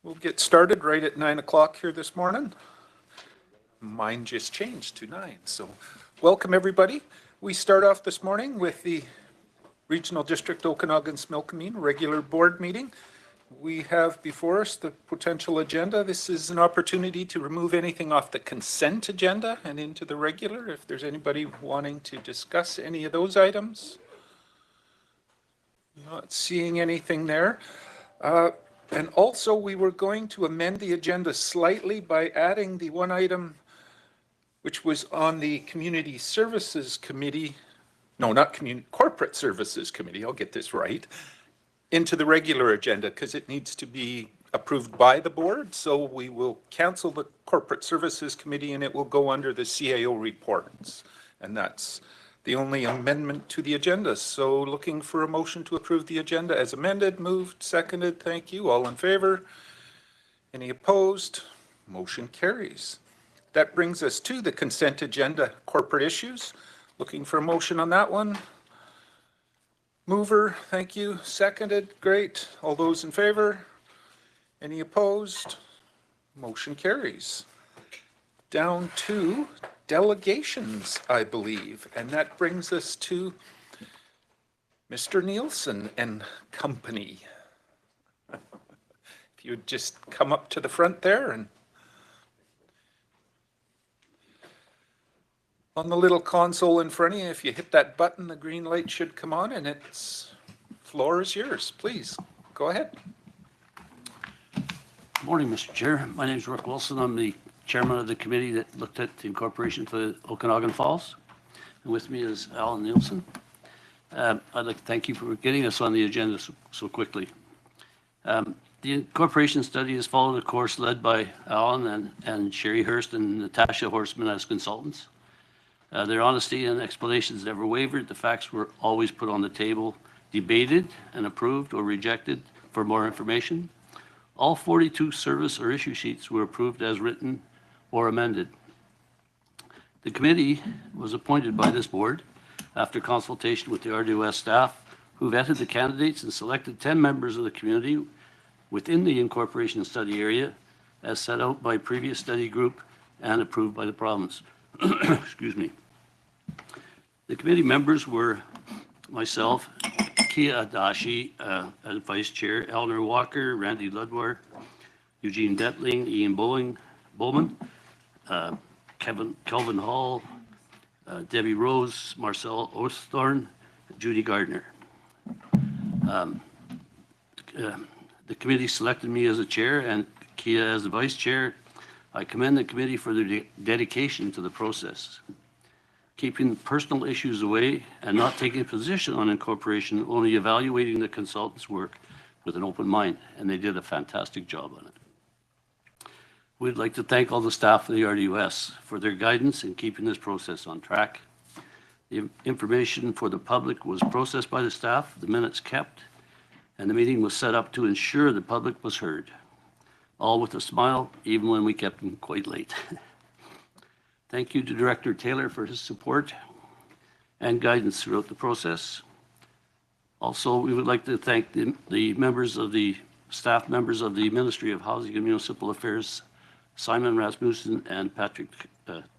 We'll get started right at 9 o'clock here this morning. Mine just changed to 9, so welcome everybody. We start off this morning with the Regional District Okanagan-Smilkameen regular board meeting. We have before us the potential agenda. This is an opportunity to remove anything off the consent agenda and into the regular, if there's anybody wanting to discuss any of those items. Not seeing anything there. And also, we were going to amend the agenda slightly by adding the one item which was on the Community Services Committee, no, not Community, Corporate Services Committee, I'll get this right, into the regular agenda because it needs to be approved by the board. So we will cancel the Corporate Services Committee and it will go under the CAO reports. And that's the only amendment to the agenda. So looking for a motion to approve the agenda as amended. Moved, seconded, thank you. All in favor? Any opposed? Motion carries. That brings us to the consent agenda, corporate issues. Looking for a motion on that one. Mover, thank you. Seconded, great. All those in favor? Any opposed? Motion carries. Down to delegations, I believe, and that brings us to Mr. Nielsen and company. If you would just come up to the front there, and on the little console in front of you, if you hit that button, the green light should come on, and its floor is yours. Please, go ahead. Good morning, Mr. Chair. My name is Rick Wilson. I'm the chairman of the committee that looked at the incorporation for the Okanagan Falls. And with me is Alan Nielsen. I'd like to thank you for getting us on the agenda so quickly. The incorporation study has followed a course led by Alan and Sherry Hurst and Natasha Horseman as consultants. Their honesty and explanations never wavered. The facts were always put on the table, debated and approved or rejected for more information. All 42 service or issue sheets were approved as written or amended. The committee was appointed by this board after consultation with the RDOS staff, who vetted the candidates and selected 10 members of the community within the incorporation study area as set out by previous study group and approved by the province. Excuse me. The committee members were myself, Kia Adashi as vice chair, Eleanor Walker, Randy Ludwar, Eugene Detling, Ian Bowman, Kelvin Hall, Debbie Rose, Marcel Osthorn, Judy Gardner. The committee selected me as a chair and Kia as the vice chair. I commend the committee for their dedication to the process, keeping personal issues away and not taking a position on incorporation, only evaluating the consultants' work with an open mind, and they did a fantastic job on it. We'd like to thank all the staff of the RDOS for their guidance in keeping this process on track. The information for the public was processed by the staff, the minutes kept, and the meeting was set up to ensure the public was heard. All with a smile, even when we kept them quite late. Thank you to Director Taylor for his support and guidance throughout the process. Also, we would like to thank the members of the staff members of the Ministry of Housing and Municipal Affairs, Simon Rasmussen and Patrick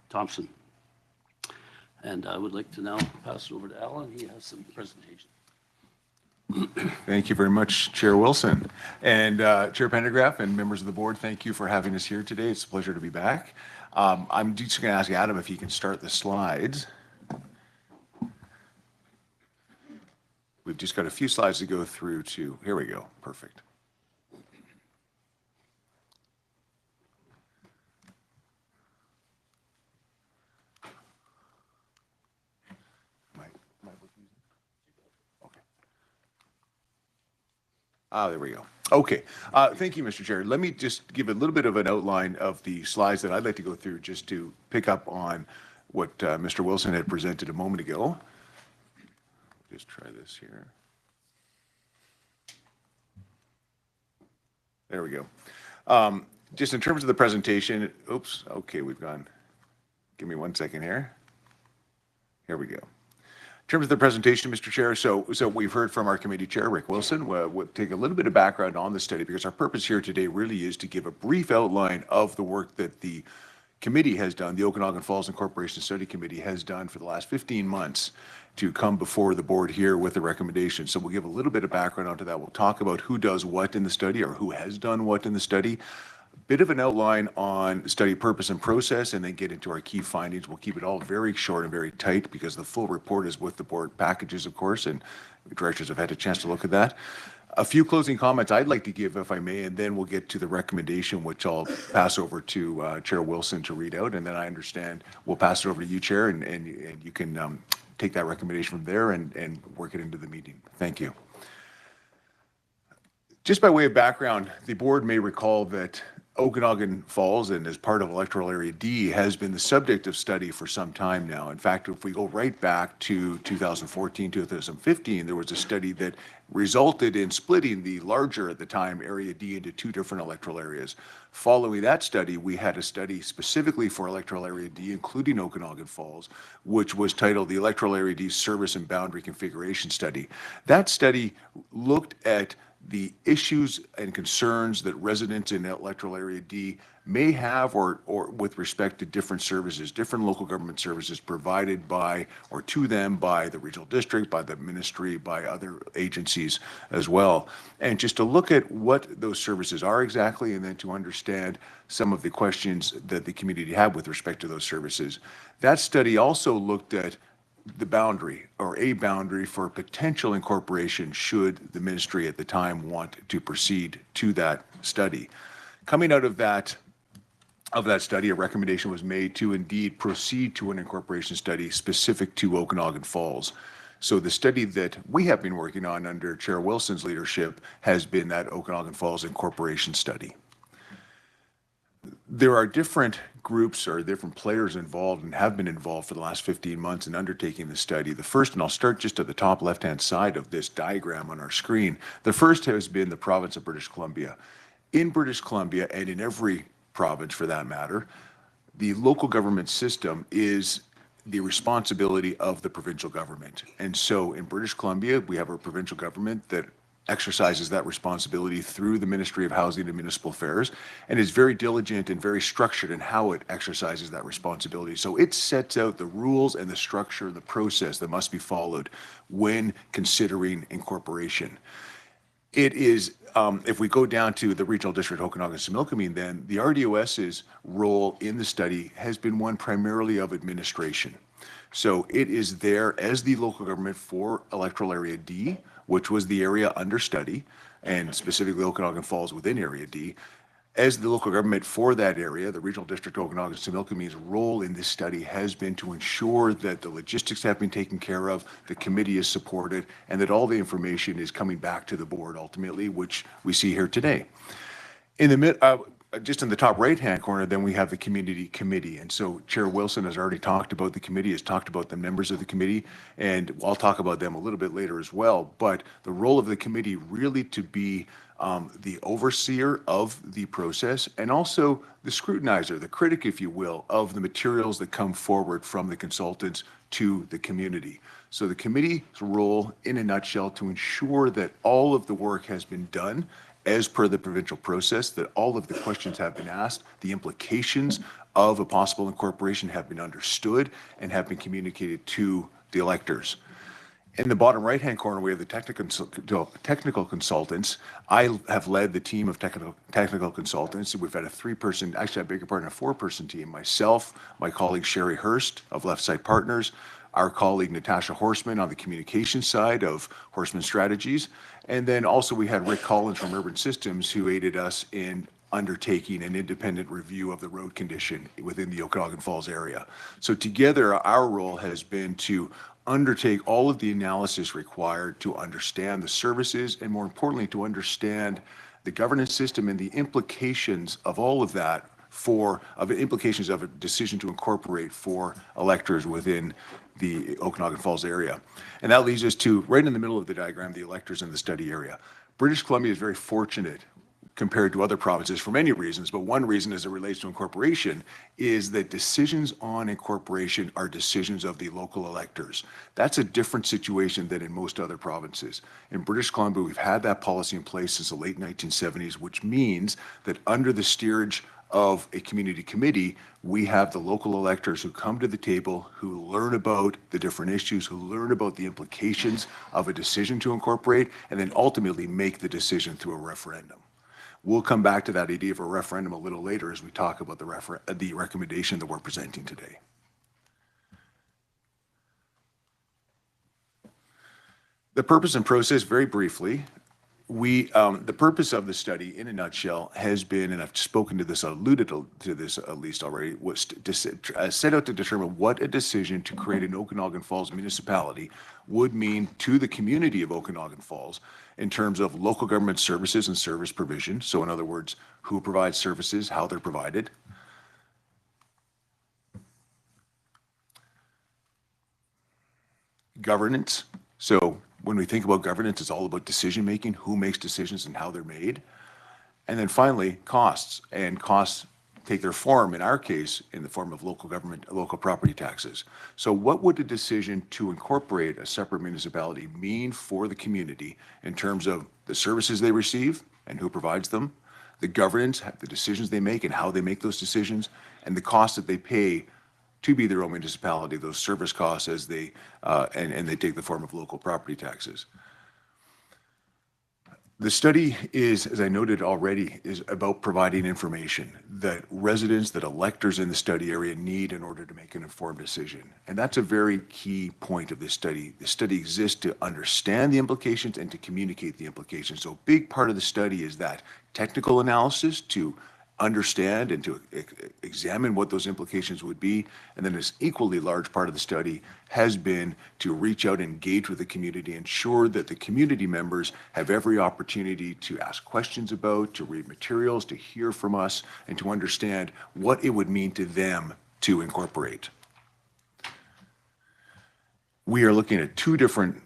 Thompson. And I would like to now pass it over to Alan. He has some presentation. Thank you very much, Chair Wilson. And Chair Pendergraph and members of the board, thank you for having us here today. It's a pleasure to be back. I'm just going to ask Adam if he can start the slides. We've just got a few slides to go through to, here we go, perfect. There we go. Okay. Thank you, Mr. Chair. Let me just give a little bit of an outline of the slides that I'd like to go through just to pick up on what Mr. Wilson had presented a moment ago. Just try this here. There we go. Just in terms of the presentation, oops, okay, we've gone. Give me 1 second here. Here we go. In terms of the presentation, Mr. Chair, so we've heard from our committee chair, Rick Wilson. We'll take a little bit of background on the study because our purpose here today really is to give a brief outline of the work that the committee has done, the Okanagan Falls Incorporation Study Committee has done for the last 15 months to come before the board here with a recommendation. So we'll give a little bit of background onto that. We'll talk about who does what in the study or who has done what in the study. Bit of an outline on study purpose and process, and then get into our key findings. We'll keep it all very short and very tight because the full report is with the board packages, of course, and the directors have had a chance to look at that. A few closing comments I'd like to give, if I may, and then we'll get to the recommendation, which I'll pass over to Chair Wilson to read out, and then I understand we'll pass it over to you, Chair, and you can take that recommendation from there and work it into the meeting. Thank you. Just by way of background, the board may recall that Okanagan Falls, and as part of Electoral Area D, has been the subject of study for some time now. In fact, if we go right back to 2014, 2015, there was a study that resulted in splitting the larger at the time Area D into two different electoral areas. Following that study, we had a study specifically for Electoral Area D, including Okanagan Falls, which was titled the Electoral Area D Service and Boundary Configuration Study. That study looked at the issues and concerns that residents in Electoral Area D may have or with respect to different services, different local government services provided by or to them by the regional district, by the ministry, by other agencies as well. And just to look at what those services are exactly, and then to understand some of the questions that the community had with respect to those services. That study also looked at the boundary or a boundary for potential incorporation should the ministry at the time want to proceed to that study. Coming out of that study, a recommendation was made to indeed proceed to an incorporation study specific to Okanagan Falls. So the study that we have been working on under Chair Wilson's leadership has been that Okanagan Falls incorporation study. There are different groups or different players involved and have been involved for the last 15 months in undertaking the study. The first, and I'll start just at the top left-hand side of this diagram on our screen, the first has been the province of British Columbia. In British Columbia, and in every province for that matter, the local government system is the responsibility of the provincial government. And so in British Columbia, we have a provincial government that exercises that responsibility through the Ministry of Housing and Municipal Affairs, and is very diligent and very structured in how it exercises that responsibility. So it sets out the rules and the structure, the process that must be followed when considering incorporation. It is, if we go down to the Regional District Okanagan-Similkameen, then the RDOS's role in the study has been one primarily of administration. So it is there as the local government for Electoral Area D, which was the area under study, and specifically Okanagan Falls within Area D. As the local government for that area, the Regional District Okanagan-Similkameen's role in this study has been to ensure that the logistics have been taken care of, the committee is supported, and that all the information is coming back to the board ultimately, which we see here today. In the mid, just in the top right-hand corner, then we have the community committee. And so Chair Wilson has already talked about the committee, has talked about the members of the committee, and I'll talk about them a little bit later as well. But the role of the committee really to be the overseer of the process and also the scrutinizer, the critic, if you will, of the materials that come forward from the consultants to the community. So the committee's role, in a nutshell, to ensure that all of the work has been done as per the provincial process, that all of the questions have been asked, the implications of a possible incorporation have been understood and have been communicated to the electors. In the bottom right-hand corner, we have the technical consultants. I have led the team of technical consultants. We've had a three-person, actually I beg your pardon, a four-person team. Myself, my colleague Sherry Hurst of Left Side Partners, our colleague Natasha Horseman on the communication side of Horseman Strategies, and then also we had Rick Collins from Urban Systems who aided us in undertaking an independent review of the road condition within the Okanagan Falls area. So together, our role has been to undertake all of the analysis required to understand the services and, more importantly, to understand the governance system and the implications of all of that implications of a decision to incorporate for electors within the Okanagan Falls area. And that leads us to, right in the middle of the diagram, the electors in the study area. British Columbia is very fortunate compared to other provinces for many reasons, but one reason as it relates to incorporation is that decisions on incorporation are decisions of the local electors. That's a different situation than in most other provinces. In British Columbia, we've had that policy in place since the late 1970s, which means that under the steerage of a community committee, we have the local electors who come to the table, who learn about the different issues, who learn about the implications of a decision to incorporate, and then ultimately make the decision through a referendum. We'll come back to that idea of a referendum a little later as we talk about the recommendation that we're presenting today. The purpose and process, very briefly, the purpose of the study, in a nutshell, has been, and I've spoken to this, alluded to this at least already, was to set out to determine what a decision to create an Okanagan Falls municipality would mean to the community of Okanagan Falls in terms of local government services and service provision. So in other words, who provides services, how they're provided. Governance. So when we think about governance, it's all about decision-making, who makes decisions and how they're made. And then finally, costs. And costs take their form, in our case, in the form of local government, local property taxes. So what would a decision to incorporate a separate municipality mean for the community in terms of the services they receive and who provides them, the governance, the decisions they make and how they make those decisions, and the costs that they pay to be their own municipality, those service costs as they, and they take the form of local property taxes. The study is, as I noted already, is about providing information that residents, that electors in the study area need in order to make an informed decision. And that's a very key point of this study. The study exists to understand the implications and to communicate the implications. So a big part of the study is that technical analysis to understand and to examine what those implications would be. And then an equally large part of the study has been to reach out and engage with the community, ensure that the community members have every opportunity to ask questions about, to read materials, to hear from us, and to understand what it would mean to them to incorporate. We are looking at two different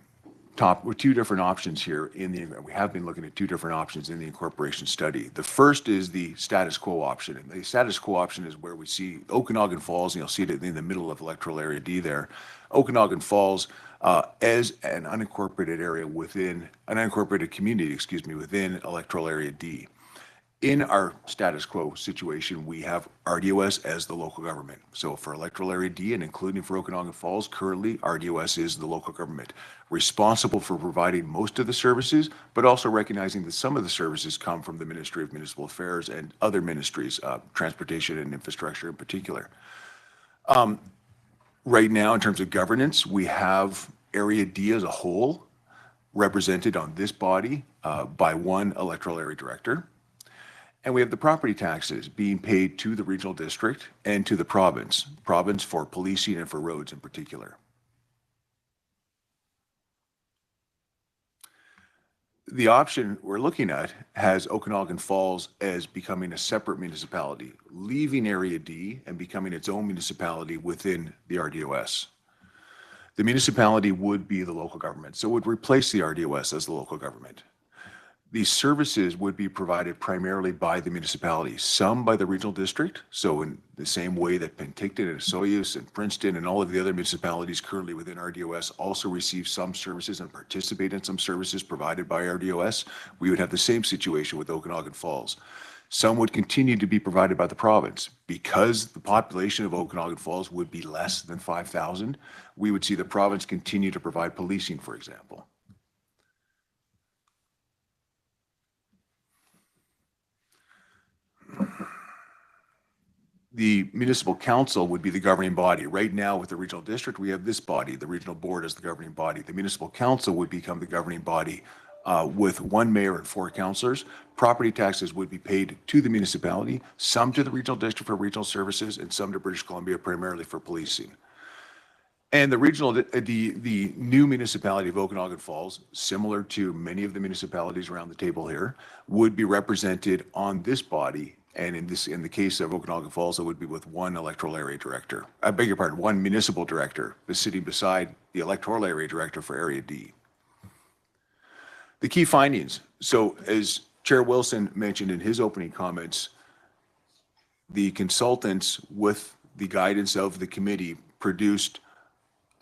options here we have been looking at two different options in the incorporation study. The first is the status quo option. And the status quo option is where we see Okanagan Falls, and you'll see it in the middle of electoral area D there. Okanagan Falls as an unincorporated area within, an unincorporated community, within electoral area D. In our status quo situation, we have RDOS as the local government. So for electoral area D and including for Okanagan Falls, currently RDOS is the local government, responsible for providing most of the services, but also recognizing that some of the services come from the Ministry of Municipal Affairs and other ministries, transportation and infrastructure in particular. Right now, in terms of governance, we have area D as a whole represented on this body by one electoral area director. And we have the property taxes being paid to the regional district and to the province for policing and for roads in particular. The option we're looking at has Okanagan Falls as becoming a separate municipality, leaving Area D and becoming its own municipality within the RDOS. The municipality would be the local government, so it would replace the RDOS as the local government. These services would be provided primarily by the municipality, some by the regional district. So in the same way that Penticton and Soyuz and Princeton and all of the other municipalities currently within RDOS also receive some services and participate in some services provided by RDOS, we would have the same situation with Okanagan Falls. Some would continue to be provided by the province. Because the population of Okanagan Falls would be less than 5,000, we would see the province continue to provide policing, for example. The municipal council would be the governing body. Right now with the regional district, we have this body, the regional board as the governing body. The municipal council would become the governing body with one mayor and 4 councillors. Property taxes would be paid to the municipality, some to the regional district for regional services and some to British Columbia primarily for policing. And the new municipality of Okanagan Falls, similar to many of the municipalities around the table here, would be represented on this body. And in the case of Okanagan Falls, it would be with one electoral area director. I beg your pardon, one municipal director, sitting beside the electoral area director for Area D. The key findings. So as Chair Wilson mentioned in his opening comments, the consultants, with the guidance of the committee, produced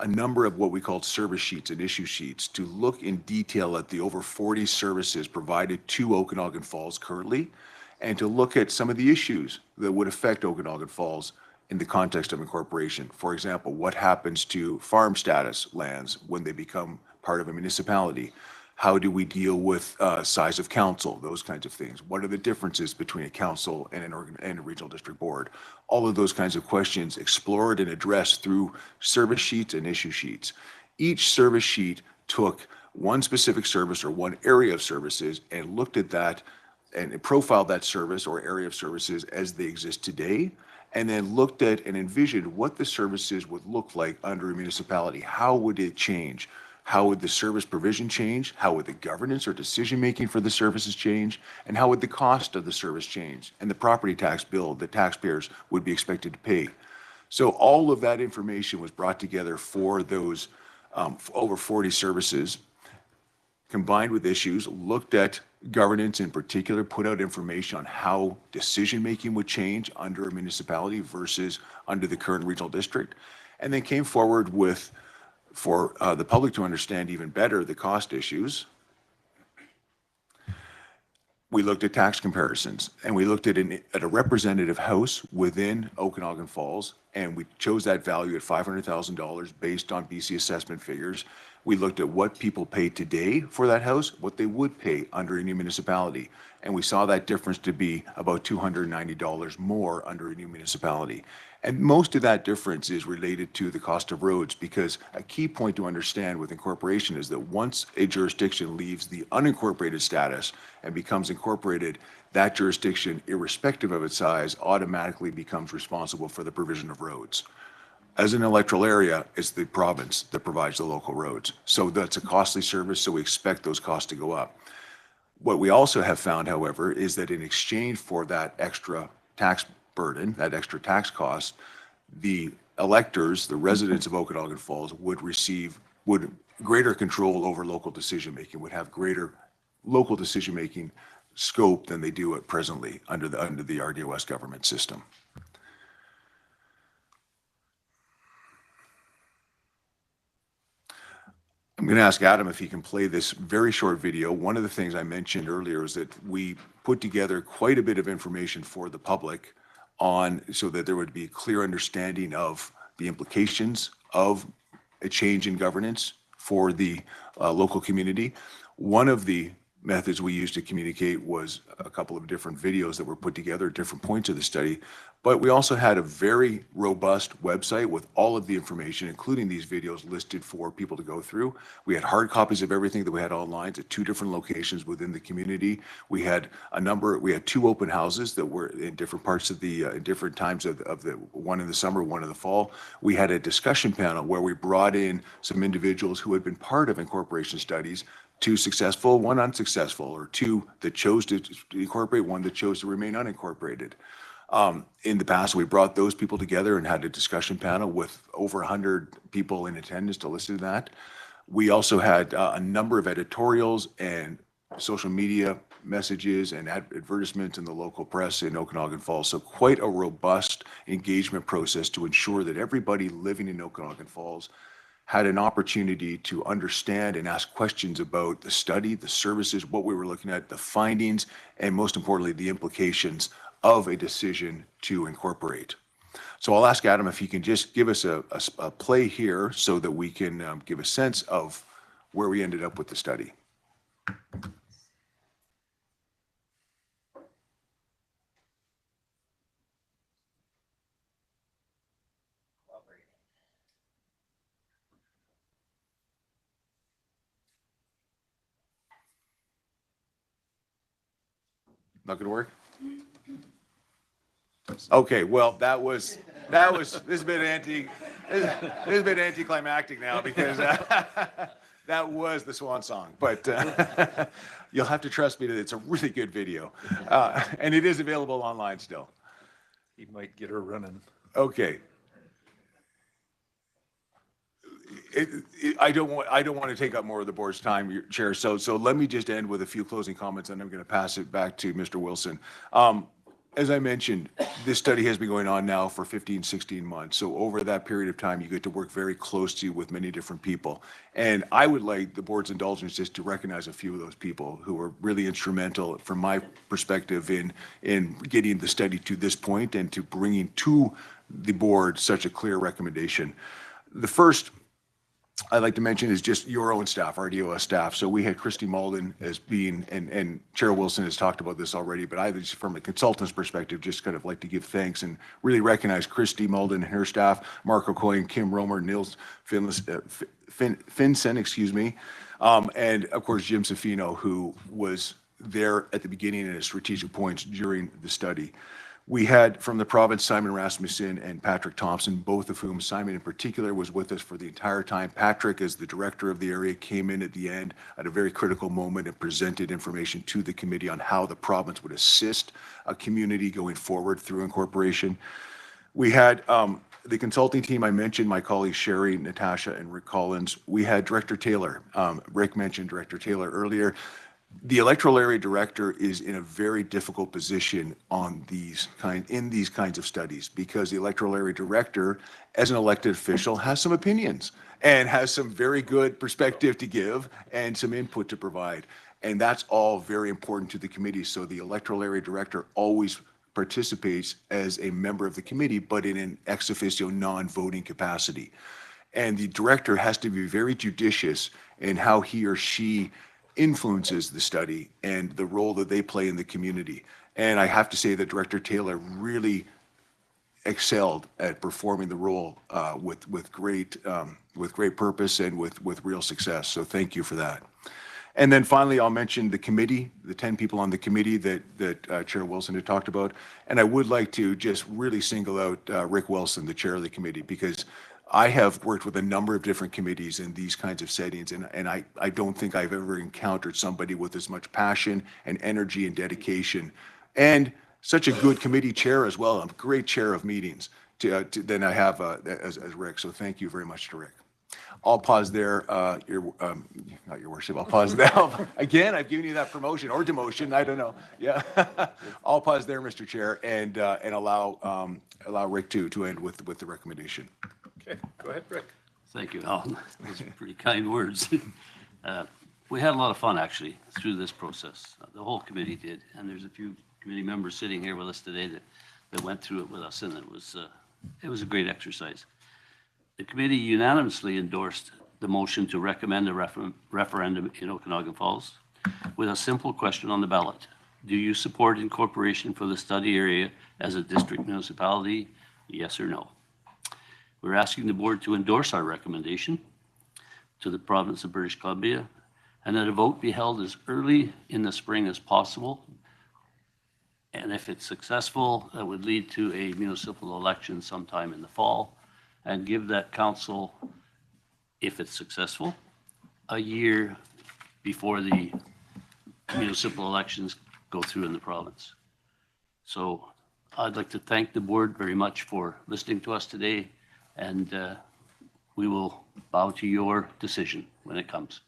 a number of what we called service sheets and issue sheets to look in detail at the over 40 services provided to Okanagan Falls currently, and to look at some of the issues that would affect Okanagan Falls in the context of incorporation. For example, what happens to farm status lands when they become part of a municipality? How do we deal with size of council, those kinds of things? What are the differences between a council and a regional district board? All of those kinds of questions explored and addressed through service sheets and issue sheets. Each service sheet took one specific service or one area of services and looked at that and profiled that service or area of services as they exist today, and then looked at and envisioned what the services would look like under a municipality. How would it change? How would the service provision change? How would the governance or decision-making for the services change? And how would the cost of the service change? And the property tax bill that taxpayers would be expected to pay. So all of that information was brought together for those over 40 services, combined with issues, looked at governance in particular, put out information on how decision-making would change under a municipality versus under the current regional district, and then came forward with, for the public to understand even better, the cost issues. We looked at tax comparisons, and we looked at a representative house within Okanagan Falls, and we chose that value at $500,000 based on BC assessment figures. We looked at what people pay today for that house, what they would pay under a new municipality, and we saw that difference to be about $290 more under a new municipality. And most of that difference is related to the cost of roads, because a key point to understand with incorporation is that once a jurisdiction leaves the unincorporated status and becomes incorporated, that jurisdiction, irrespective of its size, automatically becomes responsible for the provision of roads. As an electoral area, it's the province that provides the local roads. So that's a costly service, so we expect those costs to go up. What we also have found, however, is that in exchange for that extra tax burden, that extra tax cost, the electors, the residents of Okanagan Falls, would greater control over local decision-making, would have greater local decision-making scope than they do at presently under the RDOS government system. I'm going to ask Adam if he can play this very short video. One of the things I mentioned earlier is that we put together quite a bit of information for the public so that there would be a clear understanding of the implications of a change in governance for the local community. One of the methods we used to communicate was a couple of different videos that were put together at different points of the study, but we also had a very robust website with all of the information, including these videos, listed for people to go through. We had hard copies of everything that we had online at 2 different locations within the community. We had 2 open houses that were in different parts of in different times of the one in the summer, one in the fall. We had a discussion panel where we brought in some individuals who had been part of incorporation studies, 2 successful, 1 unsuccessful, or 2 that chose to incorporate, 1 that chose to remain unincorporated. In the past, we brought those people together and had a discussion panel with over 100 people in attendance to listen to that. We also had a number of editorials and social media messages and advertisements in the local press in Okanagan Falls. So quite a robust engagement process to ensure that everybody living in Okanagan Falls had an opportunity to understand and ask questions about the study, the services, what we were looking at, the findings, and most importantly, the implications of a decision to incorporate. So I'll ask Adam if he can just give us a play here so that we can give a sense of where we ended up with the study. Not going to work? Okay, well, this has been anticlimactic now because that was the swan song. But you'll have to trust me that it's a really good video, and it is available online still. He might get her running. Okay. I don't want to take up more of the board's time, Chair. So let me just end with a few closing comments, and I'm going to pass it back to Mr. Wilson. As I mentioned, this study has been going on now for 15, 16 months. So over that period of time, you get to work very closely with many different people. And I would like the board's indulgence just to recognize a few of those people who were really instrumental, from my perspective, in getting the study to this point and to bringing to the board such a clear recommendation. The first I'd like to mention is just your own staff, RDOS staff. So we had Christy Malden as being, and Chair Wilson has talked about this already, but I just, from a consultant's perspective, just kind of like to give thanks and really recognize Christy Malden and her staff, Mark O'Coin, Kim Romer, Nils Finsen, excuse me, and of course Jim Safino, who was there at the beginning and at strategic points during the study. We had from the province Simon Rasmussen and Patrick Thompson, both of whom, Simon in particular, was with us for the entire time. Patrick, as the director of the area, came in at the end at a very critical moment and presented information to the committee on how the province would assist a community going forward through incorporation. We had the consulting team I mentioned, my colleagues Sherry, Natasha, and Rick Collins. We had Director Taylor. Rick mentioned Director Taylor earlier. The electoral area director is in a very difficult position in these kinds of studies, because the electoral area director, as an elected official, has some opinions and has some very good perspective to give and some input to provide. And that's all very important to the committee. So the electoral area director always participates as a member of the committee, but in an ex officio non-voting capacity. And the director has to be very judicious in how he or she influences the study and the role that they play in the community. And I have to say that Director Taylor really excelled at performing the role with great purpose and with real success. So thank you for that. And then finally, I'll mention the committee, the 10 people on the committee that Chair Wilson had talked about. And I would like to just really single out Rick Wilson, the chair of the committee, because I have worked with a number of different committees in these kinds of settings, and I don't think I've ever encountered somebody with as much passion and energy and dedication, and such a good committee chair as well, a great chair of meetings than I have as Rick. So thank you very much to Rick. I'll pause there. Not your worship. I'll pause now. Again, I've given you that promotion or demotion. I don't know. Yeah. I'll pause there, Mr. Chair, and allow Rick to end with the recommendation. Okay, go ahead, Rick. Thank you, Al. Those are pretty kind words. We had a lot of fun, actually, through this process. The whole committee did, and there's a few committee members sitting here with us today that went through it with us, and it was a great exercise. The committee unanimously endorsed the motion to recommend a referendum in Okanagan Falls with a simple question on the ballot. Do you support incorporation for the study area as a district municipality? Yes or no? We're asking the board to endorse our recommendation to the province of British Columbia, and that a vote be held as early in the spring as possible. And if it's successful, that would lead to a municipal election sometime in the fall, and give that council, if it's successful, a year before the municipal elections go through in the province. So I'd like to thank the board very much for listening to us today, and we will bow to your decision when it comes.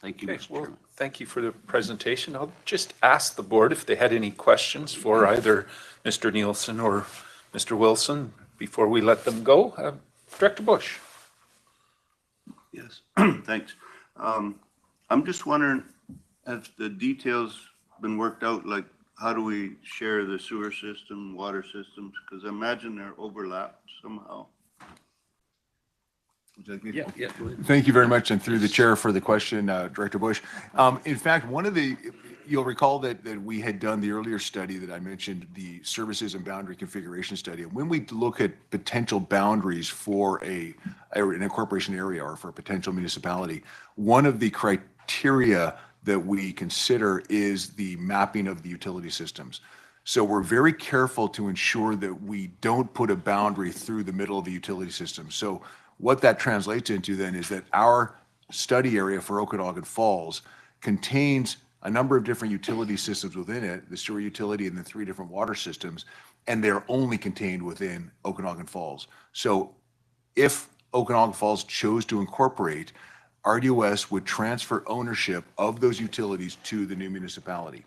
Thank you, Okay, Mr. well, Chairman. thank you for the presentation. I'll just ask the board if they had any questions for either Mr. Nielsen or Mr. Wilson before we let them go. Director Bush. Yes, thanks. I'm just wondering, have the details been worked out, like how do we share the sewer system, water systems? Because I imagine they're overlapped somehow. Yeah, go ahead. Thank you very much, and through the chair for the question, Director Bush. In fact, you'll recall that we had done the earlier study that I mentioned, the services and boundary configuration study. And when we look at potential boundaries for an incorporation area or for a potential municipality, one of the criteria that we consider is the mapping of the utility systems. So we're very careful to ensure that we don't put a boundary through the middle of the utility system. So what that translates into then is that our study area for Okanagan Falls contains a number of different utility systems within it, the sewer utility and the 3 different water systems, and they're only contained within Okanagan Falls. So if Okanagan Falls chose to incorporate, RDOS would transfer ownership of those utilities to the new municipality.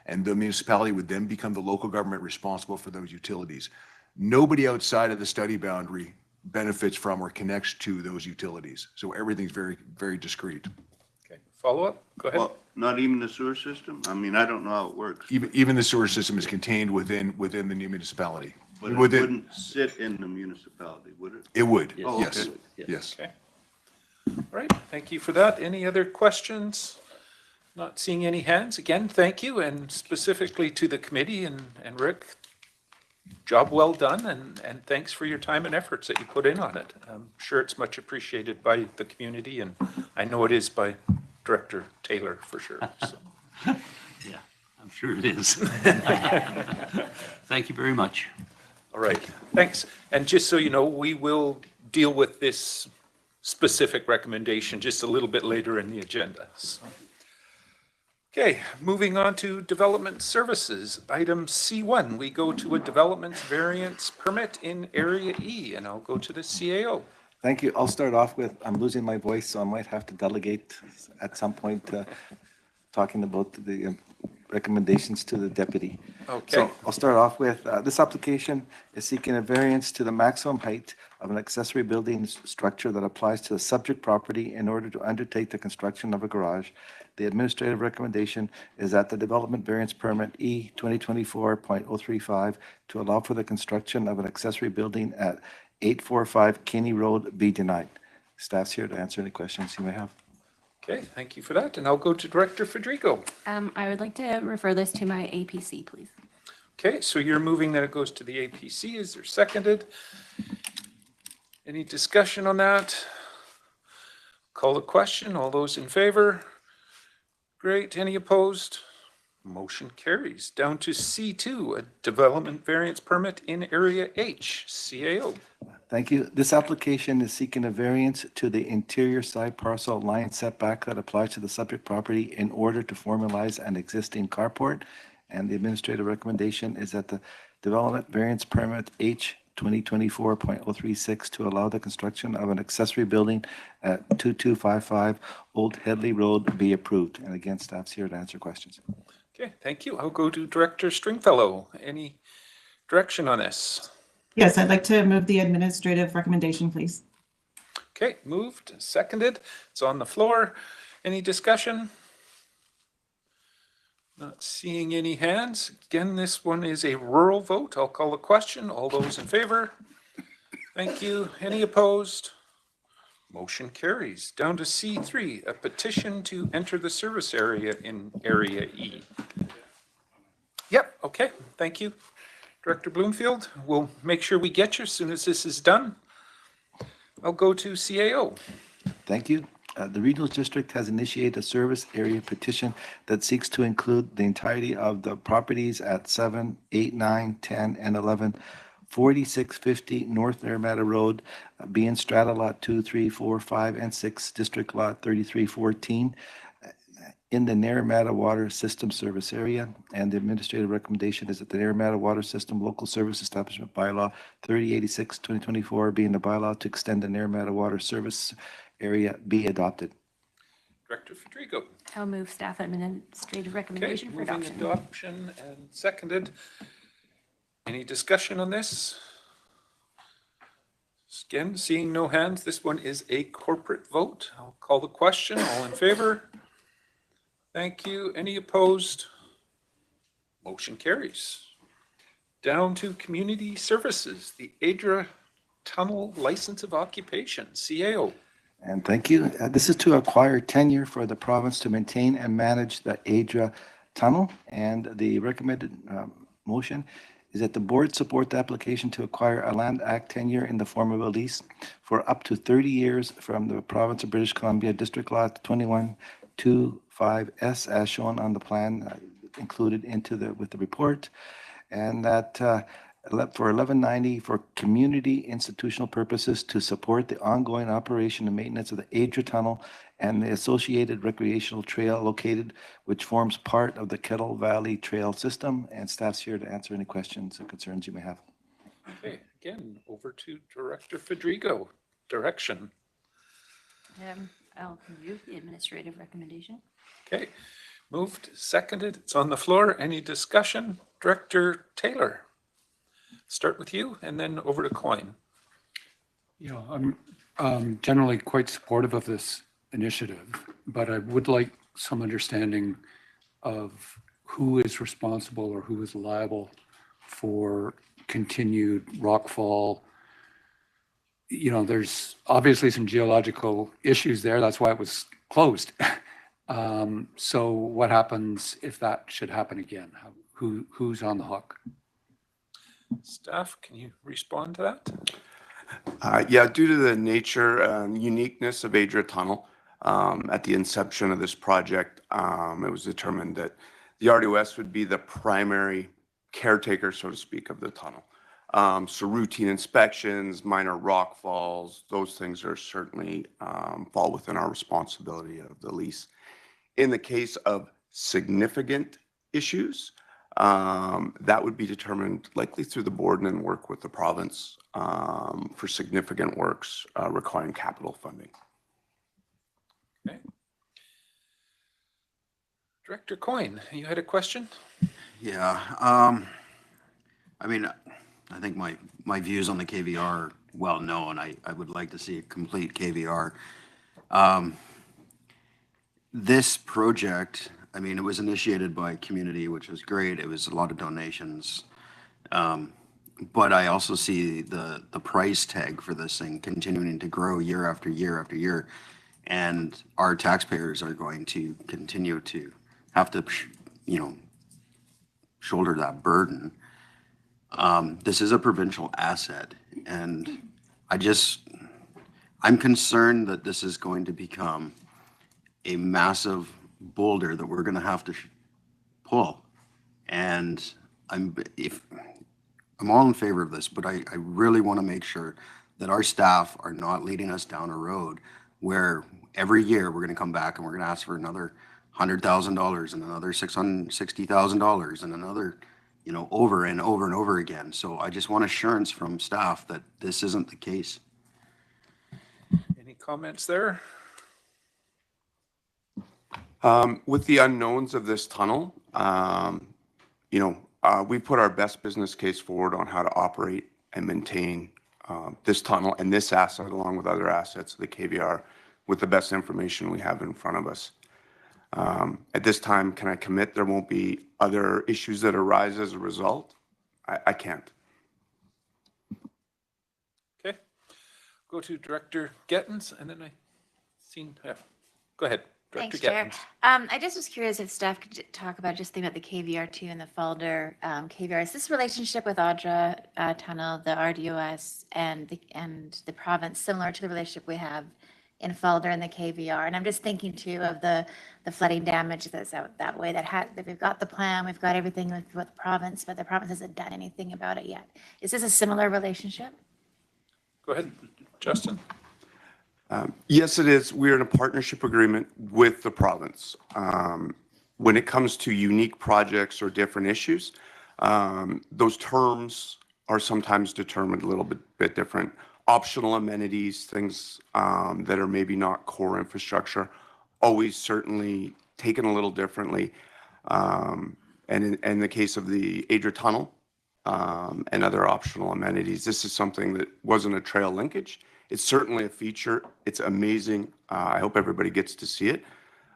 And the municipality would then become the local government responsible for those utilities. Nobody outside of the study boundary benefits from or connects to those utilities. So everything's very, very discreet. Okay, follow up? Go ahead. Well, not even the sewer system? I mean, I don't know how it works, Even the sewer system is contained within the new municipality. but it Within, wouldn't sit in the municipality, would it? it would, Oh, yes, okay. yes. Okay. All right, thank you for that. Any other questions? Not seeing any hands. Again, thank you, and specifically to the committee and Rick, job well done, and thanks for your time and efforts that you put in on it. I'm sure it's much appreciated by the community, and I know it is by Director Taylor for sure. So, Yeah, I'm sure it is. Thank you very much. all right, thanks. And just so you know, we will deal with this specific recommendation just a little bit later in the agenda. So. Okay, moving on to development services. Item C1, we go to a development variance permit in Area E, and I'll go to the CAO. Thank you. I'll start off with, I'm losing my voice, so I might have to delegate at some point, talking about the recommendations to the deputy. Okay. So I'll start off with, this application is seeking a variance to the maximum height of an accessory building structure that applies to the subject property in order to undertake the construction of a garage. The administrative recommendation is that the development variance permit E 2024.035 to allow for the construction of an accessory building at 845 Kinney Road be denied. Staff's here to answer any questions you may have. Okay, thank you for that, and I'll go to Director Federico. I would like to refer this to my APC, please. Okay, so you're moving that it goes to the APC. Is there seconded? Any discussion on that? Call the question. All those in favor? Great. Any opposed? Motion carries. Down to C2, a development variance permit in Area H, CAO. Thank you. This application is seeking a variance to the interior side parcel line setback that applies to the subject property in order to formalize an existing carport. And the administrative recommendation is that the development variance permit H 2024.036 to allow the construction of an accessory building at 2255 Old Headley Road be approved. And again, staff's here to answer questions. Okay, thank you. I'll go to Director Stringfellow. Any direction on this? Yes, I'd like to move the administrative recommendation, please. Okay, moved, seconded. It's on the floor. Any discussion? Not seeing any hands. Again, this one is a rural vote. I'll call the question. All those in favor? Thank you. Any opposed? Motion carries. Down to C3, a petition to enter the service area in Area E. Yep, okay, thank you. Director Bloomfield, we'll make sure we get you as soon as this is done. I'll go to CAO. Thank you. The Regional District has initiated a service area petition that seeks to include the entirety of the properties at 7, 8, 9, 10, and 11, 4650 North Naramata Road, being Strata Lot 2, 3, 4, 5, and 6, District Lot 3314, in the Naramata Water System Service Area. And the administrative recommendation is that the Naramata Water System Local Service Establishment Bylaw 3086, 2024, being the bylaw to extend the Naramata Water Service Area be adopted. Director Federico. I'll move staff administrative Okay, recommendation for moving adoption. adoption and seconded. Any discussion on this? Again, seeing no hands, this one is a corporate vote. I'll call the question. All in favor? Thank you. Any opposed? Motion carries. Down to community services, the ADRA Tunnel License of Occupation, CAO. And thank you. This is to acquire tenure for the province to maintain and manage the ADRA tunnel. And the recommended motion is that the board support the application to acquire a Land Act tenure in the form of a lease for up to 30 years from the province of British Columbia, District Lot 2125S, as shown on the plan included with the report. And that for $11.90 for community institutional purposes to support the ongoing operation and maintenance of the ADRA tunnel and the associated recreational trail located, which forms part of the Kettle Valley Trail system. And staff's here to answer any questions or concerns you may have. Okay, again, over to Director Federico. direction? I'll move the administrative recommendation. Okay, moved, seconded, it's on the floor. Any discussion? Director Taylor, start with you and then over to Coyne. Yeah, I'm generally quite supportive of this initiative, but I would like some understanding of who is responsible or who is liable for continued rockfall. You know, there's obviously some geological issues there. That's why it was closed. So what happens if that should happen again? Who's on the hook? Staff, can you respond to that? Yeah, due to the nature and uniqueness of Adria Tunnel, at the inception of this project, it was determined that the RDOS would be the primary caretaker, so to speak, of the tunnel. So routine inspections, minor rock falls, those things are certainly fall within our responsibility of the lease. In the case of significant issues, that would be determined likely through the board and then work with the province for significant works requiring capital funding. Okay. Director Coyne, you had a question? Yeah, I mean, I think my views on the KVR are well known. I would like to see a complete KVR. This project, I mean, it was initiated by community, which was great. It was a lot of donations. But I also see the price tag for this thing continuing to grow year after year after year. And our taxpayers are going to continue to have to, you know, shoulder that burden. This is a provincial asset, and I'm concerned that this is going to become a massive boulder that we're going to have to pull. And I'm all in favor of this, but I really want to make sure that our staff are not leading us down a road where every year we're going to come back and we're going to ask for another $100,000 and another $660,000 and another, you know, over and over and over again. So I just want assurance from staff that this isn't the case. Any comments there? With the unknowns of this tunnel, you know, we put our best business case forward on how to operate and maintain this tunnel and this asset along with other assets of the KVR with the best information we have in front of us. At this time, can I commit there won't be other issues that arise as a result? I can't. Okay. Go to Director Gettens, and then go ahead, Director Thanks, Chair. Gettens. I just was curious if staff could talk about just thinking about the KVR2 and the Falder KVR. Is this relationship with Adria Tunnel, the RDOS, and the province similar to the relationship we have in Falder and the KVR? And I'm just thinking too of the flooding damage that's out that way. That we've got the plan, we've got everything with the province, but the province hasn't done anything about it yet. Is this a similar relationship? Go ahead, Justin. Yes, it is. We're in a partnership agreement with the province. When it comes to unique projects or different issues, those terms are sometimes determined a little bit different. Optional amenities, things that are maybe not core infrastructure, always certainly taken a little differently. And in the case of the Adria Tunnel and other optional amenities, this is something that wasn't a trail linkage. It's certainly a feature. It's amazing. I hope everybody gets to see it.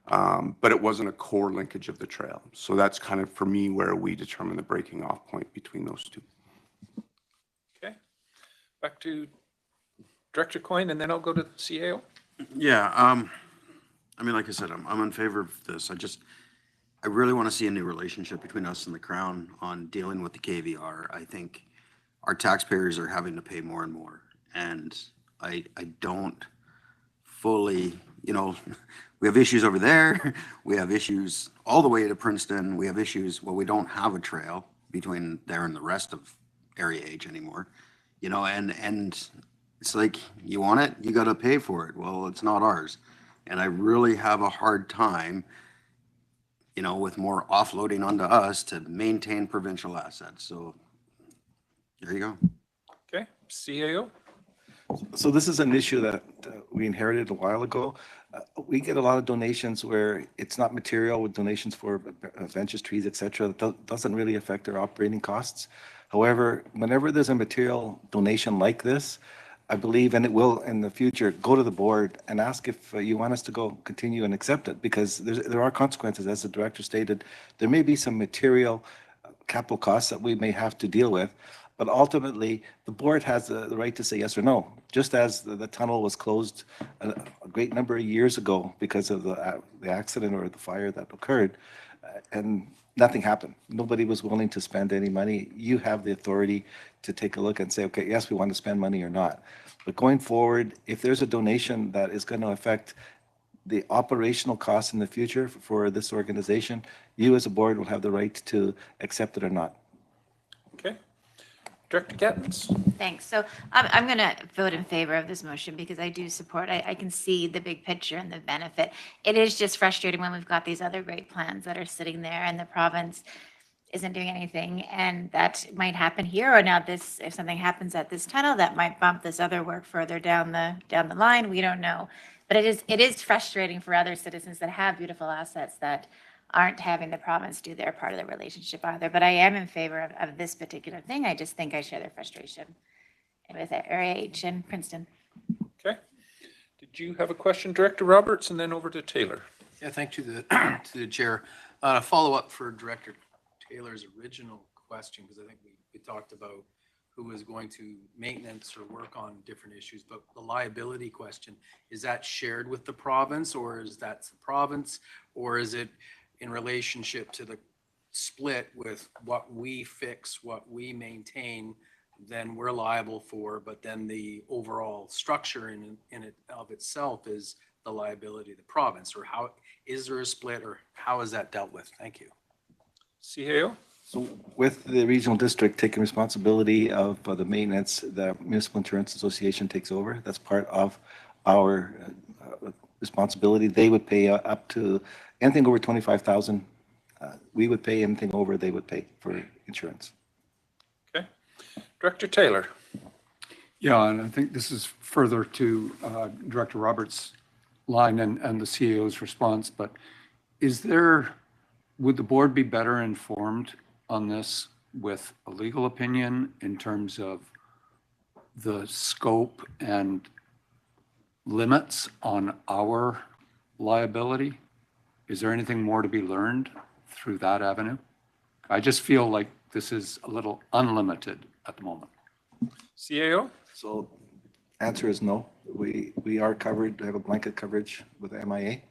But it wasn't a core linkage of the trail. So that's kind of, for me, where we determine the breaking off point between those two. Okay. Back to Director Coyne, and then I'll go to the CAO. Yeah, I mean, like I said, I'm in favor of this. I really want to see a new relationship between us and the Crown on dealing with the KVR. I think our taxpayers are having to pay more and more. And I don't fully, you know, we have issues over there. We have issues all the way to Princeton. We have issues, well, we don't have a trail between there and the rest of Area H anymore, you know, and it's like, you want it, you got to pay for it. Well, it's not ours. And I really have a hard time, you know, with more offloading onto us to maintain provincial assets. So there you go. Okay, CAO. So this is an issue that we inherited a while ago. We get a lot of donations where it's not material with donations for benches, trees, et cetera. That doesn't really affect our operating costs. However, whenever there's a material donation like this, I believe, and it will in the future, go to the board and ask if you want us to go continue and accept it, because there are consequences. As the director stated, there may be some material capital costs that we may have to deal with, but ultimately the board has the right to say yes or no. Just as the tunnel was closed a great number of years ago because of the accident or the fire that occurred, and nothing happened. Nobody was willing to spend any money. You have the authority to take a look and say, okay, yes, we want to spend money or not. But going forward, if there's a donation that is going to affect the operational costs in the future for this organization, you as a board will have the right to accept it or not. Okay. Director Gettens. Thanks. So I'm going to vote in favor of this motion because I do support, I can see the big picture and the benefit. It is just frustrating when we've got these other great plans that are sitting there and the province isn't doing anything. And that might happen here, or now this, if something happens at this tunnel, that might bump this other work further down the line. We don't know. But it is frustrating for other citizens that have beautiful assets that aren't having the province do their part of the relationship either. But I am in favor of this particular thing. I just think I share their frustration with Area H and Princeton. Okay. Did you have a question, Director Roberts, and then over to Taylor? Yeah, thank you to the chair. Follow up for Director Taylor's original question, because I think we talked about who is going to maintenance or work on different issues, but the liability question, is that shared with the province, or is that the province, or is it in relationship to the split with what we fix, what we maintain, then we're liable for, but then the overall structure in it of itself is the liability of the province? Or how is there a split, or how is that dealt with? Thank you. CAO? So with the regional district taking responsibility of the maintenance, the Municipal Insurance Association takes over. That's part of our responsibility. They would pay up to anything over 25,000. We would pay anything over, they would pay for insurance. Okay. Director Taylor. Yeah, and I think this is further to Director Roberts' line and the CAO's response, but would the board be better informed on this with a legal opinion in terms of the scope and limits on our liability? Is there anything more to be learned through that avenue? I just feel like this is a little unlimited at the moment. CAO? So answer is no. We are covered, we have a blanket coverage with MIA,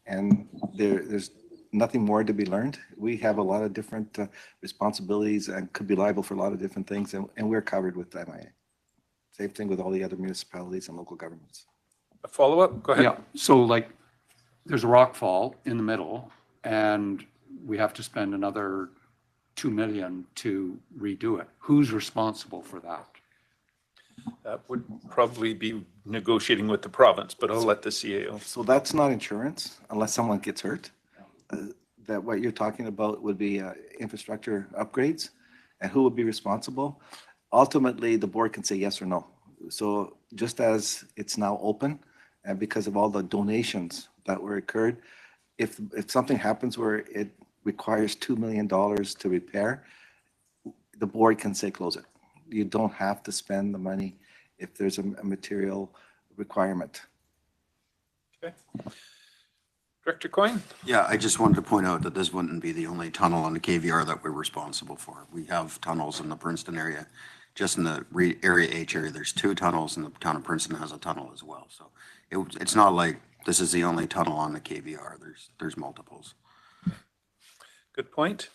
and there's nothing more to be learned. We have a lot of different responsibilities and could be liable for a lot of different things, and we're covered with MIA. Same thing with all the other municipalities and local governments. A follow-up? Go ahead. Yeah, so like there's a rock fall in the middle and we have to spend another 2 million to redo it. Who's responsible for that? That would probably be negotiating with the province, but I'll let the CAO. So that's not insurance unless someone gets hurt. That what you're talking about would be infrastructure upgrades, and who would be responsible? Ultimately, the board can say yes or no. So just as it's now open, and because of all the donations that were occurred, if something happens where it requires $2 million to repair, the board can say close it. You don't have to spend the money if there's a material requirement. Okay. Director Coyne? Yeah, I just wanted to point out that this wouldn't be the only tunnel on the KVR that we're responsible for. We have tunnels in the Princeton area. Just in the Area H area, there's 2 tunnels, and the town of Princeton has a tunnel as well. So it's not like this is the only tunnel on the KVR. There's multiples. Good point.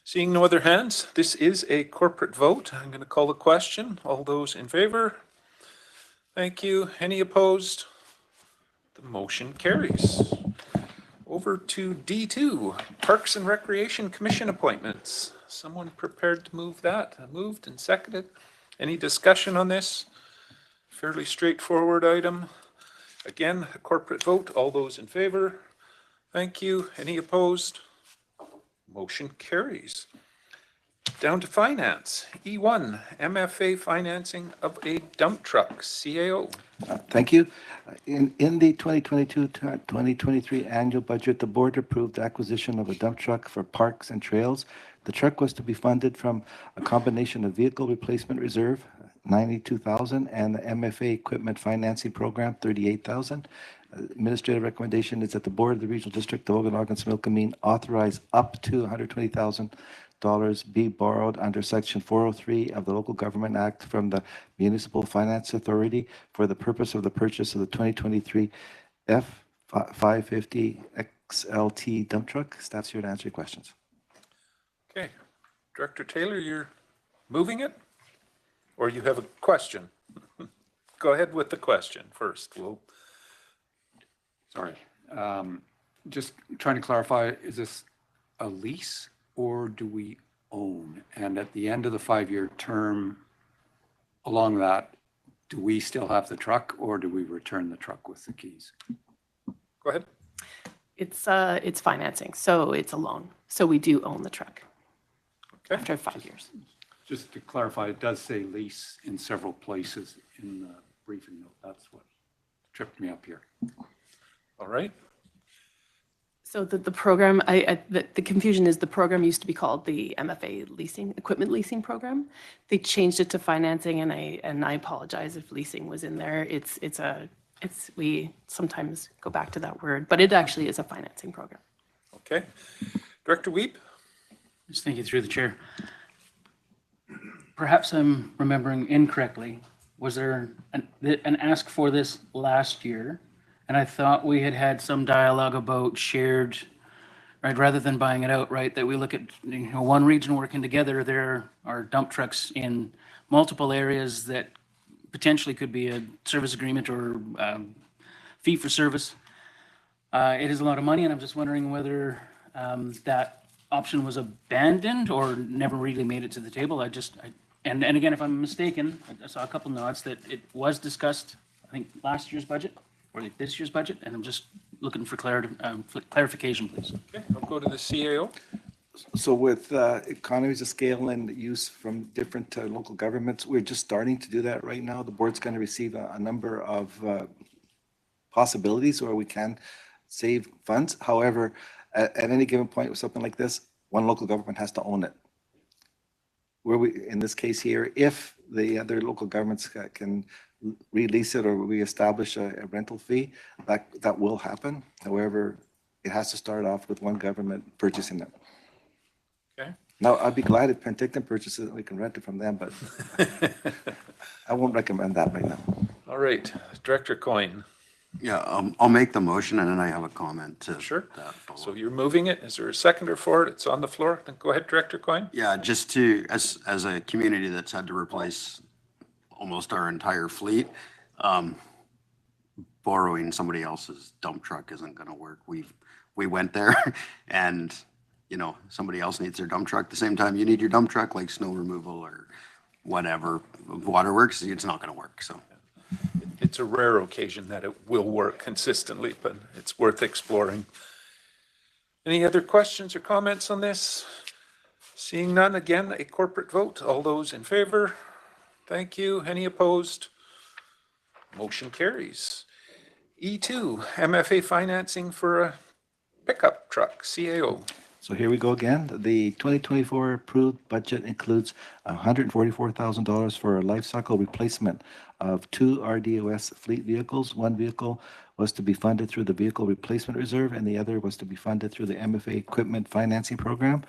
Seeing no other hands, this is a corporate vote. I'm going to call the question. All those in favor? Thank you. Any opposed? The motion carries. Over to D2, Parks and Recreation Commission appointments. Someone prepared to move that? Moved and seconded. Any discussion on this? Fairly straightforward item. Again, a corporate vote. All those in favor? Thank you. Any opposed? Motion carries. Down to finance. E1, MFA financing of a dump truck, CAO. Thank you. In the 2022-2023 annual budget, the board approved the acquisition of a dump truck for parks and trails. The truck was to be funded from a combination of vehicle replacement reserve, $92,000, and the MFA equipment financing program, $38,000. Administrative recommendation is that the board of the regional district of Okanagan-Similkameen authorize up to $120,000 be borrowed under Section 403 of the Local Government Act from the Municipal Finance Authority for the purpose of the purchase of the 2023 F550 XLT dump truck. Staff's here to answer your questions. Okay. Director Taylor, you're moving it? Or you have a question? Go ahead with the question first. Sorry. Just trying to clarify, is this a lease or do we own? And at the end of the 5-year term, along that, do we still have the truck or do we return the truck with the keys? Go ahead. It's financing, so it's a loan. So we do own the truck after 5 years. Just to clarify, it does say lease in several places in the briefing note. That's what tripped me up here. All right. So the program, the confusion is the program used to be called the MFA leasing, equipment leasing program. They changed it to financing, and I apologize if leasing was in there. We sometimes go back to that word, but it actually is a financing program. Okay. Director Weep? Just thinking through the chair. Perhaps I'm remembering incorrectly. Was there an ask for this last year? And I thought we had had some dialogue about shared, right, rather than buying it outright, that we look at one region working together. There are dump trucks in multiple areas that potentially could be a service agreement or fee for service. It is a lot of money, and I'm just wondering whether that option was abandoned or never really made it to the table. And again, if I'm mistaken, I saw a couple nods that it was discussed, I think, last year's budget or this year's budget, and I'm just looking for clarification, please. Okay, I'll go to the CAO. So with economies of scale and use from different local governments, we're just starting to do that right now. The board's going to receive a number of possibilities where we can save funds. However, at any given point with something like this, one local government has to own it. Where we, in this case here, if the other local governments can release it or we establish a rental fee, that will happen. However, it has to start off with one government purchasing it. Okay. Now, I'd be glad if Penticton purchases it, we can rent it from them, but I won't recommend that right now. All right, Director Coyne. Yeah, I'll make the motion and then I have a comment to Sure. that follow. So you're moving it. Is there a seconder for it? It's on the floor. Then go ahead, Director Coyne. Yeah, just to, as a community that's had to replace almost our entire fleet, borrowing somebody else's dump truck isn't gonna work. We went there and, somebody else needs their dump truck at the same time you need your dump truck, like snow removal or whatever, waterworks, it's not gonna work, so. It's a rare occasion that it will work consistently, but it's worth exploring. Any other questions or comments on this? Seeing none, again, a corporate vote. All those in favor? Thank you. Any opposed? Motion carries. E2, MFA financing for a pickup truck, CAO. So here we go again. The 2024 approved budget includes $144,000 for a life cycle replacement of 2 RDOS fleet vehicles. One vehicle was to be funded through the Vehicle Replacement Reserve, and the other was to be funded through the MFA Equipment Financing Program.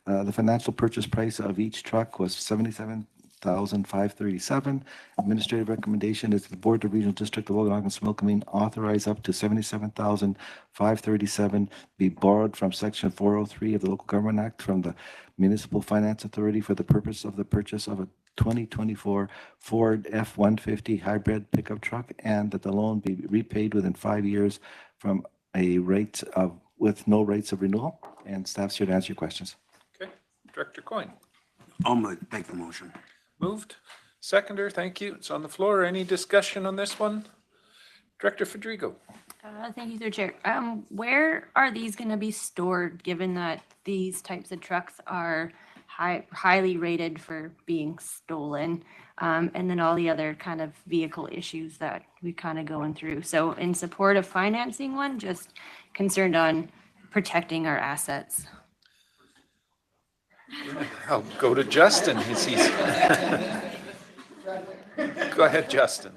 The financial purchase price of each truck was $77,537. Administrative recommendation is the Board of Regional District of Okanagan-Similkameen authorize up to $77,537 be borrowed from Section 403 of the Local Government Act from the Municipal Finance Authority for the purpose of the purchase of a 2024 Ford F-150 hybrid pickup truck, and that the loan be repaid within 5 years from with no rates of renewal. And staff's here to answer your questions. Okay, Director Coyne. I'll make the motion. Moved. Seconder, thank you. It's on the floor. Any discussion on this one? Director Federico. Thank you, through Chair. Where are these going to be stored, given that these types of trucks are highly rated for being stolen. And then all the other kind of vehicle issues that we kind of going through. So in support of financing one, just concerned on protecting our assets. I'll go to Justin. Go ahead, Justin.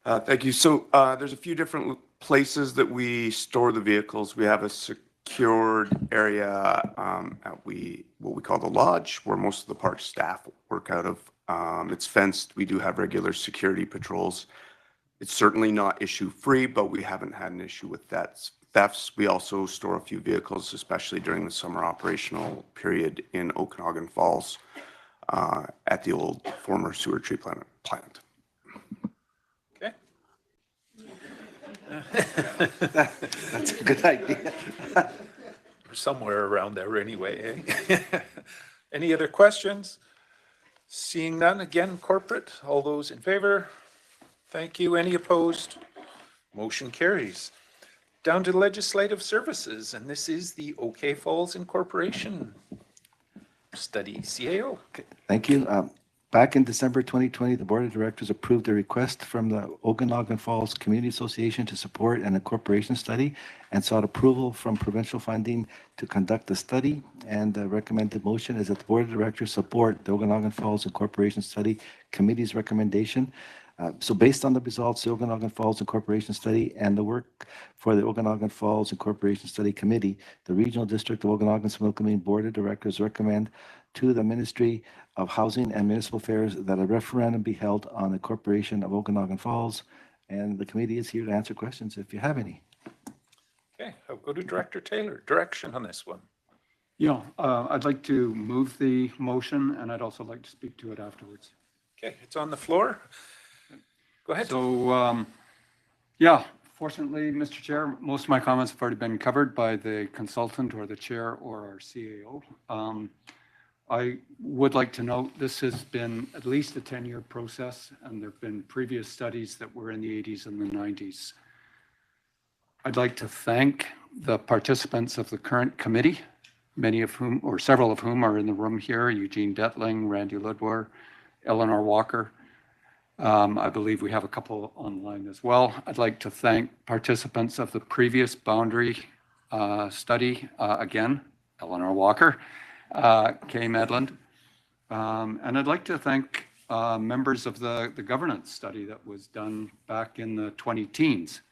Thank you. So there's a few different places that we store the vehicles. We have a secured area at what we call the lodge, where most of the park staff work out of. It's fenced. We do have regular security patrols. It's certainly not issue-free, but we haven't had an issue with thefts. We also store a few vehicles, especially during the summer operational period in Okanagan Falls at the old former sewer treatment plant. Okay. That's a good idea. We're somewhere around there anyway. Any other questions? Seeing none, again, corporate, all those in favor? Thank you. Any opposed? Motion carries. Down to legislative services, and this is the OK Falls Incorporation Study, CAO. Thank you. Back in December 2020, the Board of Directors approved a request from the Okanagan Falls Community Association to support an incorporation study and sought approval from provincial funding to conduct the study. And the recommended motion is that the Board of Directors support the Okanagan Falls Incorporation Study Committee's recommendation. So based on the results, the Okanagan Falls Incorporation Study and the work for the Okanagan Falls Incorporation Study Committee, the Regional District of Okanagan-Similkameen Board of Directors recommend to the Ministry of Housing and Municipal Affairs that a referendum be held on the incorporation of Okanagan Falls. And the committee is here to answer questions if you have any. Okay, I'll go to Director Taylor. Direction on this one. Yeah, I'd like to move the motion, and I'd also like to speak to it afterwards. Okay, it's on the floor. Go ahead. So, yeah, fortunately, Mr. Chair, most of my comments have already been covered by the consultant or the chair or our CAO. I would like to note this has been at least a 10-year process, and there have been previous studies that were in the 80s and the 90s. I'd like to thank the participants of the current committee, many of whom, or several of whom are in the room here, Eugene Detling, Randy Ludwar, Eleanor Walker. I believe we have a couple online as well. I'd like to thank participants of the previous boundary study, again, Eleanor Walker, Kay Medland. And I'd like to thank members of the governance study that was done back in the 20-teens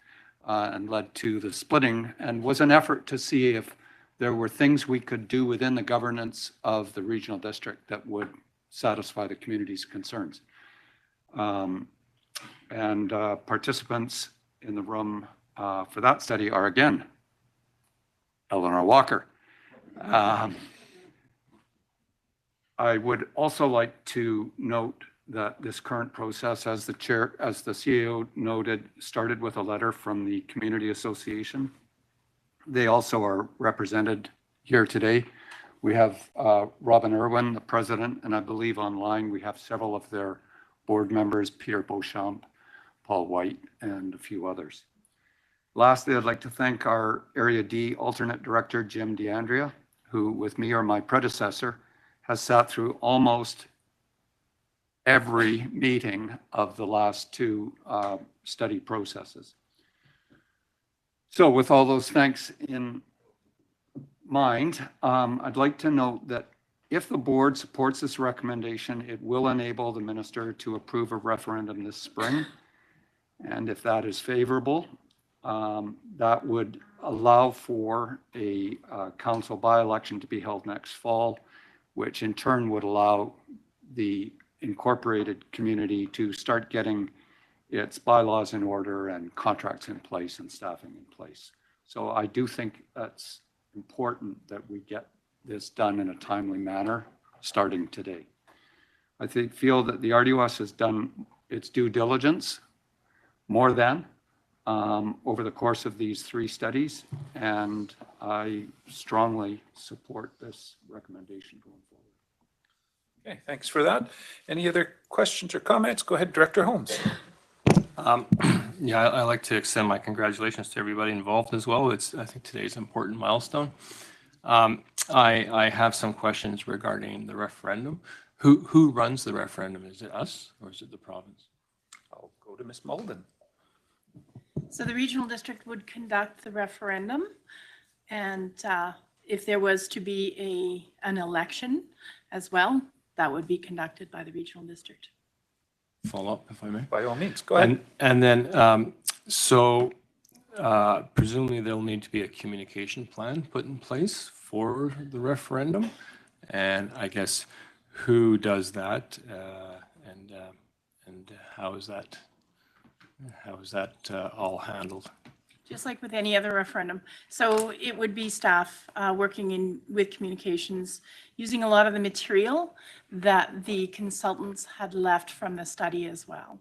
and led to the splitting and was an effort to see if there were things we could do within the governance of the regional district that would satisfy the community's concerns. And participants in the room for that study are, again, Eleanor Walker. I would also like to note that this current process, as the CAO noted, started with a letter from the Community Association. They also are represented here today. We have Robin Irwin, the president, and I believe online we have several of their board members, Peter Beauchamp, Paul White, and a few others. Lastly, I'd like to thank our Area D alternate director, Jim DeAndrea, who with me or my predecessor has sat through almost every meeting of the last two study processes. So with all those thanks in mind, I'd like to note that if the board supports this recommendation, it will enable the minister to approve a referendum this spring. And if that is favorable, that would allow for a council by-election to be held next fall, which in turn would allow the incorporated community to start getting its bylaws in order and contracts in place and staffing in place. So I do think that's important that we get this done in a timely manner starting today. I feel that the RDOS has done its due diligence more than over the course of these three studies, and I strongly support this recommendation going forward. Okay, thanks for that. Any other questions or comments? Go ahead, Director Holmes. Yeah, I'd like to extend my congratulations to everybody involved as well. I think today's an important milestone. I have some questions regarding the referendum. Who runs the referendum? Is it us or is it the province? I'll go to Ms. Malden. So the regional district would conduct the referendum, and if there was to be an election as well, that would be conducted by the regional district. Follow up, if I may. By all means, go ahead. And then, presumably there'll need to be a communication plan put in place for the referendum. And I guess who does that, and how is that all handled? Just like with any other referendum. So it would be staff working with communications, using a lot of the material that the consultants had left from the study as well.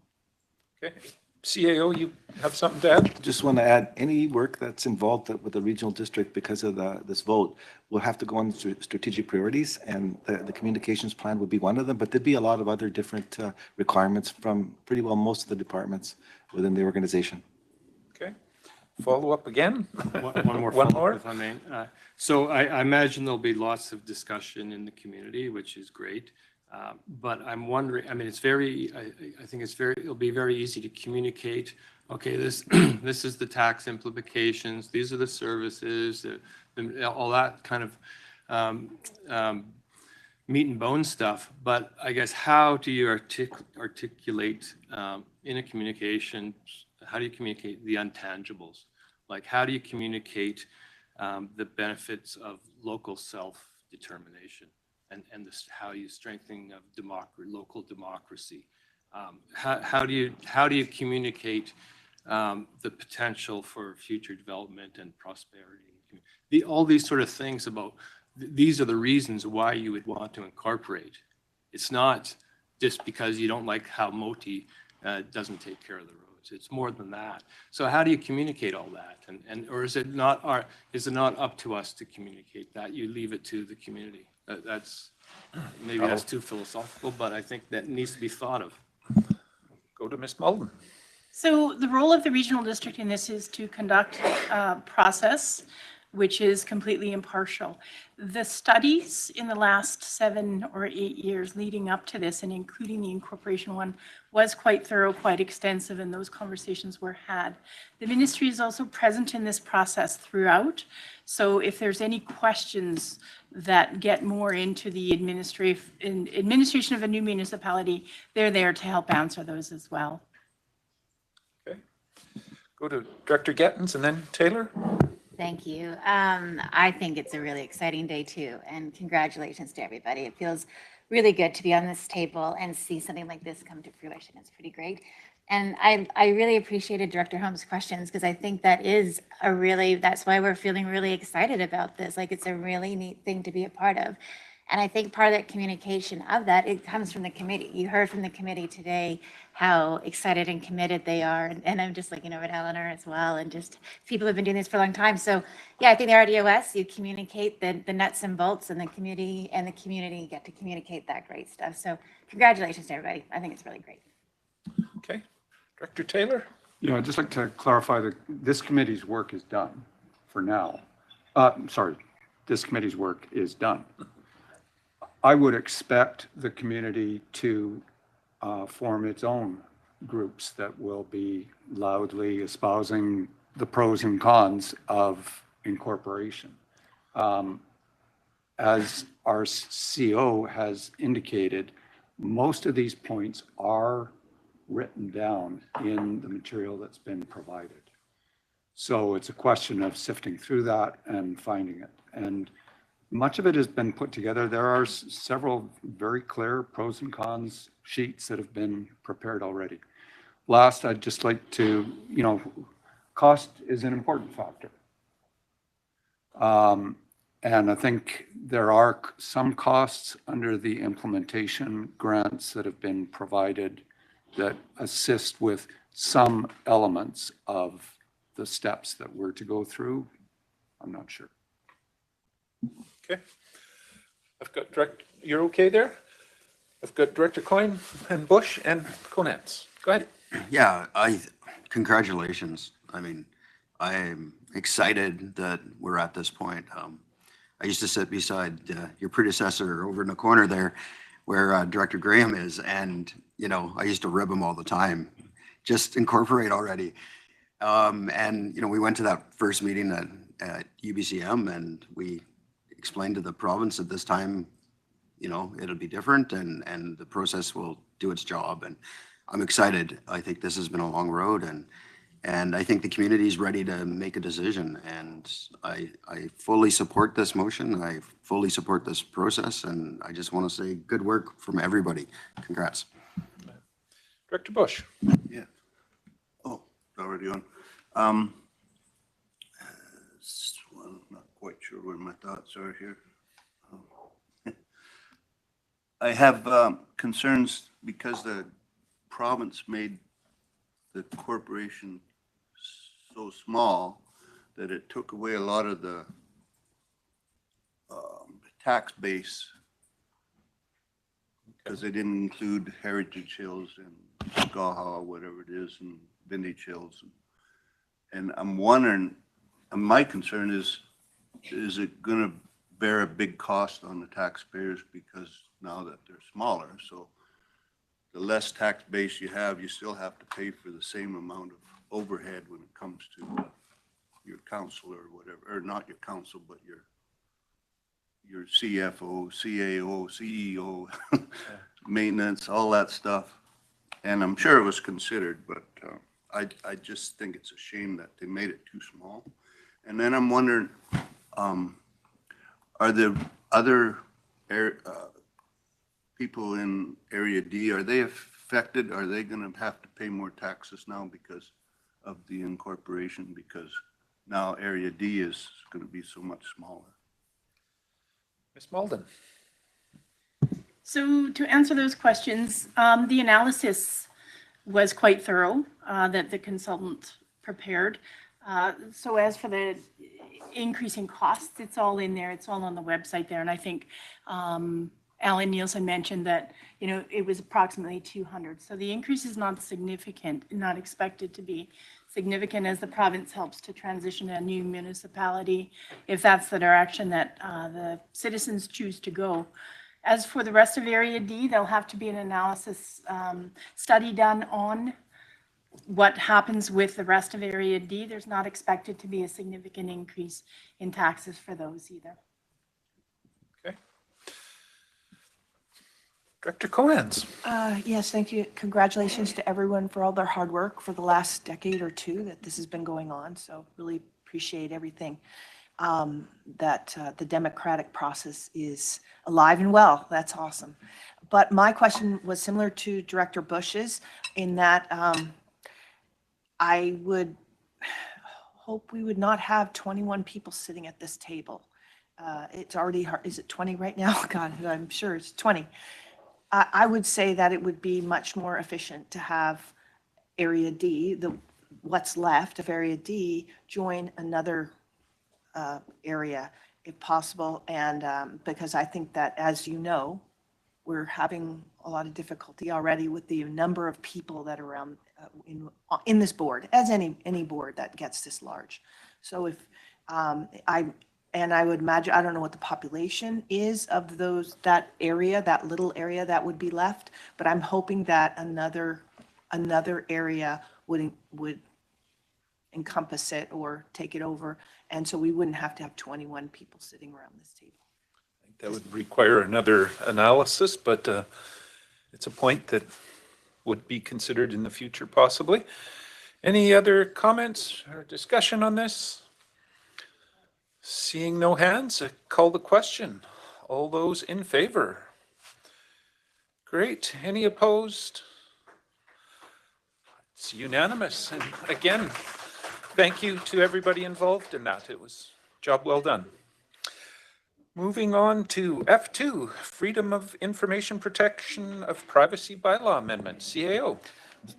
Okay. CAO, you have something to add? Just want to add, any work that's involved with the regional district because of this vote will have to go on strategic priorities, and the communications plan would be one of them, but there'd be a lot of other different requirements from pretty well most of the departments within the organization. Okay. Follow up again? One more follow-up, if I may. So I imagine there'll be lots of discussion in the community, which is great. But I'm wondering, I mean, I think it'll be very easy to communicate, okay, this is the tax implications, these are the services, all that kind of meat and bone stuff. But I guess how do you articulate in a communication, how do you communicate the intangibles? Like, how do you communicate the benefits of local self-determination and how you strengthen local democracy? How do you communicate the potential for future development and prosperity? All these sort of things about, these are the reasons why you would want to incorporate. It's not just because you don't like how Moti doesn't take care of the roads. It's more than that. So how do you communicate all that? Or is it not up to us to communicate that? You leave it to the community. That's too philosophical, but I think that needs to be thought of. Go to Ms. Malden. So the role of the regional district in this is to conduct a process which is completely impartial. The studies in the last 7 or 8 years leading up to this, and including the incorporation one, was quite thorough, quite extensive, and those conversations were had. The ministry is also present in this process throughout. So if there's any questions that get more into the administration of a new municipality, they're there to help answer those as well. Okay. Go to Director Gettens and then Taylor. Thank you. I think it's a really exciting day too, and congratulations to everybody. It feels really good to be on this table and see something like this come to fruition. It's pretty great. And I really appreciated Director Holmes' questions, because I think that's why we're feeling really excited about this. Like, it's a really neat thing to be a part of. And I think part of that communication of that, it comes from the committee. You heard from the committee today how excited and committed they are. And I'm just looking over at Eleanor as well, and just people who have been doing this for a long time. So yeah, I think the RDOS, you communicate the nuts and bolts, and the community get to communicate that great stuff. So congratulations to everybody. I think it's really great. Okay. Director Taylor? Yeah, I'd just like to clarify that this committee's work is done for now. This committee's work is done. I would expect the community to form its own groups that will be loudly espousing the pros and cons of incorporation. As our CEO has indicated, most of these points are written down in the material that's been provided. So it's a question of sifting through that and finding it. And much of it has been put together. There are several very clear pros and cons sheets that have been prepared already. Last, I'd just like to, cost is an important factor. And I think there are some costs under the implementation grants that have been provided that assist with some elements of the steps that we're to go through. I'm not sure. Okay. I've got you're okay there? I've got Director Coyne and Bush and Konetz. Go ahead. Yeah, congratulations. I mean, I'm excited that we're at this point. I used to sit beside your predecessor over in the corner there where Director Graham is. And, you know, I used to rib him all the time. Just incorporate already. And, you know, we went to that first meeting at UBCM and we explained to the province at this time, you know, it'll be different and the process will do its job. And I'm excited. I think this has been a long road and I think the community is ready to make a decision. And I fully support this motion. I fully support this process. And I just want to say good work from everybody. Congrats. Director Bush. Yeah. Oh, already on. Well, I'm not quite sure where my thoughts are here. I have concerns because the province made the corporation so small that it took away a lot of the tax base because they didn't include Heritage Hills and Gaha, whatever it is, and Vintage Hills. And I'm wondering, my concern is it going to bear a big cost on the taxpayers because now that they're smaller? So the less tax base you have, you still have to pay for the same amount of overhead when it comes to your council or whatever, or not your council, but your CFO, CAO, CEO, maintenance, all that stuff. And I'm sure it was considered, but I just think it's a shame that they made it too small. And then I'm wondering, are there other people in Area D, are they affected? Are they going to have to pay more taxes now because of the incorporation? Because now Area D is going to be so much smaller. Ms. Malden. So to answer those questions, the analysis was quite thorough that the consultant prepared. So as for the increasing costs, it's all in there. It's all on the website there. And I think Alan Nielsen mentioned that, you know, it was approximately 200. So the increase is not significant, not expected to be significant as the province helps to transition a new municipality, if that's the direction that the citizens choose to go. As for the rest of Area D, there'll have to be an analysis study done on what happens with the rest of Area D. There's not expected to be a significant increase in taxes for those either. Okay. Director Cohens. Yes, thank you. Congratulations to everyone for all their hard work for the last decade or two that this has been going on. So really appreciate everything. That the democratic process is alive and well. That's awesome. But my question was similar to Director Bush's in that I would hope we would not have 21 people sitting at this table. It's already hard. Is it 20 right now? God, I'm sure it's 20. I would say that it would be much more efficient to have Area D, what's left of Area D, join another area if possible. And because I think that, as you know, we're having a lot of difficulty already with the number of people that are around in this board, as any board that gets this large. So if I would imagine, I don't know what the population is of that area, that little area that would be left, but I'm hoping that another area would encompass it or take it over. And so we wouldn't have to have 21 people sitting around this table. I think that would require another analysis, but it's a point that would be considered in the future possibly. Any other comments or discussion on this? Seeing no hands, I call the question. All those in favor? Great. Any opposed? It's unanimous. And again, thank you to everybody involved in that. It was a job well done. Moving on to F2, Freedom of Information Protection of Privacy Bylaw Amendment, CAO.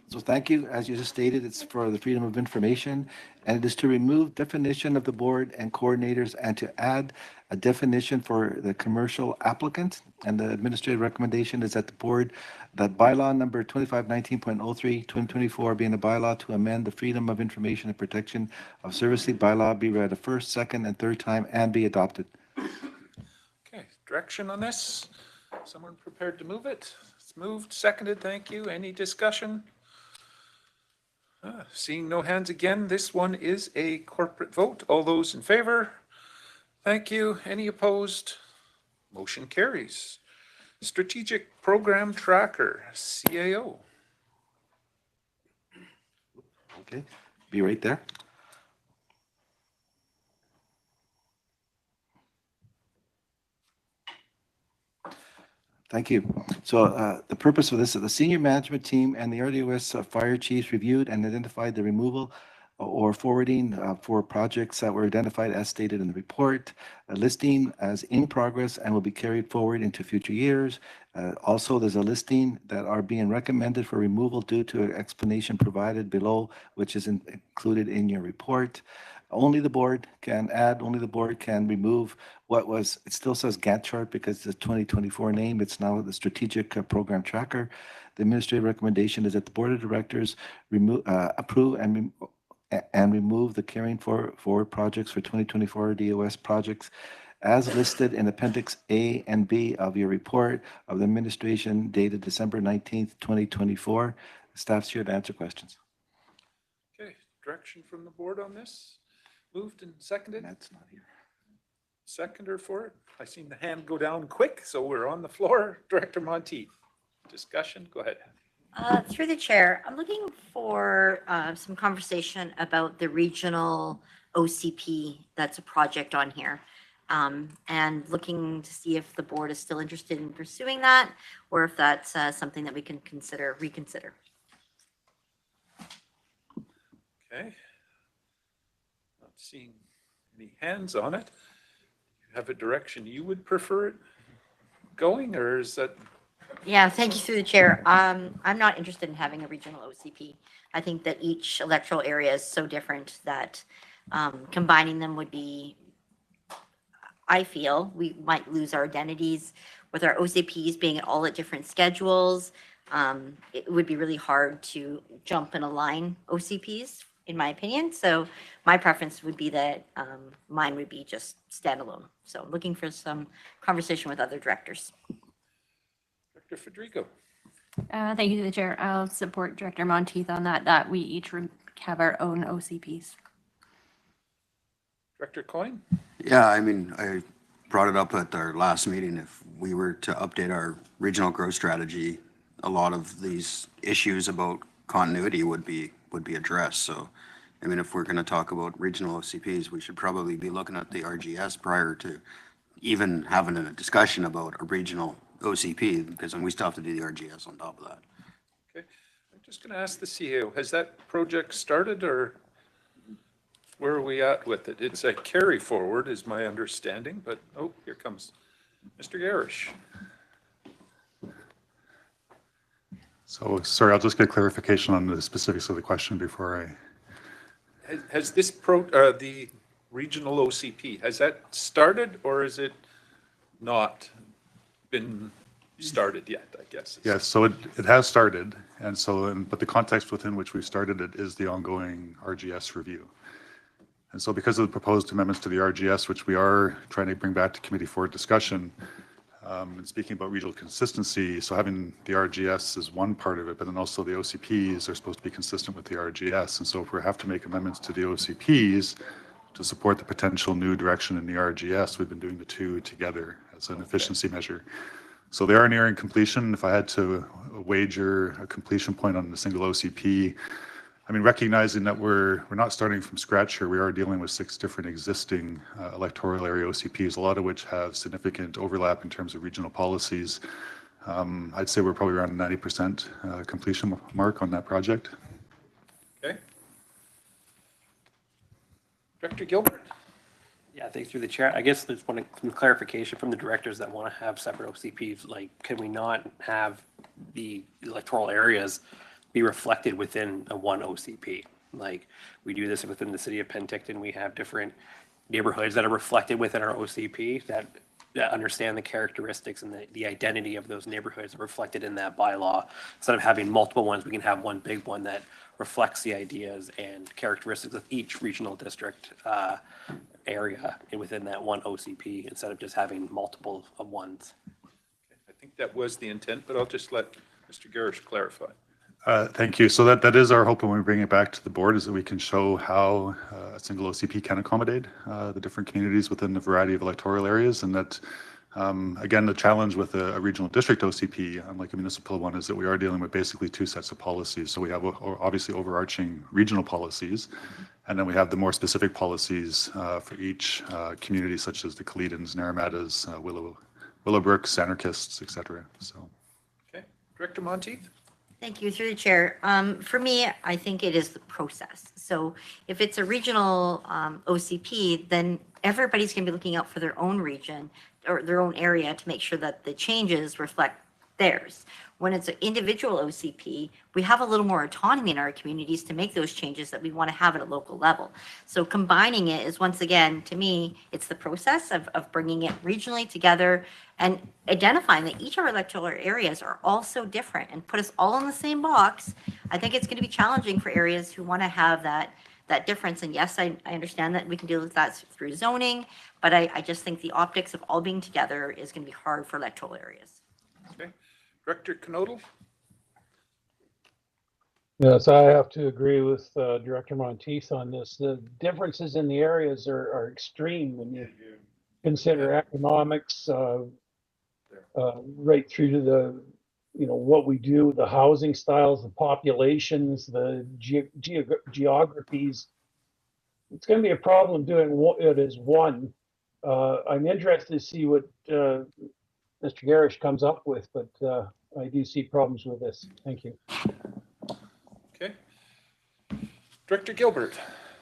So thank you. As you just stated, it's for the freedom of information, and it is to remove definition of the board and coordinators and to add a definition for the commercial applicant. And the administrative recommendation is that the board, that bylaw number 2519.03, 2024 being a bylaw to amend the Freedom of Information and Protection of Service League bylaw be read a first, second, and third time and be adopted. direction on this? Someone prepared to move it? It's moved, seconded, thank you. Any discussion? Seeing no hands again, this one is a corporate vote. All those in favor? Thank you. Any opposed? Motion carries. Strategic Program Tracker, CAO. Okay, be right there. Thank you. So the purpose of this is the senior management team and the RDOS fire chiefs reviewed and identified the removal or forwarding for projects that were identified as stated in the report, a listing as in progress and will be carried forward into future years. Also, there's a listing that are being recommended for removal due to an explanation provided below, which is included in your report. Only the board can add, only the board can remove what was, it still says Gantt chart because it's a 2024 name. It's now the Strategic Program Tracker. The administrative recommendation is that the board of directors approve and remove the carrying forward projects for 2024 RDOS projects as listed in Appendix A and B of your report of the administration dated December 19th, 2024. Staff's here to answer questions. Okay, direction from the board on this? Moved and seconded? That's not here. Seconder for it? I seen the hand go down quick, so we're on the floor. Director Monteith, discussion, go ahead. Through the chair, I'm looking for some conversation about the regional OCP that's a project on here. And looking to see if the board is still interested in pursuing that or if that's something that we can reconsider. Okay. Not seeing any hands on it. You have a direction you would prefer it going, or is that? Yeah, thank you through the chair. I'm not interested in having a regional OCP. I think that each electoral area is so different that combining them would be, I feel, we might lose our identities with our OCPs being all at different schedules. It would be really hard to jump and align OCPs, in my opinion. So my preference would be that mine would be just standalone. So looking for some conversation with other directors. Director Federico. Thank you to the chair. I'll support Director Monteith on that we each have our own OCPs. Director Coyne. Yeah, I mean, I brought it up at our last meeting. If we were to update our regional growth strategy, a lot of these issues about continuity would be addressed. So, I mean, if we're going to talk about regional OCPs, we should probably be looking at the RGS prior to even having a discussion about a regional OCP, because then we still have to do the RGS on top of that. Okay, I'm just going to ask the CEO, has that project started or where are we at with it? It's a carry forward is my understanding, but oh, here comes Mr. Garish. So, sorry, I'll just get clarification on the specifics of the question before I. Has this the regional OCP, has that started or is it not been started yet, I guess? Yes, so it has started. And so, but the context within which we started it is the ongoing RGS review. And so because of the proposed amendments to the RGS, which we are trying to bring back to committee for discussion, and speaking about regional consistency, so having the RGS is one part of it, but then also the OCPs are supposed to be consistent with the RGS. And so if we have to make amendments to the OCPs to support the potential new direction in the RGS, we've been doing the two together as an efficiency measure. So they are nearing completion. If I had to wager a completion point on a single OCP, I mean, recognizing that we're not starting from scratch here, we are dealing with 6 different existing electoral area OCPs, a lot of which have significant overlap in terms of regional policies. I'd say we're probably around 90% completion mark on that project. Okay. Director Gilbert. Yeah, thanks through the chair. I guess there's some clarification from the directors that want to have separate OCPs. Like, can we not have the electoral areas be reflected within a one OCP? Like, we do this within the city of Penticton. We have different neighborhoods that are reflected within our OCP that understand the characteristics and the identity of those neighborhoods reflected in that bylaw. Instead of having multiple ones, we can have one big one that reflects the ideas and characteristics of each regional district area within that one OCP instead of just having multiple of ones. I think that was the intent, but I'll just let Mr. Garish clarify. Thank you. So that is our hope when we bring it back to the board, is that we can show how a single OCP can accommodate the different communities within a variety of electoral areas, and that again, the challenge with a regional district OCP, unlike a municipal one, is that we are dealing with basically two sets of policies. So we have obviously overarching regional policies, and then we have the more specific policies for each community, such as the Caledons, Naramadas, Willowbrooks, anarchists, etc. So, okay, Director Monteith. Thank you, through the chair. For me, I think it is the process. So if it's a regional OCP, then everybody's going to be looking out for their own region or their own area to make sure that the changes reflect theirs. When it's an individual OCP, we have a little more autonomy in our communities to make those changes that we want to have at a local level. So combining it is, once again, to me, it's the process of bringing it regionally together and identifying that each of our electoral areas are all so different, and put us all in the same box. I think it's going to be challenging for areas who want to have that difference. And yes, I understand that we can deal with that through zoning, but I just think the optics of all being together is going to be hard for electoral areas. Okay, Director Knodel. Yes, I have to agree with Director Monteith on this. The differences in the areas are extreme when you consider economics, right through to the, what we do, the housing styles, the populations, the geographies. It's going to be a problem doing it as one. I'm interested to see what Mr. Garish comes up with, but I do see problems with this. Thank you. Okay. Director Gilbert.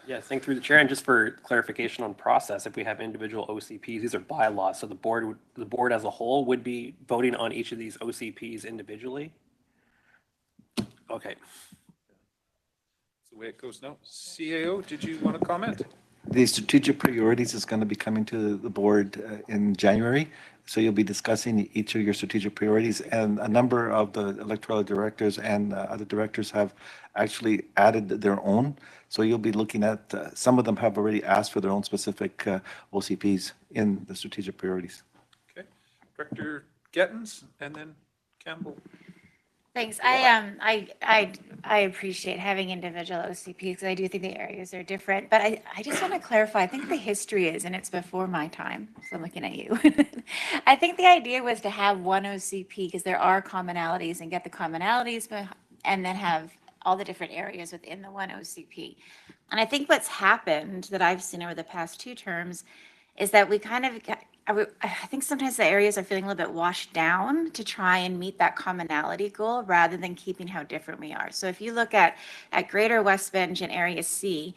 Yeah, think through the chair, and just for clarification on process, if we have individual OCPs, these are bylaws, so the board as a whole would be voting on each of these OCPs individually? Okay. That's the way it goes now. CAO, did you want to comment? The strategic priorities is going to be coming to the board in January. So you'll be discussing each of your strategic priorities, and a number of the electoral directors and other directors have actually added their own. So you'll be looking at, some of them have already asked for their own specific OCPs in the strategic priorities. Okay, Director Gettins, and then Campbell. Thanks. I appreciate having individual OCPs because I do think the areas are different. But I just want to clarify. I think the history is, and it's before my time, so I'm looking at you. I think the idea was to have one OCP because there are commonalities, and get the commonalities, and then have all the different areas within the one OCP. And I think what's happened that I've seen over the past 2 terms is that we kind of I think sometimes the areas are feeling a little bit washed down to try and meet that commonality goal rather than keeping how different we are. So if you look at Greater West Bench and Area C,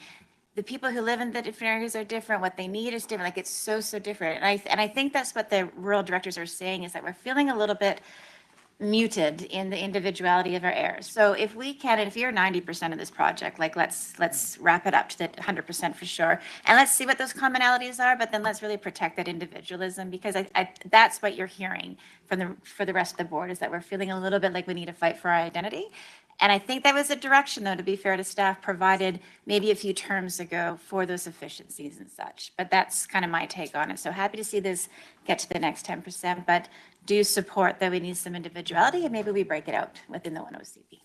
the people who live in the different areas are different. What they need is different. Like, it's so different. And I think that's what the rural directors are saying, is that we're feeling a little bit muted in the individuality of our areas. So if we can, and if you're 90% of this project, like let's wrap it up to the 100% for sure, and let's see what those commonalities are. But then let's really protect that individualism, because I that's what you're hearing from for the rest of the board, is that we're feeling a little bit like we need to fight for our identity. And I think that was a direction, though, to be fair to staff, provided maybe a few terms ago for those efficiencies and such. But that's kind of my take on it. So happy to see this get to the next 10%, but do support that we need some individuality, and maybe we break it out within the one OCP.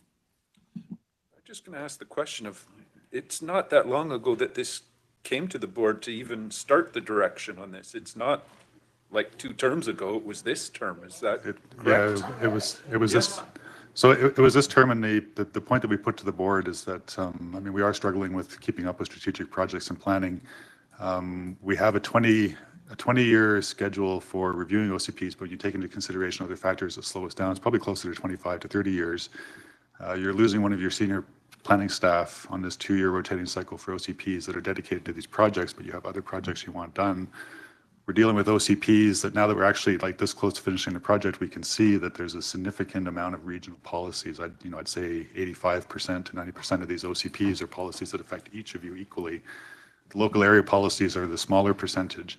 I'm just going to ask the question of, it's not that long ago that this came to the board to even start the direction on this. It's not like 2 terms ago, it was this term. Is that correct? Yeah, it was this. So it was this term, and the point that we put to the board is that, I mean, we are struggling with keeping up with strategic projects and planning. We have a 20-year schedule for reviewing OCPs, but you take into consideration other factors that slow us down. It's probably closer to 25 to 30 years. You're losing one of your senior planning staff on this 2-year rotating cycle for OCPs that are dedicated to these projects, but you have other projects you want done. We're dealing with OCPs that, now that we're actually like this close to finishing the project, we can see that there's a significant amount of regional policies. I'd say 85% to 90% of these OCPs are policies that affect each of you equally. The local area policies are the smaller percentage.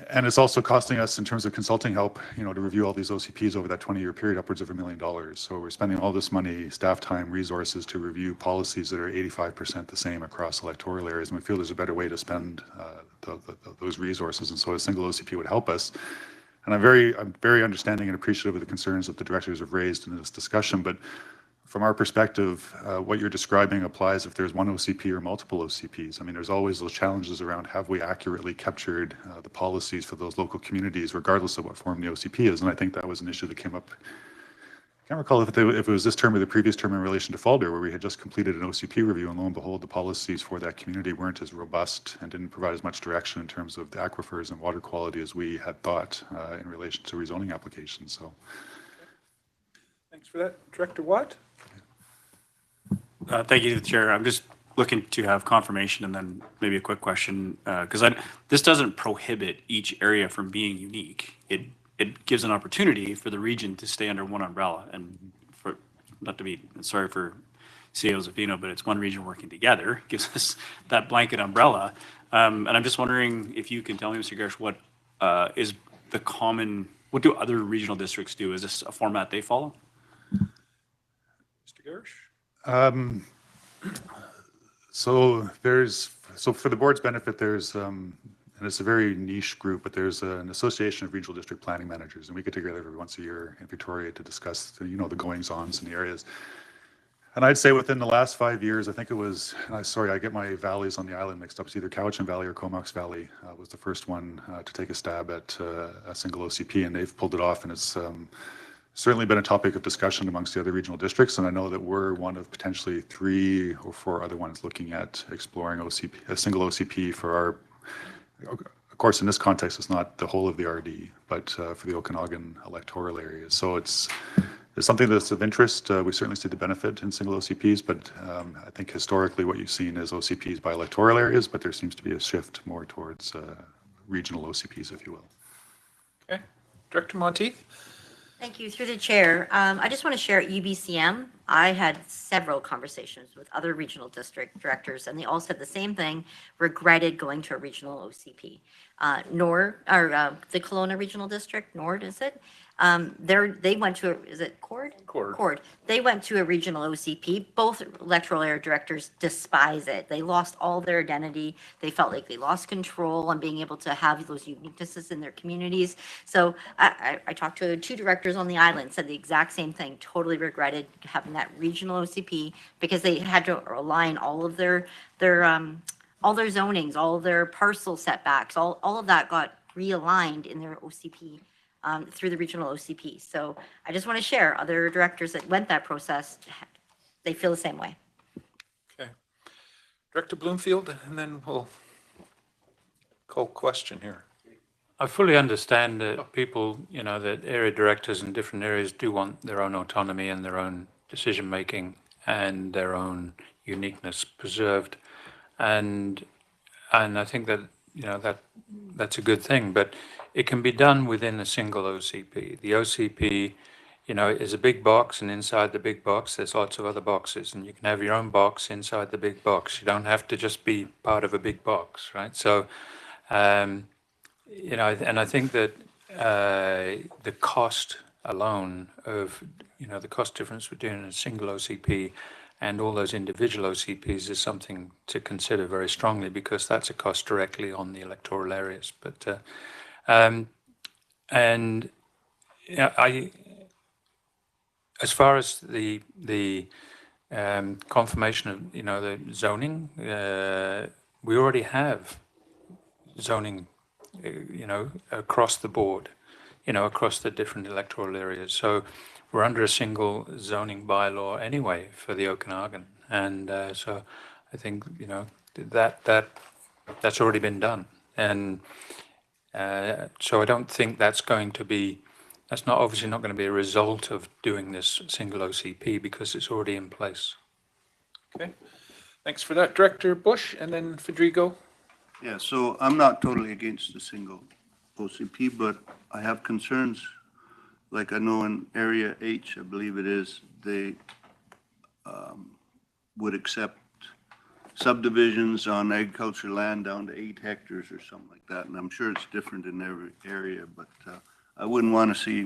And it's also costing us in terms of consulting help, you know, to review all these OCPs over that 20-year period, upwards of $1 million. So we're spending all this money, staff time, resources to review policies that are 85% the same across electoral areas. And we feel there's a better way to spend those resources. And so a single OCP would help us. And I'm very understanding and appreciative of the concerns that the directors have raised in this discussion. But from our perspective, what you're describing applies if there's one OCP or multiple OCPs. I mean, there's always those challenges around have we accurately captured the policies for those local communities, regardless of what form the OCP is. And I think that was an issue that came up. I can't recall if it was this term or the previous term in relation to Falder, where we had just completed an OCP review, and lo and behold, the policies for that community weren't as robust and didn't provide as much direction in terms of the aquifers and water quality as we had thought in relation to rezoning applications. So, Thanks for that. Director Watt? Thank you, Chair. I'm just looking to have confirmation and then maybe a quick question, because this doesn't prohibit each area from being unique. It gives an opportunity for the region to stay under one umbrella. And for not to be sorry for CEO Zafino, but it's one region working together, gives us that blanket umbrella. And I'm just wondering if you can tell me, Mr. Gersh, what is the common, what do other regional districts do? Is this a format they follow? Mr. Gersh? So for the board's benefit, there's, and it's a very niche group, but there's an association of regional district planning managers, and we get together every once a year in Victoria to discuss, the goings-ons in the areas. And I'd say within the last 5 years, I think it was, sorry, I get my valleys on the island mixed up. It's either Cowichan Valley or Comox Valley was the first one to take a stab at a single OCP, and they've pulled it off, and it's certainly been a topic of discussion amongst the other regional districts, and I know that we're one of potentially 3 or 4 other ones looking at exploring a single OCP for our, of course, in this context, it's not the whole of the RD, but for the Okanagan electoral areas. So it's something that's of interest. We certainly see the benefit in single OCPs, but I think historically what you've seen is OCPs by electoral areas, but there seems to be a shift more towards regional OCPs, if you will. Okay. Director Monteith? Thank you. Through the chair, I just want to share at UBCM, I had several conversations with other regional district directors, and they all said the same thing, regretted going to a regional OCP. The Kelowna Regional District, Nord, is it? They went to, is it Cord? Cord. They went to a regional OCP. Both electoral area directors despise it. They lost all their identity. They felt like they lost control on being able to have those uniquenesses in their communities. So I talked to 2 directors on the island, said the exact same thing, totally regretted having that regional OCP because they had to align all of their zonings, all of their parcel setbacks, all of that got realigned in their OCP. Through the regional OCP. So I just want to share other directors that went that process, they feel the same way. Okay. Director Bloomfield, and then we'll call question here. I fully understand that people, that area directors in different areas do want their own autonomy and their own decision-making and their own uniqueness preserved. And I think that, that's a good thing, but it can be done within a single OCP. The OCP, is a big box, and inside the big box, there's lots of other boxes, and you can have your own box inside the big box. You don't have to just be part of a big box, right? So, and I think that the cost alone of, the cost difference between a single OCP and all those individual OCPs is something to consider very strongly, because that's a cost directly on the electoral areas. But as far as the confirmation of the zoning, we already have zoning, across the board, across the different electoral areas. So we're under a single zoning bylaw anyway for the Okanagan, and so I think that's already been done, and so I don't think that's obviously not going to be a result of doing this single OCP, because it's already in place. Okay, thanks for that, Director Bush, and then Federico. Yeah, so I'm not totally against the single OCP, but I have concerns. Like I know in Area H, I believe it is, they would accept subdivisions on agriculture land down to 8 hectares or something like that. And I'm sure it's different in every area, but I wouldn't want to see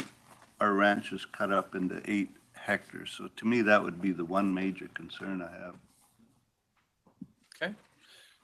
our ranches cut up into 8 hectares. So to me, that would be the one major concern I have. Okay.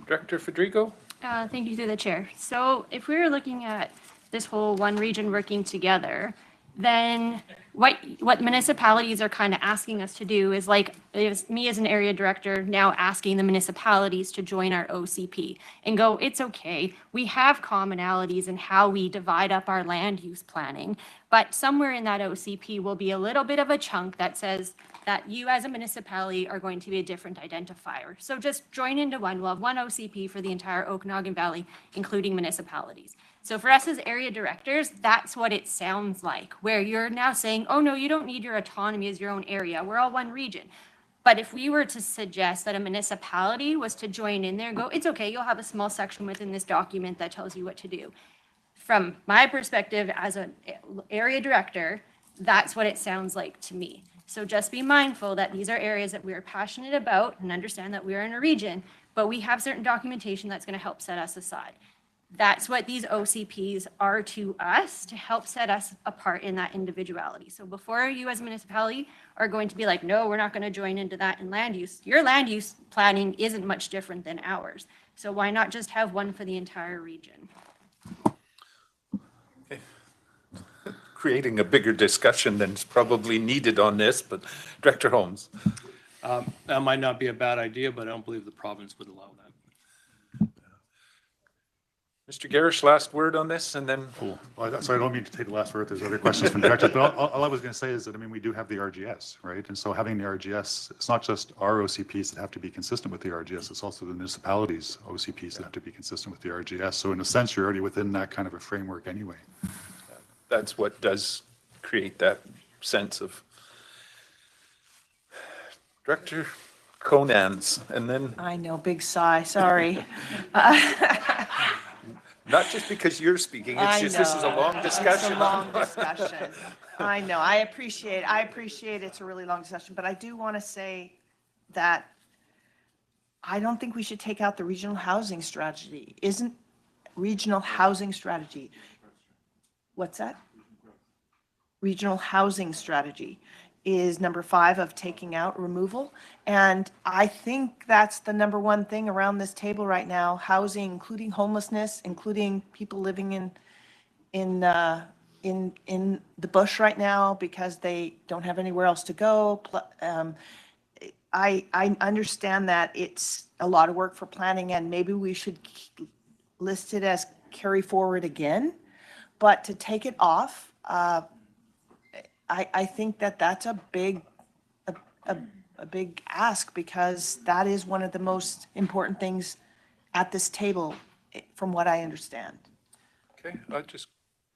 Director Federico? Thank you through the chair. So if we were looking at this whole one region working together, then what municipalities are kind of asking us to do is like, is me as an area director now asking the municipalities to join our OCP and go, it's okay. We have commonalities in how we divide up our land use planning, but somewhere in that OCP will be a little bit of a chunk that says that you as a municipality are going to be a different identifier. So just join into one. We'll have one OCP for the entire Okanagan Valley, including municipalities. So for us as area directors, that's what it sounds like, where you're now saying, oh no, you don't need your autonomy as your own area. We're all one region. But if we were to suggest that a municipality was to join in there and go, it's okay, you'll have a small section within this document that tells you what to do. From my perspective as an area director, that's what it sounds like to me. So just be mindful that these are areas that we are passionate about and understand that we are in a region, but we have certain documentation that's going to help set us aside. That's what these OCPs are to us, to help set us apart in that individuality. So before you as a municipality are going to be like, no, we're not going to join into that in land use, your land use planning isn't much different than ours. So why not just have one for the entire region? Creating a bigger discussion than is probably needed on this, but Director Holmes. That might not be a bad idea, but I don't believe the province would allow that. Mr. Garish, last word on this, and then. Cool. Well, so I don't mean to take the last word. There's other questions from directors, but all I was going to say is that, I mean, we do have the RGS, right? And so having the RGS, it's not just our OCPs that have to be consistent with the RGS, it's also the municipalities' OCPs that have to be consistent with the RGS. So in a sense, you're already within that kind of a framework anyway. That's what does create that sense of. Director Conans, and then. I know, big sigh, sorry. Not just because you're speaking, it's just this is a long discussion. It's a long discussion. I know, I appreciate it's a really long discussion, but I do want to say that I don't think we should take out the regional housing strategy. Isn't regional housing strategy? What's that? Regional housing strategy is number 5 of taking out removal. And I think that's the number 1 thing around this table right now, housing, including homelessness, including people living in the bush right now because they don't have anywhere else to go. I understand that it's a lot of work for planning and maybe we should list it as carry forward again, but to take it off, I think that that's a big ask because that is one of the most important things at this table, from what I understand. Okay, I'll just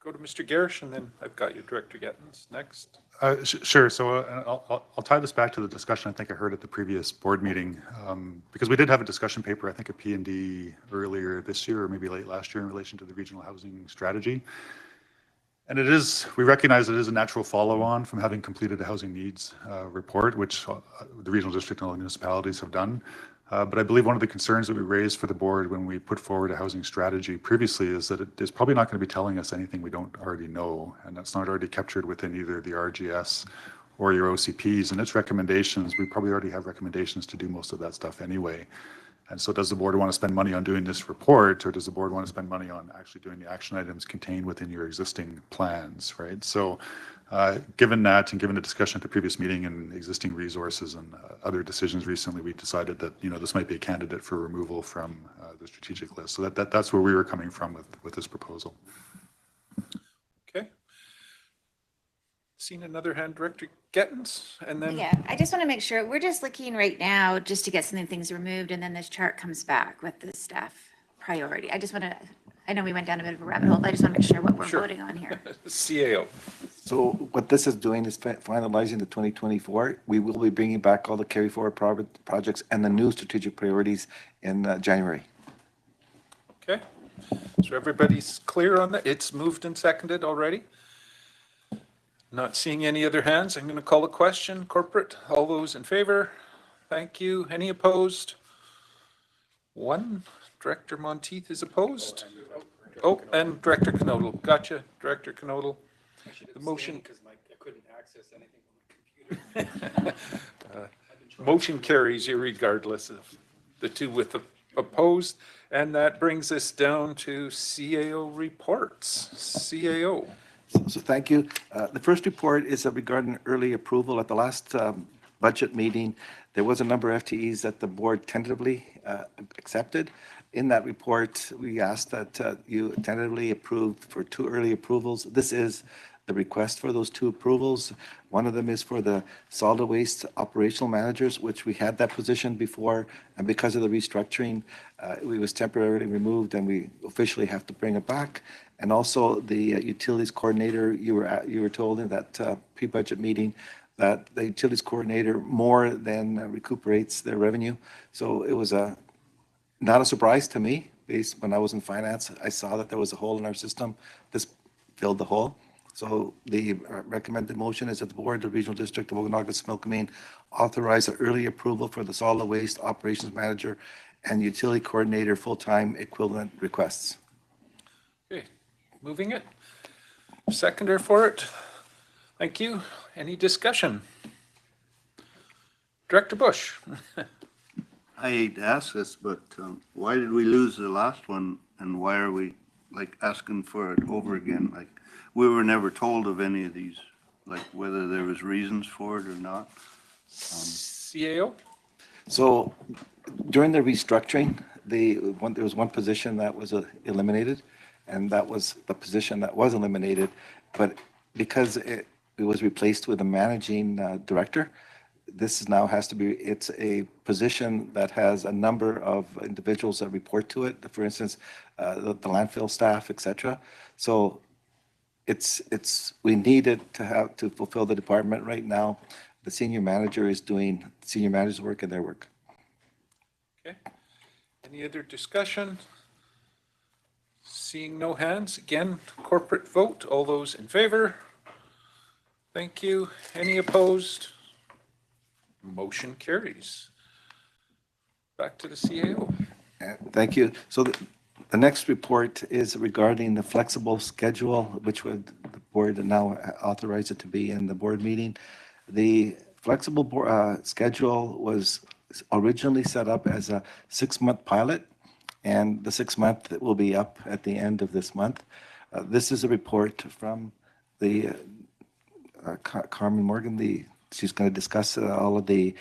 go to Mr. Garish, and then I've got you, Director Gettins, next. Sure. So I'll tie this back to the discussion I think I heard at the previous board meeting, because we did have a discussion paper, I think at P&D earlier this year or maybe late last year in relation to the regional housing strategy. And we recognize it is a natural follow-on from having completed a housing needs report, which the regional district and all the municipalities have done. But I believe one of the concerns that we raised for the board when we put forward a housing strategy previously is that it is probably not going to be telling us anything we don't already know, and that's not already captured within either the RGS or your OCPs. And its recommendations, we probably already have recommendations to do most of that stuff anyway. And so does the board want to spend money on doing this report, or does the board want to spend money on actually doing the action items contained within your existing plans, right? So given that, and given the discussion at the previous meeting and existing resources and other decisions recently, we decided that, this might be a candidate for removal from the strategic list. So that's where we were coming from with this proposal. Okay. Seen another hand, Director Gettins, and then. Yeah, I just want to make sure, we're just looking right now just to get some of the things removed, and then this chart comes back with the staff priority. I just want to, I know we went down a bit of a rabbit hole, but I just want to make sure what we're voting on here. CAO. So what this is doing is finalizing the 2024. We will be bringing back all the carry forward projects and the new strategic priorities in January. Okay, so everybody's clear on that? It's moved and seconded already? Not seeing any other hands, I'm going to call a question. Corporate, all those in favor? Thank you. Any opposed? 1. Director Monteith is opposed. Oh, and Director Knodel. Gotcha, Director Knodel. The motion. Because I couldn't access anything on my computer. Motion carries irregardless of the two with the opposed. And that brings us down to CAO reports. CAO. So thank you. The first report is regarding early approval. At the last budget meeting, there was a number of FTEs that the board tentatively accepted. In that report, we asked that you tentatively approved for 2 early approvals. This is the request for those 2 approvals. One of them is for the solid waste operational managers, which we had that position before, and because of the restructuring, it was temporarily removed, and we officially have to bring it back. And also the utilities coordinator, you were told in that pre-budget meeting that the utilities coordinator more than recuperates their revenue. So it was not a surprise to me. Based when I was in finance, I saw that there was a hole in our system. This filled the hole. So the recommended motion is that the board of the Regional District of Okanagan-Similkameen authorize an early approval for the solid waste operations manager and utility coordinator full-time equivalent requests. Okay, moving it. Seconder for it. Thank you. Any discussion? Director Bush. I hate to ask this, but why did we lose the last one, and why are we like asking for it over again? Like, we were never told of any of these, like whether there was reasons for it or not. CAO? So during the restructuring, there was one position that was eliminated, and that was the position that was eliminated. But because it was replaced with a managing director, this now has to be, it's a position that has a number of individuals that report to it, for instance, the landfill staff, et cetera. So we need it to fulfill the department right now. The senior manager is doing senior manager's work and their work. Okay. Any other discussion? Seeing no hands, again, corporate vote. All those in favor? Thank you. Any opposed? Motion carries. Back to the CAO. Thank you. So the next report is regarding the flexible schedule, which the board now authorize it to be in the board meeting. The flexible schedule was originally set up as a 6-month pilot, and the 6-month will be up at the end of this month. This is a report from the Carmen Morgan. She's going to discuss all of the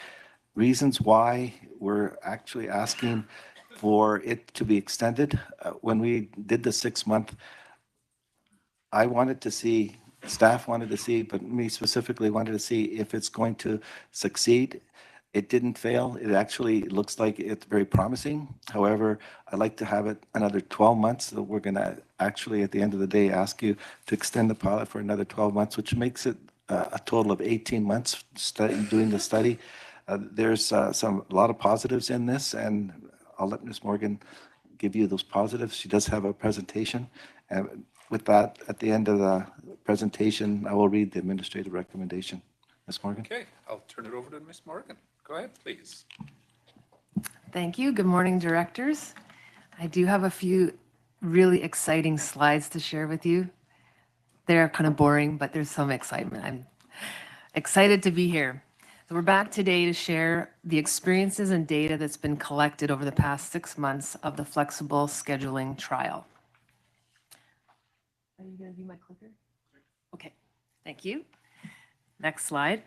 reasons why we're actually asking for it to be extended. When we did the 6-month, I wanted to see, staff wanted to see, but me specifically wanted to see if it's going to succeed. It didn't fail. It actually looks like it's very promising. However, I'd like to have it another 12 months. So we're going to actually, at the end of the day, ask you to extend the pilot for another 12 months, which makes it a total of 18 months doing the study. There's a lot of positives in this, and I'll let Ms. Morgan give you those positives. She does have a presentation. And with that, at the end of the presentation, I will read the administrative recommendation. Ms. Morgan? Okay, I'll turn it over to Ms. Morgan. Go ahead, please. Thank you. Good morning, directors. I do have a few really exciting slides to share with you. They're kind of boring, but there's some excitement. I'm excited to be here. So we're back today to share the experiences and data that's been collected over the past 6 months of the flexible scheduling trial. Are you going to do my clicker? Okay, thank you. Next slide.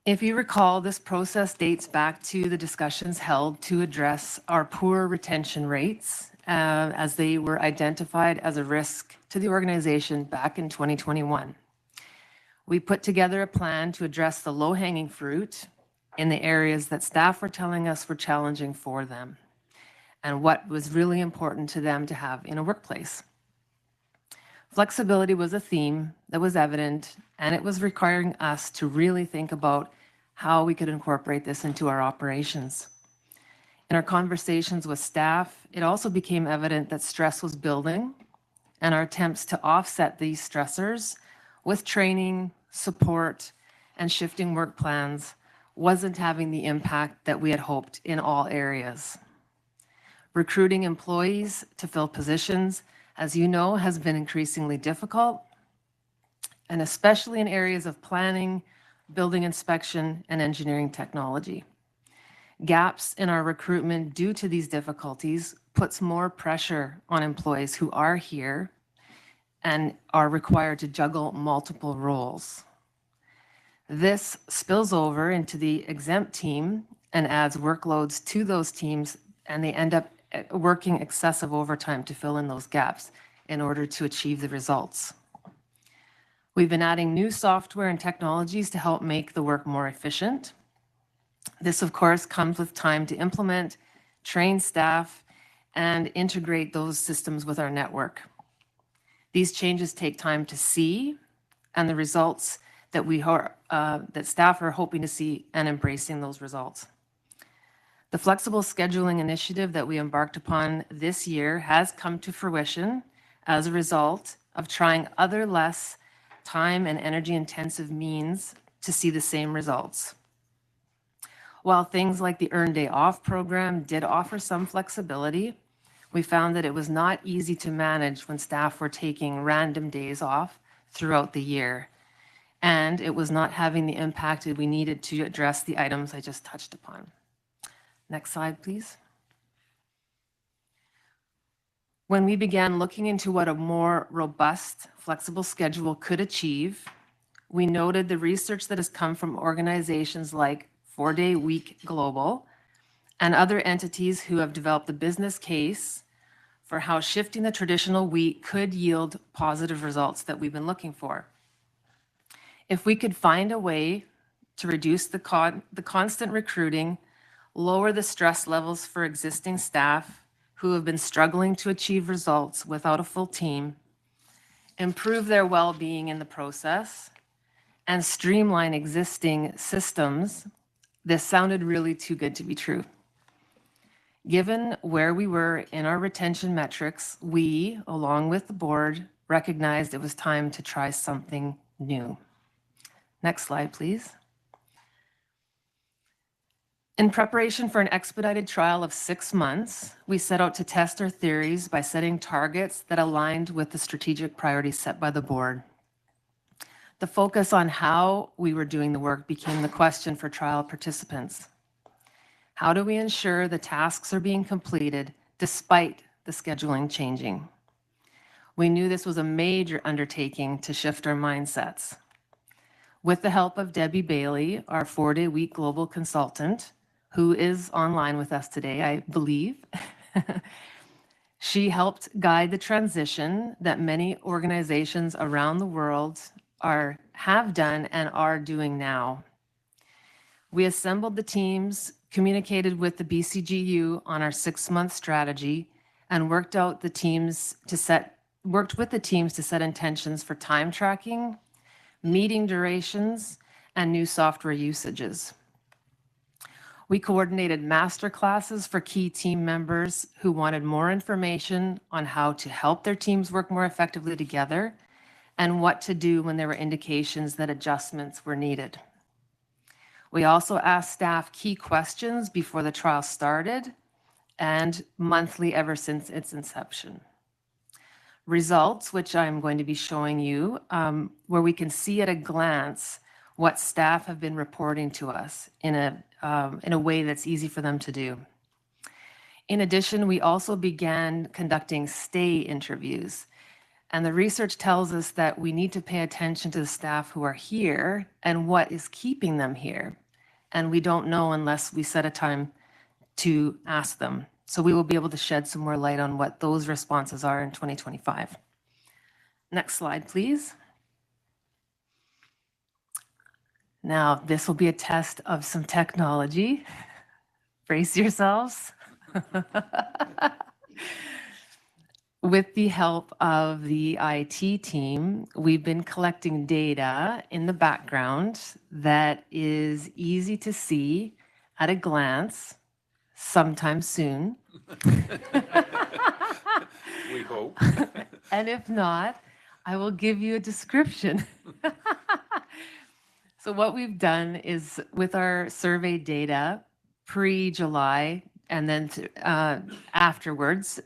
If you recall, this process dates back to the discussions held to address our poor retention rates as they were identified as a risk to the organization back in 2021. We put together a plan to address the low-hanging fruit in the areas that staff were telling us were challenging for them and what was really important to them to have in a workplace. Flexibility was a theme that was evident, and it was requiring us to really think about how we could incorporate this into our operations. In our conversations with staff, it also became evident that stress was building, and our attempts to offset these stressors with training, support, and shifting work plans wasn't having the impact that we had hoped in all areas. Recruiting employees to fill positions, as you know, has been increasingly difficult, and especially in areas of planning, building inspection, and engineering technology. Gaps in our recruitment due to these difficulties puts more pressure on employees who are here and are required to juggle multiple roles. This spills over into the exempt team and adds workloads to those teams, and they end up working excessive overtime to fill in those gaps in order to achieve the results. We've been adding new software and technologies to help make the work more efficient. This, of course, comes with time to implement, train staff, and integrate those systems with our network. These changes take time to see, and the results that that staff are hoping to see and embracing those results. The flexible scheduling initiative that we embarked upon this year has come to fruition as a result of trying other less time and energy intensive means to see the same results. While things like the Earned Day Off program did offer some flexibility, we found that it was not easy to manage when staff were taking random days off throughout the year, and it was not having the impact that we needed to address the items I just touched upon. Next slide, please. When we began looking into what a more robust, flexible schedule could achieve, we noted the research that has come from organizations like 4-Day Week Global and other entities who have developed the business case for how shifting the traditional week could yield positive results that we've been looking for. If we could find a way to reduce the constant recruiting, lower the stress levels for existing staff who have been struggling to achieve results without a full team, improve their well-being in the process, and streamline existing systems, this sounded really too good to be true. Given where we were in our retention metrics, we, along with the board, recognized it was time to try something new. Next slide, please. In preparation for an expedited trial of 6 months, we set out to test our theories by setting targets that aligned with the strategic priorities set by the board. The focus on how we were doing the work became the question for trial participants. How do we ensure the tasks are being completed despite the scheduling changing? We knew this was a major undertaking to shift our mindsets. With the help of Debbie Bailey, our 4-Day Week global consultant, who is online with us today, I believe, she helped guide the transition that many organizations around the world have done and are doing now. We assembled the teams, communicated with the BCGU on our 6-month strategy, and worked with the teams to set intentions for time tracking, meeting durations, and new software usages. We coordinated master classes for key team members who wanted more information on how to help their teams work more effectively together and what to do when there were indications that adjustments were needed. We also asked staff key questions before the trial started and monthly ever since its inception. Results, which I'm going to be showing you, where we can see at a glance what staff have been reporting to us in a way that's easy for them to do. In addition, we also began conducting stay interviews. And the research tells us that we need to pay attention to the staff who are here and what is keeping them here. And we don't know unless we set a time to ask them. So we will be able to shed some more light on what those responses are in 2025. Next slide, please. Now, this will be a test of some technology. Brace yourselves. With the help of the IT team, we've been collecting data in the background that is easy to see at a glance sometime soon. We hope. And if not, I will give you a description. So what we've done is with our survey data pre-July And then afterwards,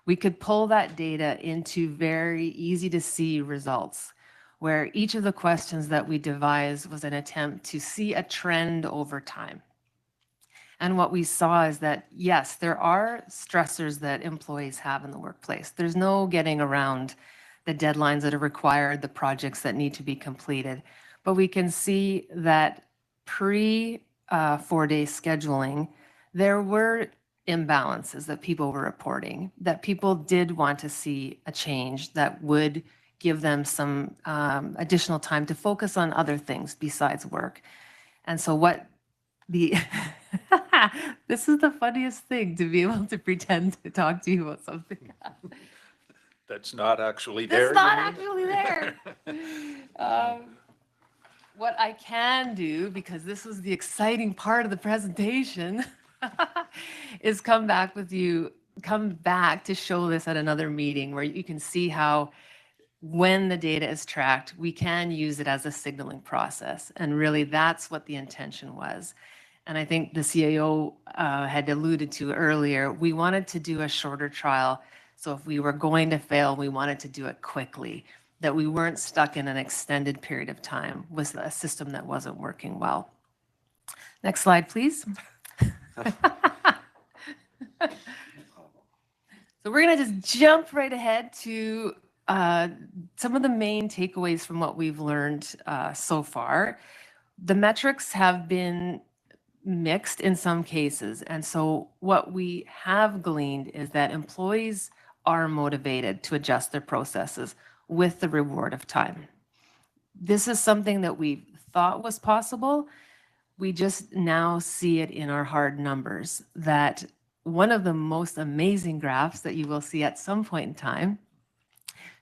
we could pull that data into very easy to see results, where each of the questions that we devised was an attempt to see a trend over time. And what we saw is that, yes, there are stressors that employees have in the workplace. There's no getting around the deadlines that are required, the projects that need to be completed. But we can see that pre 4-day scheduling, there were imbalances that people were reporting, that people did want to see a change that would give them some additional time to focus on other things besides work. And so what the this is the funniest thing, to be able to pretend to talk to you about something That's not actually there. that's not actually there. What I can do, because this was the exciting part of the presentation, is come back to show this at another meeting where you can see how when the data is tracked, we can use it as a signaling process. And really that's what the intention was. And I think the CAO had alluded to earlier, we wanted to do a shorter trial. So if we were going to fail, we wanted to do it quickly, that we weren't stuck in an extended period of time with a system that wasn't working well. Next slide, please. So we're going to just jump right ahead to some of the main takeaways from what we've learned so far. The metrics have been mixed in some cases. And so what we have gleaned is that employees are motivated to adjust their processes with the reward of time. This is something that we thought was possible. We just now see it in our hard numbers, that one of the most amazing graphs that you will see at some point in time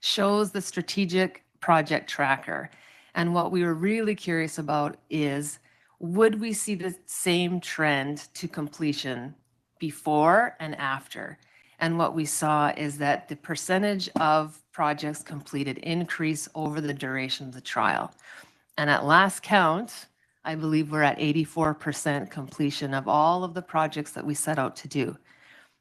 shows the strategic project tracker. And what we were really curious about is, would we see the same trend to completion before and after? And what we saw is that the percentage of projects completed increased over the duration of the trial. And at last count, I believe we're at 84% completion of all of the projects that we set out to do.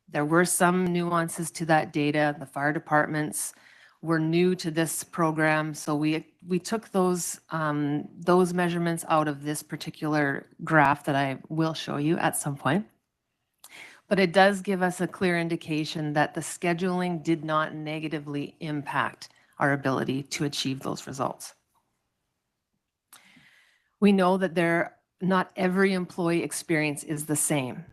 There were some nuances to that data. The fire departments were new to this program, so we took those measurements out of this particular graph that I will show you at some point. But it does give us a clear indication that the scheduling did not negatively impact our ability to achieve those results. We know that not every employee experience is the same.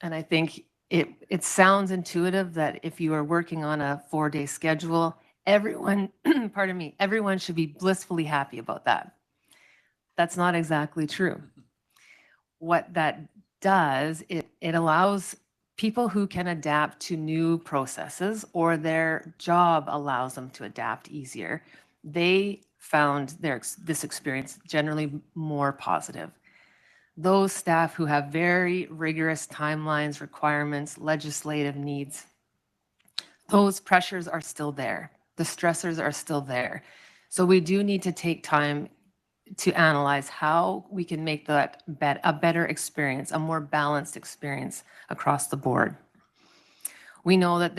And I think it sounds intuitive that if you are working on a 4-day schedule, everyone, pardon me, everyone should be blissfully happy about that. That's not exactly true. What that does, it allows people who can adapt to new processes, or their job allows them to adapt easier. They found this experience generally more positive. Those staff who have very rigorous timelines, requirements, legislative needs, those pressures are still there. The stressors are still there. So we do need to take time to analyze how we can make that a better experience, a more balanced experience across the board. We know that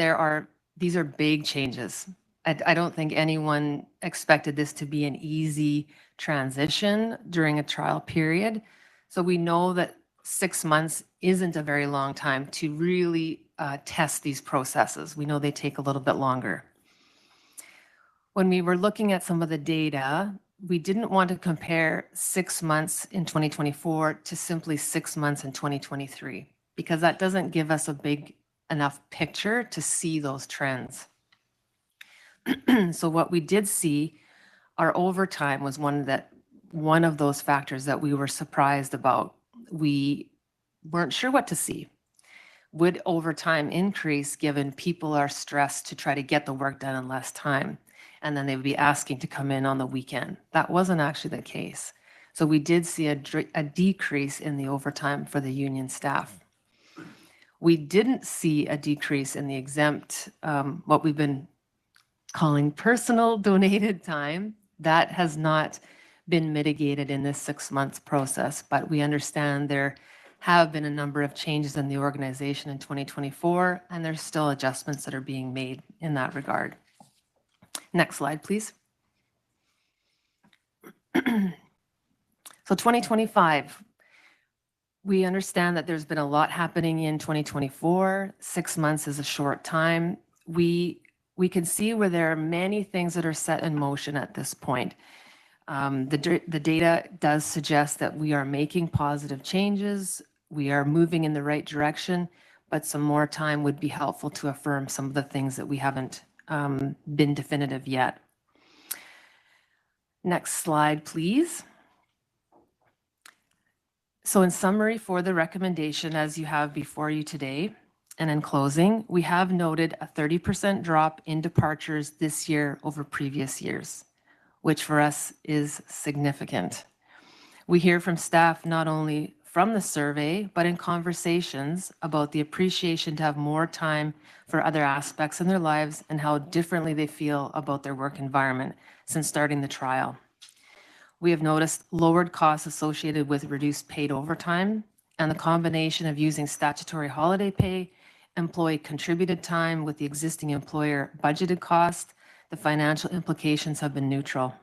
these are big changes. I don't think anyone expected this to be an easy transition during a trial period. So we know that 6 months isn't a very long time to really test these processes. We know they take a little bit longer. When we were looking at some of the data, we didn't want to compare 6 months in 2024 to simply 6 months in 2023, because that doesn't give us a big enough picture to see those trends. So what we did see, our overtime was one of those factors that we were surprised about. We weren't sure what to see. Would overtime increase given people are stressed to try to get the work done in less time? And then they would be asking to come in on the weekend. That wasn't actually the case. So we did see a decrease in the overtime for the union staff. We didn't see a decrease in the exempt, what we've been calling personal donated time. That has not been mitigated in this 6 months process, but we understand there have been a number of changes in the organization in 2024, and there's still adjustments that are being made in that regard. Next slide, please. So 2025, we understand that there's been a lot happening in 2024. 6 months is a short time. We can see where there are many things that are set in motion at this point. The data does suggest that we are making positive changes. We are moving in the right direction, but some more time would be helpful to affirm some of the things that we haven't been definitive yet. Next slide, please. So in summary for the recommendation, as you have before you today, and in closing, we have noted a 30% drop in departures this year over previous years, which for us is significant. We hear from staff not only from the survey, but in conversations about the appreciation to have more time for other aspects in their lives and how differently they feel about their work environment since starting the trial. We have noticed lowered costs associated with reduced paid overtime, and the combination of using statutory holiday pay, employee contributed time with the existing employer budgeted cost, the financial implications have been neutral.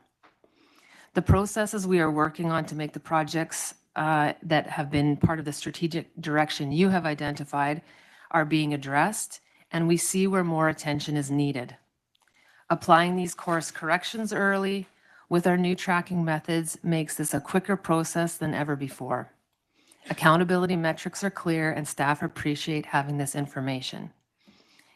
The processes we are working on to make the projects that have been part of the strategic direction you have identified are being addressed, and we see where more attention is needed. Applying these course corrections early with our new tracking methods makes this a quicker process than ever before. Accountability metrics are clear and staff appreciate having this information.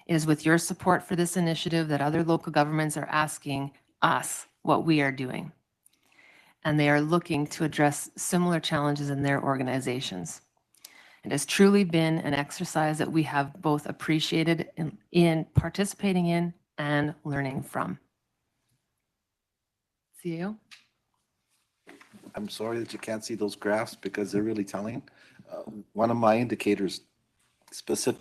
It is with your support for this initiative that other local governments are asking us what we are doing, and they are looking to address similar challenges in their organizations. It has truly been an exercise that we have both appreciated in participating in and learning from. CEO? I'm sorry that you can't see those graphs because they're really telling. One of my indicators, specific,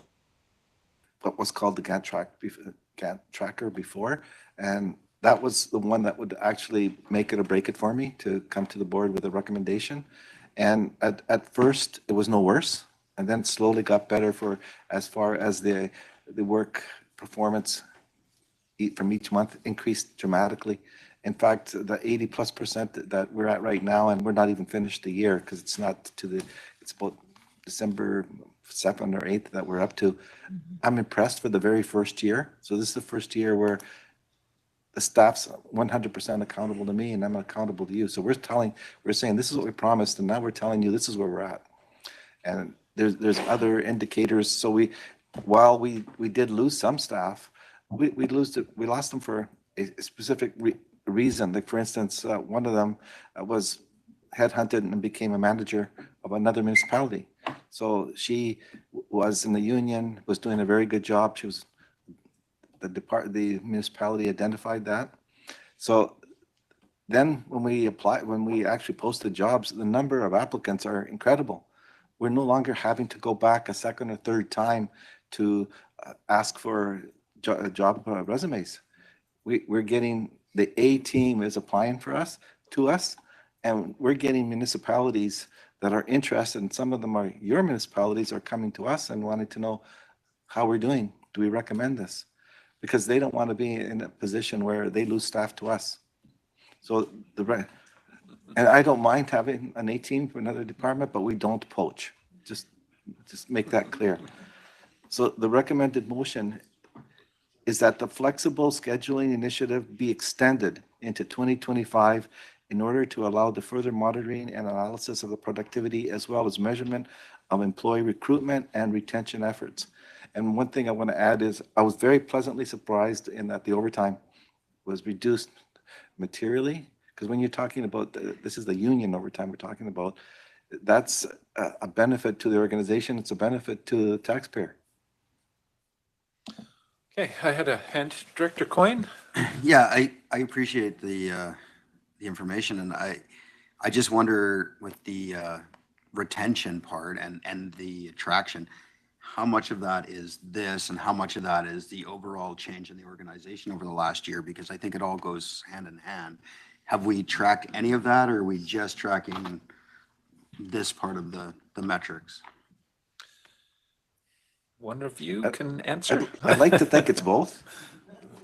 what was called the Gantt tracker before, and that was the one that would actually make it or break it for me to come to the board with a recommendation. And at first, it was no worse, and then slowly got better for as far as the work performance from each month increased dramatically. In fact, the 80+% that we're at right now, and we're not even finished the year because it's not it's about December 7th or 8th that we're up to. I'm impressed for the very first year. So this is the first year where the staff's 100% accountable to me and I'm accountable to you. So we're saying this is what we promised, and now we're telling you this is where we're at. And there's other indicators. So while we did lose some staff, we lost them for a specific reason. Like for instance, one of them was headhunted and became a manager of another municipality. So she was in the union, was doing a very good job. She was the municipality identified that. So then when we actually posted jobs, the number of applicants are incredible. We're no longer having to go back a second or third time to ask for job resumes. We're getting the A team is applying to us, and we're getting municipalities that are interested, and some of them are your municipalities are coming to us and wanting to know how we're doing. Do we recommend this? Because they don't want to be in a position where they lose staff to us. So and I don't mind having an A team for another department, but we don't poach. Just make that clear. So the recommended motion is that the flexible scheduling initiative be extended into 2025 in order to allow the further monitoring and analysis of the productivity as well as measurement of employee recruitment and retention efforts. And one thing I want to add is I was very pleasantly surprised in that the overtime was reduced materially, because when you're talking about, this is the union overtime we're talking about, that's a benefit to the organization. It's a benefit to the taxpayer. Okay, I had a hand. Director Coyne? Yeah, I appreciate the information, and I just wonder with the retention part and the attraction, how much of that is this and how much of that is the overall change in the organization over the last year? Because I think it all goes hand in hand. Have we tracked any of that, or are we just tracking this part of the metrics? One of you can answer. I'd like to think it's both.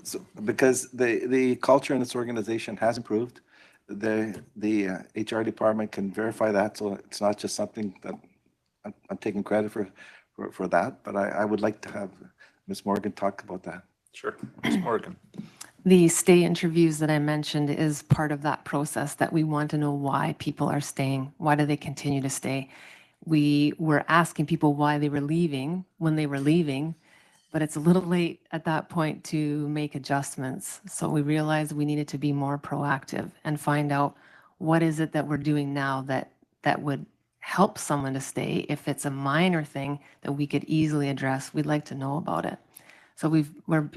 So, because the culture in this organization has improved. The HR department can verify that, so it's not just something that I'm taking credit for that, but I would like to have Ms. Morgan talk about that. Sure, Ms. Morgan. The stay interviews that I mentioned is part of that process, that we want to know why people are staying. Why do they continue to stay? We were asking people why they were leaving when they were leaving, but it's a little late at that point to make adjustments. So we realized we needed to be more proactive and find out what is it that we're doing now that would help someone to stay. If it's a minor thing that we could easily address, we'd like to know about it. So we're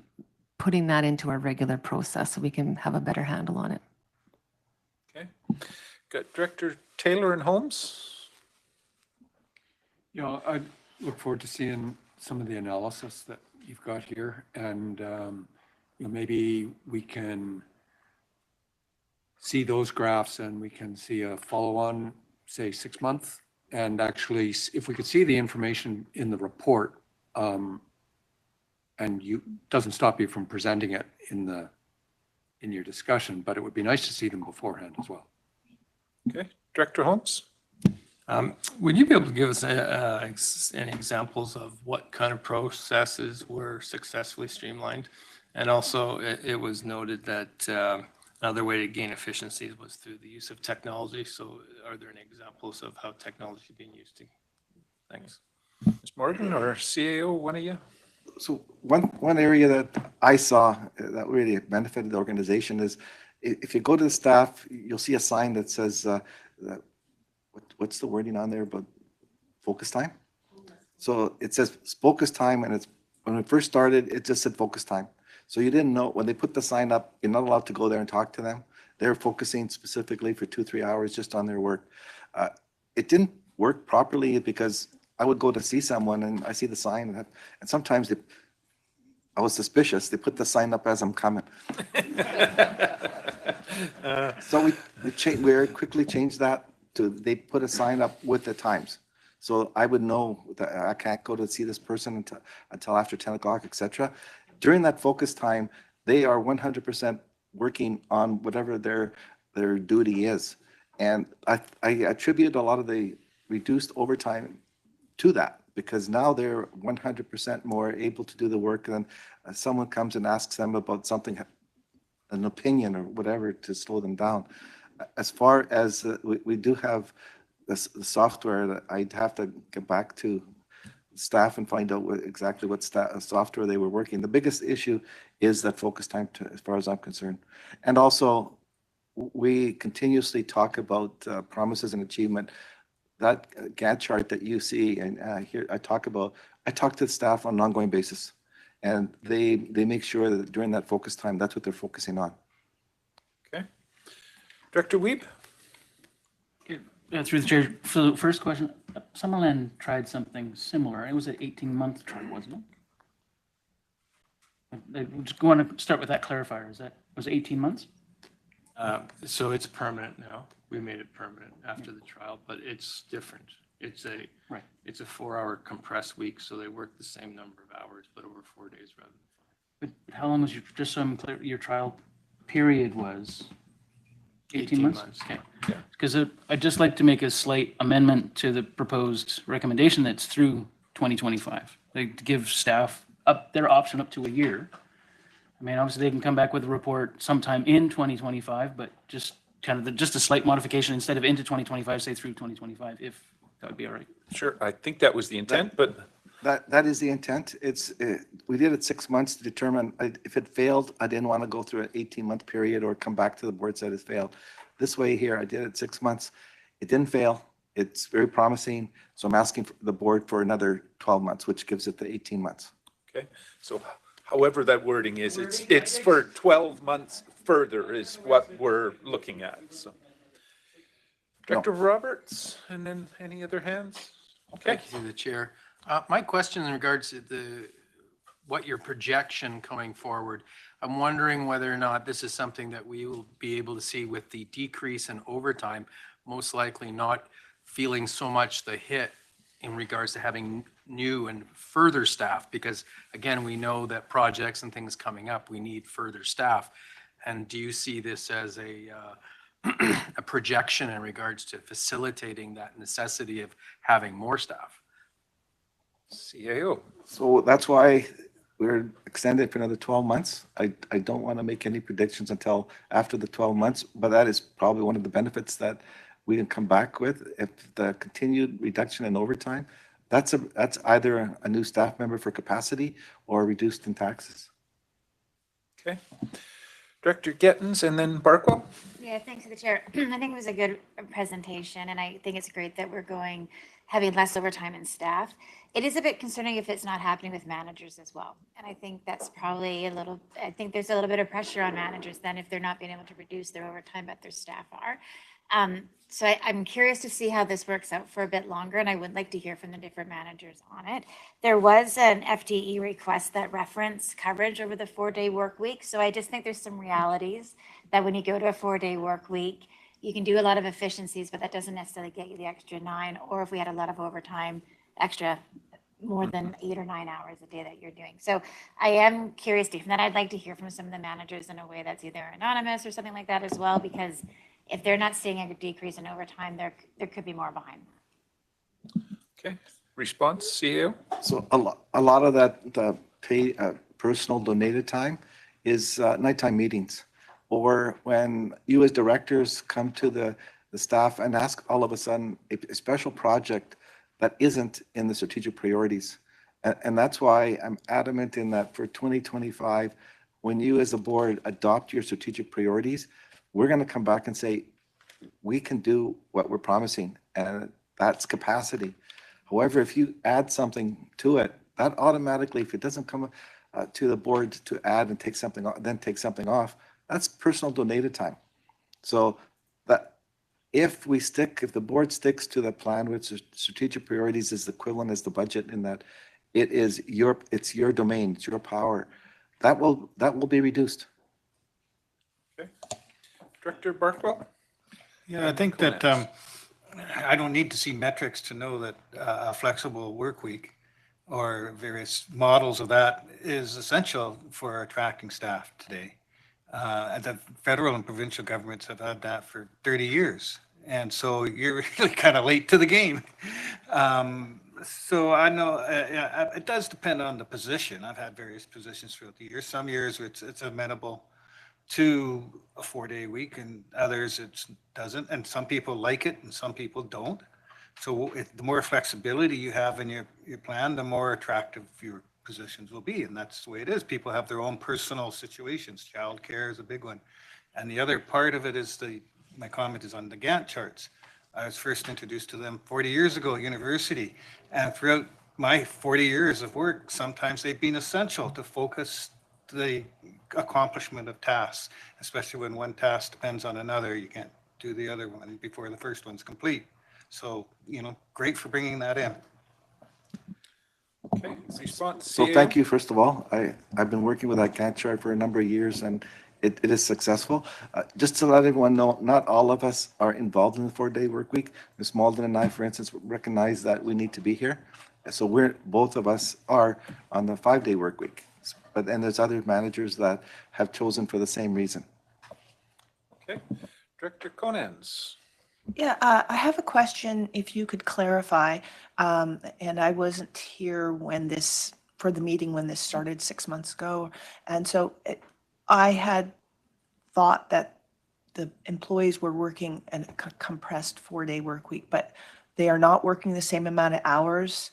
putting that into our regular process so we can have a better handle on it. Okay. Got Director Taylor and Holmes. You know, I look forward to seeing some of the analysis that you've got here, and you know, maybe we can see those graphs and we can see a follow-on, say 6 months, and actually, if we could see the information in the report, and you doesn't stop you from presenting it in your discussion, but it would be nice to see them beforehand as well. Okay, Director Holmes. Would you be able to give us any examples of what kind of processes were successfully streamlined? And also, it was noted that another way to gain efficiencies was through the use of technology. So are there any examples of how technology is being used? Thanks. Ms. Morgan or CAO, one of you? So one area that I saw that really benefited the organization is if you go to the staff, you'll see a sign that says, what's the wording on there about focus time? So it says focus time, and it's when we first started, it just said focus time. So you didn't know when they put the sign up, you're not allowed to go there and talk to them. They're focusing specifically for 2-3 hours just on their work. It didn't work properly because I would go to see someone and I see the sign, and sometimes I was suspicious. They put the sign up as I'm coming. So we very quickly changed that to they put a sign up with the times. So I would know that I can't go to see this person until after 10 o'clock, etc. During that focus time, they are 100% working on whatever their duty is. And I attribute a lot of the reduced overtime to that, because now they're 100% more able to do the work than someone comes and asks them about something, an opinion or whatever, to slow them down. As far as we do have the software, that I'd have to get back to staff and find out exactly what software they were working. The biggest issue is that focus time, as far as I'm concerned. And also, we continuously talk about promises and achievement. That Gantt chart that you see and here I talk to the staff on an ongoing basis, and they make sure that during that focus time, that's what they're focusing on. Okay. Director Wiebe? Through the chair, for the first question, Summerland tried something similar. It was an 18-month trial, wasn't it? I just want to start with that clarifier. Was it 18 months? So it's permanent now. We made it permanent after the trial, but it's different. It's a 4-hour compressed week, so they work the same number of hours, but over 4 days rather than 5. But how long was just so I'm clear, your trial period was 18 months? Okay. Because I'd just like to make a slight amendment to the proposed recommendation that's through 2025. They give staff their option up to a year. I mean, obviously they can come back with a report sometime in 2025, but just kind of just a slight modification instead of into 2025, say through 2025, if that would be all right. Sure, I think that was the intent, but that is the intent. We did it 6 months to determine if it failed. I didn't want to go through an 18-month period or come back to the board said it failed. This way here, I did it 6 months. It didn't fail. It's very promising. So I'm asking the board for another 12 months, which gives it the 18 months. okay. So however that wording is, it's for 12 months further is what we're looking at. So, Director Roberts, and then any other hands? Okay. Thank you, through the chair. My question in regards to what your projection going forward, I'm wondering whether or not this is something that we will be able to see with the decrease in overtime, most likely not feeling so much the hit in regards to having new and further staff? Because again, we know that projects and things coming up, we need further staff. And do you see this as a a projection in regards to facilitating that necessity of having more staff? CAO. So that's why we're extended for another 12 months. I don't want to make any predictions until after the 12 months, but that is probably one of the benefits that we can come back with. If the continued reduction in overtime, that's either a new staff member for capacity or reduced in taxes. Okay. Director Gettins and then Barkwell. Yeah, thanks to the chair. I think it was a good presentation, and I think it's great that we're having less overtime in staff. It is a bit concerning if it's not happening with managers as well. And I think that's probably I think there's a little bit of pressure on managers then if they're not being able to reduce their overtime, but their staff are. So I'm curious to see how this works out for a bit longer, and I would like to hear from the different managers on it. There was an FDE request that referenced coverage over the 4-day work week. So I just think there's some realities that when you go to a 4-day work week, you can do a lot of efficiencies, but that doesn't necessarily get you the extra 9. Or if we had a lot of overtime, extra more than 8 or 9 hours a day that you're doing. So I am curious, Steve, and then I'd like to hear from some of the managers in a way that's either anonymous or something like that as well, because if they're not seeing a decrease in overtime, there could be more behind. Okay. Response, CAO. So a lot of that the pay personal donated time is nighttime meetings, or when you as directors come to the staff and ask all of a sudden a special project that isn't in the strategic priorities. And that's why I'm adamant in that for 2025, when you as a board adopt your strategic priorities, we're going to come back and say, we can do what we're promising, and that's capacity. However, if you add something to it, that automatically, if it doesn't come to the board to add and take something off, then take something off, that's personal donated time. So that if the board sticks to the plan, which strategic priorities is equivalent as the budget in that it's your domain, it's your power, that will be reduced. Okay. Director Barkwell. Yeah, I think that I don't need to see metrics to know that a flexible work week or various models of that is essential for attracting staff today. And the federal and provincial governments have had that for 30 years. And so you're really kind of late to the game. So I know it does depend on the position. I've had various positions throughout the years. Some years it's amenable to a 4-day week, and others it doesn't. And some people like it and some people don't. So the more flexibility you have in your plan, the more attractive your positions will be. And that's the way it is. People have their own personal situations. Childcare is a big one. And the other part of it is my comment is on the Gantt charts. I was first introduced to them 40 years ago at university. And throughout my 40 years of work, sometimes they've been essential to focus the accomplishment of tasks, especially when one task depends on another. You can't do the other one before the first one's complete. So, great for bringing that in. Okay, response. So thank you, first of all. I've been working with that Gantt chart for a number of years, and it is successful. Just to let everyone know, not all of us are involved in the 4-day work week. Ms. Malden and I, for instance, recognize that we need to be here. So both of us are on the 5-day work week. But then there's other managers that have chosen for the same reason. Okay. Director Conans. Yeah, I have a question, if you could clarify, and I wasn't here for the meeting when this started 6 months ago. And so I had thought that the employees were working a compressed 4-day work week, but they are not working the same amount of hours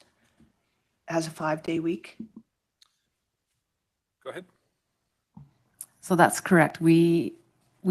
as a 5-day week? Go ahead. So that's correct. We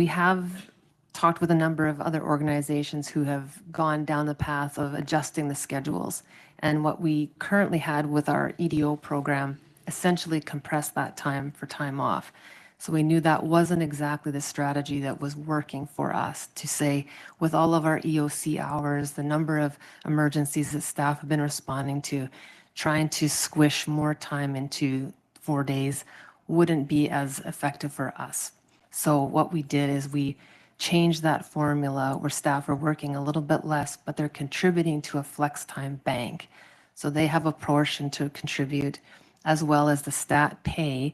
have talked with a number of other organizations who have gone down the path of adjusting the schedules. And what we currently had with our EDO program essentially compressed that time for time off. So we knew that wasn't exactly the strategy that was working for us to say, with all of our EOC hours, the number of emergencies that staff have been responding to, trying to squish more time into 4 days wouldn't be as effective for us. So what we did is we changed that formula where staff are working a little bit less, but they're contributing to a flex time bank. So they have a portion to contribute, as well as the stat pay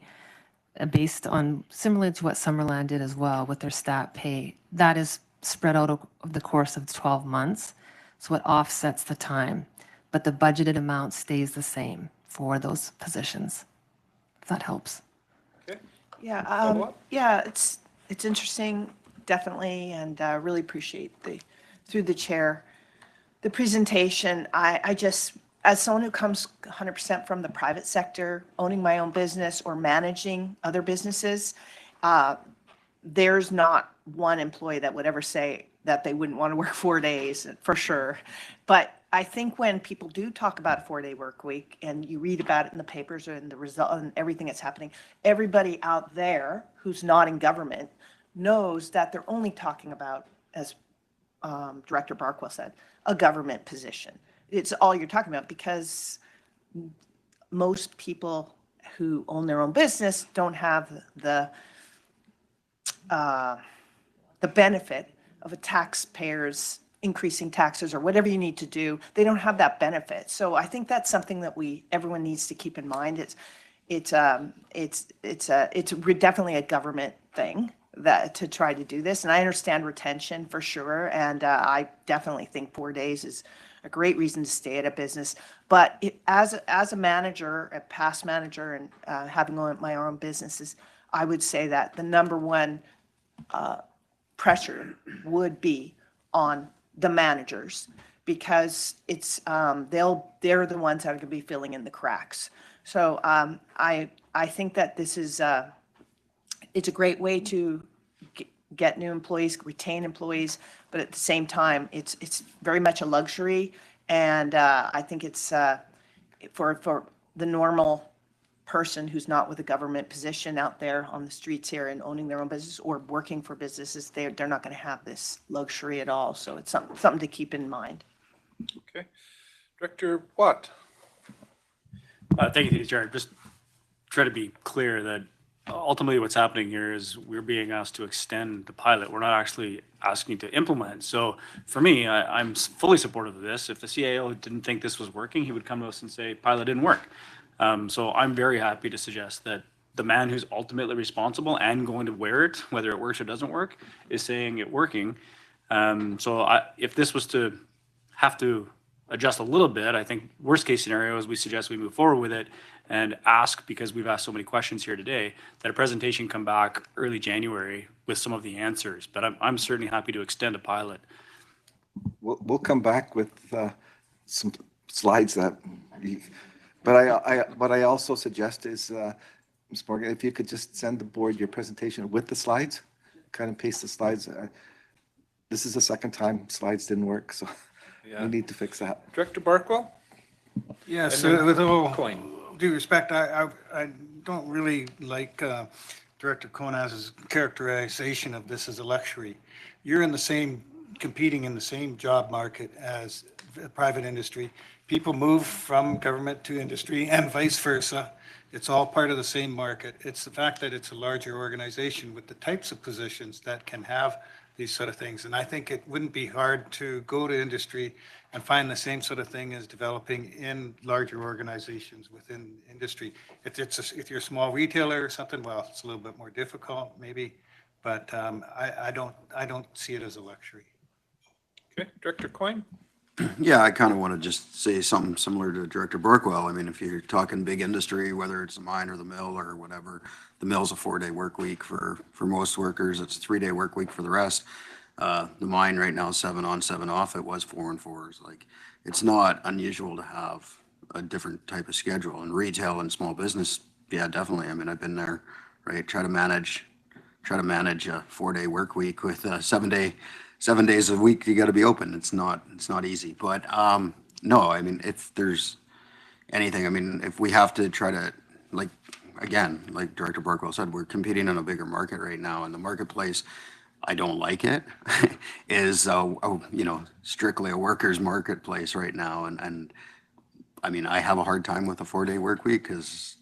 based on similar to what Summerland did as well with their stat pay. That is spread out over the course of 12 months. So it offsets the time, but the budgeted amount stays the same for those positions, if that helps. Okay. Yeah, Follow-up? yeah, it's interesting, definitely, and really appreciate through the chair, the presentation. I just, as someone who comes 100% from the private sector, owning my own business or managing other businesses, there's not one employee that would ever say that they wouldn't want to work 4 days, for sure. But I think when people do talk about a 4-day work week and you read about it in the papers or in the result and everything that's happening, everybody out there who's not in government knows that they're only talking about, as Director Barkwell said, a government position. It's all you're talking about, because most people who own their own business don't have the benefit of a taxpayer's increasing taxes or whatever you need to do. They don't have that benefit. So I think that's something that everyone needs to keep in mind. It's definitely a government thing that to try to do this. And I understand retention for sure. And I definitely think 4 days is a great reason to stay at a business. But as a manager, a past manager, and having my own businesses, I would say that the number one pressure would be on the managers, because it's they're the ones that are going to be filling in the cracks. So I think that this is it's a great way to get new employees, retain employees, but at the same time, it's very much a luxury, and I think it's for the normal person who's not with a government position out there on the streets here and owning their own business or working for businesses, they're not going to have this luxury at all. So it's something to keep in mind. Okay. Director Watt. Thank you, Chair. Just try to be clear that ultimately what's happening here is we're being asked to extend the pilot. We're not actually asking to implement. So for me, I'm fully supportive of this. If the CAO didn't think this was working, he would come to us and say, pilot didn't work. So I'm very happy to suggest that the man who's ultimately responsible and going to wear it, whether it works or doesn't work, is saying it working. If this was to have to adjust a little bit, I think worst case scenario is we suggest we move forward with it and ask, because we've asked so many questions here today, that a presentation come back early January with some of the answers. But I'm certainly happy to extend a pilot. We'll come back with some slides that. But I also suggest is, Ms. Morgan, if you could just send the board your presentation with the slides, kind of paste the slides. This is the second time slides didn't work, so we need to fix that. Director Barkwell? Yes, And then with all Coyne. due respect, I don't really like Director Konas's characterization of this as a luxury. You're competing in the same job market as private industry. People move from government to industry and vice versa. It's all part of the same market. It's the fact that it's a larger organization with the types of positions that can have these sort of things. And I think it wouldn't be hard to go to industry and find the same sort of thing as developing in larger organizations within industry. If you're a small retailer or something, well, it's a little bit more difficult maybe, but I don't see it as a luxury. Okay, Director Coyne? Yeah, I kind of want to just say something similar to Director Burkwell. I mean, if you're talking big industry, whether it's the mine or the mill or whatever, the mill's a 4-day work week for most workers. It's a 3-day work week for the rest. The mine right now is 7 on, 7 off. It was 4 and 4s. Like, it's not unusual to have a different type of schedule. In retail and small business, yeah, definitely. I mean, I've been there, right? Try to manage a 4-day work week with 7 days a week. You got to be open. It's not easy. But no, I mean, if there's anything, I mean, if we have to try to, like, again, like Director Barkwell said, we're competing in a bigger market right now, and the marketplace, I don't like it, is strictly a workers' marketplace right now. And I mean, I have a hard time with a 4-day work week because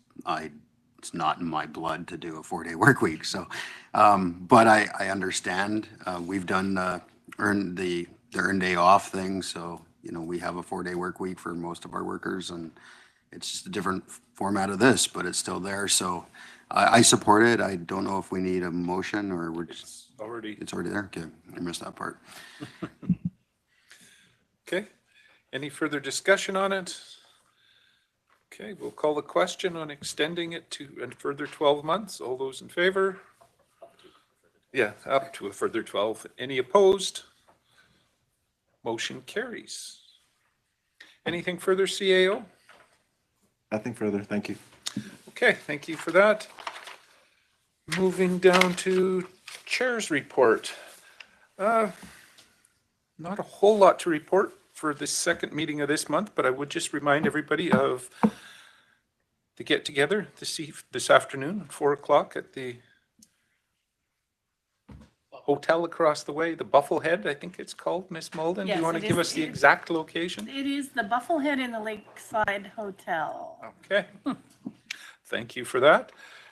it's not in my blood to do a 4-day work week. So, but I understand. We've done the earned day off thing. So, you know, we have a 4-day work week for most of our workers, and it's just a different format of this, but it's still there. So I support it. I don't know if we need a motion or we're just. It's already there? Okay, I missed that part. Okay, any further discussion on it? Okay, we'll call the question on extending it to a further 12 months. All those in favor? Yeah, up to a further 12. Any opposed? Motion carries. Anything further, CAO? Nothing further. Thank you. Okay, thank you for that. Moving down to Chair's report. Not a whole lot to report for the second meeting of this month, but I would just remind everybody of the get-together this afternoon at 4 o'clock at the hotel across the way, the Bufflehead, I think it's called. Miss Mulden, do Yes, you want it to give is- us the exact location? It is the Bufflehead in the Lakeside Hotel. Okay, thank you for that.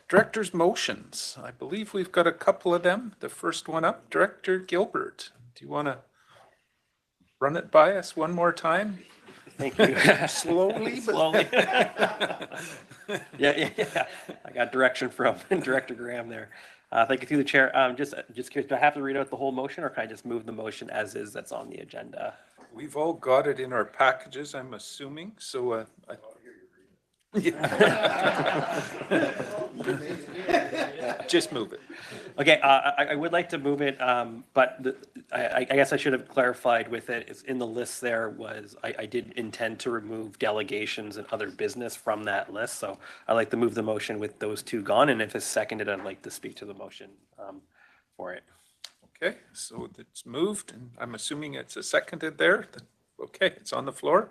Director's motions. I believe we've got a couple of them. The first one up, Director Gilbert. Do you want to run it by us one more time? Thank you. Slowly, but Slowly. Yeah. I got direction from Director Graham there. Thank you through the chair. Just curious, do I have to read out the whole motion, or can I just move the motion as is that's on the agenda? we've all got it in our packages, I'm assuming, so just move it. Okay, I would like to move it, but I guess I should have clarified with it. It's in the list there was, I did intend to remove delegations and other business from that list. So I'd like to move the motion with those two gone. And if it's seconded, I'd like to speak to the motion for it. Okay, so it's moved, and I'm assuming it's a seconded there. Okay, it's on the floor.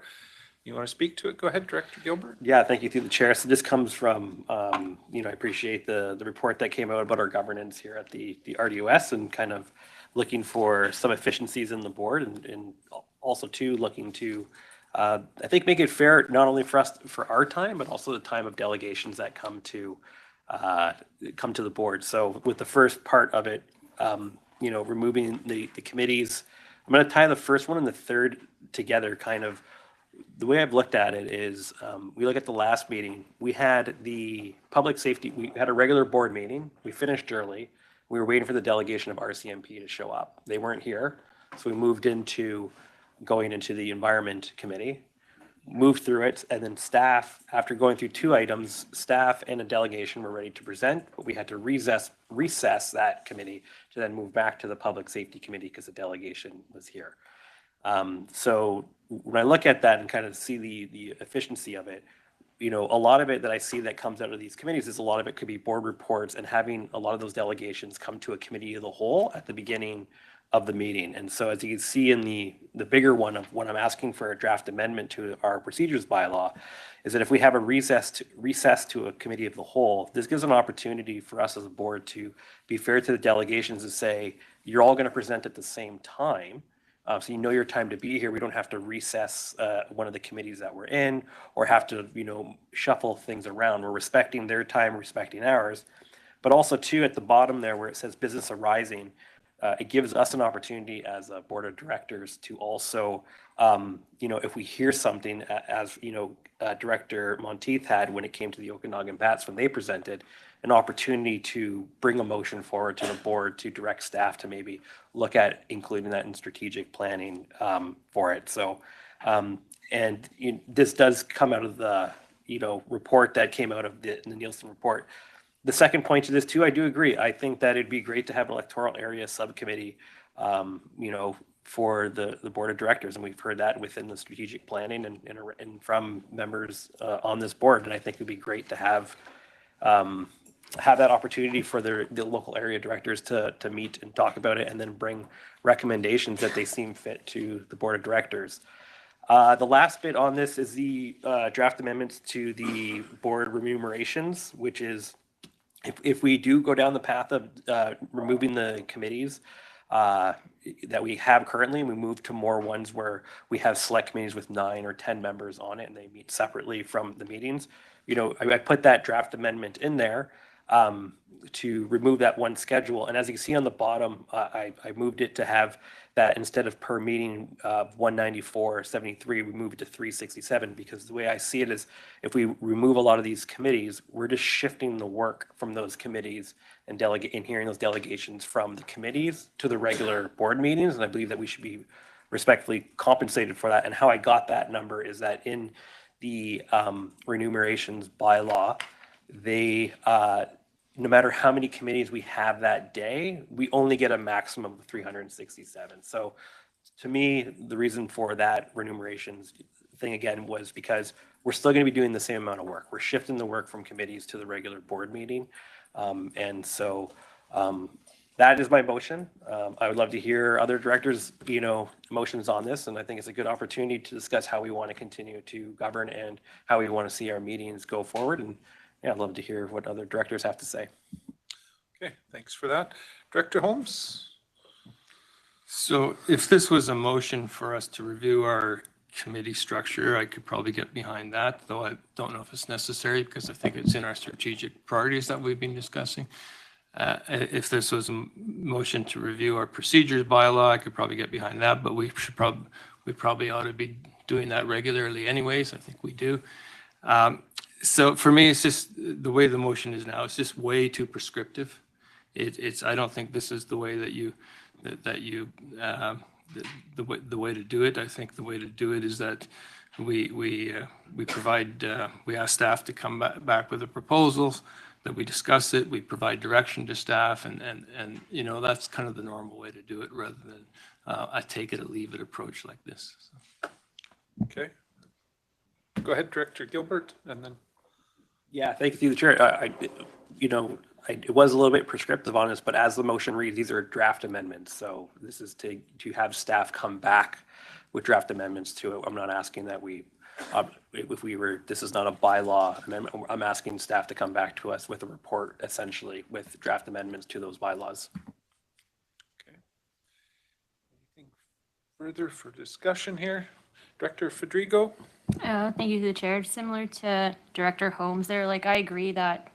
You want to speak to it? Go ahead, Director Gilbert. Yeah, thank you through the chair. So this comes from, I appreciate the report that came out about our governance here at the RDOS, and kind of looking for some efficiencies in the board, and also too looking to, I think, make it fair not only for us, for our time, but also the time of delegations that come to the board. So with the first part of it, removing the committees, I'm going to tie the first one and the third together. Kind of the way I've looked at it is, we look at the last meeting, we had the public safety, we had a regular board meeting, we finished early, we were waiting for the delegation of RCMP to show up. They weren't here, so we moved into going into the environment committee, moved through it, and then staff, after going through two items, staff and a delegation were ready to present, but we had to recess that committee to then move back to the public safety committee because the delegation was here. So when I look at that and kind of see the efficiency of it, a lot of it that I see that comes out of these committees is a lot of it could be board reports and having a lot of those delegations come to a committee of the whole at the beginning of the meeting. And so as you can see in the bigger one of when I'm asking for a draft amendment to our procedures bylaw, is that if we have a recess to a committee of the whole, this gives an opportunity for us as a board to be fair to the delegations and say, you're all going to present at the same time. So your time to be here. We don't have to recess one of the committees that we're in, or have to, shuffle things around. We're respecting their time, respecting ours. But also too, at the bottom there where it says business arising, it gives us an opportunity as a board of directors to also, if we hear something, as Director Monteith had when it came to the Okanagan Bats when they presented, an opportunity to bring a motion forward to the board to direct staff to maybe look at including that in strategic planning for it. So, this does come out of the, report that came out of the Nielsen report. The second point to this too, I do agree. I think that it'd be great to have an electoral area subcommittee, for the board of directors. And we've heard that within the strategic planning and from members on this board. And I think it'd be great to have that opportunity for the local area directors to meet and talk about it, and then bring recommendations that they seem fit to the board of directors. The last bit on this is the draft amendments to the board remunerations, which is if we do go down the path of removing the committees that we have currently, and we move to more ones where we have select committees with 9 or 10 members on it, and they meet separately from the meetings. I put that draft amendment in there to remove that one schedule. And as you can see on the bottom, I moved it to have that instead of per meeting 194.73, we move it to 367, because the way I see it is if we remove a lot of these committees, we're just shifting the work from those committees and hearing those delegations from the committees to the regular board meetings. And I believe that we should be respectfully compensated for that. And how I got that number is that in the remunerations bylaw, they no matter how many committees we have that day, we only get a maximum of 367. So to me, the reason for that remunerations thing again was because we're still going to be doing the same amount of work. We're shifting the work from committees to the regular board meeting. And so that is my motion. I would love to hear other directors, motions on this. And I think it's a good opportunity to discuss how we want to continue to govern and how we want to see our meetings go forward. And yeah, I'd love to hear what other directors have to say. Okay, thanks for that. Director Holmes? So if this was a motion for us to review our committee structure, I could probably get behind that, though I don't know if it's necessary because I think it's in our strategic priorities that we've been discussing. If this was a motion to review our procedures bylaw, I could probably get behind that, but we probably ought to be doing that regularly anyways. I think we do. So for me, it's just the way the motion is now. It's just way too prescriptive. I don't think this is the way the way to do it. I think the way to do it is that we ask staff to come back with the proposals, that we discuss it, we provide direction to staff, and that's kind of the normal way to do it rather than a take it or leave it approach like this. So. Okay. Go ahead, Director Gilbert, and then. Yeah, thank you through the chair. It was a little bit prescriptive on this, but as the motion reads, these are draft amendments. So this is to have staff come back with draft amendments to it. I'm not asking that this is not a bylaw amendment. I'm asking staff to come back to us with a report, essentially, with draft amendments to those bylaws. Okay. Anything further for discussion here? Director Fedrigo? Thank you to the chair. Similar to Director Holmes there, I agree that,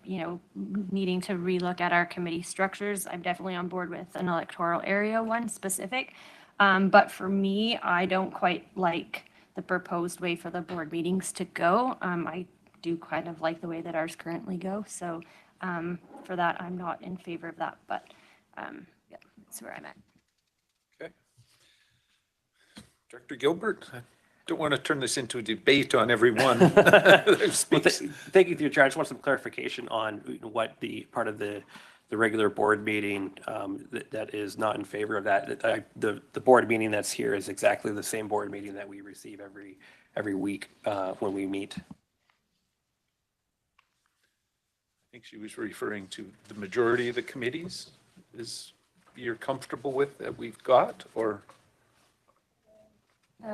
needing to relook at our committee structures. I'm definitely on board with an electoral area one specific. But for me, I don't quite like the proposed way for the board meetings to go. I do kind of like the way that ours currently go. So for that, I'm not in favor of that. But yeah, that's where I'm at. Okay. Director Gilbert? Don't want to turn this into a debate on everyone. Thank you, through the chair. I just want some clarification on what the part of the regular board meeting that is not in favor of that. The board meeting that's here is exactly the same board meeting that we receive every week when we meet. I think she was referring to the majority of the committees. You're comfortable with that we've got, or?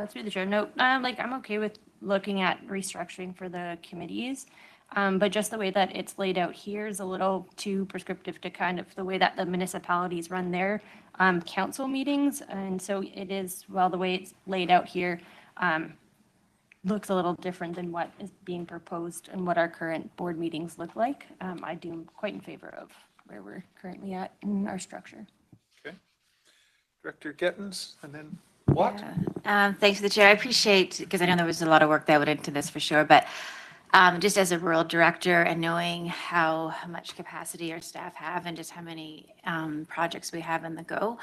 Through the chair. No, I'm okay with looking at restructuring for the committees, but just the way that it's laid out here is a little too prescriptive to kind of the way that the municipalities run their council meetings. And so it is, well, the way it's laid out here looks a little different than what is being proposed and what our current board meetings look like. I do quite in favor of where we're currently at in our structure. Okay. Director Gettins, and then What? Yeah. Thanks to the chair. I appreciate, because I know there was a lot of work that went into this for sure, but just as a rural director and knowing how much capacity our staff have and just how many projects we have in the go,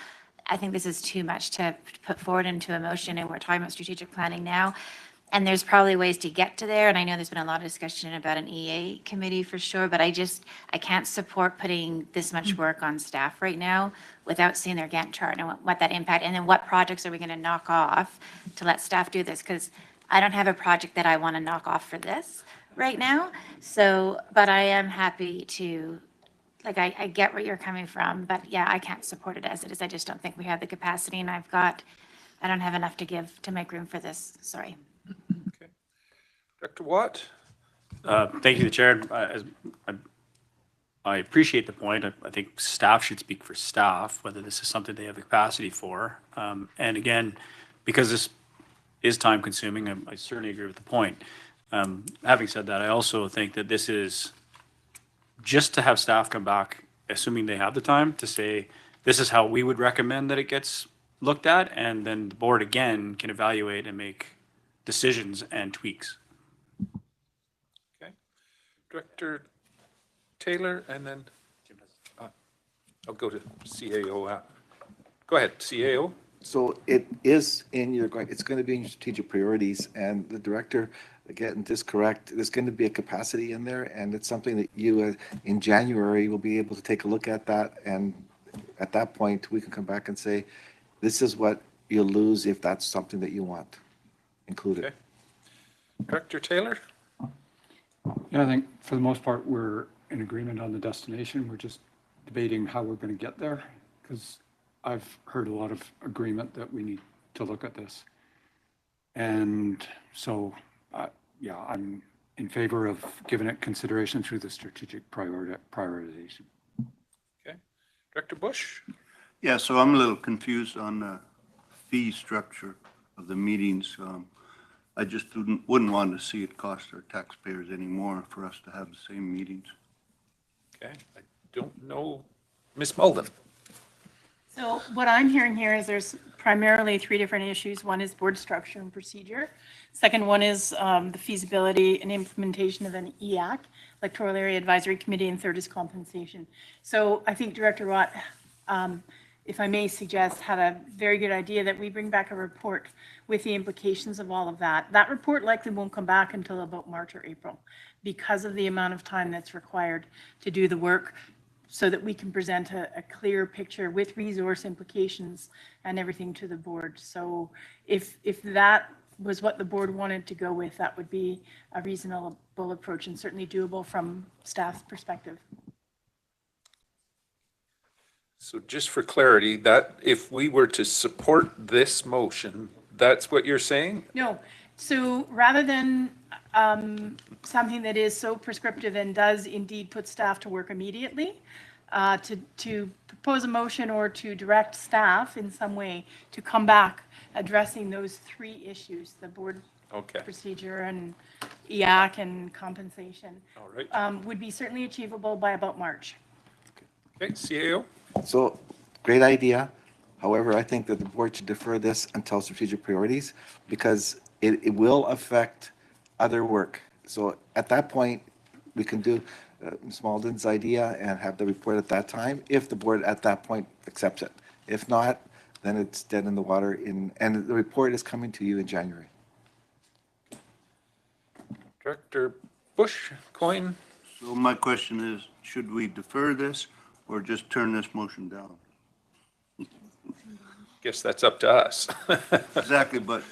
I think this is too much to put forward into a motion, and we're talking about strategic planning now. And there's probably ways to get to there. And I know there's been a lot of discussion about an EA committee for sure, but I can't support putting this much work on staff right now without seeing their Gantt chart and what that impact, and then what projects are we going to knock off to let staff do this? Because I don't have a project that I want to knock off for this right now. So, but I am happy to, I get where you're coming from, but yeah, I can't support it as it is. I just don't think we have the capacity, and I don't have enough to give to make room for this. Sorry. Okay. Dr. Watt? Thank you, the chair. I appreciate the point. I think staff should speak for staff, whether this is something they have the capacity for. And again, because this is time consuming, I certainly agree with the point. Having said that, I also think that this is just to have staff come back, assuming they have the time, to say, this is how we would recommend that it gets looked at, and then the board again can evaluate and make decisions and tweaks. Okay. Director Taylor, and then I'll go to CAO. Go ahead, CAO. So it is in your, it's going to be in your strategic priorities, and the director, again, this correct, there's going to be a capacity in there, and it's something that you, in January, will be able to take a look at that, and at that point, we can come back and say, this is what you'll lose if that's something that you want included. Okay. Director Taylor? Yeah, I think for the most part, we're in agreement on the destination. We're just debating how we're going to get there, because I've heard a lot of agreement that we need to look at this. And so, yeah, I'm in favor of giving it consideration through the strategic prioritization. Okay. Director Bush? Yeah, so I'm a little confused on the fee structure of the meetings. I just wouldn't want to see it cost our taxpayers any more for us to have the same meetings. Okay, I don't know. Ms. Mulden? So what I'm hearing here is there's primarily three different issues. One is board structure and procedure. Second one is the feasibility and implementation of an EAC, Electoral Area Advisory Committee, and third is compensation. So I think Director Watt, if I may suggest, had a very good idea that we bring back a report with the implications of all of that. That report likely won't come back until about March or April because of the amount of time that's required to do the work, so that we can present a clear picture with resource implications and everything to the board. So if that was what the board wanted to go with, that would be a reasonable approach and certainly doable from staff's perspective. So just for clarity, that if we were to support this motion, that's what you're saying? No, so rather than something that is so prescriptive and does indeed put staff to work immediately, to propose a motion or to direct staff in some way to come back addressing those three issues, the board procedure and EAC and compensation, all right, would be certainly achievable by about March. Okay, CAO? So, great idea. However, I think that the board should defer this until strategic priorities, because it will affect other work. So at that point, we can do Ms. Malden's idea and have the report at that time, if the board at that point accepts it. If not, then it's dead in the water, and the report is coming to you in January. Director Bush, Coyne? So my question is, should we defer this or just turn this motion down? Guess that's up to us. Exactly, but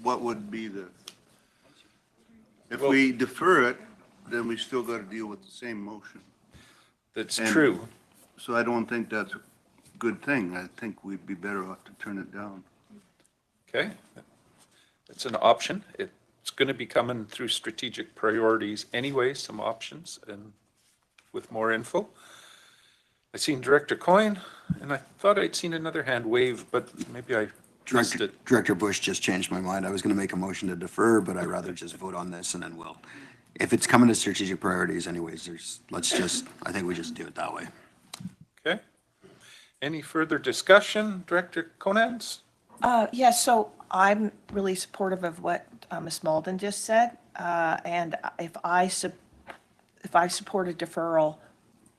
what would be if we defer it, then we still got to deal with the same motion. That's true. So I don't think that's a good thing. I think we'd be better off to turn it down. Okay, it's an option. It's going to be coming through strategic priorities anyway, some options, and with more info. I seen Director Coyne, and I thought I'd seen another hand wave, but maybe I missed it. Director Bush just changed my mind. I was going to make a motion to defer, but I'd rather just vote on this and then we'll, if it's coming to strategic priorities anyways, I think we just do it that way. Okay. Any further discussion? Director Conans? Yeah, so I'm really supportive of what Ms. Malden just said. And if I support a deferral,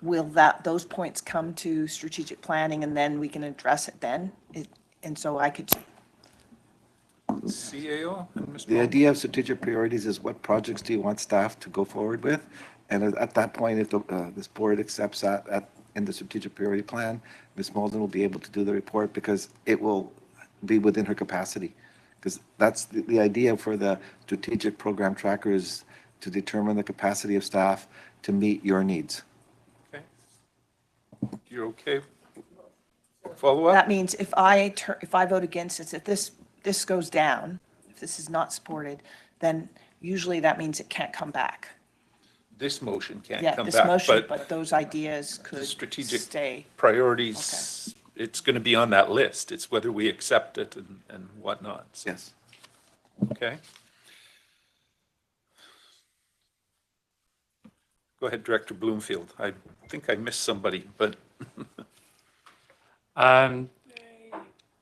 will those points come to strategic planning and then we can address it then? And so I could. CAO and Ms. The idea of strategic priorities is what projects do you want staff to go forward with? And at that point, if this board accepts that in the strategic priority plan, Ms. Malden will be able to do the report because it will be within her capacity. Because that's the idea for the strategic program tracker, is to determine the capacity of staff to meet your needs. Okay. You're okay? Follow up? That means if I vote against it, if this goes down, if this is not supported, then usually that means it can't come back. This motion can't Yeah, come this back, motion, but those ideas could strategic stay. priorities, it's going to be on that list. It's whether we accept it and whatnot. So. Yes. Okay. Go ahead, Director Bloomfield. I think I missed somebody, but.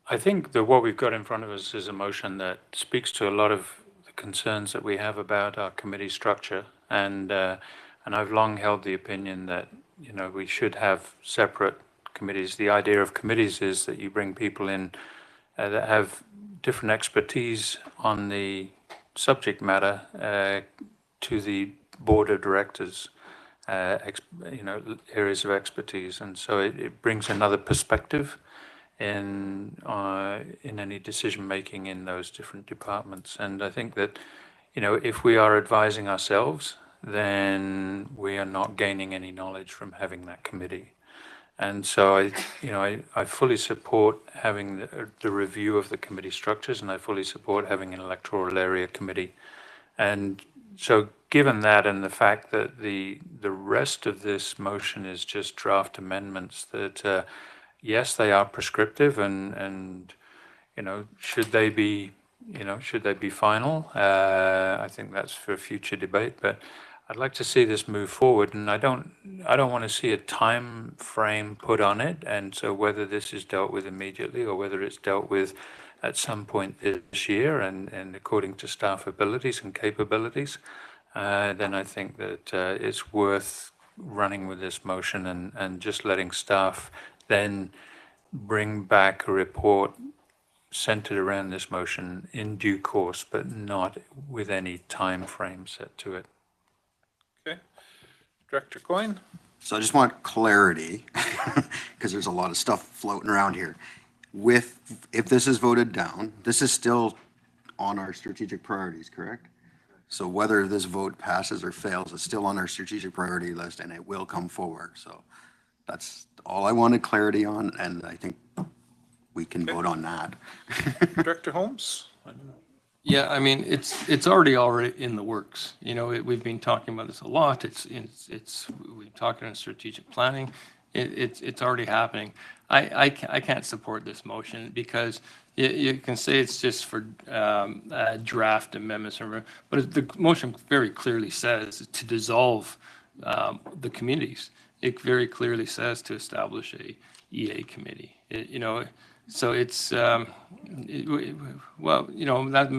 I think that what we've got in front of us is a motion that speaks to a lot of the concerns that we have about our committee structure. And I've long held the opinion that, you know, we should have separate committees. The idea of committees is that you bring people in that have different expertise on the subject matter to the board of directors, you know, areas of expertise. And so it brings another perspective in any decision making in those different departments. And I think that, you know, if we are advising ourselves, then we are not gaining any knowledge from having that committee. And so I fully support having the review of the committee structures, and I fully support having an electoral area committee. And so given that, and the fact that the rest of this motion is just draft amendments that yes, they are prescriptive, and you know, should they be final? I think that's for future debate, but I'd like to see this move forward, and I don't want to see a time frame put on it. And so whether this is dealt with immediately or whether it's dealt with at some point this year, and according to staff abilities and capabilities, then I think that it's worth running with this motion and just letting staff then bring back a report centered around this motion in due course, but not with any time frame set to it. Okay. Director Coyne? So I just want clarity, because there's a lot of stuff floating around here. If this is voted down, this is still on our strategic priorities, correct? So whether this vote passes or fails, it's still on our strategic priority list, and it will come forward. So that's all I wanted clarity on, and I think we can vote on that. Director Holmes? Yeah, I mean, it's already in the works. You know, we've been talking about this a lot. We're talking in strategic planning. It's already happening. I can't support this motion because you can say it's just for draft amendments, but the motion very clearly says to dissolve the committees. It very clearly says to establish a EA committee. You know, so it's well, you know, that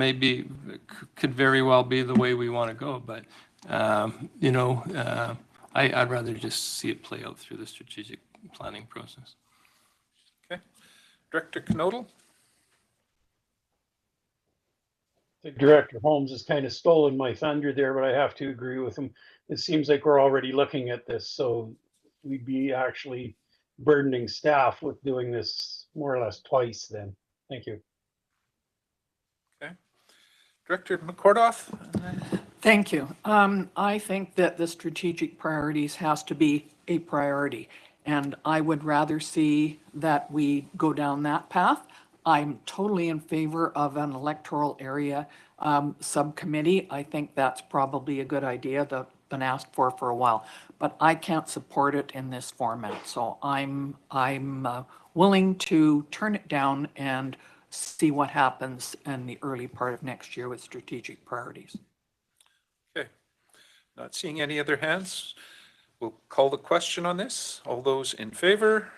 could very well be the way we want to go, but you know, I'd rather just see it play out through the strategic planning process. Okay. Director Knodel? I think Director Holmes has kind of stolen my thunder there, but I have to agree with him. It seems like we're already looking at this, so we'd be actually burdening staff with doing this more or less twice then. Thank you. Okay. Director McCordoff? Thank you. I think that the strategic priorities has to be a priority, and I would rather see that we go down that path. I'm totally in favor of an electoral area subcommittee. I think that's probably a good idea that's been asked for a while, but I can't support it in this format. So I'm willing to turn it down and see what happens in the early part of next year with strategic priorities. Okay. Not seeing any other hands. We'll call the question on this. All those in favor?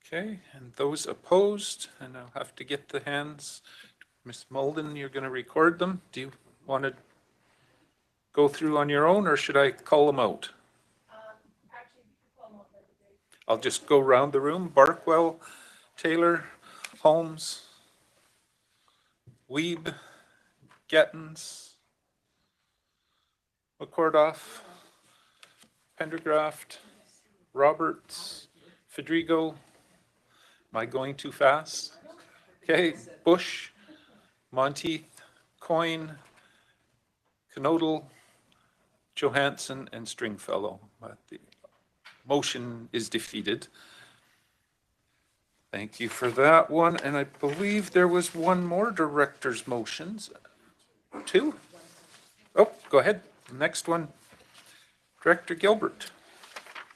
Okay, and those opposed, and I'll have to get the hands. Ms. Mulden, you're going to record them. Do you want to go through on your own, or should I call them out? I'll just go around the room. Barkwell, Taylor, Holmes, Weeb, Gettins, McCordoff, Pendergraft, Roberts, Fedrigo. Am I going too fast? Okay, Bush, Monteith, Coyne, Knodel, Johansson, and Stringfellow. The motion is defeated. Thank you for that one. And I believe there was one more director's motions. Two? Oh, go ahead. Next one. Director Gilbert.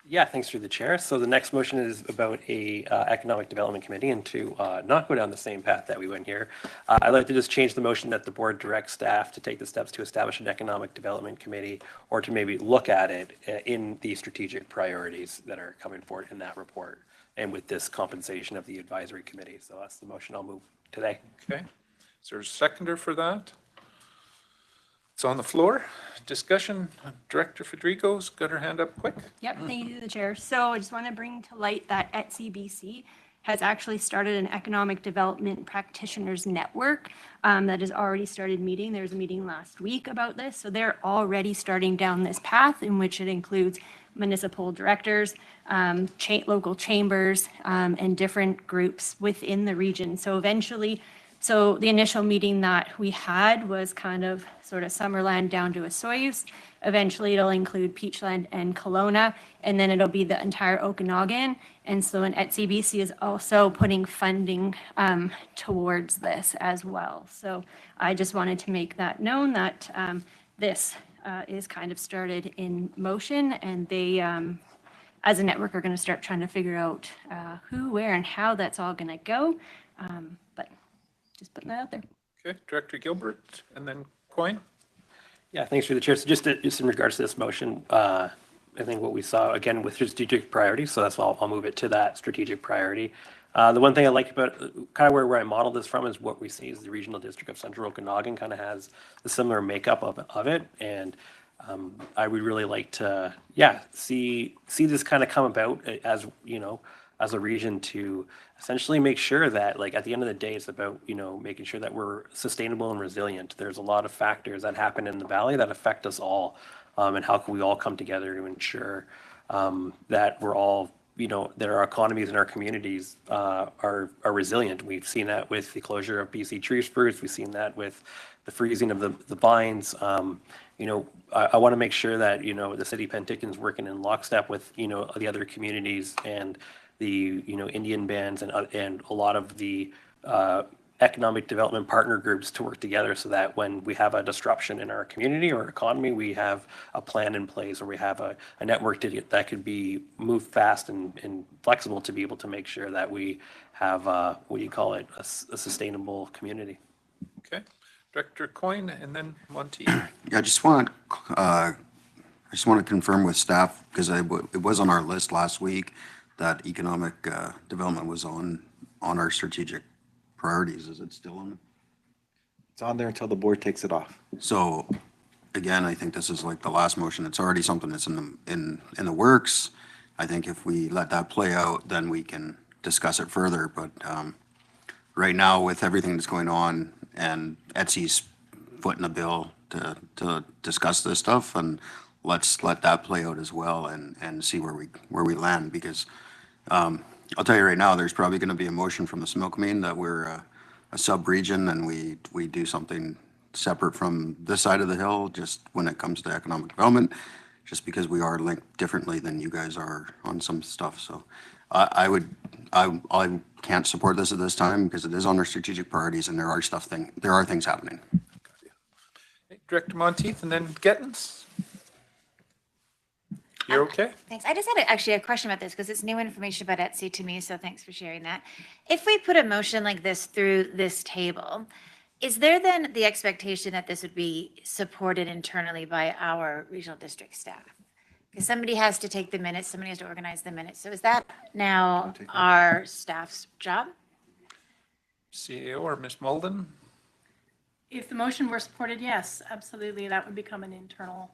Yeah, thanks through the chair. So the next motion is about a economic development committee, and to not go down the same path that we went here, I'd like to just change the motion that the board directs staff to take the steps to establish an economic development committee, or to maybe look at it in the strategic priorities that are coming forward in that report. and with this compensation of the advisory committee. So that's the motion I'll move today. Okay. Is there a seconder for that? It's on the floor. Discussion. Director Federico's got her hand up quick. Yep, thank you, the chair. So I just want to bring to light that ETSI has actually started an economic development practitioners network that has already started meeting. There was a meeting last week about this. So they're already starting down this path, in which it includes municipal directors, local chambers, and different groups within the region. So eventually, so the initial meeting that we had was kind of sort of Summerland down to Osoyoos. Eventually, it'll include Peachland and Kelowna, and then it'll be the entire Okanagan. And so an ETSI is also putting funding towards this as well. So I just wanted to make that known that this is kind of started in motion, and they, as a network, are going to start trying to figure out who, where, and how that's all going to go. But just putting that out there. Okay, Director Gilbert, and then Coyne. Yeah, thanks for the chair. So just in regards to this motion, I think what we saw again with strategic priorities, so that's why I'll move it to that strategic priority. The one thing I like about kind of where I modeled this from is what we see is the regional district of Central Okanagan kind of has a similar makeup of it. And I would really like to, see this kind of come about as, as a region to essentially make sure that, like, at the end of the day, it's about, making sure that we're sustainable and resilient. There's a lot of factors that happen in the valley that affect us all. And how can we all come together to ensure that we're all, that our economies and our communities are resilient. We've seen that with the closure of BC tree spruce. We've seen that with the freezing of the vines. I want to make sure that, the city Penticton is working in lockstep with, the other communities and the, Indian bands and a lot of the economic development partner groups to work together so that when we have a disruption in our community or economy, we have a plan in place, or we have a network that could be moved fast and flexible to be able to make sure that we have, a sustainable community. Okay, Director Coyne, and then Monty. Yeah, I just want to confirm with staff, because it was on our list last week that economic development was on our strategic priorities. Is it still on? It's on there until the board takes it off. So again, I think this is like the last motion. It's already something that's in the works. I think if we let that play out, then we can discuss it further. But right now, with everything that's going on and ETSI's foot in the bill to discuss this stuff, and let's let that play out as well and see where we land, because I'll tell you right now, there's probably going to be a motion from the Smilkameen that we're a sub-region and we do something separate from this side of the hill, just when it comes to economic development, just because we are linked differently than you guys are on some stuff. So I can't support this at this time because it is on our strategic priorities and there are things happening. Director Monteith, and then Gettins. You're okay? Thanks. I just had actually a question about this because it's new information about ETSI to me, so thanks for sharing that. If we put a motion like this through this table, is there then the expectation that this would be supported internally by our regional district staff? Because somebody has to take the minutes, somebody has to organize the minutes. So is that now our staff's job? CEO or Ms. Mulden? If the motion were supported, yes, absolutely. That would become an internal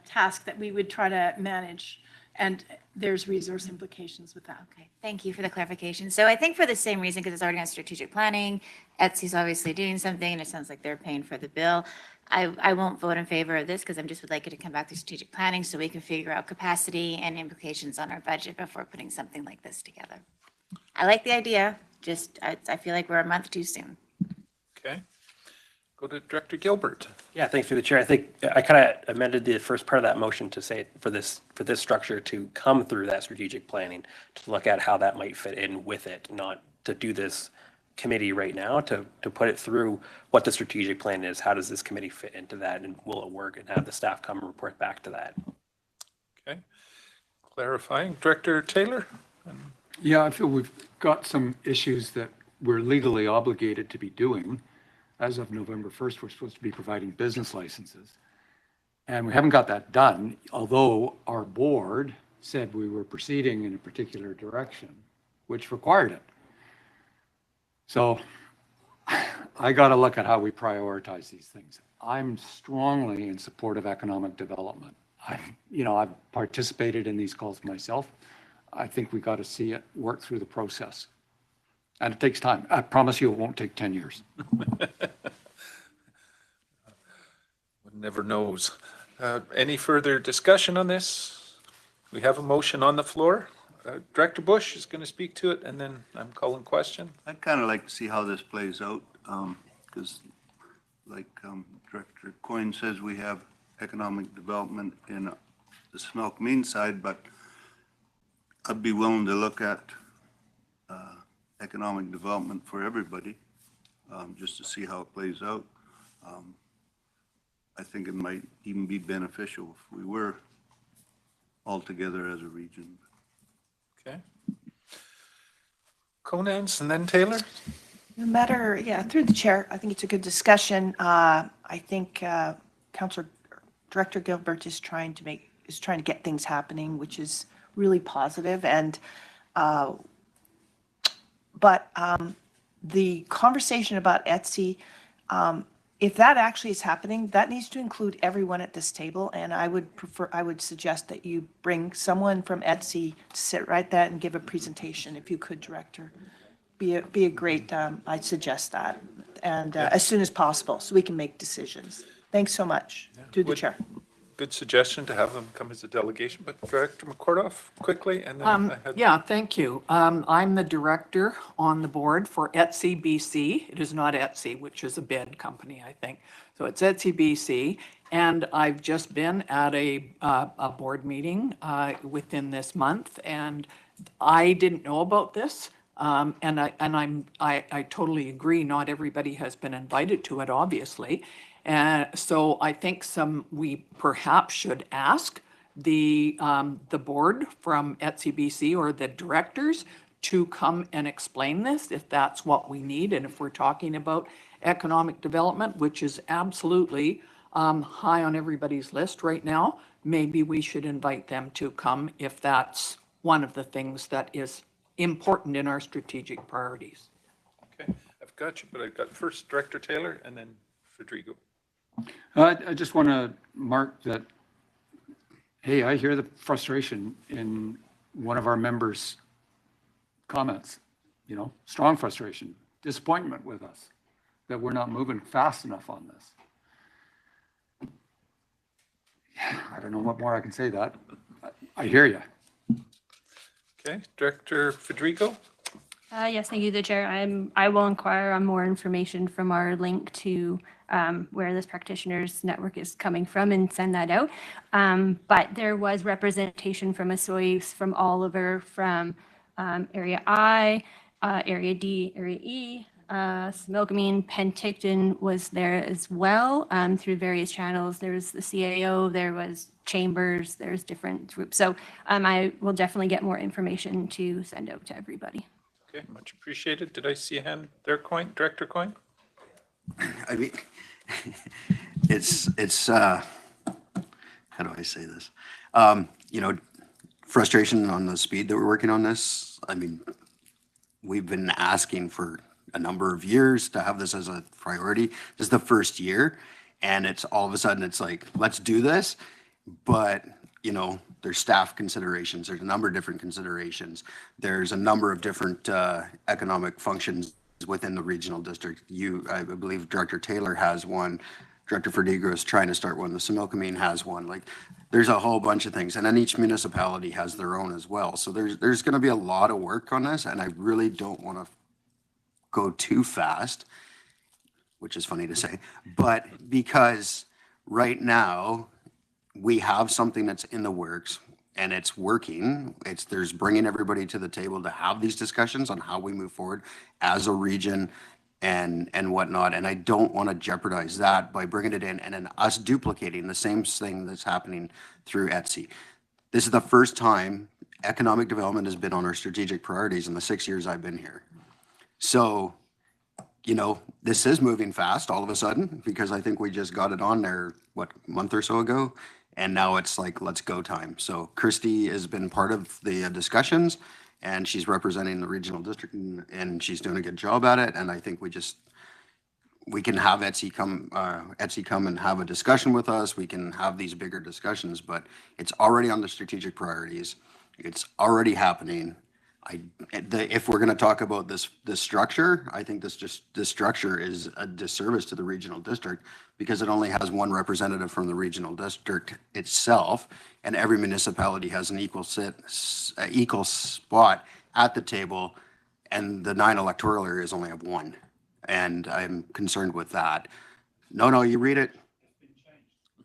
task that we would try to manage, and there's resource implications with that. Okay, thank you for the clarification. So I think for the same reason, because it's already on strategic planning, ETSI's obviously doing something, and it sounds like they're paying for the bill. I won't vote in favor of this because I just would like it to come back to strategic planning so we can figure out capacity and implications on our budget before putting something like this together. I like the idea, just I feel like we're a month too soon. Okay. Go to Director Gilbert. Yeah, thanks for the chair. I think I kind of amended the first part of that motion to say for this structure to come through that strategic planning, to look at how that might fit in with it, not to do this committee right now, to put it through what the strategic plan is. How does this committee fit into that, and will it work, and have the staff come and report back to that. Okay. Clarifying. Director Taylor? Yeah, I feel we've got some issues that we're legally obligated to be doing. As of November 1st, we're supposed to be providing business licenses. And we haven't got that done, although our board said we were proceeding in a particular direction, which required it. So I got to look at how we prioritize these things. I'm strongly in support of economic development. I've participated in these calls myself. I think we got to see it work through the process. And it takes time. I promise you it won't take 10 years. One never knows. Any further discussion on this? We have a motion on the floor. Director Bush is going to speak to it, and then I'm calling question. I'd kind of like to see how this plays out, because like Director Coyne says, we have economic development in the Smilkameen side, but I'd be willing to look at economic development for everybody, just to see how it plays out. I think it might even be beneficial if we were all together as a region. Okay. Conans and then Taylor? No matter, yeah, through the chair, I think it's a good discussion. I think Councillor Director Gilbert is trying to get things happening, which is really positive. And but the conversation about ETSI, if that actually is happening, that needs to include everyone at this table. And I would suggest that you bring someone from ETSI to sit right there and give a presentation, if you could, Director. Be a great, I'd suggest that. And as soon as possible, so we can make decisions. Thanks so much. Through the chair. Good suggestion to have them come as a delegation, but Director McCordoff, quickly, and then I had... Yeah, thank you. I'm the director on the board for ETSI BC. It is not ETSI, which is a bid company, I think. So it's ETSI BC, and I've just been at a board meeting within this month, and I didn't know about this. And I totally agree. Not everybody has been invited to it, obviously. So I think we perhaps should ask the board from ETSI BC or the directors to come and explain this, if that's what we need. And if we're talking about economic development, which is absolutely high on everybody's list right now, maybe we should invite them to come if that's one of the things that is important in our strategic priorities. Okay, I've got you, but I've got first Director Taylor and then Federico. I just want to mark that, hey, I hear the frustration in one of our members' comments, strong frustration, disappointment with us that we're not moving fast enough on this. I don't know what more I can say that. I hear you. Okay, Director Federico? Yes, thank you, the chair. I will inquire on more information from our link to where this practitioners network is coming from and send that out. But there was representation from ASOIs, from Oliver, from Area I, Area D, Area E, Smilkameen, Penticton was there as well through various channels. There was the CAO, there was chambers, there's different groups. So I will definitely get more information to send out to everybody. Okay, much appreciated. Did I see a hand there, Coyne? Director Coyne? I mean, it's how do I say this? Frustration on the speed that we're working on this. I mean, we've been asking for a number of years to have this as a priority. This is the first year, and it's all of a sudden it's like, let's do this. But, there's staff considerations. There's a number of different considerations. There's a number of different economic functions within the regional district. I believe Director Taylor has one. Director Verdigro is trying to start one. The Similkameen has one. Like, there's a whole bunch of things. And then each municipality has their own as well. So there's going to be a lot of work on this. And I really don't want to go too fast, which is funny to say. But because right now, we have something that's in the works and it's working. There's bringing everybody to the table to have these discussions on how we move forward as a region and whatnot. And I don't want to jeopardize that by bringing it in and then us duplicating the same thing that's happening through ETSI. This is the first time economic development has been on our strategic priorities in the 6 years I've been here. So, this is moving fast all of a sudden, because I think we just got it on there, a month or so ago. And now it's like, let's go time. So Kirsty has been part of the discussions, and she's representing the regional district, and she's doing a good job at it. And I think we can have Etsy come and have a discussion with us. We can have these bigger discussions, but it's already on the strategic priorities. It's already happening. If we're going to talk about this structure, I think this structure is a disservice to the regional district because it only has one representative from the regional district itself, and every municipality has an equal spot at the table, and the 9 electoral areas only have one, and I'm concerned with that. No, you read it.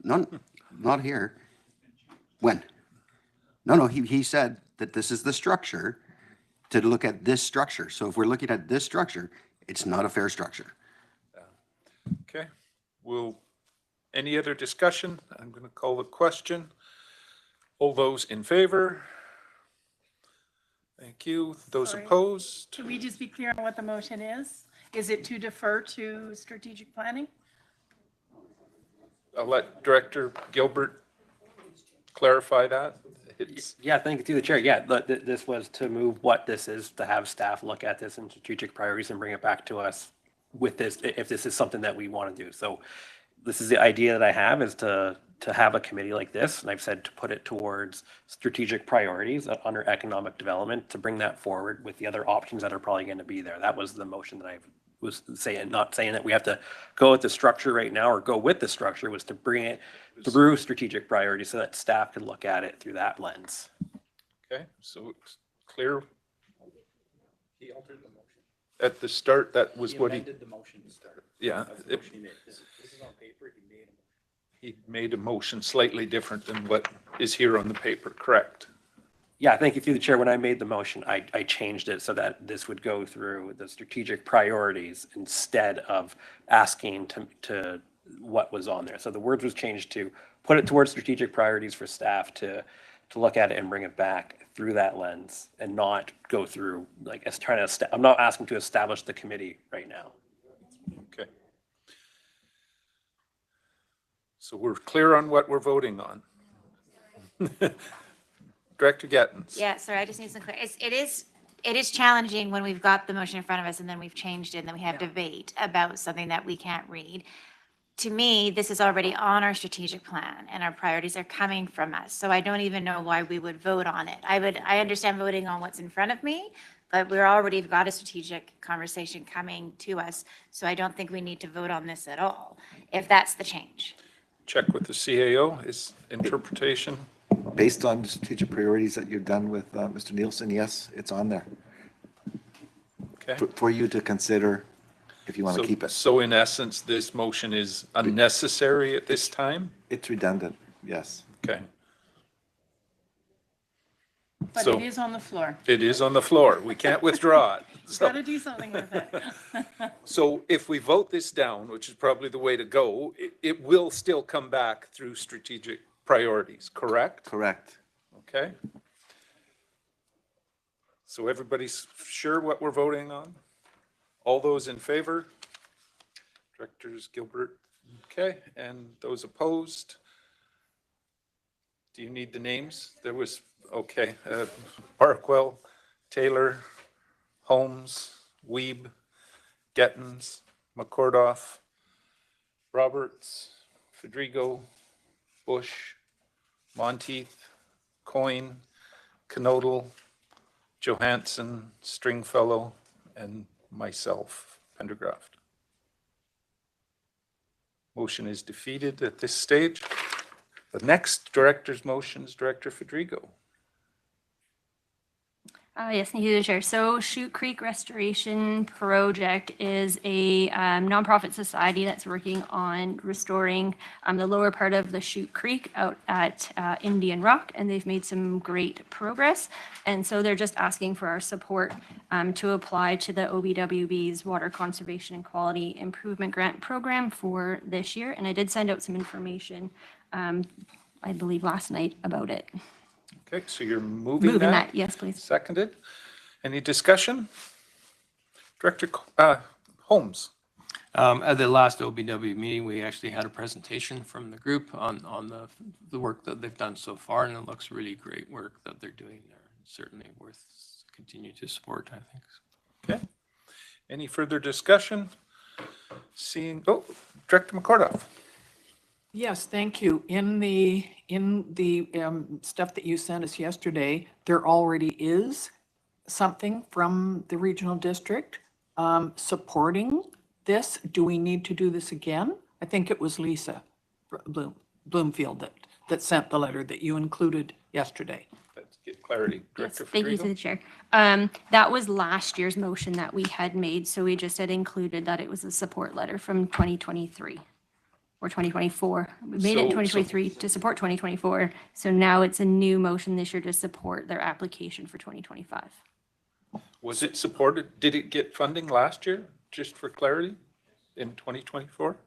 No, not here. When? No, he said that this is the structure to look at this structure. So if we're looking at this structure, it's not a fair structure. Okay. Any other discussion? I'm going to call the question. All those in favor? Thank you. Those Sorry. opposed? Can we just be clear on what the motion is? Is it to defer to strategic planning? I'll let Director Gilbert clarify that. Yeah, thank you through the chair. Yeah, this was to move what this is, to have staff look at this in strategic priorities and bring it back to us with this, if this is something that we want to do. So this is the idea that I have, is to have a committee like this, and I've said to put it towards strategic priorities under economic development, to bring that forward with the other options that are probably going to be there. That was the motion that I was saying, not saying that we have to go with the structure right now or go with the structure, was to bring it through strategic priorities so that staff can look at it through that lens. Okay, so it's clear. He altered the motion. At the start, that was what he amended the motion to start. Yeah. That's the motion he made. This is on paper. He made a motion slightly different than what is here on the paper, correct? Yeah, thank you through the chair. When I made the motion, I changed it so that this would go through the strategic priorities instead of asking to what was on there. So the words was changed to put it towards strategic priorities for staff to look at it and bring it back through that lens, and not go through like as trying to. I'm not asking to establish the committee right now. Okay. So we're clear on what we're voting on. Director Gettens. Yeah, sorry, I just need some clear. It is challenging when we've got the motion in front of us and then we've changed it and then we have debate about something that we can't read. To me, this is already on our strategic plan and our priorities are coming from us. So I don't even know why we would vote on it. I understand voting on what's in front of me, but we're already got a strategic conversation coming to us. So I don't think we need to vote on this at all, if that's the change. Check with the CAO, is interpretation. Based on the strategic priorities that you've done with Mr. Nielsen, yes, it's on there. Okay. For you to consider if you want to keep it. So in essence, this motion is unnecessary at this time? It's redundant, yes. Okay. But So it is on the floor. it is on the floor. We can't withdraw it. We've got to do something with it. So if we vote this down, which is probably the way to go, it will still come back through strategic priorities, correct? Correct. Okay. So everybody's sure what we're voting on? All those in favor? Directors Gilbert, okay, and those opposed? Do you need the names? There was, okay, Barkwell, Taylor, Holmes, Weeb, Gettens, McCordoff, Roberts, Fedrigo, Bush, Monteith, Coyne, Knodel, Johansson, Stringfellow, and myself, Pendergraft. Motion is defeated at this stage. The next director's motion is Director Fedrigo. Yes, thank you, Chair. So Chute Creek Restoration Project is a nonprofit society that's working on restoring the lower part of the Chute Creek out at Indian Rock, and they've made some great progress. And so they're just asking for our support to apply to the OBWB's Water Conservation and Quality Improvement Grant Program for this year. And I did send out some information, I believe, last night about it. Okay, so you're moving Moving that? that, yes, please. Seconded. Any discussion? Director Holmes. At the last OBW meeting, we actually had a presentation from the group on the work that they've done so far, and it looks really great work that they're doing there. Certainly worth continue to support, I think. Okay. Any further discussion? Seeing, Director McCorduff. Yes, thank you. In the stuff that you sent us yesterday, there already is something from the regional district supporting this. Do we need to do this again? I think it was Lisa Bloomfield that sent the letter that you included yesterday. Let's get clarity. Yes, Director thank you Federico? to the chair. That was last year's motion that we had made, so we just had included that it was a support letter from 2023 or 2024. We made it in 2023 to support 2024, so now it's a new motion this year to support their application for 2025. Was it supported? Did it get funding last year, just for clarity, in 2024?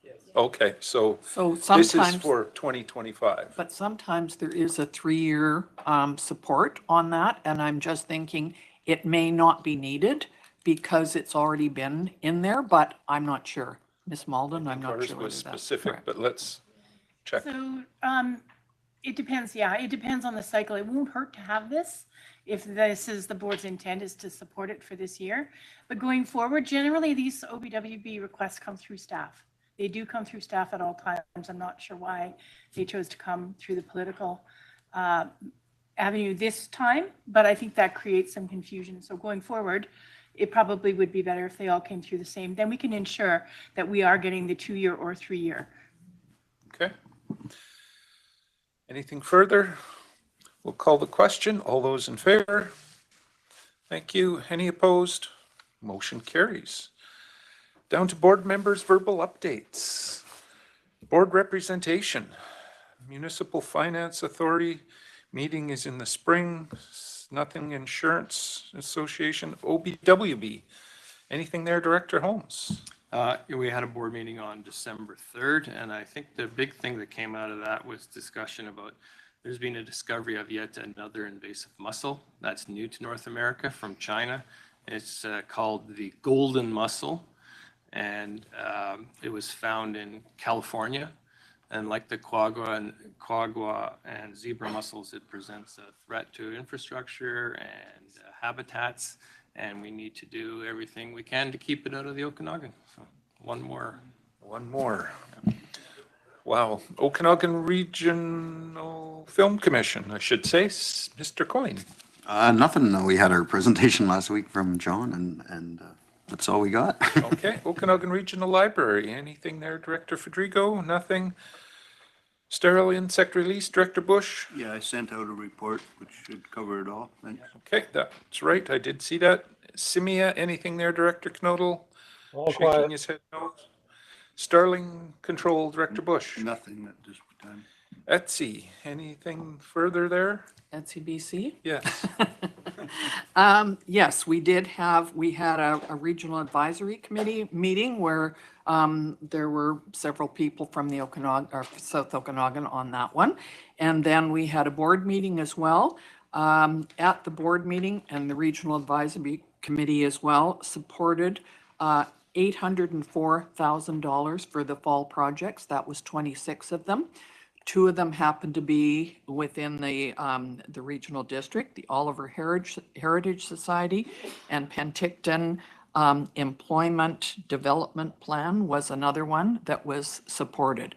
Yes. Okay, so this is for 2025. But sometimes there is a 3-year support on that, and I'm just thinking it may not be needed because it's already been in there, but I'm not sure. Ms. Malden, I'm not Ours sure was whether that's specific, correct. but let's check. So it depends, yeah, it depends on the cycle. It won't hurt to have this if this is the board's intent is to support it for this year. But going forward, generally these OBWB requests come through staff. They do come through staff at all times. I'm not sure why they chose to come through the political avenue this time, but I think that creates some confusion. So going forward, it probably would be better if they all came through the same. Then we can ensure that we are getting the 2-year or 3-year. Okay. Anything further? We'll call the question. All those in favor? Thank you. Any opposed? Motion carries. Down to board members' verbal updates. Board representation. Municipal Finance Authority meeting is in the spring. Nothing Insurance Association, OBWB. Anything there, Director Holmes? We had a board meeting on December 3rd, and I think the big thing that came out of that was discussion about there's been a discovery of yet another invasive mussel that's new to North America from China. It's called the golden mussel, and it was found in California. And like the quagga and zebra mussels, it presents a threat to infrastructure and habitats, and we need to do everything we can to keep it out of the Okanagan. So one more. Wow. Okanagan Regional Film Commission, I should say. Mr. Coyne. Nothing. We had our presentation last week from John, and that's all we got. Okay. Okanagan Regional Library. Anything there, Director Federico? Nothing. Sterile insect release, Director Bush? Yeah, I sent out a report which should cover it all. Thanks. Okay, that's right. I did see that. Simia, anything there, Director Knodel? All Shaking quiet. his head no. Starling Control, Director Bush? Nothing at this time. Etsy, anything further there? Etsy BC? Yes. Yes, we had a regional advisory committee meeting where there were several people from the Okanagan, or South Okanagan on that one. And then we had a board meeting as well. At the board meeting, and the regional advisory committee as well supported $804,000 for the fall projects. That was 26 of them. 2 of them happened to be within the regional district, the Oliver Heritage Society, and Penticton Employment Development Plan was another one that was supported.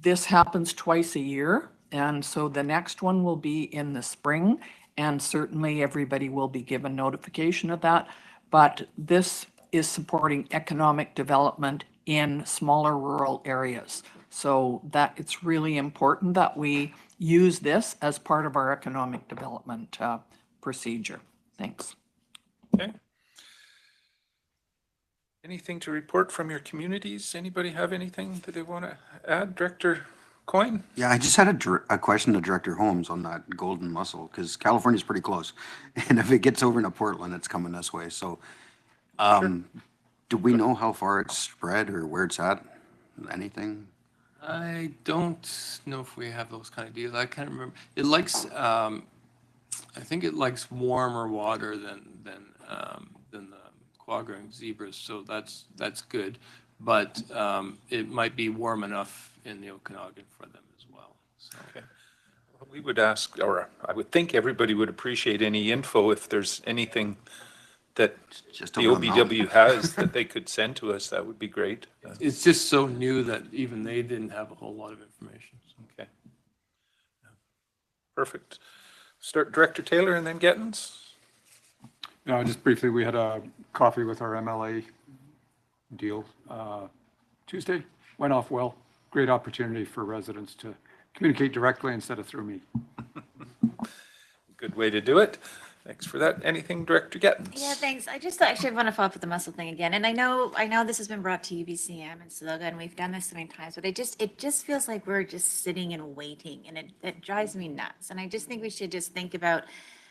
This happens twice a year, and so the next one will be in the spring, and certainly everybody will be given notification of that. But this is supporting economic development in smaller rural areas. So that it's really important that we use this as part of our economic development procedure. Thanks. Okay. Anything to report from your communities? Anybody have anything that they want to add? Director Coyne? Yeah, I just had a question to Director Holmes on that golden mussel, because California's pretty close. And if it gets over into Portland, it's coming this way. So do we know how far it's spread or where it's at? Anything? I don't know if we have those kind of deals. I can't remember. It likes, I think it likes warmer water than the quagga and zebras, so that's good. but it might be warm enough in the Okanagan for them as well. So. Okay. We would ask, or I would think everybody would appreciate any info if there's anything that Just the over the mountain. OBW has that they could send to us. That would be great. It's just so new that even they didn't have a whole lot of information. Okay. Perfect. Start Director Taylor and then Gettins. No, just briefly, we had a coffee with our MLA deal Tuesday. Went off well. Great opportunity for residents to communicate directly instead of through me. Good way to do it. Thanks for that. Anything, Director Gettins? Yeah, thanks. I just actually want to follow up with the muscle thing again. And I know this has been brought to UBCM and Silga, and we've done this so many times, but it just feels like we're just sitting and waiting, and it drives me nuts. And I just think we should just think about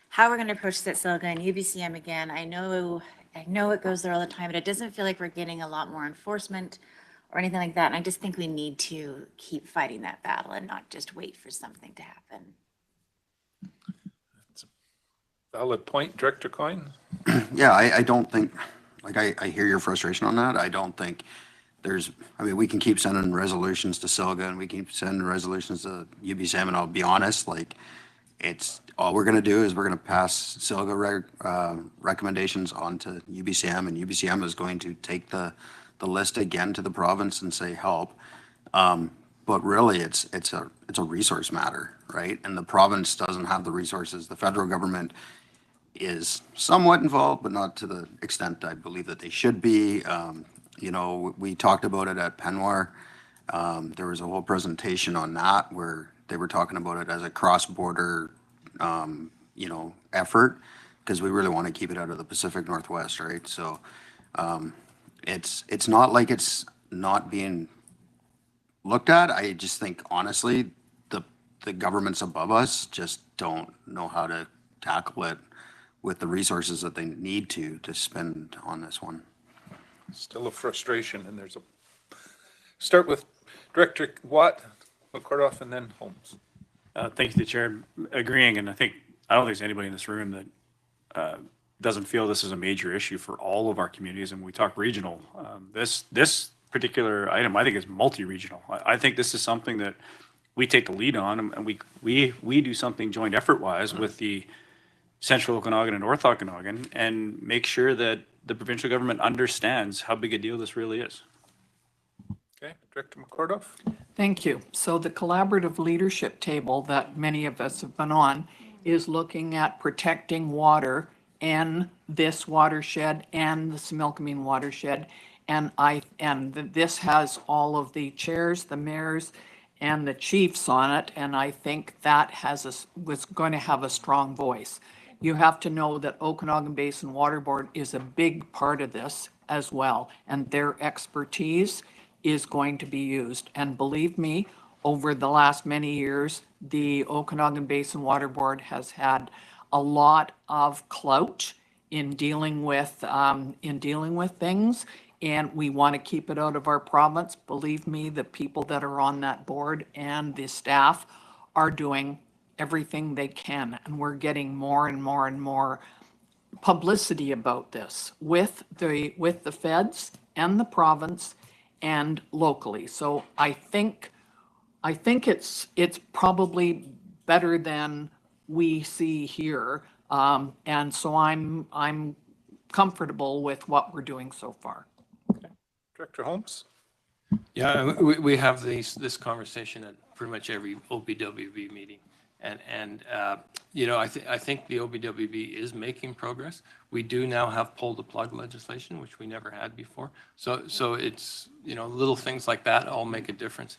how we're going to approach that Silga and UBCM again. I know it goes there all the time, but it doesn't feel like we're getting a lot more enforcement or anything like that. And I just think we need to keep fighting that battle and not just wait for something to happen. Valid point, Director Coyne. Yeah, I don't think, like, I hear your frustration on that. I don't think we can keep sending resolutions to Silga and we keep sending resolutions to UBCM, and I'll be honest, like, it's, all we're gonna do is we're gonna pass Silga recommendations on to UBCM, and UBCM is going to take the list again to the province and say, help. But really, it's a resource matter, right? And the province doesn't have the resources. The federal government is somewhat involved, but not to the extent I believe that they should be. We talked about it at Penwar. There was a whole presentation on that where they were talking about it as a cross-border, effort, because we really want to keep it out of the Pacific Northwest, right? So it's not like it's not being looked at. I just think, honestly, the governments above us just don't know how to tackle it with the resources that they need to spend on this one. Still a frustration, and start with Director Watt, McCordoff, and then Holmes. Thank you, Chair. Agreeing, and I don't think there's anybody in this room that doesn't feel this is a major issue for all of our communities. And when we talk regional, this particular item, I think, is multi-regional. I think this is something that we take the lead on, and we do something joint effort-wise with the Central Okanagan and North Okanagan, and make sure that the provincial government understands how big a deal this really is. Okay, Director McCordoff. Thank you. So the collaborative leadership table that many of us have been on is looking at protecting water in this watershed and the Similkameen watershed. And this has all of the chairs, the mayors, and the chiefs on it. And I think that was going to have a strong voice. You have to know that Okanagan Basin Water Board is a big part of this as well, and their expertise is going to be used. And believe me, over the last many years, the Okanagan Basin Water Board has had a lot of clout in dealing with things, and we want to keep it out of our province. Believe me, the people that are on that board and the staff are doing everything they can, and we're getting more and more and more publicity about this with the feds and the province and locally. So I think it's probably better than we see here, and so I'm comfortable with what we're doing so far. Okay. Director Holmes. Yeah, we have this conversation at pretty much every OBWB meeting. And I think the OBWB is making progress. We do now have pull the plug legislation, which we never had before. So it's, little things like that all make a difference.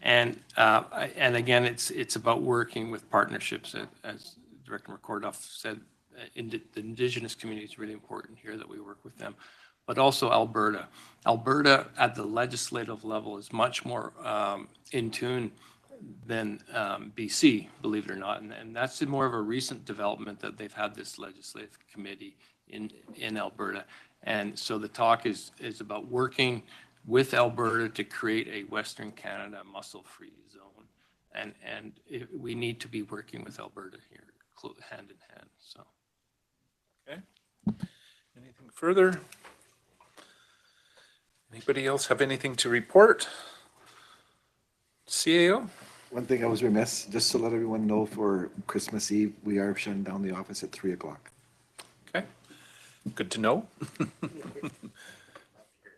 And again, it's about working with partnerships, as Director McCordoff said. The Indigenous community is really important here, that we work with them. But also Alberta. Alberta at the legislative level is much more in tune than BC, believe it or not. And that's more of a recent development that they've had this legislative committee in Alberta. And so the talk is about working with Alberta to create a Western Canada mussel-free zone. And we need to be working with Alberta here, hand in hand. So. Okay. Anything further? Anybody else have anything to report? CAO? One thing I was remiss, just to let everyone know, for Christmas Eve, we are shutting down the office at 3 o'clock. Okay, good to know.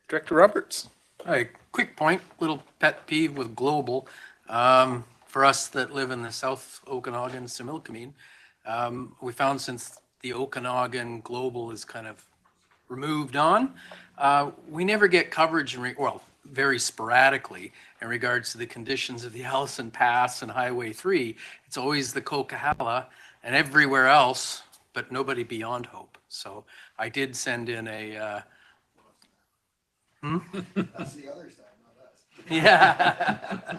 Director Roberts? Hi, quick point, little pet peeve with global. For us that live in the South Okanagan, Similkameen, we found since the Okanagan Global is kind of removed on, we never get coverage, well, very sporadically in regards to the conditions of the Allison Pass and Highway 3. It's always the Coquihalla and everywhere else, but nobody beyond Hope. So I did send in a... That's the other side, not us. Yeah.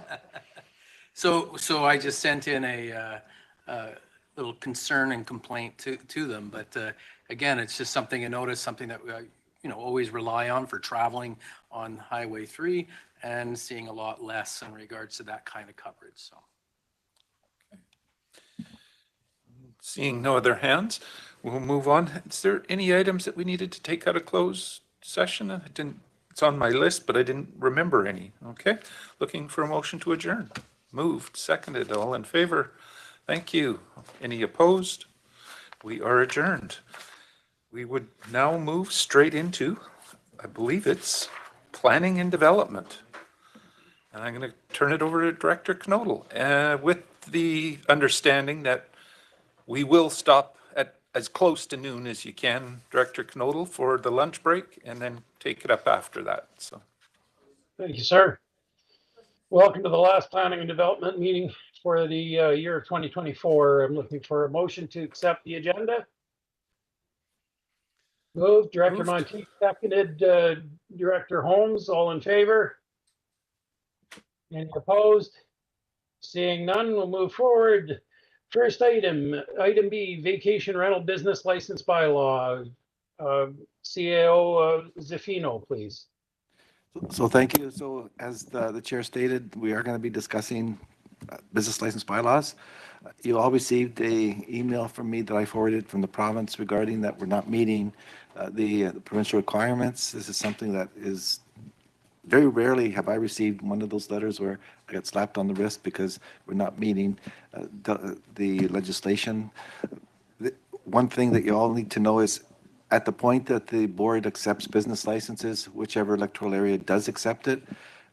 So I just sent in a little concern and complaint to them. But again, it's just something I noticed, something that we always rely on for traveling on Highway 3 and seeing a lot less in regards to that kind of coverage. So. Seeing no other hands, we'll move on. Is there any items that we needed to take out of closed session? It's on my list, but I didn't remember any. Okay, looking for a motion to adjourn. Moved, seconded, all in favor? Thank you. Any opposed? We are adjourned. We would now move straight into, I believe it's planning and development. And I'm going to turn it over to Director Knodel, with the understanding that we will stop at as close to noon as you can, Director Knodel, for the lunch break, and then take it up after that. So, Thank you, sir. Welcome to the last planning and development meeting for the year of 2024. I'm looking for a motion to accept the agenda. Moved, Director Monteith, seconded, Director Holmes, all in favor? Any opposed? Seeing none, we'll move forward. First item, item B, vacation rental business license bylaw. CAO Zafino, please. So thank you. So as the chair stated, we are going to be discussing business license bylaws. You all received a email from me that I forwarded from the province regarding that we're not meeting the provincial requirements. This is something that is very rarely have I received one of those letters where I got slapped on the wrist because we're not meeting the legislation. One thing that you all need to know is at the point that the board accepts business licenses, whichever electoral area does accept it,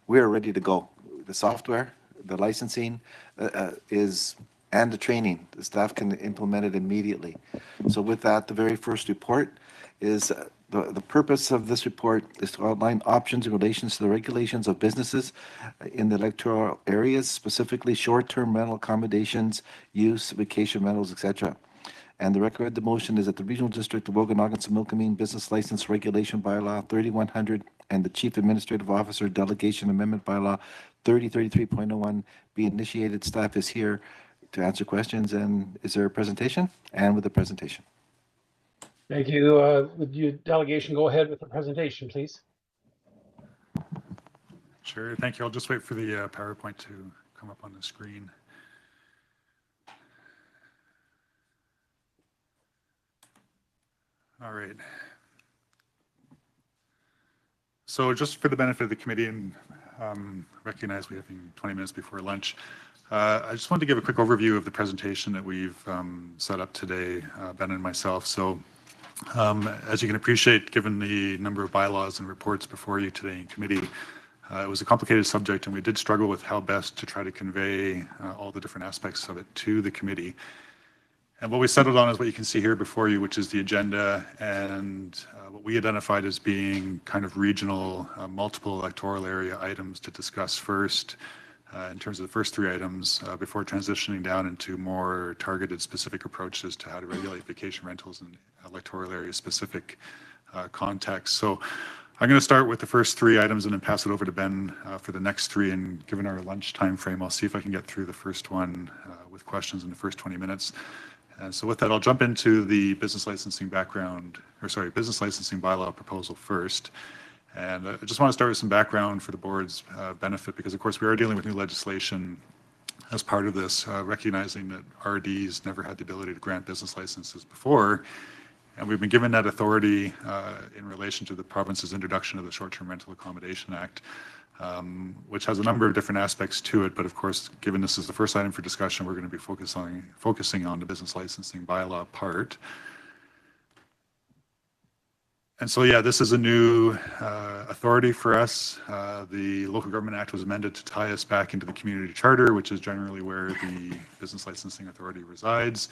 we're ready to go. The software, the licensing and the training, the staff can implement it immediately. So with that, the very first report is the purpose of this report is to outline options in relation to the regulations of businesses in the electoral areas, specifically short-term rental accommodations, use, vacation rentals, etc. And the record of the motion is that the Regional District of Okanagan-Similkameen Business License Regulation Bylaw 3100 and the Chief Administrative Officer Delegation Amendment Bylaw 3033.01 be initiated. Staff is here to answer questions. And is there a presentation? And with the presentation. Thank you. Would you delegation go ahead with the presentation, please? Sure, thank you. I'll just wait for the PowerPoint to come up on the screen. All right. So just for the benefit of the committee, and recognize we have 20 minutes before lunch, I just wanted to give a quick overview of the presentation that we've set up today, Ben and myself. So as you can appreciate, given the number of bylaws and reports before you today in committee, it was a complicated subject, and we did struggle with how best to try to convey all the different aspects of it to the committee. And what we settled on is what you can see here before you, which is the agenda and what we identified as being kind of regional, multiple electoral area items to discuss first in terms of the first three items before transitioning down into more targeted specific approaches to how to regulate vacation rentals in electoral area specific context. So I'm going to start with the first three items and then pass it over to Ben for the next three. And given our lunch time frame, I'll see if I can get through the first one with questions in the first 20 minutes. And so with that, I'll jump into the business licensing business licensing bylaw proposal first. And I just want to start with some background for the board's benefit, because of course we are dealing with new legislation as part of this, recognizing that RDs never had the ability to grant business licenses before. And we've been given that authority in relation to the province's introduction of the Short-Term Rental Accommodation Act, which has a number of different aspects to it. But of course, given this is the first item for discussion, we're going to be focusing on the business licensing bylaw part. And so, yeah, this is a new authority for us. The Local Government Act was amended to tie us back into the community charter, which is generally where the business licensing authority resides.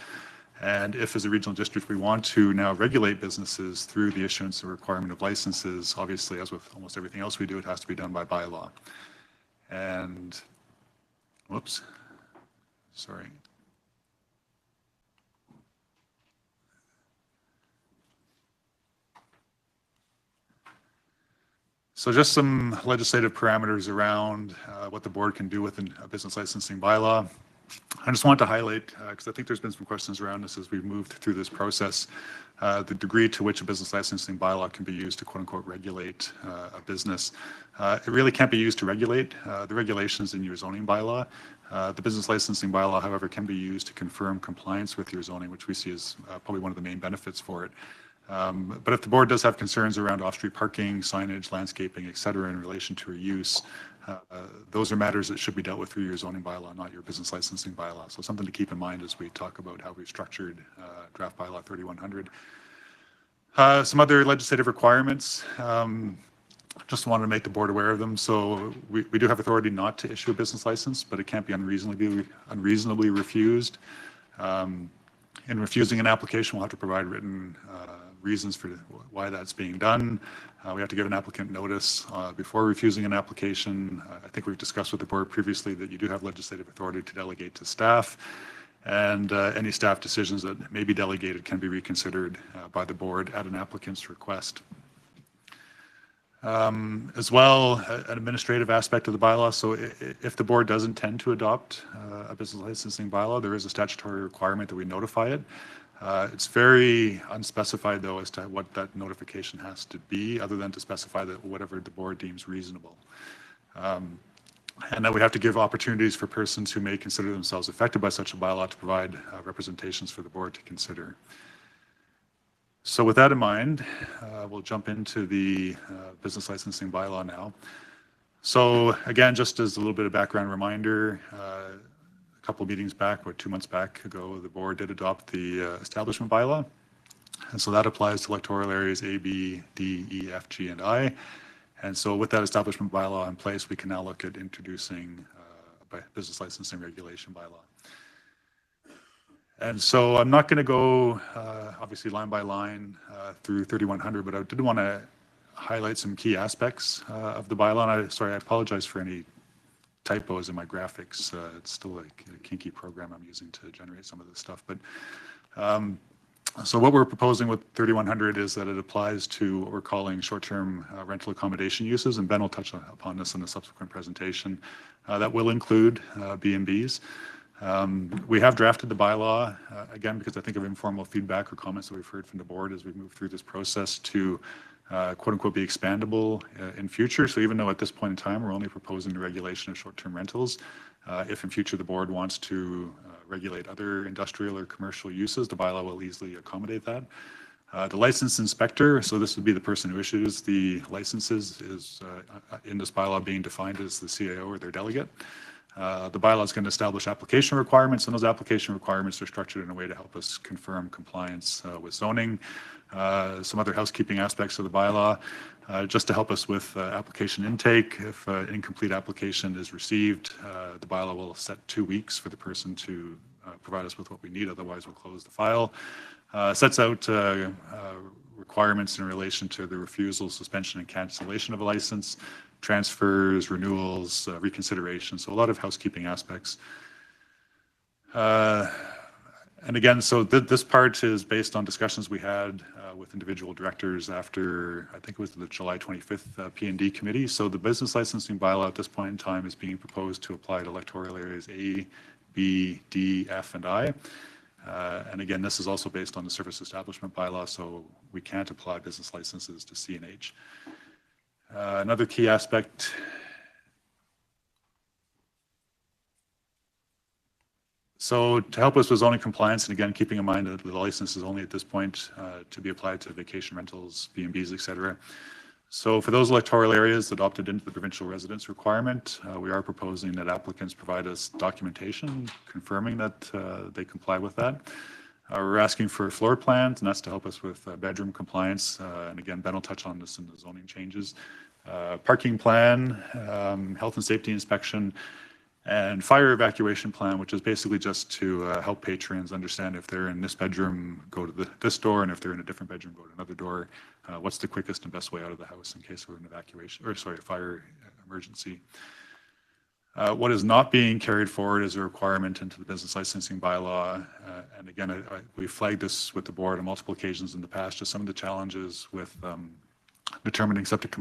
And if, as a regional district, we want to now regulate businesses through the issuance and requirement of licenses, obviously, as with almost everything else we do, it has to be done by bylaw. And, whoops, sorry. So just some legislative parameters around what the board can do within a business licensing bylaw. I just want to highlight, because I think there's been some questions around this as we've moved through this process, the degree to which a business licensing bylaw can be used to quote unquote regulate a business. It really can't be used to regulate. The regulations in your zoning bylaw. The business licensing bylaw, however, can be used to confirm compliance with your zoning, which we see as probably one of the main benefits for it. But if the board does have concerns around off-street parking, signage, landscaping, et cetera, in relation to a use, those are matters that should be dealt with through your zoning bylaw, not your business licensing bylaw. So something to keep in mind as we talk about how we've structured draft bylaw 3100. Some other legislative requirements. Just wanted to make the board aware of them. So we do have authority not to issue a business license, but it can't be unreasonably refused. In refusing an application, we'll have to provide written reasons for why that's being done. We have to give an applicant notice before refusing an application. I think we've discussed with the board previously that you do have legislative authority to delegate to staff, and any staff decisions that may be delegated can be reconsidered by the board at an applicant's request. As well, an administrative aspect of the bylaw. So if the board does intend to adopt a business licensing bylaw, there is a statutory requirement that we notify it. It's very unspecified, though, as to what that notification has to be, other than to specify that whatever the board deems reasonable. And that we have to give opportunities for persons who may consider themselves affected by such a bylaw to provide representations for the board to consider. So with that in mind, we'll jump into the business licensing bylaw now. So again, just as a little bit of background reminder, a couple of meetings back, or 2 months back ago, the board did adopt the establishment bylaw. And so that applies to electoral areas A, B, D, E, F, G, and I. And so with that establishment bylaw in place, we can now look at introducing a business licensing regulation bylaw. And so I'm not going to go, obviously, line by line through 3100, but I did want to highlight some key aspects of the bylaw. And I apologize for any typos in my graphics. It's still a kinky program I'm using to generate some of this stuff. But so what we're proposing with 3100 is that it applies to what we're calling short-term rental accommodation uses, and Ben will touch upon this in a subsequent presentation. That will include B&Bs. We have drafted the bylaw, again, because I think of informal feedback or comments that we've heard from the board as we move through this process to quote unquote be expandable in future. So even though at this point in time, we're only proposing the regulation of short-term rentals, if in future the board wants to regulate other industrial or commercial uses, the bylaw will easily accommodate that. The license inspector, so this would be the person who issues the licenses, is in this bylaw being defined as the CAO or their delegate. The bylaw is going to establish application requirements, and those application requirements are structured in a way to help us confirm compliance with zoning. Some other housekeeping aspects of the bylaw, just to help us with application intake. If an incomplete application is received, the bylaw will set 2 weeks for the person to provide us with what we need, otherwise we'll close the file. Sets out requirements in relation to the refusal, suspension, and cancellation of a license, transfers, renewals, reconsideration, so a lot of housekeeping aspects. And again, so this part is based on discussions we had with individual directors after, I think it was the July 25th P&D committee. So the business licensing bylaw at this point in time is being proposed to apply to electoral areas A, B, D, F, and I. And again, this is also based on the service establishment bylaw, so we can't apply business licenses to C and H. Another key aspect. So to help us with zoning compliance, and again, keeping in mind that the license is only at this point to be applied to vacation rentals, B&Bs, et cetera. So for those electoral areas that opted into the provincial residence requirement, we are proposing that applicants provide us documentation confirming that they comply with that. We're asking for floor plans, and that's to help us with bedroom compliance. And again, Ben will touch on this in the zoning changes. Parking plan, health and safety inspection, and fire evacuation plan, which is basically just to help patrons understand if they're in this bedroom, go to this door, and if they're in a different bedroom, go to another door. What's the quickest and best way out of the house in case we're in a fire emergency. What is not being carried forward is a requirement into the business licensing bylaw. And again, we flagged this with the board on multiple occasions in the past, just some of the challenges with determining septic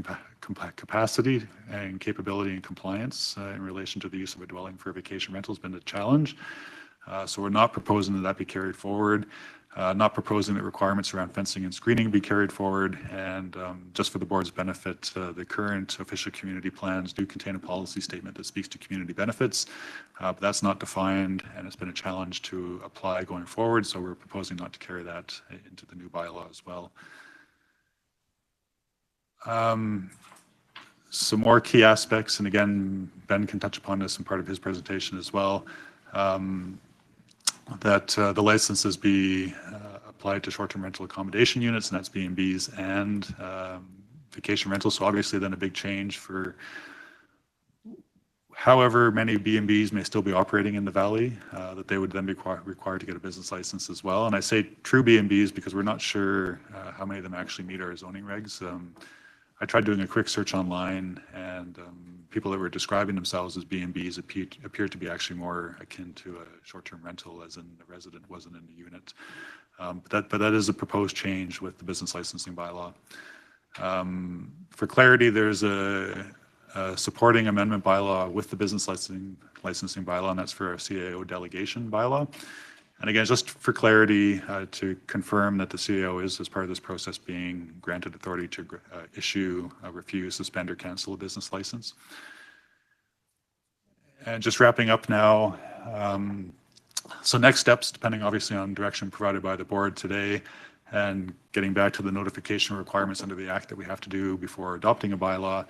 capacity and capability and compliance in relation to the use of a dwelling for vacation rental has been a challenge. So we're not proposing that be carried forward, not proposing that requirements around fencing and screening be carried forward. And just for the board's benefit, the current official community plans do contain a policy statement that speaks to community benefits, but that's not defined, and it's been a challenge to apply going forward. So we're proposing not to carry that into the new bylaw as well. Some more key aspects, and again, Ben can touch upon this in part of his presentation as well, that the licenses be applied to short-term rental accommodation units, and that's B&Bs and vacation rentals. So obviously then a big change for however many B&Bs may still be operating in the valley, that they would then be required to get a business license as well. And I say true B&Bs because we're not sure how many of them actually meet our zoning regs. I tried doing a quick search online, and people that were describing themselves as B&Bs appeared to be actually more akin to a short-term rental, as in the resident wasn't in the unit. But that is a proposed change with the business licensing bylaw. For clarity, there's a supporting amendment bylaw with the business licensing bylaw, and that's for our CAO delegation bylaw. And again, just for clarity, to confirm that the CAO is, as part of this process, being granted authority to issue, refuse, suspend, or cancel a business license. And just wrapping up now, so next steps, depending obviously on direction provided by the board today, and getting back to the notification requirements under the Act that we have to do before adopting a bylaw,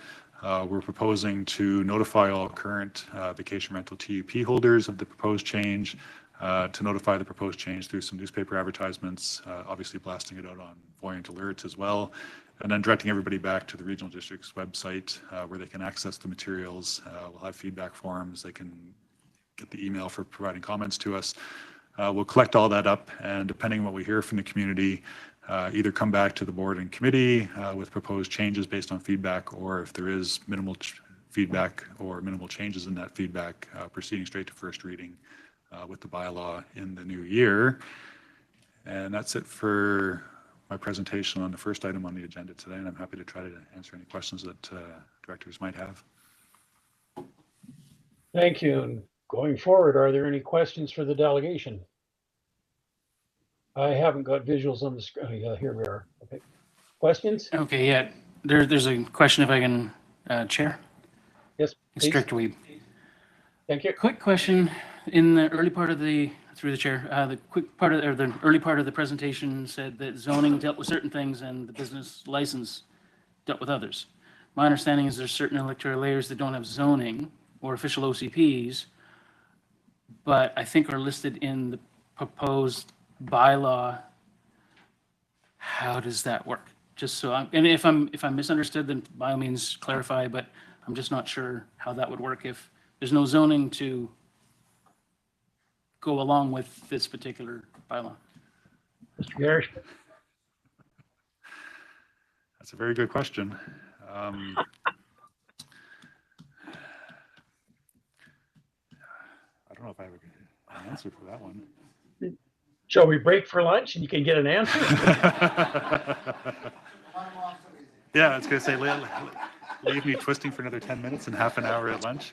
we're proposing to notify all current vacation rental TUP holders of the proposed change, to notify the proposed change through some newspaper advertisements, obviously blasting it out on Voyant alerts as well, and then directing everybody back to the regional district's website where they can access the materials. We'll have feedback forms. They can get the email for providing comments to us. We'll collect all that up, and depending on what we hear from the community, either come back to the board and committee with proposed changes based on feedback, or if there is minimal feedback or minimal changes in that feedback, proceeding straight to first reading with the bylaw in the new year. And that's it for my presentation on the first item on the agenda today, and I'm happy to try to answer any questions that directors might have. Thank you. And going forward, are there any questions for the delegation? I haven't got visuals on the screen. Here we are. Okay. Questions? Okay, yeah. There's a question if I can, Chair. Yes, please. Instructor Weeb. Thank you. Quick question. In the early part of the, through the chair, the early part of the presentation said that zoning dealt with certain things and the business license dealt with others. My understanding is there's certain electoral layers that don't have zoning or official OCPs, but I think are listed in the proposed bylaw. How does that work? Just so and if I'm misunderstood, then by all means clarify, but I'm just not sure how that would work if there's no zoning to go along with this particular bylaw. Mr. Garrett. That's a very good question. I don't know if I have an answer for that one. Shall we break for lunch and you can get an answer? Yeah, I was going to say, leave me twisting for another 10 minutes and half an hour at lunch.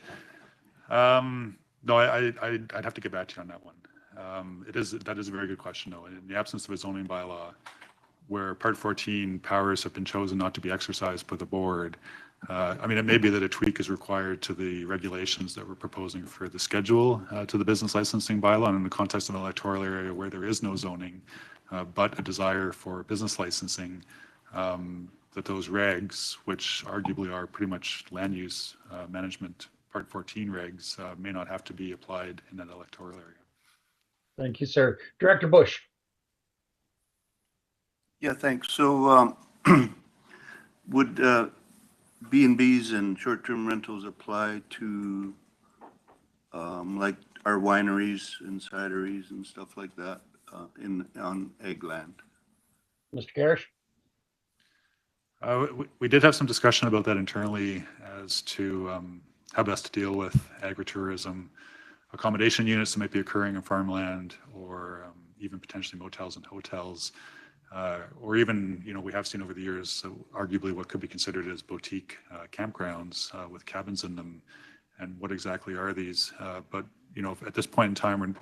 No, I'd have to get back to you on that one. That is a very good question, though. In the absence of a zoning bylaw, where Part 14 powers have been chosen not to be exercised by the board, I mean, it may be that a tweak is required to the regulations that we're proposing for the schedule to the business licensing bylaw, and in the context of an electoral area where there is no zoning, but a desire for business licensing, that those regs, which arguably are pretty much land use management Part 14 regs, may not have to be applied in that electoral area. Thank you, sir. Director Bush. Yeah, thanks. So would B&Bs and short-term rentals apply to like our wineries and cideries and stuff like that on ag land? Mr. Garish? We did have some discussion about that internally as to how best to deal with agritourism accommodation units that might be occurring in farmland, or even potentially motels and hotels, or even, we have seen over the years, arguably what could be considered as boutique campgrounds with cabins in them. And what exactly are these? But, at this point in time,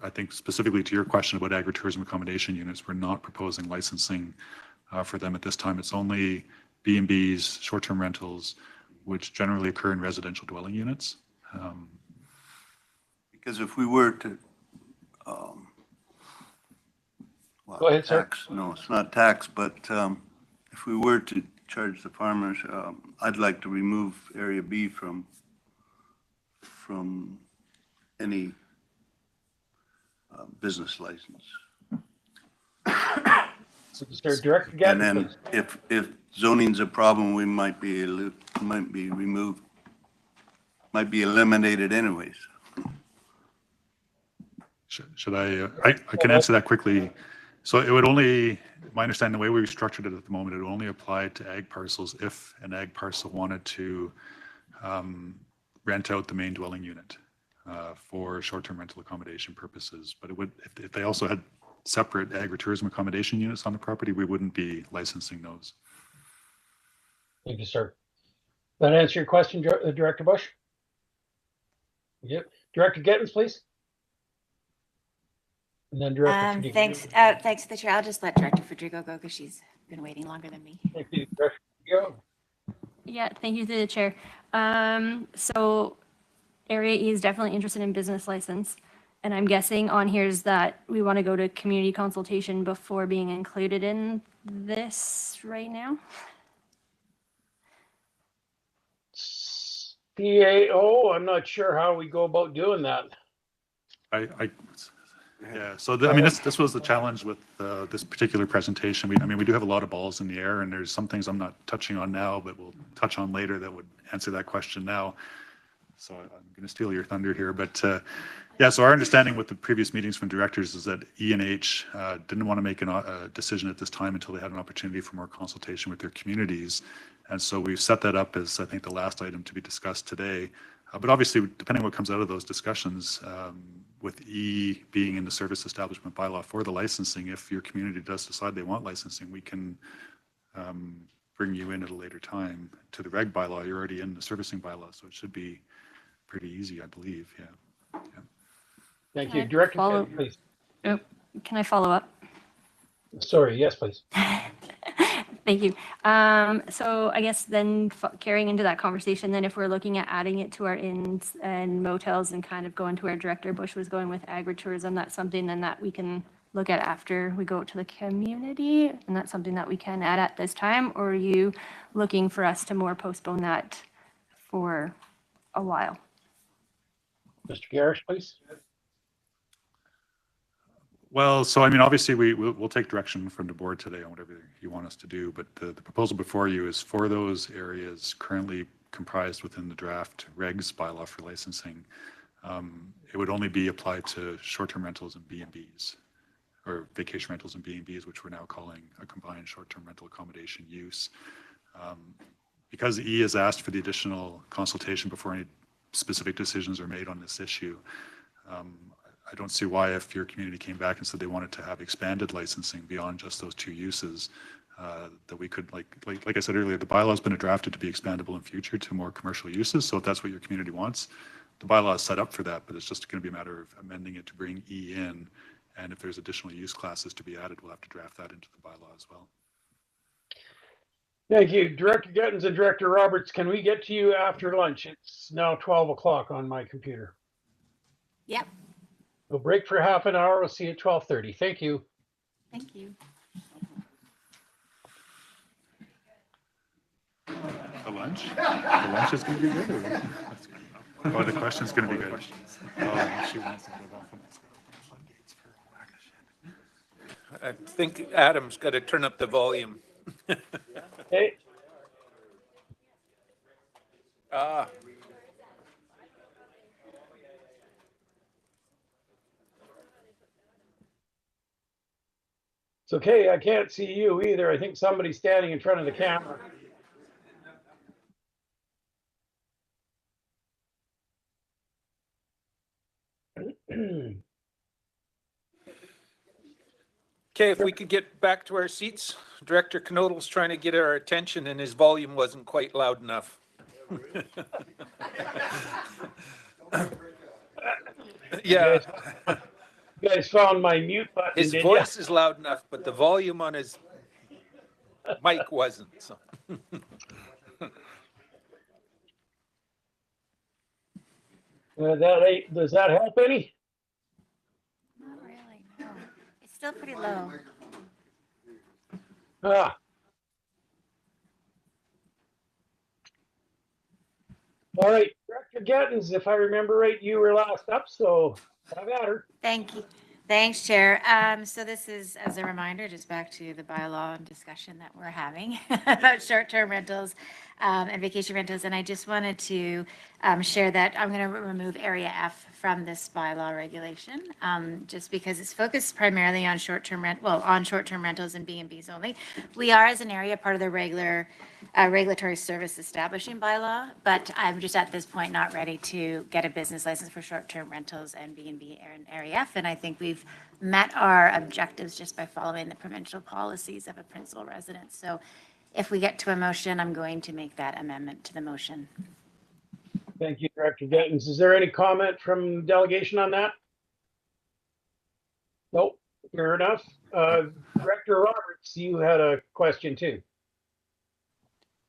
I think specifically to your question about agritourism accommodation units, we're not proposing licensing for them at this time. It's only B&Bs, short-term rentals, which generally occur in residential dwelling units. Because if we were to, Go ahead, sir. No, it's not tax, but if we were to charge the farmers, I'd like to remove Area B from any business license. So, Mr. Director And Gatton, then please. if zoning's a problem, we might be removed, might be eliminated anyways. Should I can answer that quickly. So it would only, my understanding, the way we structured it at the moment, it would only apply to ag parcels if an ag parcel wanted to rent out the main dwelling unit for short-term rental accommodation purposes. But it would, if they also had separate agritourism accommodation units on the property, we wouldn't be licensing those. Thank you, sir. That answer your question, Director Bush? Yep. Director Gittens, please. And then Director Federico. Thanks to the chair. I'll just let Director Federico go because she's been waiting longer than me. Thank you, Director Federico. Yeah, thank you to the chair. So Area E is definitely interested in business license. And I'm guessing on here is that we want to go to community consultation before being included in this right now. CAO, I'm not sure how we go about doing that. Yeah, so I mean, this was the challenge with this particular presentation. We do have a lot of balls in the air, and there's some things I'm not touching on now, but we'll touch on later that would answer that question now. So I'm going to steal your thunder here, but yeah, so our understanding with the previous meetings from directors is that E and H didn't want to make a decision at this time until they had an opportunity for more consultation with their communities. And so we've set that up as, I think, the last item to be discussed today. But obviously, depending on what comes out of those discussions, with E being in the service establishment bylaw for the licensing, if your community does decide they want licensing, we can bring you in at a later time. To the reg bylaw, you're already in the servicing bylaw, so it should be pretty easy, I believe. Yeah. Thank you. Director Gittens, please. Can I follow up? Sorry, yes, please. Thank you. So I guess then carrying into that conversation, then if we're looking at adding it to our inns and motels and kind of going to where Director Bush was going with agritourism, that's something then that we can look at after we go to the community, and that's something that we can add at this time, or are you looking for us to more postpone that for a while? Mr. Garish, please. Well, so I mean, obviously we'll take direction from the board today on whatever you want us to do, but the proposal before you is for those areas currently comprised within the draft regs bylaw for licensing. It would only be applied to short-term rentals and B&Bs, or vacation rentals and B&Bs, which we're now calling a combined short-term rental accommodation use. Because E has asked for the additional consultation before any specific decisions are made on this issue, I don't see why, if your community came back and said they wanted to have expanded licensing beyond just those two uses, that we could, like I said earlier, the bylaw has been drafted to be expandable in future to more commercial uses. So if that's what your community wants, the bylaw is set up for that, but it's just going to be a matter of amending it to bring E in. And if there's additional use classes to be added, we'll have to draft that into the bylaw as well. Thank you. Director Gettins and Director Roberts, can we get to you after lunch? It's now 12 o'clock on my computer. Yep. We'll break for half an hour. We'll see you at 12:30. Thank you. Thank you. The lunch? The lunch is going to be good? Or? Oh, the question's going to be good. Oh, she wants to go off on this. I think Adam's got to turn up the volume. Hey. Ah. It's okay. I can't see you either. I think somebody's standing in front of the camera. Okay, if we could get back to our seats. Director Knodl's trying to get our attention and his volume wasn't quite loud enough. Yeah. You guys found my mute button, His did voice ya? is loud enough, but the volume on his mic wasn't. So. Does that help any? Not really, no. It's still pretty low. Ah. All right, Director Gettins, if I remember right, you were last up, so have at her. Thank you. Thanks, Chair. So this is, as a reminder, just back to the bylaw and discussion that we're having about short-term rentals and vacation rentals. And I just wanted to share that I'm going to remove Area F from this bylaw regulation, just because it's focused primarily on short-term rentals and B&Bs only. We are, as an area, part of the regulatory service establishing bylaw, but I'm just at this point not ready to get a business license for short-term rentals and B&B and Area F. And I think we've met our objectives just by following the provincial policies of a principal residence. So if we get to a motion, I'm going to make that amendment to the motion. Thank you, Director Gettins. Is there any comment from delegation on that? Nope, fair enough. Director Roberts, you had a question too.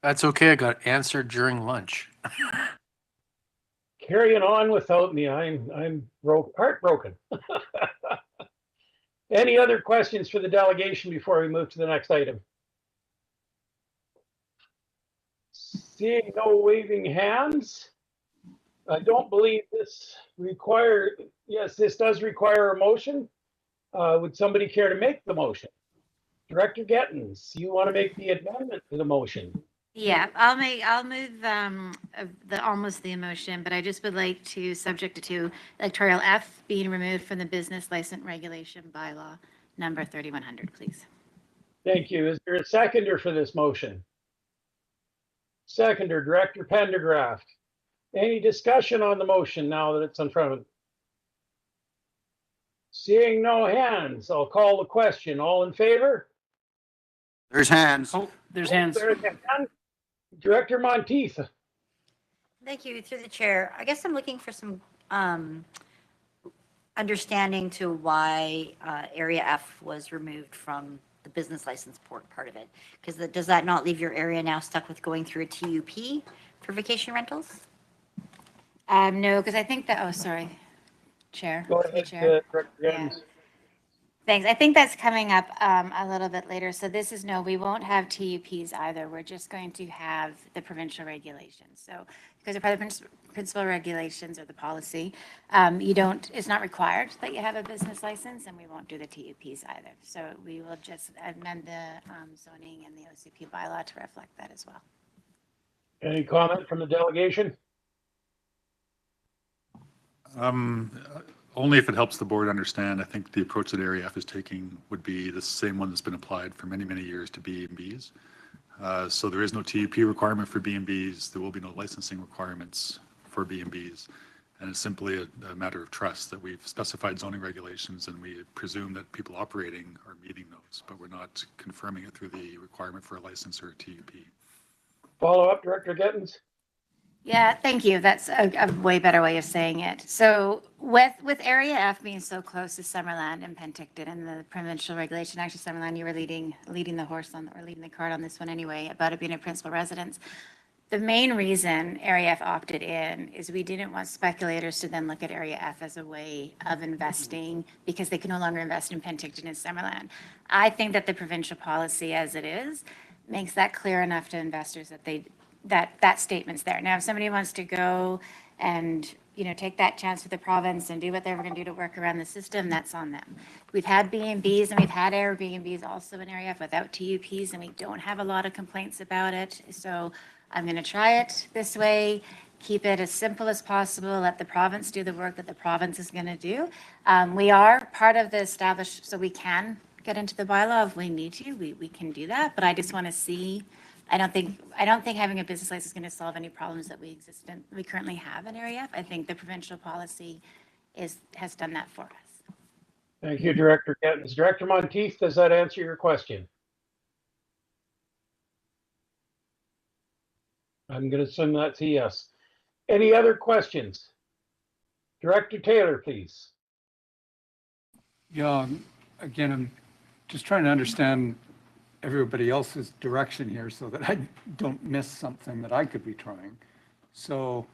That's okay. I got answered during lunch. Carrying on without me, I'm heartbroken. Any other questions for the delegation before we move to the next item? Seeing no waving hands, I don't believe this this does require a motion. Would somebody care to make the motion? Director Gettins, you want to make the amendment to the motion? Yeah, I'll move almost the motion, but I just would like to subject it to electoral F being removed from the business license regulation bylaw number 3100, please. Thank you. Is there a seconder for this motion? Seconder, Director Pendergraft. Any discussion on the motion now that it's in front of it? Seeing no hands, I'll call the question. All in favor? There's hands. Oh, there's hands. There's a hand. Director Monteith. Thank you, through the chair. I guess I'm looking for some understanding to why Area F was removed from the business license part of it. Because does that not leave your area now stuck with going through a TUP for vacation rentals? No, because I think that, oh, sorry, Chair. Go ahead, Chair. Director Gettins. Thanks. I think that's coming up a little bit later. So this is no, we won't have TUPs either. We're just going to have the provincial regulations. So because part of the principal regulations or the policy, it's not required that you have a business license, and we won't do the TUPs either. So we will just amend the zoning and the OCP bylaw to reflect that as well. Any comment from the delegation? Only if it helps the board understand. I think the approach that Area F is taking would be the same one that's been applied for many, many years to B&Bs. So there is no TUP requirement for B&Bs. There will be no licensing requirements for B&Bs. And it's simply a matter of trust that we've specified zoning regulations and we presume that people operating are meeting those, but we're not confirming it through the requirement for a license or a TUP. Follow up, Director Gettins. Yeah, thank you. That's a way better way of saying it. So with Area F being so close to Summerland and Penticton and the provincial regulation, actually Summerland, you were leading the horse on, or leading the cart on this one anyway, about it being a principal residence. The main reason Area F opted in is we didn't want speculators to then look at Area F as a way of investing because they can no longer invest in Penticton and Summerland. I think that the provincial policy as it is makes that clear enough to investors that that statement's there. Now, if somebody wants to go and, take that chance with the province and do what they're going to do to work around the system, that's on them. We've had B&Bs and we've had Airbnbs also in Area F without TUPs, and we don't have a lot of complaints about it. So I'm going to try it this way, keep it as simple as possible, let the province do the work that the province is going to do. We are part of the established, so we can get into the bylaw if we need to. We can do that, but I just want to see. I don't think having a business license is going to solve any problems that we currently have in Area F. I think the provincial policy has done that for us. Thank you, Director Gettens. Director Monteith, does that answer your question? I'm going to assume that's a yes. Any other questions? Director Taylor, please. Yeah, again, I'm just trying to understand everybody else's direction here so that I don't miss something that I could be trying. So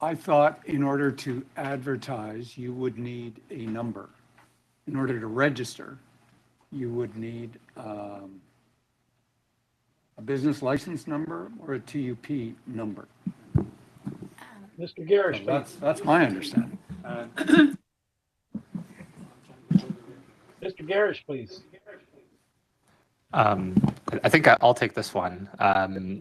I thought in order to advertise, you would need a number. In order to register, you would need a business license number or a TUP number. Mr. Garish, so that's my understanding. Mr. Garish, please. I think I'll take this one.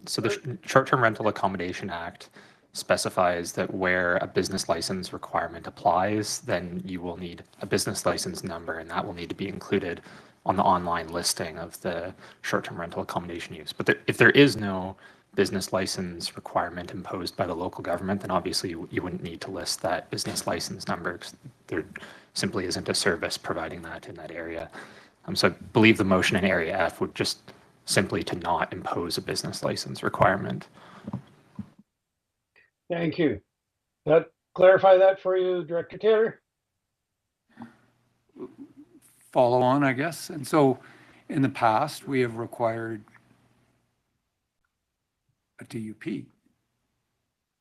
So the Short-Term Rental Accommodation Act specifies that where a business license requirement applies, then you will need a business license number, and that will need to be included on the online listing of the short-term rental accommodation use. But if there is no business license requirement imposed by the local government, then obviously you wouldn't need to list that business license number because there simply isn't a service providing that in that area. So I believe the motion in Area F would just simply to not impose a business license requirement. Thank you. That clarify that for you, Director Taylor? Follow on, I guess. And so in the past, we have required a TUP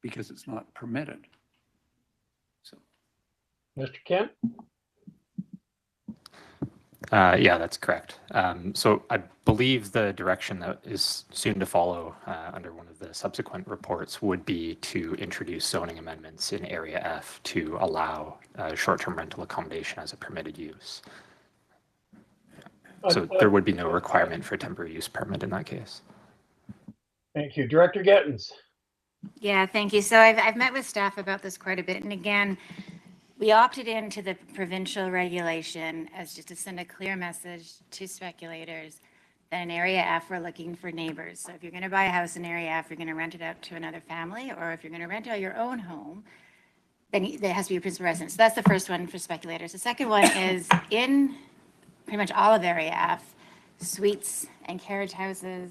because it's not permitted. So, Mr. Kent? Yeah, that's correct. So I believe the direction that is soon to follow under one of the subsequent reports would be to introduce zoning amendments in Area F to allow short-term rental accommodation as a permitted use. So there would be no requirement for a temporary use permit in that case. Thank you. Director Gettens. Yeah, thank you. So I've met with staff about this quite a bit. And again, we opted into the provincial regulation as just to send a clear message to speculators that in Area F, we're looking for neighbors. So if you're going to buy a house in Area F, you're going to rent it out to another family, or if you're going to rent out your own home, then there has to be a principal residence. So that's the first one for speculators. The second one is in pretty much all of Area F, suites and carriage houses,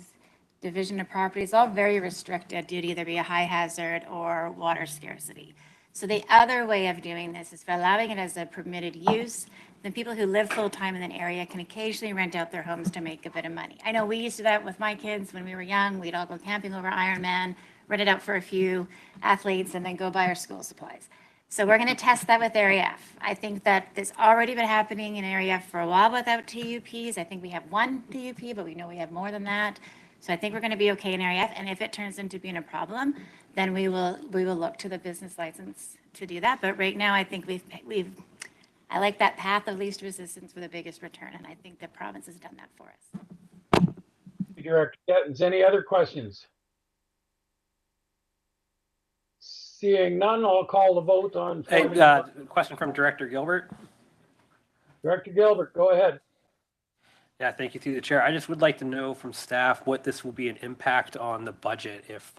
division of properties, all very restricted due to either be a high hazard or water scarcity. So the other way of doing this is for allowing it as a permitted use. Then people who live full-time in an area can occasionally rent out their homes to make a bit of money. I know we used to do that with my kids when we were young. We'd all go camping over Ironman, rent it out for a few athletes, and then go buy our school supplies. So we're going to test that with Area F. I think that this already been happening in Area F for a while without TUPs. I think we have one TUP, but we know we have more than that. So I think we're going to be okay in Area F. And if it turns into being a problem, then we will look to the business license to do that. But right now, I think I like that path of least resistance for the biggest return, and I think the province has done that for us. Director Gettens, any other questions? Seeing none, I'll call the vote on. Hey, question from Director Gilbert. Director Gilbert, go ahead. Yeah, thank you through the chair. I just would like to know from staff what this will be an impact on the budget if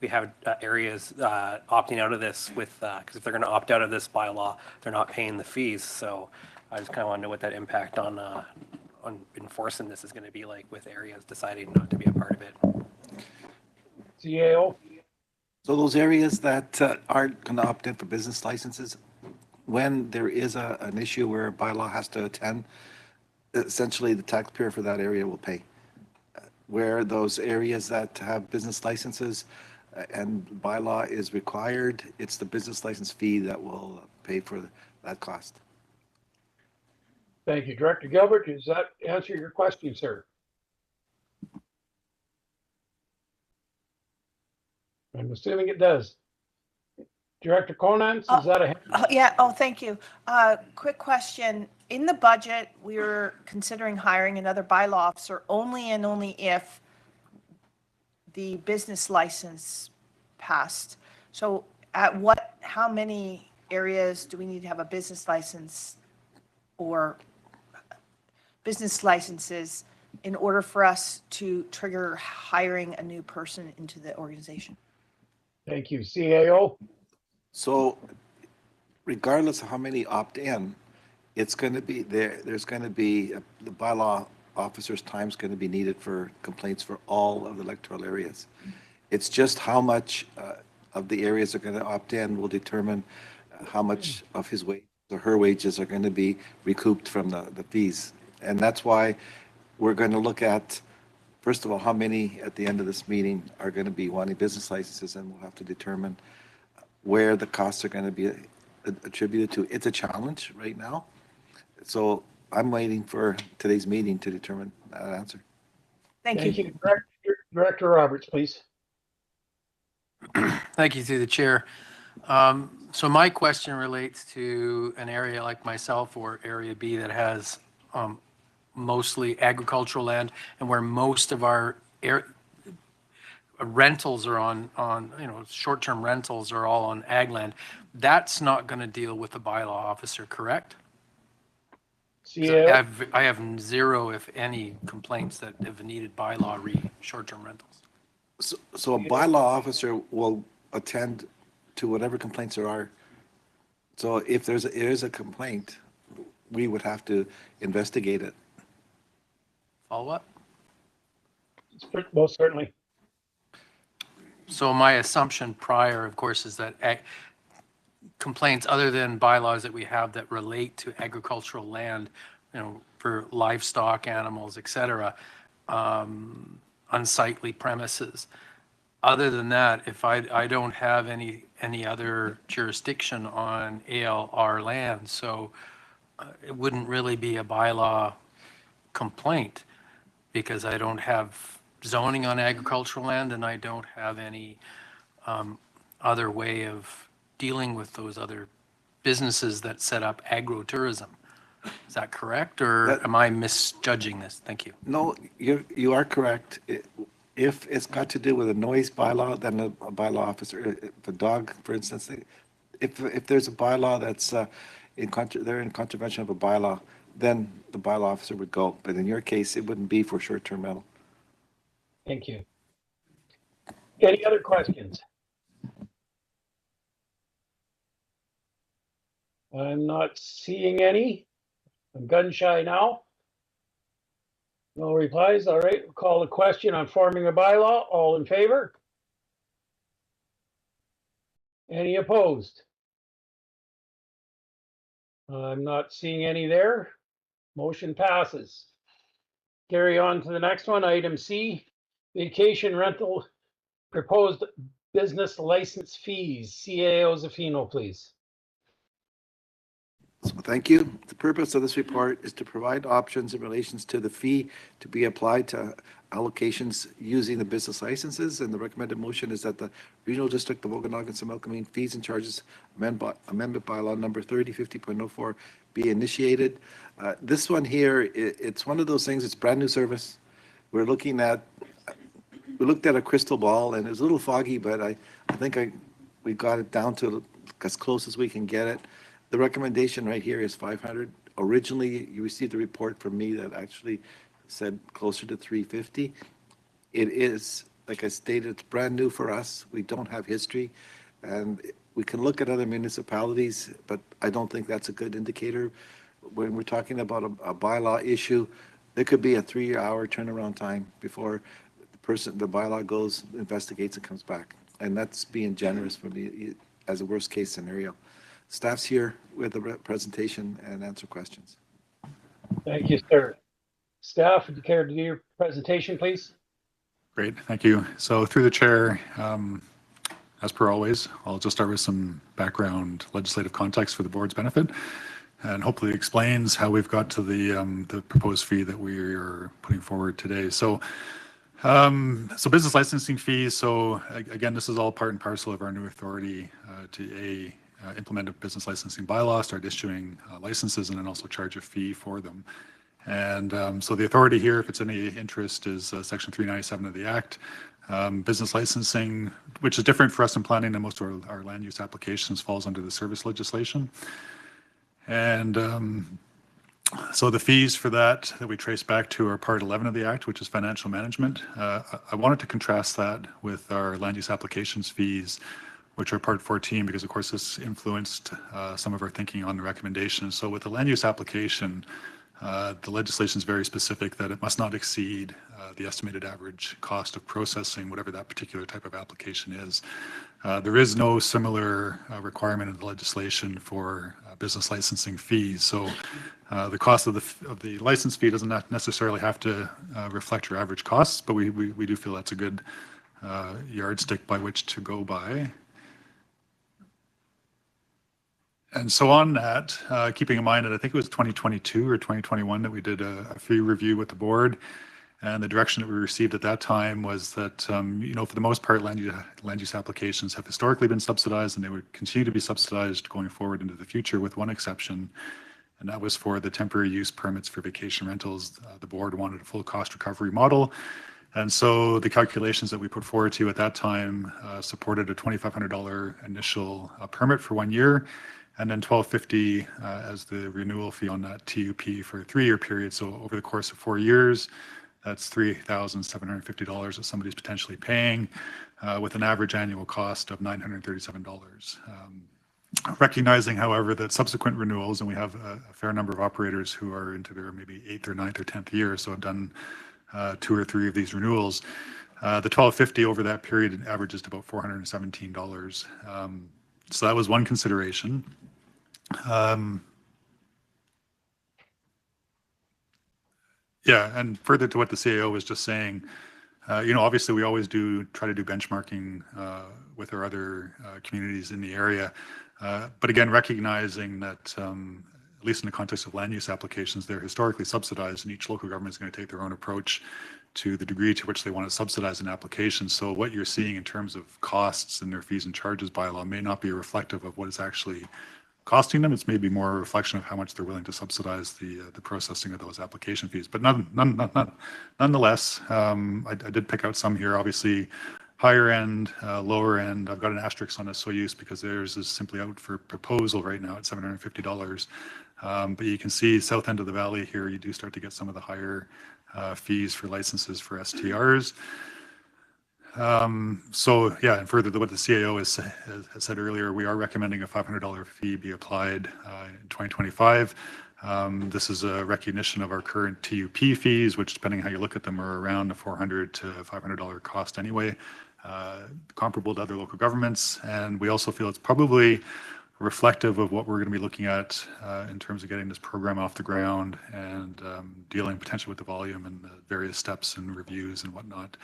we have areas opting out of this with, because if they're going to opt out of this bylaw, they're not paying the fees. So I just kind of want to know what that impact on enforcing this is going to be like with areas deciding not to be a part of it. CAO. So those areas that aren't going to opt in for business licenses, when there is an issue where a bylaw has to attend, essentially the taxpayer for that area will pay. Where those areas that have business licenses and bylaw is required, it's the business license fee that will pay for that cost. Thank you. Director Gilbert, does that answer your question, sir? I'm assuming it does. Director Conant, is that a? Oh, yeah, oh, thank you. Quick question. In the budget, we were considering hiring another bylaw officer only and only if the business license passed. So how many areas do we need to have a business license or business licenses in order for us to trigger hiring a new person into the organization? Thank you. CAO? So regardless of how many opt in, it's going to be there's going to be the bylaw officer's time is going to be needed for complaints for all of the electoral areas. It's just how much of the areas are going to opt in will determine how much of his wage or her wages are going to be recouped from the fees. And that's why we're going to look at, first of all, how many at the end of this meeting are going to be wanting business licenses, and we'll have to determine where the costs are going to be attributed to. It's a challenge right now. So I'm waiting for today's meeting to determine that answer. Thank you. Director Roberts, please. Thank you, through the chair. So my question relates to an area like myself or Area B that has mostly agricultural land and where most of our rentals are on short-term rentals are all on ag land. That's not going to deal with the bylaw officer, correct? I have zero, if any, complaints that have needed bylaw short-term rentals. So a bylaw officer will attend to whatever complaints there are. So if there is a complaint, we would have to investigate it. Follow up? Most certainly. So my assumption prior, of course, is that complaints other than bylaws that we have that relate to agricultural land, for livestock, animals, et cetera, unsightly premises. Other than that, if I don't have any other jurisdiction on ALR land, so it wouldn't really be a bylaw complaint because I don't have zoning on agricultural land and I don't have any other way of dealing with those other businesses that set up agro-tourism. Is that correct, or am I misjudging this? Thank you. No, you are correct. If it's got to do with a noise bylaw, then a bylaw officer, if a dog, for instance, if there's a bylaw that's in contravention of a bylaw, then the bylaw officer would go. But in your case, it wouldn't be for short-term rental. Thank you. Any other questions? I'm not seeing any. I'm gun shy now. No replies. All right, we'll call the question on forming a bylaw. All in favor? Any opposed? I'm not seeing any there. Motion passes. Carry on to the next one, item C, vacation rental proposed business license fees. CAO Zafino, please. So thank you. The purpose of this report is to provide options in relations to the fee to be applied to allocations using the business licenses. And the recommended motion is that the Regional District of Okanagan-Similkameen fees and charges amendment bylaw number 3050.04 be initiated. This one here, it's one of those things, it's brand new service. We looked at a crystal ball and it was a little foggy, but I think we got it down to as close as we can get it. The recommendation right here is 500. Originally, you received a report from me that actually said closer to 350. It is, like I stated, it's brand new for us. We don't have history. And we can look at other municipalities, but I don't think that's a good indicator. When we're talking about a bylaw issue, there could be a 3-hour turnaround time before the bylaw goes, investigates, and comes back. And that's being generous for the, as a worst case scenario. Staff's here with a presentation and answer questions. Thank you, sir. Staff, would you care to do your presentation, please? Great, thank you. So through the chair, as per always, I'll just start with some background legislative context for the board's benefit, and hopefully explains how we've got to the proposed fee that we are putting forward today. So business licensing fees. So again, this is all part and parcel of our new authority to implement a business licensing bylaw, start issuing licenses, and then also charge a fee for them. And so the authority here, if it's any interest, is Section 397 of the Act. Business licensing, which is different for us in planning than most of our land use applications, falls under the service legislation. And so the fees for that we trace back to are Part 11 of the Act, which is financial management. I wanted to contrast that with our land use applications fees, which are Part 14, because of course this influenced some of our thinking on the recommendations. So with the land use application, the legislation is very specific that it must not exceed the estimated average cost of processing, whatever that particular type of application is. There is no similar requirement in the legislation for business licensing fees. So the cost of the license fee doesn't necessarily have to reflect your average costs, but we do feel that's a good yardstick by which to go by. And so on that, keeping in mind that I think it was 2022 or 2021 that we did a fee review with the board, and the direction that we received at that time was that, for the most part, land use applications have historically been subsidized, and they would continue to be subsidized going forward into the future, with one exception, and that was for the temporary use permits for vacation rentals. The board wanted a full cost recovery model. And so the calculations that we put forward to you at that time supported a $2,500 initial permit for 1 year, and then $1,250 as the renewal fee on that TUP for a 3-year period. So over the course of 4 years, that's $3,750 that somebody's potentially paying, with an average annual cost of $937. Recognizing, however, that subsequent renewals, and we have a fair number of operators who are into their maybe 8th or 9th or 10th year, so have done 2 or 3 of these renewals. The $1,250 over that period averages to about $417. So that was one consideration. Yeah, and further to what the CAO was just saying, obviously we always try to do benchmarking with our other communities in the area. But again, recognizing that, at least in the context of land use applications, they're historically subsidized, and each local government is going to take their own approach to the degree to which they want to subsidize an application. So what you're seeing in terms of costs and their fees and charges bylaw may not be reflective of what is actually costing them. It's maybe more a reflection of how much they're willing to subsidize the processing of those application fees. But nonetheless, I did pick out some here. Obviously, higher end, lower end. I've got an asterisk on this use because theirs is simply out for proposal right now at $750. But you can see south end of the valley here, you do start to get some of the higher fees for licenses for STRs. So yeah, and further to what the CAO has said earlier, we are recommending a $500 fee be applied in 2025. This is a recognition of our current TUP fees, which, depending on how you look at them, are around a $400 to $500 cost anyway, comparable to other local governments. And we also feel it's probably reflective of what we're going to be looking at in terms of getting this program off the ground and dealing potentially with the volume and the various steps and reviews and whatnot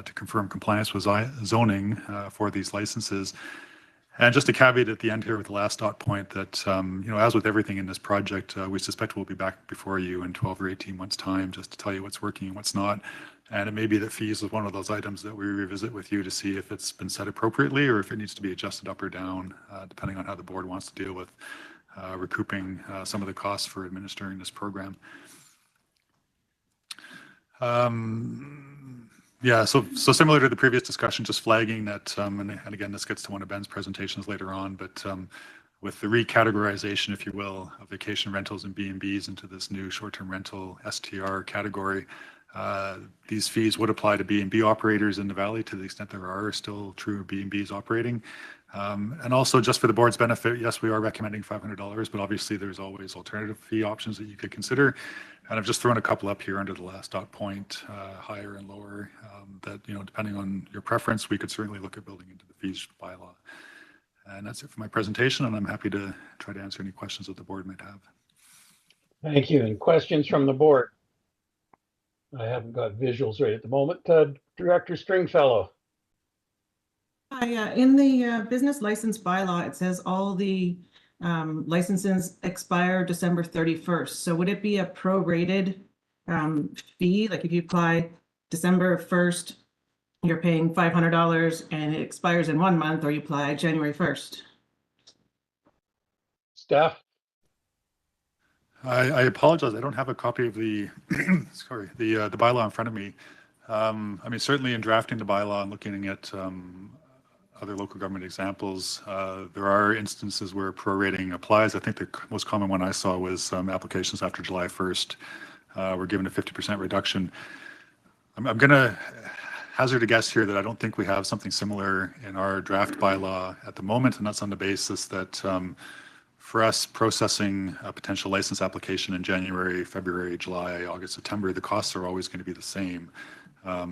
to confirm compliance with zoning for these licenses. And just a caveat at the end here with the last dot point that, as with everything in this project, we suspect we'll be back before you in 12 or 18 months' time just to tell you what's working and what's not. And it may be that fees is one of those items that we revisit with you to see if it's been set appropriately or if it needs to be adjusted up or down, depending on how the board wants to deal with recouping some of the costs for administering this program. Yeah, so similar to the previous discussion, just flagging that, and again, this gets to one of Ben's presentations later on, but with the recategorization, if you will, of vacation rentals and B&Bs into this new short-term rental STR category, these fees would apply to B&B operators in the valley to the extent there are still true B&Bs operating. And also, just for the board's benefit, yes, we are recommending $500, but obviously there's always alternative fee options that you could consider. And I've just thrown a couple up here under the last dot point, higher and lower, that, you know, depending on your preference, we could certainly look at building into the fees bylaw. And that's it for my presentation, and I'm happy to try to answer any questions that the board might have. Thank you. And questions from the board? I haven't got visuals right at the moment. Director Stringfellow. In the business license bylaw, it says all the licenses expire December 31st. So would it be a prorated fee? Like if you apply December 1st, you're paying $500 and it expires in 1 month, or you apply January 1st? Staff? I apologize. I don't have a copy of the sorry, the bylaw in front of me. I mean, certainly in drafting the bylaw and looking at other local government examples, there are instances where prorating applies. I think the most common one I saw was applications after July 1st were given a 50% reduction. I'm going to hazard a guess here that I don't think we have something similar in our draft bylaw at the moment, and that's on the basis that for us processing a potential license application in January, February, July, August, September, the costs are always going to be the same.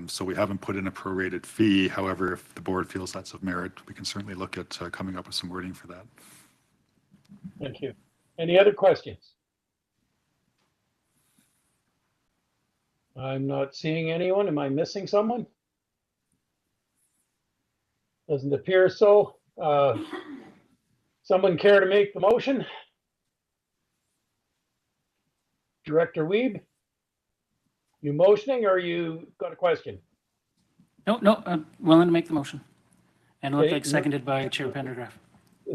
So we haven't put in a prorated fee. However, if the board feels that's of merit, we can certainly look at coming up with some wording for that. Thank you. Any other questions? I'm not seeing anyone. Am I missing someone? Doesn't appear so. Someone care to make the motion? Director Wiebe, you motioning or you got a question? No, I'm willing to make the motion. And it looked Okay. like seconded by Chair Pendergraft.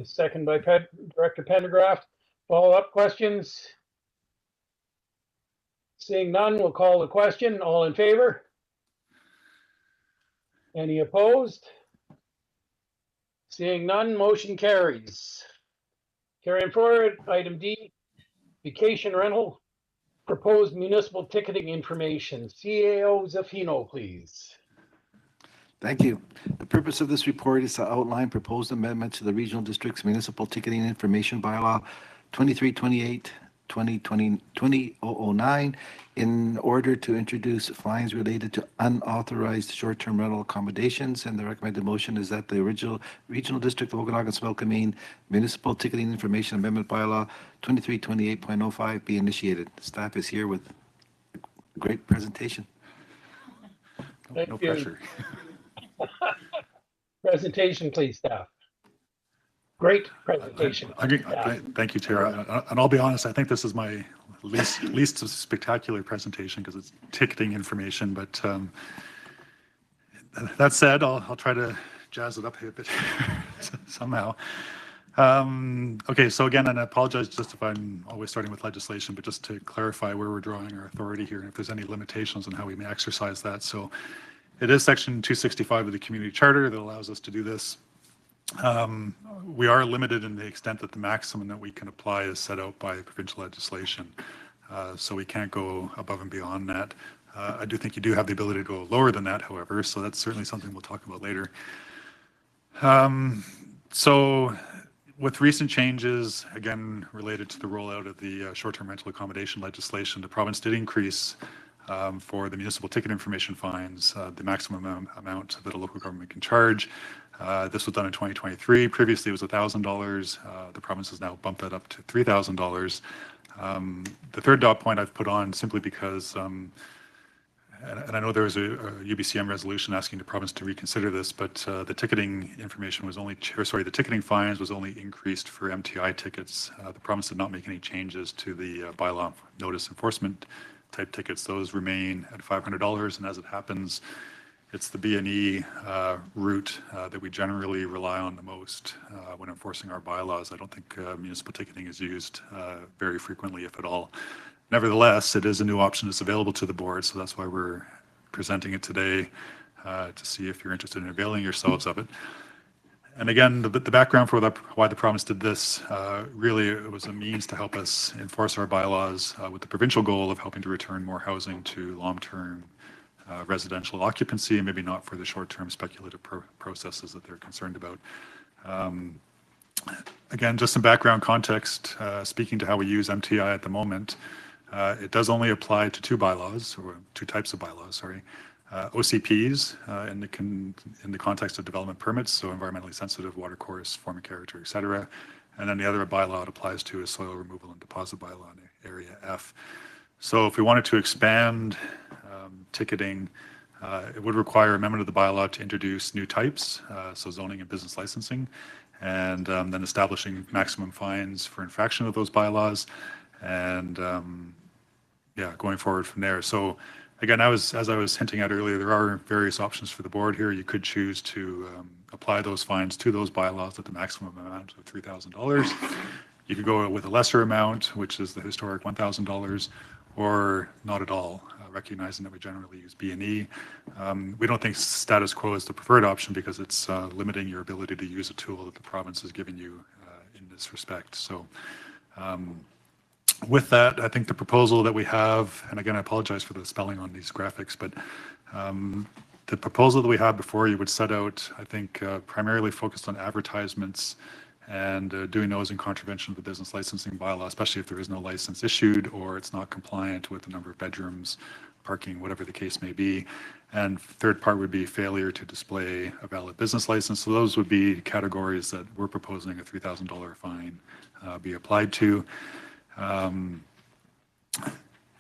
Second by Director Pendergraft. Follow-up questions? Seeing none, we'll call the question. All in favor? Any opposed? Seeing none, motion carries. Carrying forward, item D, vacation rental, proposed municipal ticketing information. CAO Zaffino, please. Thank you. The purpose of this report is to outline proposed amendment to the Regional District's Municipal Ticketing Information Bylaw 2328 2009 in order to introduce fines related to unauthorized short-term rental accommodations. And the recommended motion is that the original Regional District of Okanagan-Swelcomene Municipal Ticketing Information Amendment Bylaw 2328.05 be initiated. Staff is here with a great presentation. Thank No you. pressure. Presentation, please, staff. Great presentation. Thank you, Chair. And I'll be honest, I think this is my least spectacular presentation because it's ticketing information. But that said, I'll try to jazz it up a bit somehow. Okay, so again, and I apologize just if I'm always starting with legislation, but just to clarify where we're drawing our authority here and if there's any limitations on how we may exercise that. So it is Section 265 of the Community Charter that allows us to do this. We are limited in the extent that the maximum that we can apply is set out by provincial legislation. So we can't go above and beyond that. I do think you do have the ability to go lower than that, however, so that's certainly something we'll talk about later. So with recent changes, again, related to the rollout of the short-term rental accommodation legislation, the province did increase for the municipal ticket information fines, the maximum amount that a local government can charge. This was done in 2023. Previously, it was $1,000. The province has now bumped that up to $3,000. The third dot point I've put on simply because, and I know there was a UBCM resolution asking the province to reconsider this, but the ticketing information was only, the ticketing fines was only increased for MTI tickets. The province did not make any changes to the bylaw notice enforcement type tickets. Those remain at $500, and as it happens, it's the B&E route that we generally rely on the most when enforcing our bylaws. I don't think municipal ticketing is used very frequently, if at all. Nevertheless, it is a new option that's available to the board, so that's why we're presenting it today to see if you're interested in availing yourselves of it. And again, the background for why the province did this, really it was a means to help us enforce our bylaws with the provincial goal of helping to return more housing to long-term residential occupancy, and maybe not for the short-term speculative processes that they're concerned about. Again, just some background context, speaking to how we use MTI at the moment. It does only apply to two bylaws, or two types of bylaws, sorry. OCPs in the context of development permits, so environmentally sensitive water course, form and character, et cetera. And then the other bylaw it applies to is soil removal and deposit bylaw in area F. So if we wanted to expand ticketing, it would require amendment of the bylaw to introduce new types, so zoning and business licensing, and then establishing maximum fines for infraction of those bylaws, and yeah, going forward from there. So again, as I was hinting at earlier, there are various options for the board here. You could choose to apply those fines to those bylaws at the maximum amount of $3,000. You could go with a lesser amount, which is the historic $1,000, or not at all, recognizing that we generally use B&E. We don't think status quo is the preferred option because it's limiting your ability to use a tool that the province has given you in this respect. So with that, I think the proposal that we have, and again, I apologize for the spelling on these graphics, but the proposal that we have before you would set out, I think, primarily focused on advertisements and doing those in contravention of the business licensing bylaw, especially if there is no license issued or it's not compliant with the number of bedrooms, parking, whatever the case may be. And third part would be failure to display a valid business license. So those would be categories that we're proposing a $3,000 fine be applied to. In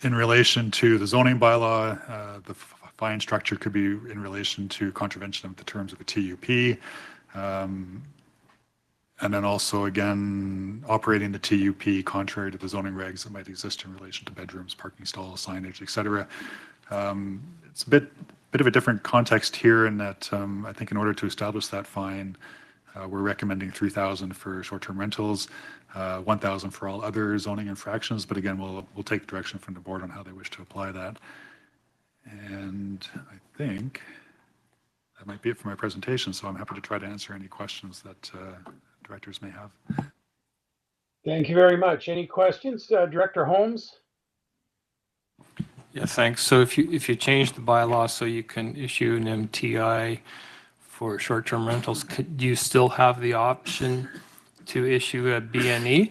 relation to the zoning bylaw, the fine structure could be in relation to contravention of the terms of a TUP. And then also, again, operating the TUP contrary to the zoning regs that might exist in relation to bedrooms, parking stalls, signage, et cetera. It's a bit of a different context here in that I think in order to establish that fine, we're recommending $3,000 for short-term rentals, $1,000 for all other zoning infractions. But again, we'll take direction from the board on how they wish to apply that. And I think that might be it for my presentation. So I'm happy to try to answer any questions that directors may have. Thank you very much. Any questions, Director Holmes? Yeah, thanks. So if you change the bylaw so you can issue an MTI for short-term rentals, could you still have the option to issue a BNE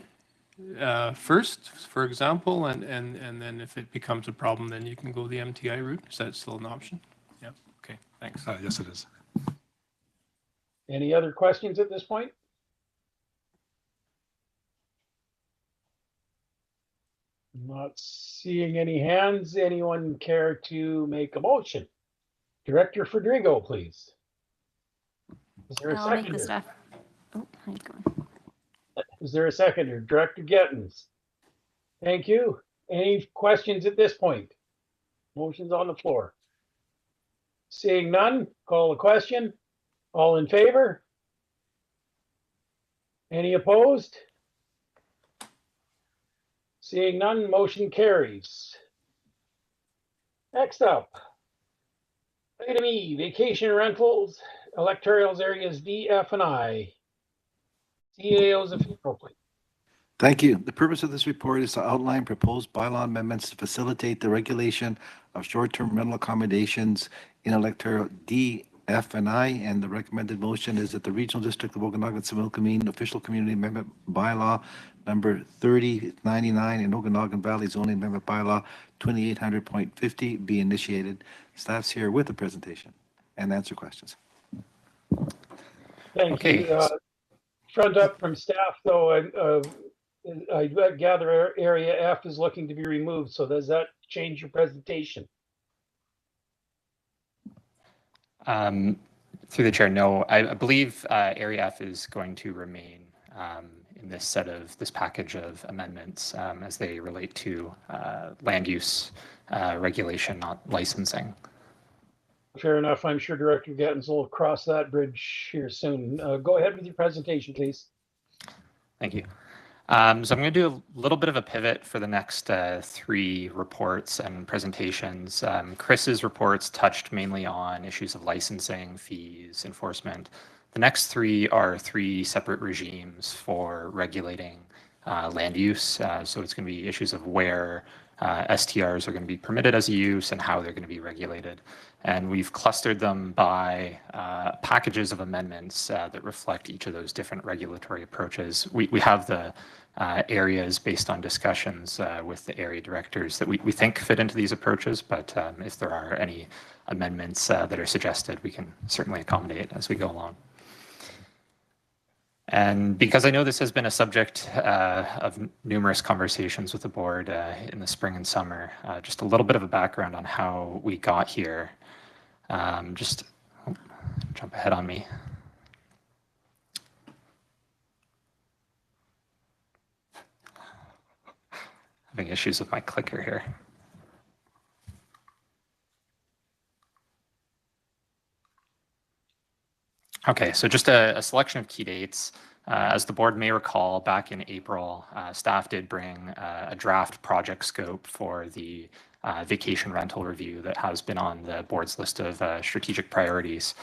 first, for example, and then if it becomes a problem, then you can go the MTI route? Is that still an option? Yeah. Okay. Thanks. Yes, it is. Any other questions at this point? Not seeing any hands. Anyone care to make a motion? Director Federico, please. Is there a I'll make the seconder? stuff. Oh, how's it going? Is there a seconder? Director Gettins. Thank you. Any questions at this point? Motion's on the floor. Seeing none, call the question. All in favor? Any opposed? Seeing none, motion carries. Next up, item E, vacation rentals, electorals areas D, F, and I. CAO's official, please. Thank you. The purpose of this report is to outline proposed bylaw amendments to facilitate the regulation of short-term rental accommodations in electoral D, F, and I. And the recommended motion is that the Regional District of Okanagan-Similkameen Official Community Amendment Bylaw number 3099 and Okanagan Valley Zoning Amendment Bylaw 2800.50 be initiated. Staff's here with the presentation and answer questions. Thank you. Front up from staff, though, I gather area F is looking to be removed. So does that change your presentation? Through the chair, no. I believe Area F is going to remain in this package of amendments as they relate to land use regulation, not licensing. Fair enough. I'm sure Director Gettins will cross that bridge here soon. Go ahead with your presentation, please. Thank you. So I'm going to do a little bit of a pivot for the next three reports and presentations. Chris's reports touched mainly on issues of licensing, fees, enforcement. The next three are three separate regimes for regulating land use. So it's going to be issues of where STRs are going to be permitted as a use and how they're going to be regulated. And we've clustered them by packages of amendments that reflect each of those different regulatory approaches. We have the areas based on discussions with the area directors that we think fit into these approaches, but if there are any amendments that are suggested, we can certainly accommodate as we go along. And because I know this has been a subject of numerous conversations with the board in the spring and summer, just a little bit of a background on how we got here. Just jump ahead on me. Having issues with my clicker here. Okay, so just a selection of key dates. As the board may recall, back in April, staff did bring a draft project scope for the vacation rental review that has been on the board's list of strategic priorities.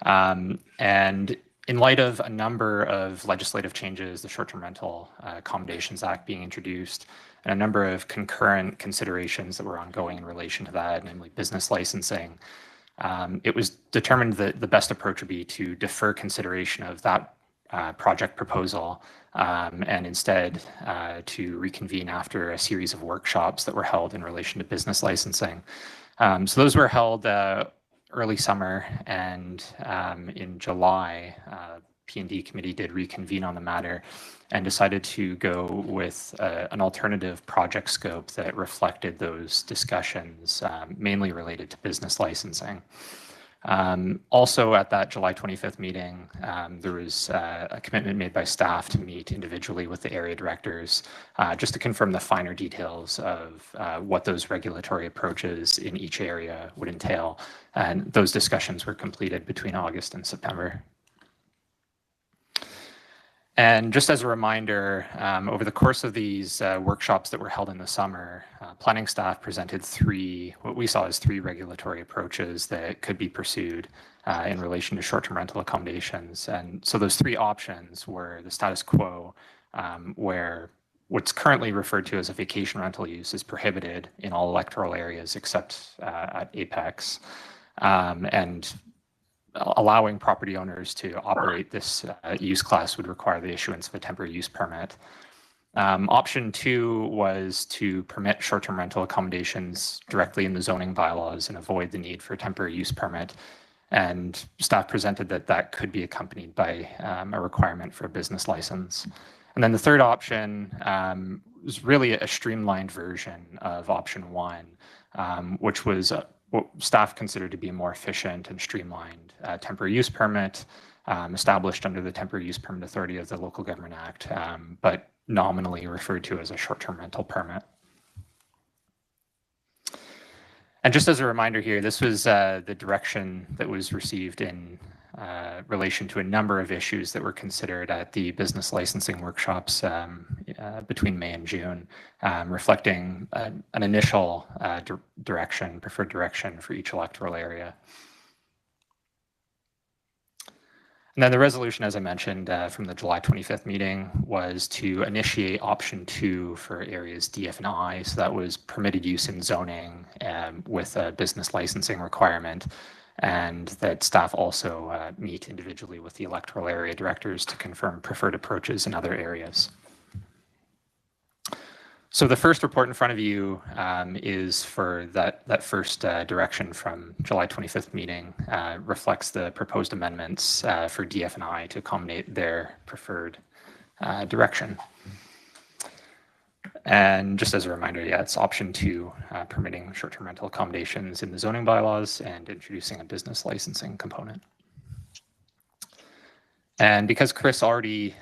And in light of a number of legislative changes, the Short-Term Rental Accommodations Act being introduced, and a number of concurrent considerations that were ongoing in relation to that, namely business licensing, it was determined that the best approach would be to defer consideration of that project proposal and instead to reconvene after a series of workshops that were held in relation to business licensing. So those were held early summer, and in July, P&D committee did reconvene on the matter and decided to go with an alternative project scope that reflected those discussions, mainly related to business licensing. Also at that July 25th meeting, there was a commitment made by staff to meet individually with the area directors just to confirm the finer details of what those regulatory approaches in each area would entail. And those discussions were completed between August and September. And just as a reminder, over the course of these workshops that were held in the summer, planning staff presented what we saw as three regulatory approaches that could be pursued in relation to short-term rental accommodations. And so those three options were the status quo, where what's currently referred to as a vacation rental use is prohibited in all electoral areas except at Apex. And allowing property owners to operate this use class would require the issuance of a temporary use permit. Option two was to permit short-term rental accommodations directly in the zoning bylaws and avoid the need for a temporary use permit. And staff presented that that could be accompanied by a requirement for a business license. And then the third option was really a streamlined version of option one, which was what staff considered to be a more efficient and streamlined temporary use permit established under the Temporary Use Permit Authority of the Local Government Act, but nominally referred to as a short-term rental permit. And just as a reminder here, this was the direction that was received in relation to a number of issues that were considered at the business licensing workshops between May and June, reflecting an initial preferred direction for each electoral area. And then the resolution, as I mentioned, from the July 25th meeting was to initiate option two for areas D, F, and I. So that was permitted use in zoning with a business licensing requirement, and that staff also meet individually with the electoral area directors to confirm preferred approaches in other areas. So the first report in front of you is for that first direction from July 25th meeting, reflects the proposed amendments for DF and I to accommodate their preferred direction. And just as a reminder, yeah, it's option two, permitting short-term rental accommodations in the zoning bylaws and introducing a business licensing component. And because Chris already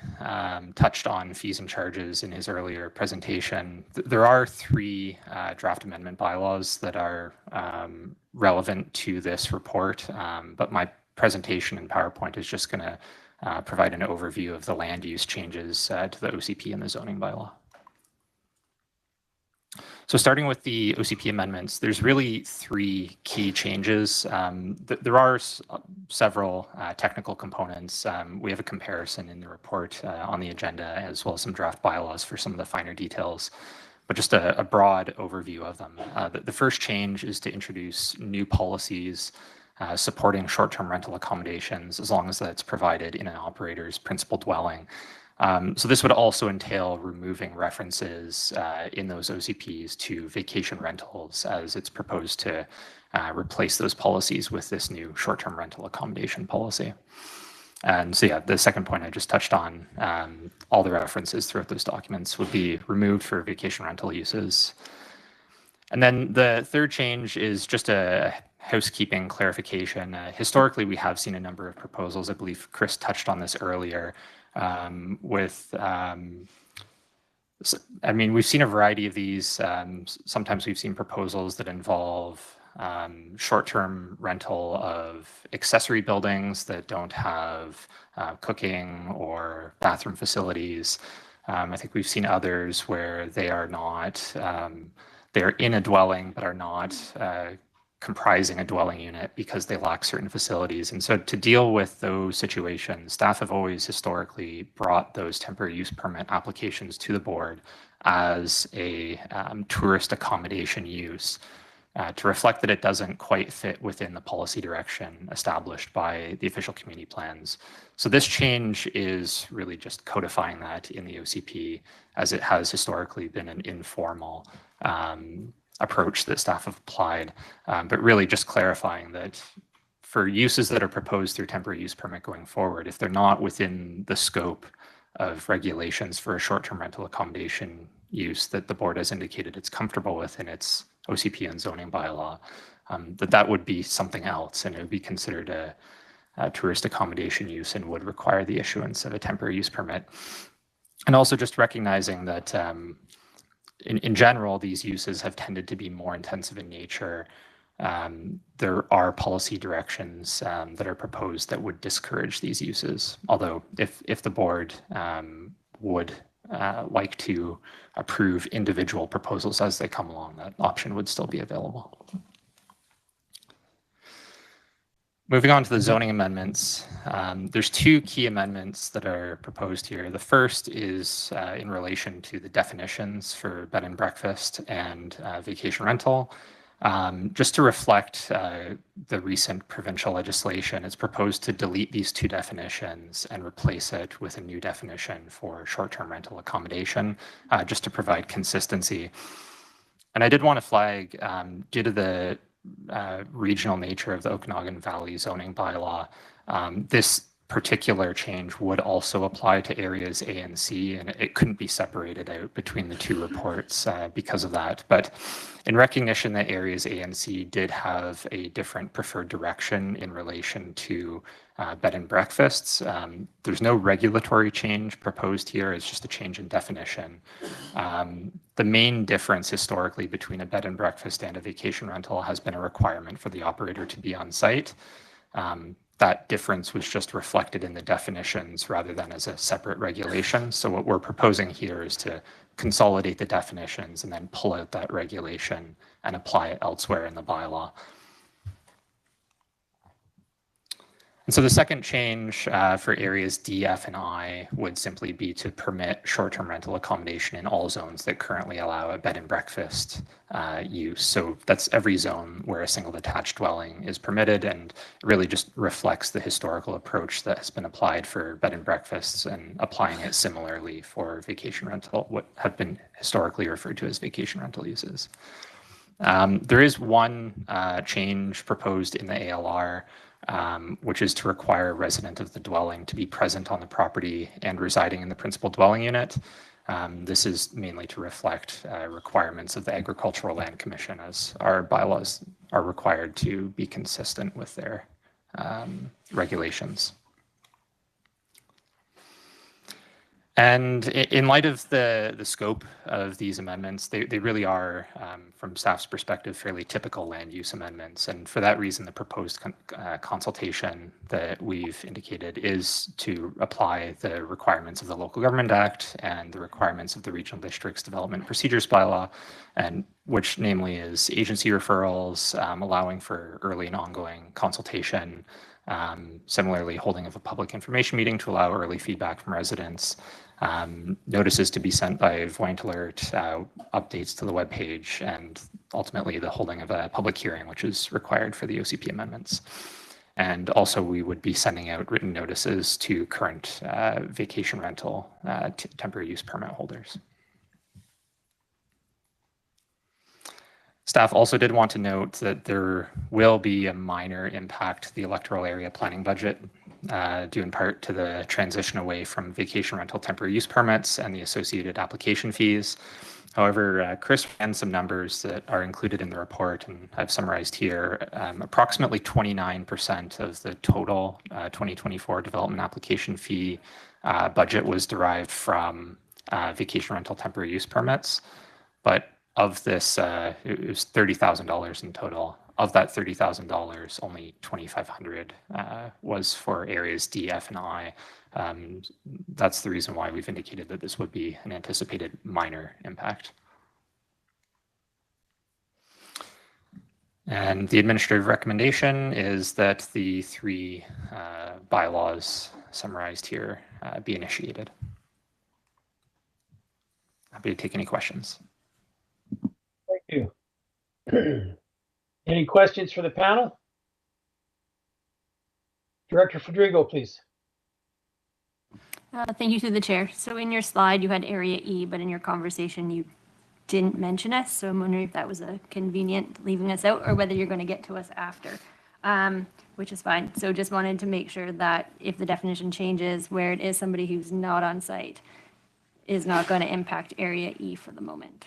touched on fees and charges in his earlier presentation, there are three draft amendment bylaws that are relevant to this report, but my presentation in PowerPoint is just going to provide an overview of the land use changes to the OCP and the zoning bylaw. So starting with the OCP amendments, there's really three key changes. There are several technical components. We have a comparison in the report on the agenda, as well as some draft bylaws for some of the finer details. but just a broad overview of them. The first change is to introduce new policies supporting short-term rental accommodations as long as that's provided in an operator's principal dwelling. So this would also entail removing references in those OCPs to vacation rentals, as it's proposed to replace those policies with this new short-term rental accommodation policy. And so yeah, the second point I just touched on, all the references throughout those documents would be removed for vacation rental uses. And then the third change is just a housekeeping clarification. Historically, we have seen a number of proposals. I believe Chris touched on this earlier. I mean, we've seen a variety of these. Sometimes we've seen proposals that involve short-term rental of accessory buildings that don't have cooking or bathroom facilities. I think we've seen others where they are not, they're in a dwelling but are not comprising a dwelling unit because they lack certain facilities. And so to deal with those situations, staff have always historically brought those temporary use permit applications to the board as a tourist accommodation use to reflect that it doesn't quite fit within the policy direction established by the official community plans. So this change is really just codifying that in the OCP, as it has historically been an informal approach that staff have applied, but really just clarifying that for uses that are proposed through temporary use permit going forward, if they're not within the scope of regulations for a short-term rental accommodation use that the board has indicated it's comfortable with in its OCP and zoning bylaw, that would be something else, and it would be considered a tourist accommodation use and would require the issuance of a temporary use permit. And also just recognizing that in general, these uses have tended to be more intensive in nature. There are policy directions that are proposed that would discourage these uses. Although if the board would like to approve individual proposals as they come along, that option would still be available. Moving on to the zoning amendments, there's two key amendments that are proposed here. The first is in relation to the definitions for bed and breakfast and vacation rental. Just to reflect the recent provincial legislation, it's proposed to delete these two definitions and replace it with a new definition for short-term rental accommodation, just to provide consistency. And I did want to flag, due to the regional nature of the Okanagan Valley zoning bylaw, this particular change would also apply to areas A and C, and it couldn't be separated out between the two reports because of that. But in recognition that areas A and C did have a different preferred direction in relation to bed and breakfasts, there's no regulatory change proposed here. It's just a change in definition. The main difference historically between a bed and breakfast and a vacation rental has been a requirement for the operator to be on site. That difference was just reflected in the definitions rather than as a separate regulation. So what we're proposing here is to consolidate the definitions and then pull out that regulation and apply it elsewhere in the bylaw. And so the second change for areas D, F, and I would simply be to permit short-term rental accommodation in all zones that currently allow a bed and breakfast use. So that's every zone where a single detached dwelling is permitted, and it really just reflects the historical approach that has been applied for bed and breakfasts and applying it similarly for vacation rental, what have been historically referred to as vacation rental uses. There is one change proposed in the ALR, which is to require a resident of the dwelling to be present on the property and residing in the principal dwelling unit. This is mainly to reflect requirements of the Agricultural Land Commission, as our bylaws are required to be consistent with their regulations. And in light of the scope of these amendments, they really are, from staff's perspective, fairly typical land use amendments. And for that reason, the proposed consultation that we've indicated is to apply the requirements of the Local Government Act and the requirements of the Regional Districts Development Procedures Bylaw, and which namely is agency referrals, allowing for early and ongoing consultation, similarly holding of a public information meeting to allow early feedback from residents, Notices to be sent by Voint Alert, updates to the webpage, and ultimately the holding of a public hearing, which is required for the OCP amendments. And also we would be sending out written notices to current vacation rental temporary use permit holders. Staff also did want to note that there will be a minor impact to the electoral area planning budget, due in part to the transition away from vacation rental temporary use permits and the associated application fees. However, Chris ran some numbers that are included in the report, and I've summarized here. Approximately 29% of the total 2024 development application fee budget was derived from vacation rental temporary use permits. But of this, it was $30,000 in total. Of that $30,000, only $2,500 was for areas D, F, and I. That's the reason why we've indicated that this would be an anticipated minor impact. And the administrative recommendation is that the three bylaws summarized here be initiated. Happy to take any questions. Thank you. Any questions for the panel? Director Federico, please. Thank you to the chair. So in your slide, you had area E, but in your conversation, you didn't mention us. So I'm wondering if that was a convenient leaving us out or whether you're going to get to us after, which is fine. So just wanted to make sure that if the definition changes where it is somebody who's not on site is not going to impact area E for the moment.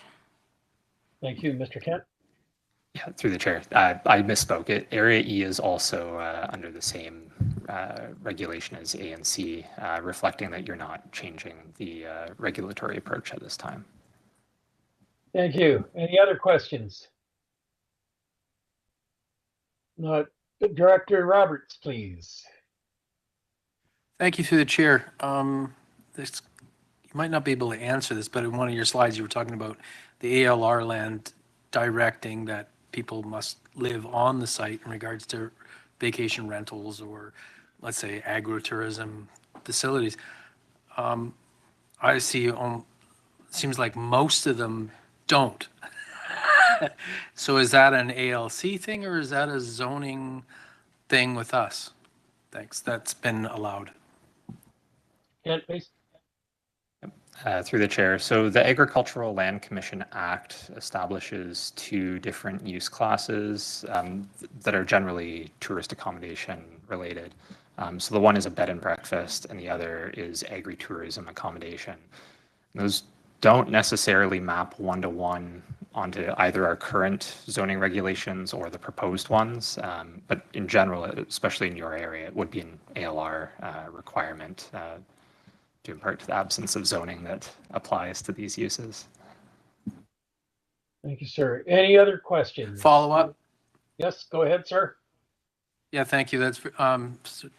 Thank you, Mr. Kent. Yeah, through the chair. I misspoke. Area E is also under the same regulation as A and C, reflecting that you're not changing the regulatory approach at this time. Thank you. Any other questions? Not. Director Roberts, please. Thank you through the chair. This, you might not be able to answer this, but in one of your slides, you were talking about the ALR land directing that people must live on the site in regards to vacation rentals or, let's say, agritourism facilities. I see, seems like most of them don't. So is that an ALC thing or is that a zoning thing with us? Thanks. That's been allowed. Kent, please. Through the chair. So the Agricultural Land Commission Act establishes two different use classes that are generally tourist accommodation related. So the one is a bed and breakfast and the other is agritourism accommodation. And those don't necessarily map one-to-one onto either our current zoning regulations or the proposed ones. But in general, especially in your area, it would be an ALR requirement due in part to the absence of zoning that applies to these uses. Thank you, sir. Any other questions? Follow up? Yes, go ahead, sir. Yeah, thank you. That's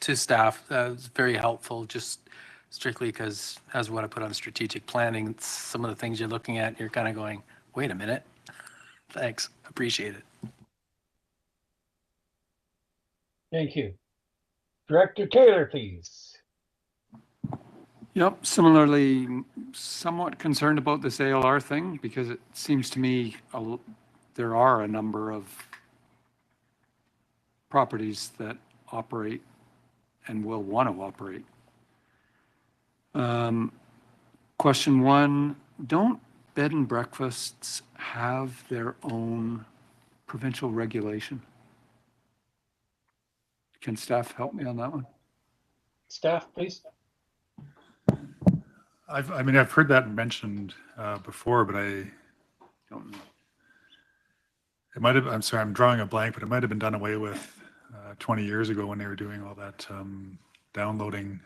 to staff. That's very helpful. Just strictly because, as what I put on strategic planning, some of the things you're looking at, you're kind of going, wait a minute. Thanks. Appreciate it. Thank you. Director Taylor, please. Yep, similarly, somewhat concerned about this ALR thing because it seems to me there are a number of properties that operate and will want to operate. Question one, don't bed and breakfasts have their own provincial regulation? Can staff help me on that one? Staff, please. I've heard that mentioned before, but I don't know. It might have, I'm sorry, I'm drawing a blank, but it might have been done away with 20 years ago when they were doing all that downloading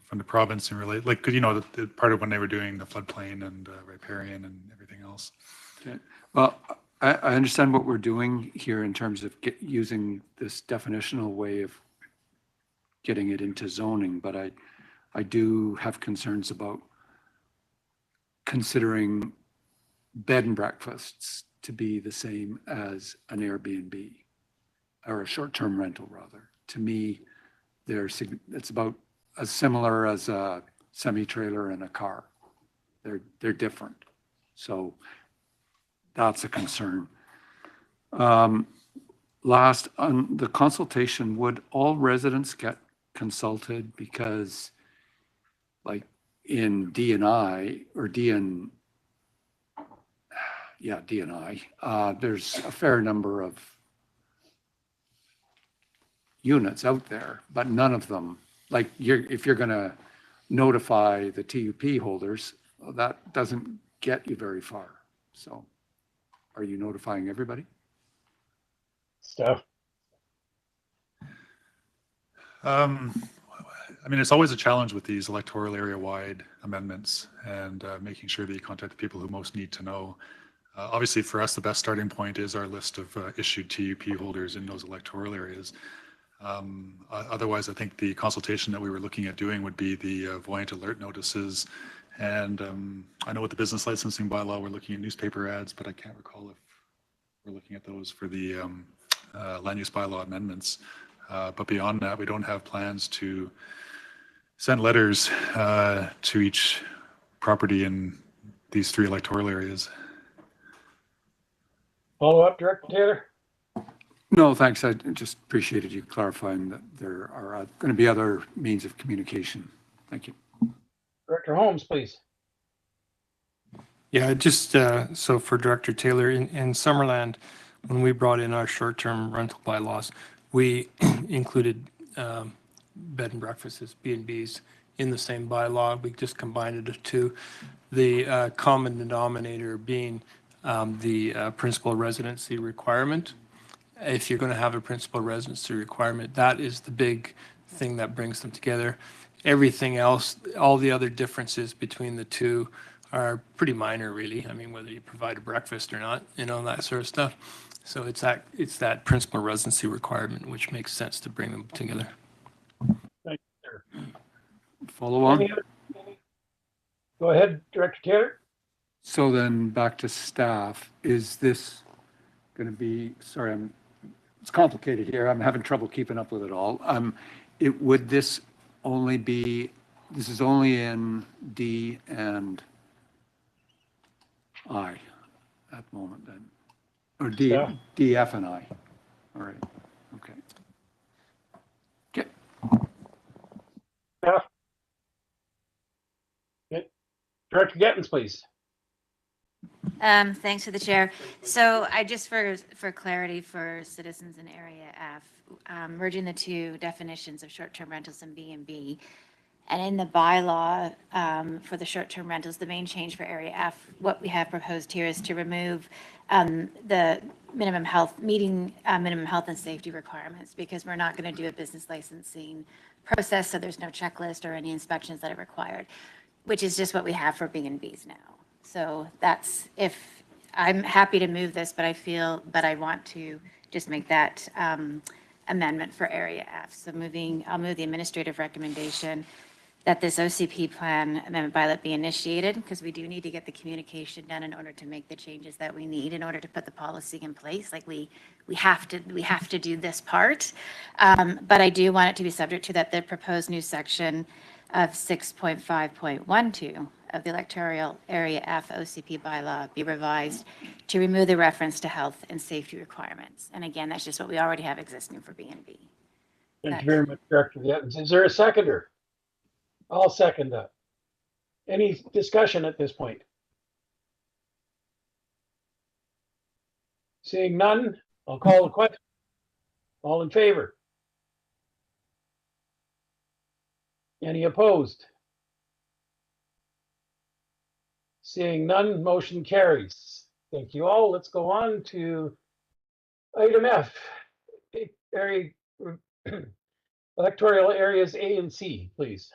from the province and relate, like, because you know, the part of when they were doing the floodplain and riparian and everything else. Okay. Well, I understand what we're doing here in terms of using this definitional way of getting it into zoning, but I do have concerns about considering bed and breakfasts to be the same as an Airbnb or a short-term rental rather. To me, it's about as similar as a semi-trailer and a car. They're different. So that's a concern. Last, on the consultation, would all residents get consulted? Because like in DNI or DN, yeah, DNI, there's a fair number of units out there, but none of them, like if you're going to notify the TUP holders, well, that doesn't get you very far. So are you notifying everybody? Stuff. I mean, it's always a challenge with these electoral area-wide amendments and making sure that you contact the people who most need to know. Obviously, for us, the best starting point is our list of issued TUP holders in those electoral areas. Otherwise, I think the consultation that we were looking at doing would be the voyant alert notices. And I know with the business licensing bylaw, we're looking at newspaper ads, but I can't recall if we're looking at those for the land use bylaw amendments. But beyond that, we don't have plans to send letters to each property in these 3 electoral areas. Follow up, Director Taylor? No, thanks. I just appreciated you clarifying that there are going to be other means of communication. Thank you. Director Holmes, please. Yeah, just so for Director Taylor, in Summerland, when we brought in our short-term rental bylaws, we included bed and breakfasts, B&Bs, in the same bylaw. We just combined it to the common denominator being the principal residency requirement. If you're going to have a principal residency requirement, that is the big thing that brings them together. Everything else, all the other differences between the two are pretty minor, really. I mean, whether you provide a breakfast or not, you know, that sort of stuff. So it's that principal residency requirement which makes sense to bring them together. Thank you, sir. Follow on. Go ahead, Director Taylor. So then back to staff, is this going to be, sorry, it's complicated here. I'm having trouble keeping up with it all. Would this only be, this is only in D and I at the moment then, or D, Yeah. D, F and I. All right, okay. Okay. Yeah. Okay. Director Gettins, please. Thanks for the chair. So I just for clarity for citizens in Area F, merging the two definitions of short-term rentals and B&B. And in the bylaw for the short-term rentals, the main change for Area F, what we have proposed here is to remove the minimum health and safety requirements, because we're not going to do a business licensing process, so there's no checklist or any inspections that are required, which is just what we have for B&Bs now. So that's, if I'm happy to move this, but I want to just make that amendment for Area F. So I'll move the administrative recommendation that this OCP plan amendment bylaw be initiated, because we do need to get the communication done in order to make the changes that we need in order to put the policy in place. Like we have to do this part. But I do want it to be subject to that the proposed new section of 6.5.12 of the electoral Area F OCP bylaw be revised to remove the reference to health and safety requirements. And again, that's just what we already have existing for B&B. Thank you very much, Director Gettins. Is there a seconder? I'll second that. Any discussion at this point? Seeing none, I'll call the question. All in favor? Any opposed? Seeing none, motion carries. Thank you all. Let's go on to item F, electoral areas A and C, please.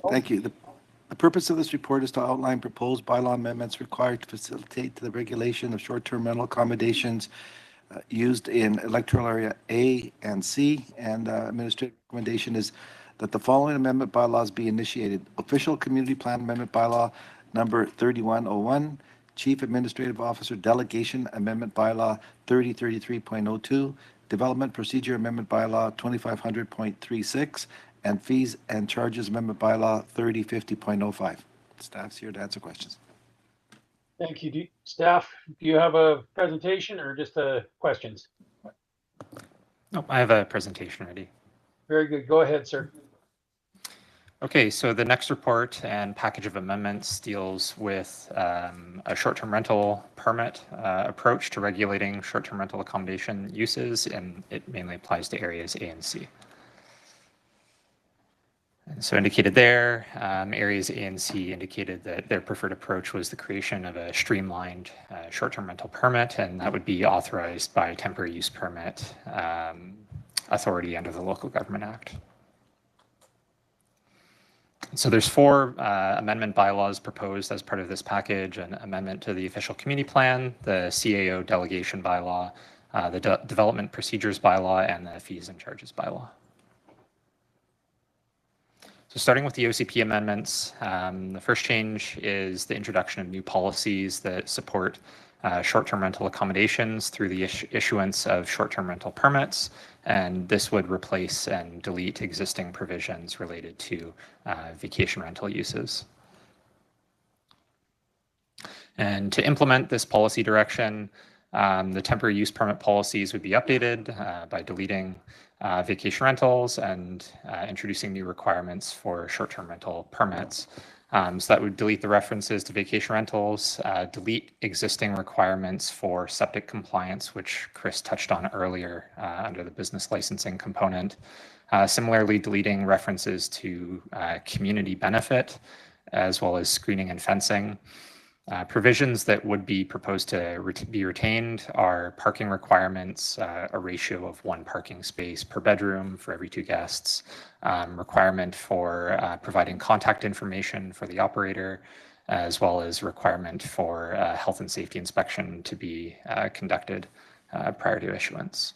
Thank you. The purpose of this report is to outline proposed bylaw amendments required to facilitate the regulation of short-term rental accommodations used in electoral area A and C. And administrative recommendation is that the following amendment bylaws be initiated. Official Community Plan Amendment Bylaw number 3101, Chief Administrative Officer Delegation Amendment Bylaw 3033.02, Development Procedure Amendment Bylaw 2500.36, and Fees and Charges Amendment Bylaw 3050.05. Staff's here to answer questions. Thank you. Staff, do you have a presentation or just questions? Nope, I have a presentation ready. Very good. Go ahead, sir. Okay, so the next report and package of amendments deals with a short-term rental permit approach to regulating short-term rental accommodation uses, and it mainly applies to areas A and C. And so indicated there, areas A and C indicated that their preferred approach was the creation of a streamlined short-term rental permit, and that would be authorized by temporary use permit authority under the Local Government Act. So there's 4 amendment bylaws proposed as part of this package: an amendment to the official community plan, the CAO delegation bylaw, the development procedures bylaw, and the fees and charges bylaw. So starting with the OCP amendments, the first change is the introduction of new policies that support short-term rental accommodations through the issuance of short-term rental permits, and this would replace and delete existing provisions related to vacation rental uses. And to implement this policy direction, the temporary use permit policies would be updated by deleting vacation rentals and introducing new requirements for short-term rental permits. So that would delete the references to vacation rentals, delete existing requirements for septic compliance, which Chris touched on earlier under the business licensing component. Similarly, deleting references to community benefit, as well as screening and fencing. Provisions that would be proposed to be retained are parking requirements, a ratio of 1 parking space per bedroom for every 2 guests, requirement for providing contact information for the operator, as well as requirement for health and safety inspection to be conducted prior to issuance.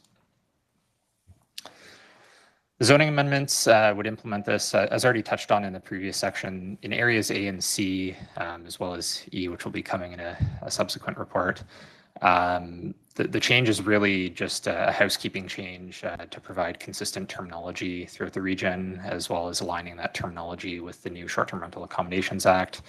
The zoning amendments would implement this, as already touched on in the previous section, in areas A and C, as well as E, which will be coming in a subsequent report. The change is really just a housekeeping change to provide consistent terminology throughout the region, as well as aligning that terminology with the new Short-Term Rental Accommodations Act.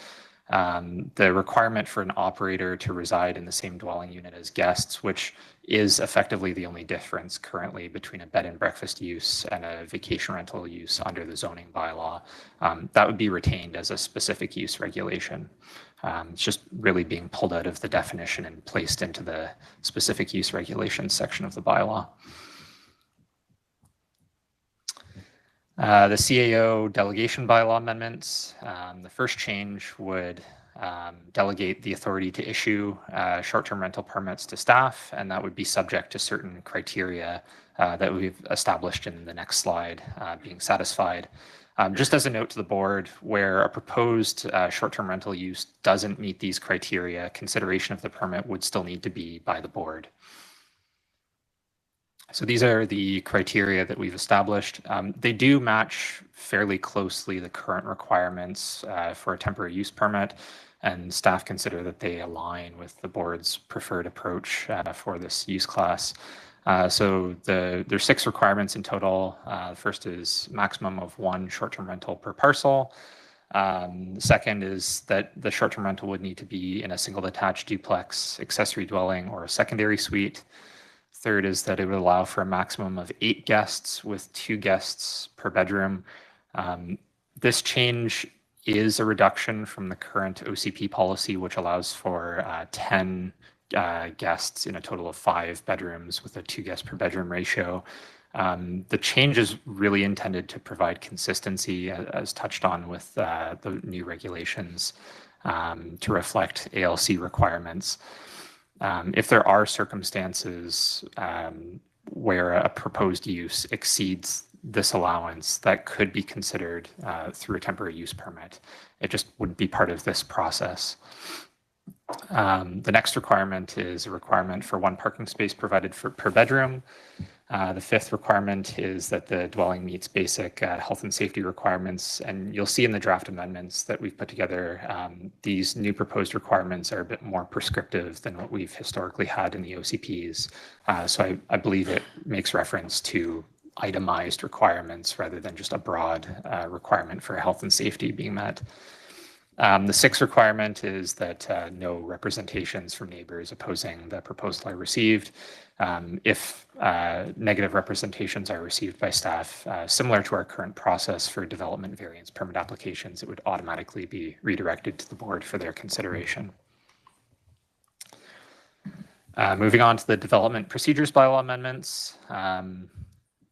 The requirement for an operator to reside in the same dwelling unit as guests, which is effectively the only difference currently between a bed and breakfast use and a vacation rental use under the zoning bylaw. That would be retained as a specific use regulation. It's just really being pulled out of the definition and placed into the specific use regulations section of the bylaw. The CAO delegation bylaw amendments, the first change would delegate the authority to issue short-term rental permits to staff, and that would be subject to certain criteria that we've established in the next slide being satisfied. Just as a note to the board, where a proposed short-term rental use doesn't meet these criteria, consideration of the permit would still need to be by the board. So these are the criteria that we've established. They do match fairly closely the current requirements for a temporary use permit, and staff consider that they align with the board's preferred approach for this use class. So there's 6 requirements in total. The first is maximum of 1 short-term rental per parcel. The second is that the short-term rental would need to be in a single detached duplex, accessory dwelling, or a secondary suite. Third is that it would allow for a maximum of 8 guests with 2 guests per bedroom. This change is a reduction from the current OCP policy, which allows for 10 guests in a total of 5 bedrooms with a 2 guests per bedroom ratio. The change is really intended to provide consistency, as touched on with the new regulations, to reflect ALC requirements. If there are circumstances where a proposed use exceeds this allowance, that could be considered through a temporary use permit. It just wouldn't be part of this process. The next requirement is a requirement for 1 parking space provided per bedroom. The 5th requirement is that the dwelling meets basic health and safety requirements. And you'll see in the draft amendments that we've put together, these new proposed requirements are a bit more prescriptive than what we've historically had in the OCPs. So I believe it makes reference to itemized requirements rather than just a broad requirement for health and safety being met. The sixth requirement is that no representations from neighbors opposing the proposal are received. If negative representations are received by staff, similar to our current process for development variance permit applications, it would automatically be redirected to the board for their consideration. Moving on to the development procedures bylaw amendments.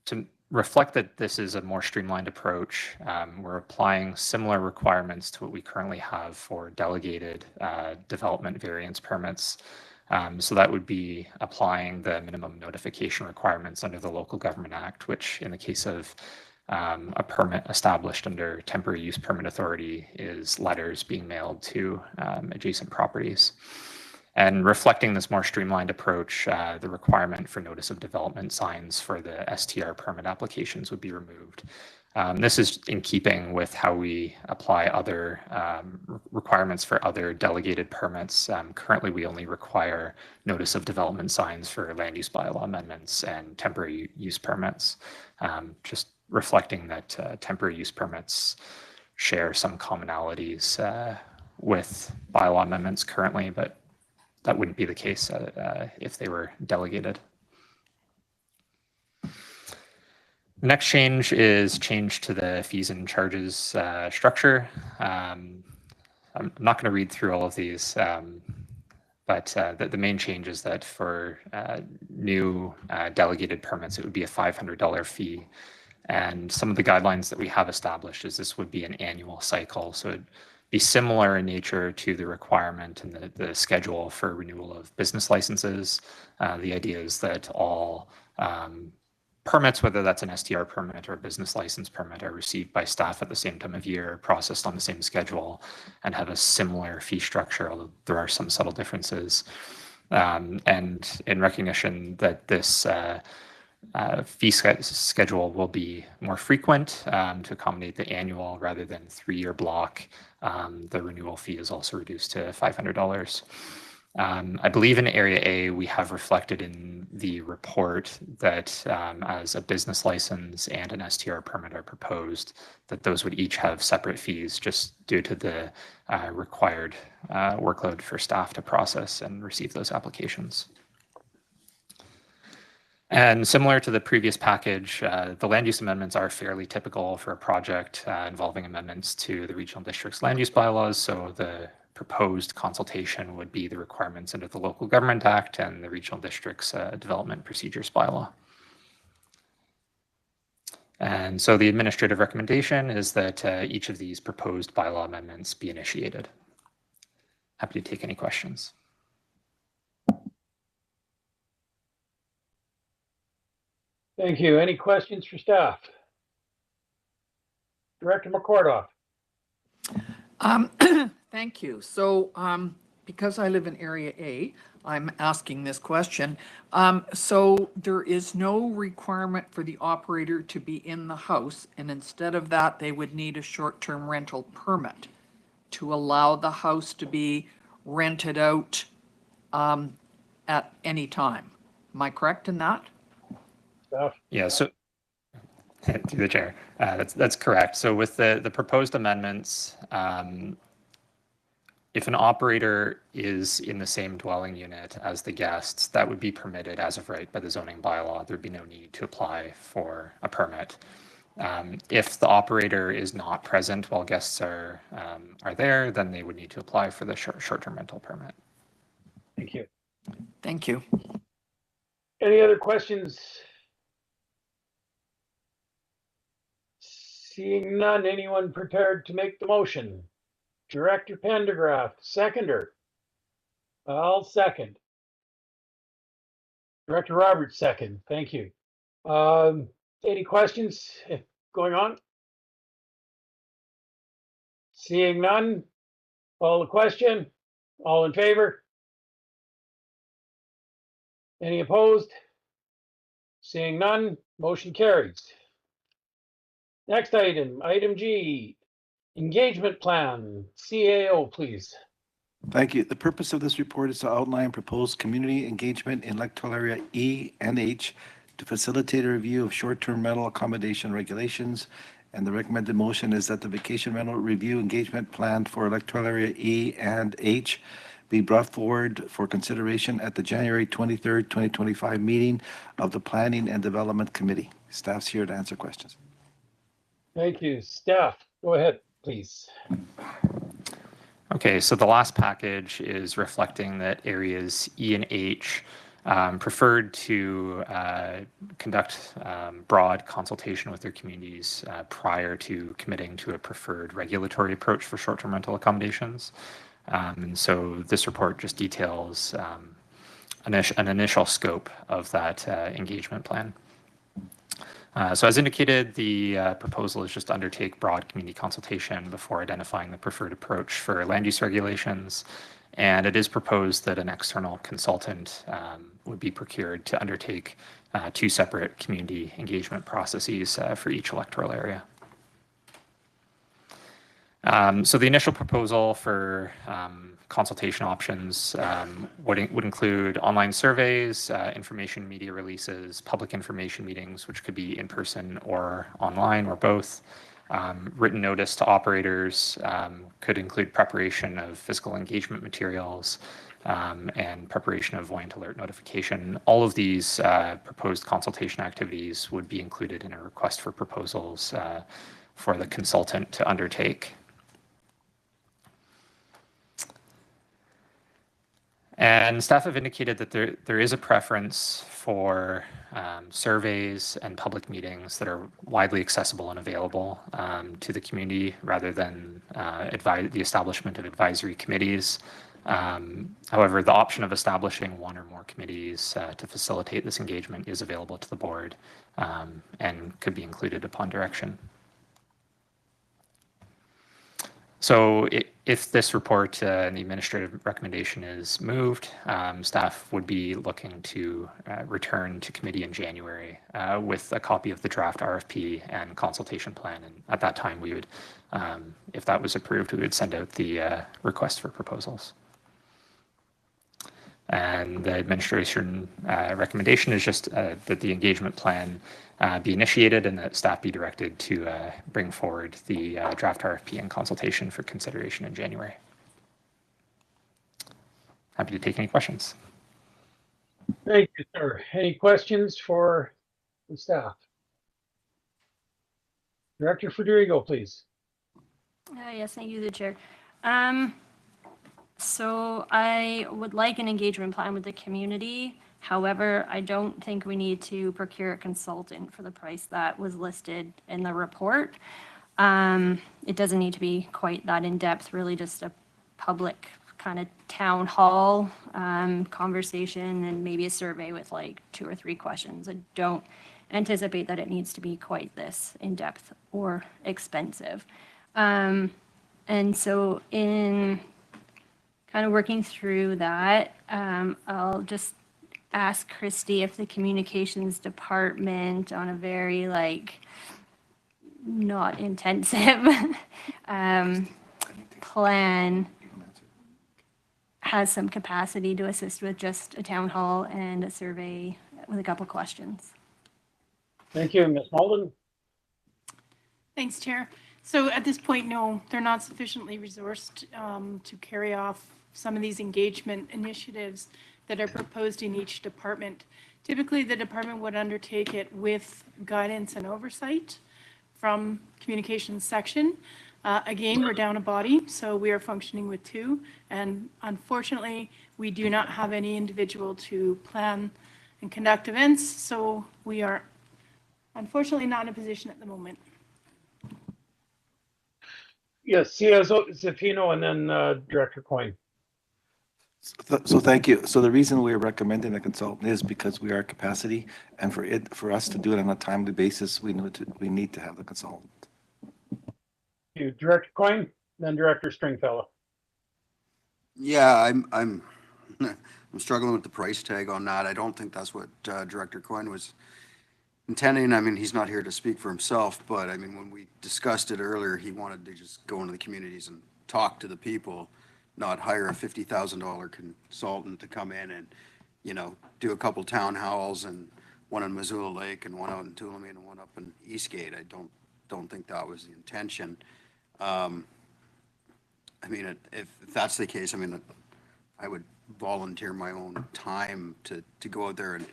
To reflect that this is a more streamlined approach, we're applying similar requirements to what we currently have for delegated development variance permits. So that would be applying the minimum notification requirements under the Local Government Act, which in the case of a permit established under temporary use permit authority is letters being mailed to adjacent properties. And reflecting this more streamlined approach, the requirement for notice of development signs for the STR permit applications would be removed. This is in keeping with how we apply other requirements for other delegated permits. Currently, we only require notice of development signs for land use bylaw amendments and temporary use permits, just reflecting that temporary use permits share some commonalities with bylaw amendments currently, but that wouldn't be the case if they were delegated. Next change is change to the fees and charges structure. I'm not going to read through all of these, but the main change is that for new delegated permits, it would be a $500 fee. And some of the guidelines that we have established is this would be an annual cycle. So it'd be similar in nature to the requirement and the schedule for renewal of business licenses. The idea is that all permits, whether that's an STR permit or a business license permit, are received by staff at the same time of year, processed on the same schedule, and have a similar fee structure, although there are some subtle differences. And in recognition that this fee schedule will be more frequent to accommodate the annual rather than 3-year block, the renewal fee is also reduced to $500. I believe in Area A, we have reflected in the report that as a business license and an STR permit are proposed, that those would each have separate fees just due to the required workload for staff to process and receive those applications. And similar to the previous package, the land use amendments are fairly typical for a project involving amendments to the regional district's land use bylaws. So the proposed consultation would be the requirements under the Local Government Act and the regional district's development procedures bylaw. And so the administrative recommendation is that each of these proposed bylaw amendments be initiated. Happy to take any questions. Thank you. Any questions for staff? Director McCordoff. Thank you. So because I live in Area A, I'm asking this question. So there is no requirement for the operator to be in the house, and instead of that, they would need a short-term rental permit to allow the house to be rented out at any time. Am I correct in that? Yeah, so through the chair, that's correct. So with the proposed amendments, if an operator is in the same dwelling unit as the guests, that would be permitted as of right by the zoning bylaw. There'd be no need to apply for a permit. If the operator is not present while guests are there, then they would need to apply for the short-term rental permit. Thank you. Thank you. Any other questions? Seeing none, anyone prepared to make the motion? Director Pendergraft, seconder. I'll second. Director Roberts, second. Thank you. Any questions going on? Seeing none, call the question. All in favor? Any opposed? Seeing none, motion carries. Next item, item G, engagement plan, CAO, please. Thank you. The purpose of this report is to outline proposed community engagement in electoral area E and H to facilitate a review of short-term rental accommodation regulations. And the recommended motion is that the vacation rental review engagement plan for electoral area E and H be brought forward for consideration at the January 23rd, 2025 meeting of the Planning and Development Committee. Staff's here to answer questions. Thank you. Staff, go ahead, please. Okay, so the last package is reflecting that areas E and H preferred to conduct broad consultation with their communities prior to committing to a preferred regulatory approach for short-term rental accommodations. And so this report just details an initial scope of that engagement plan. So as indicated, the proposal is just to undertake broad community consultation before identifying the preferred approach for land use regulations. And it is proposed that an external consultant would be procured to undertake 2 separate community engagement processes for each electoral area. So the initial proposal for consultation options would include online surveys, information media releases, public information meetings, which could be in person or online or both. Written notice to operators could include preparation of physical engagement materials and preparation of voyant alert notification. All of these proposed consultation activities would be included in a request for proposals for the consultant to undertake. And staff have indicated that there is a preference for surveys and public meetings that are widely accessible and available to the community rather than the establishment of advisory committees. However, the option of establishing 1 or more committees to facilitate this engagement is available to the board and could be included upon direction. So if this report and the administrative recommendation is moved, staff would be looking to return to committee in January with a copy of the draft RFP and consultation plan. And at that time, we would, if that was approved, we would send out the request for proposals. And the administration recommendation is just that the engagement plan be initiated and that staff be directed to bring forward the draft RFP and consultation for consideration in January. Happy to take any questions. Thank you, sir. Any questions for the staff? Director Federico, please. Yes, thank you, the chair. So I would like an engagement plan with the community. However, I don't think we need to procure a consultant for the price that was listed in the report. It doesn't need to be quite that in-depth, really just a public kind of town hall conversation and maybe a survey with like 2 or 3 questions. I don't anticipate that it needs to be quite this in-depth or expensive. And so in kind of working through that, I'll just ask Christy if the communications department on a very like not intensive plan has some capacity to assist with just a town hall and a survey with a couple questions. Thank you, Ms. Malden. Thanks, Chair. So at this point, no, they're not sufficiently resourced to carry off some of these engagement initiatives that are proposed in each department. Typically, the department would undertake it with guidance and oversight from communications section. Again, we're down a body, so we are functioning with 2. And unfortunately, we do not have any individual to plan and conduct events. So we are unfortunately not in a position at the moment. Yes, CSO Zafino and then Director Coyne. So thank you. So the reason we're recommending a consultant is because we are at capacity, and for us to do it on a timely basis, we need to have the consultant. Thank you, Director Coyne, then Director Stringfellow. Yeah, I'm struggling with the price tag on that. I don't think that's what Director Coyne was intending. I mean, he's not here to speak for himself, but I mean, when we discussed it earlier, he wanted to just go into the communities and talk to the people, not hire a $50,000 consultant to come in and, you know, do a couple town halls and one in Missoula Lake and one out in Tulameen and one up in Eastgate. I don't think that was the intention. I mean, if that's the case, I mean, I would volunteer my own time to go out there and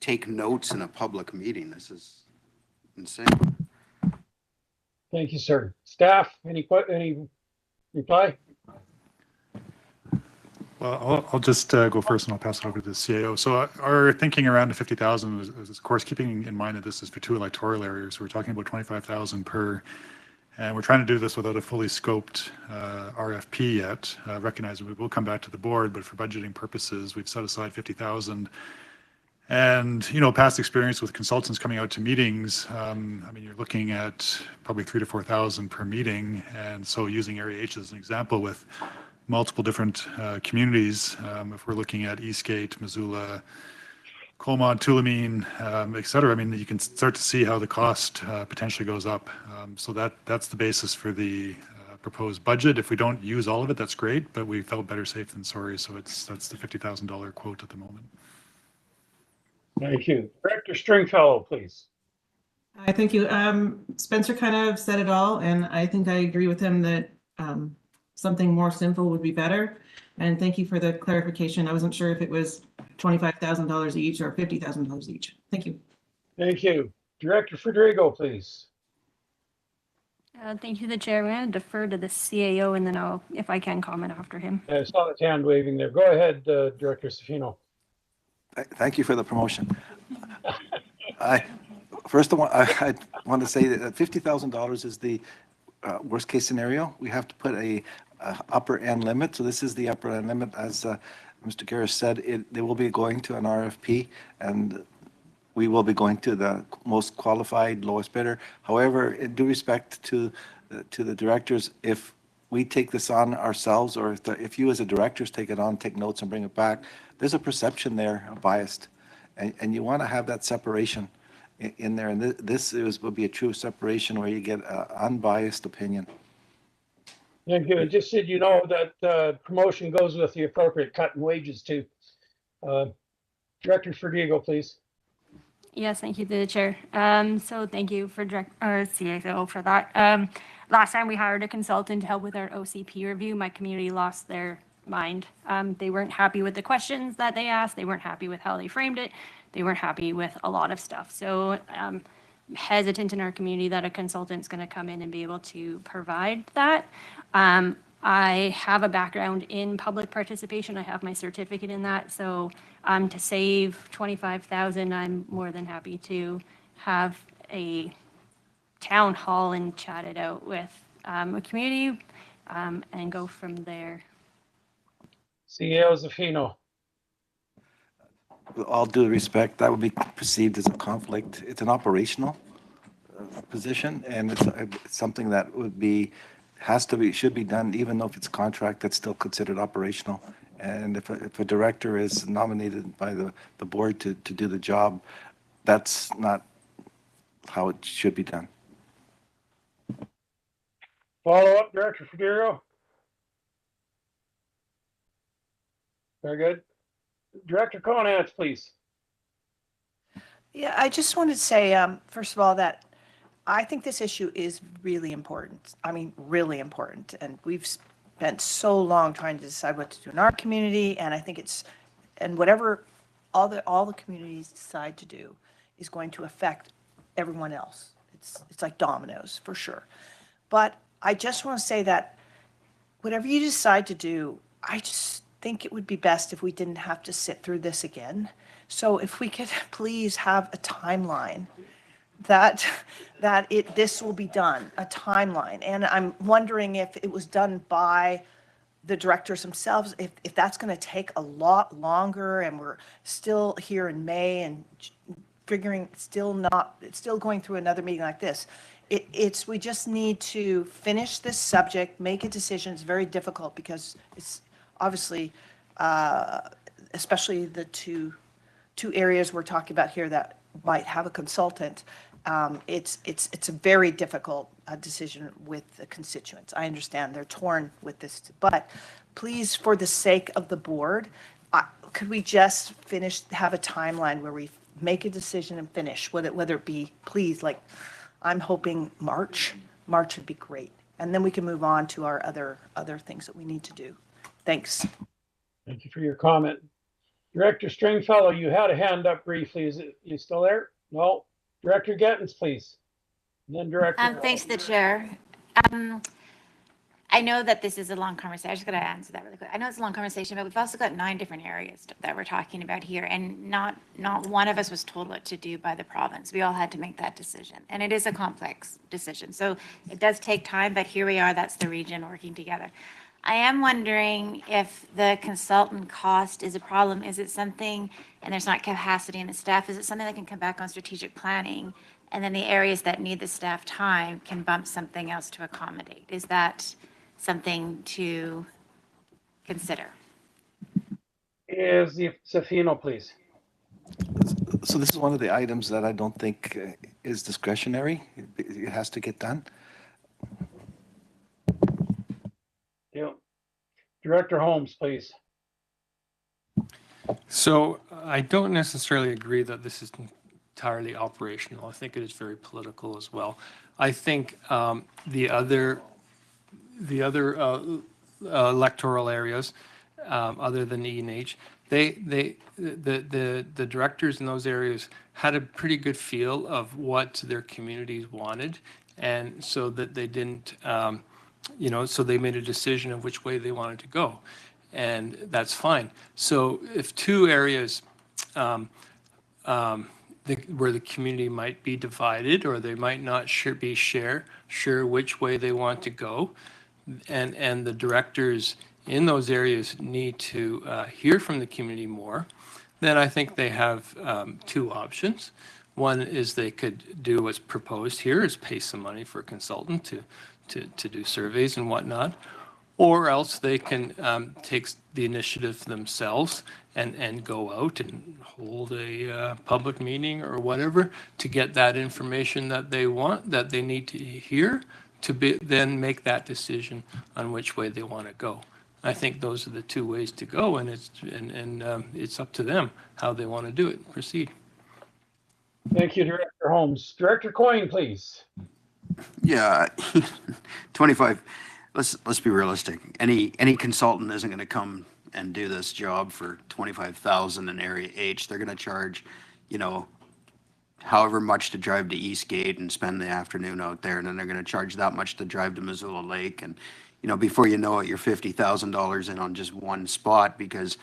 take notes in a public meeting. This is insane. Thank you, sir. Staff, any reply? Well, I'll just go first and I'll pass it over to the CAO. So our thinking around the 50,000 is of course keeping in mind that this is for 2 electoral areas. We're talking about 25,000 per, and we're trying to do this without a fully scoped RFP yet, recognizing we will come back to the board, but for budgeting purposes, we've set aside 50,000. And, you know, past experience with consultants coming out to meetings, I mean, you're looking at probably 3,000 to 4,000 per meeting. And so using Area H as an example with multiple different communities, if we're looking at Eastgate, Missoula, Colmont, Tulameen, et cetera, I mean, you can start to see how the cost potentially goes up. So that's the basis for the proposed budget. If we don't use all of it, that's great, but we felt better safe than sorry. So that's the $50,000 quote at the moment. Thank you. Director Stringfellow, please. I thank you. Spencer kind of said it all, and I think I agree with him that something more simple would be better. And thank you for the clarification. I wasn't sure if it was $25,000 each or $50,000 each. Thank you. Thank you. Director Federico, please. Thank you, the chair. I'm going to defer to the CAO and then I'll, if I can, comment after him. I saw the hand waving there. Go ahead, Director Safino. Thank you for the promotion. First of all, I want to say that $50,000 is the worst case scenario. We have to put a upper end limit. So this is the upper end limit. As Mr. Garris said, they will be going to an RFP and we will be going to the most qualified, lowest bidder. However, in due respect to the directors, if we take this on ourselves, or if you as a directors take it on, take notes and bring it back, there's a perception there of biased, and you want to have that separation in there. And this will be a true separation where you get an unbiased opinion. Thank you. And just so you know that promotion goes with the appropriate cut in wages too. Director Federico, please. Yes, thank you to the chair. So thank you for CAO for that. Last time we hired a consultant to help with our OCP review, my community lost their mind. They weren't happy with the questions that they asked. They weren't happy with how they framed it. They weren't happy with a lot of stuff. So hesitant in our community that a consultant's going to come in and be able to provide that. I have a background in public participation. I have my certificate in that. So to save $25,000, I'm more than happy to have a town hall and chat it out with a community and go from there. CEO Zafino. With all due respect, that would be perceived as a conflict. It's an operational position, and it's something that should be done, even though if it's a contract, that's still considered operational. And if a director is nominated by the board to do the job, that's not how it should be done. Follow up, Director Federico. Very good. Director Conants, please. Yeah, I just wanted to say, first of all, that I think this issue is really important. I mean, really important. And we've spent so long trying to decide what to do in our community. And I think and whatever all the communities decide to do is going to affect everyone else. It's like dominoes for sure. But I just want to say that whatever you decide to do, I just think it would be best if we didn't have to sit through this again. So if we could please have a timeline that this will be done, a timeline. And I'm wondering if it was done by the directors themselves, if that's going to take a lot longer and we're still here in May and figuring still going through another meeting like this. We just need to finish this subject, make a decision. It's very difficult because it's obviously, especially the two areas we're talking about here that might have a consultant. It's a very difficult decision with the constituents. I understand they're torn with this, but please, for the sake of the board, could we just have a timeline where we make a decision and finish, whether it be, please, like, I'm hoping March would be great. And then we can move on to our other things that we need to do. Thanks. Thank you for your comment. Director Stringfellow, you had a hand up briefly. Is it, you still there? No. Director Gettens, please. And then Director. Thanks to the chair. I know that this is a long conversation. I just got to answer that really quick. I know it's a long conversation, but we've also got 9 different areas that we're talking about here, and not one of us was told what to do by the province. We all had to make that decision, and it is a complex decision. So it does take time, but here we are. That's the region working together. I am wondering if the consultant cost is a problem. Is it something, and there's not capacity in the staff, is it something that can come back on strategic planning, and then the areas that need the staff time can bump something else to accommodate? Is that something to consider? Is Safino, please. So this is one of the items that I don't think is discretionary. It has to get done. Yeah. Director Holmes, please. So I don't necessarily agree that this is entirely operational. I think it is very political as well. I think the other electoral areas, other than E&H, the directors in those areas had a pretty good feel of what their communities wanted, and so that they didn't, so they made a decision of which way they wanted to go, and that's fine. So if 2 areas where the community might be divided, or they might not be sure which way they want to go, and the directors in those areas need to hear from the community more, then I think they have 2 options. One is they could do what's proposed here, is pay some money for a consultant to do surveys and whatnot, or else they can take the initiative themselves and go out and hold a public meeting or whatever to get that information that they want, that they need to hear, to then make that decision on which way they want to go. I think those are the 2 ways to go, and it's up to them how they want to do it, proceed. Thank you, Director Holmes. Director Coyne, please. Yeah, 25. Let's be realistic. Any consultant isn't going to come and do this job for 25,000 in Area H. They're going to charge, however much to drive to Eastgate and spend the afternoon out there, and then they're going to charge that much to drive to Missoula Lake, and before you know it, you're $50,000 in on just one spot because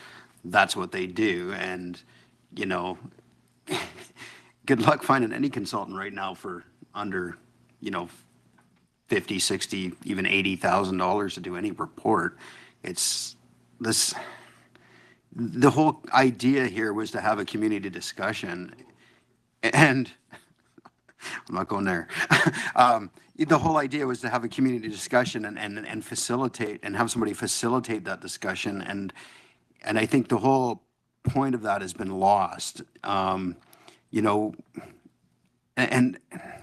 that's what they do, and good luck finding any consultant right now for under, $50, $60, even $80,000 to do any report. It's this. The whole idea here was to have a community discussion, and I'm not going there. The whole idea was to have a community discussion and facilitate and have somebody facilitate that discussion, and I think the whole point of that has been lost. And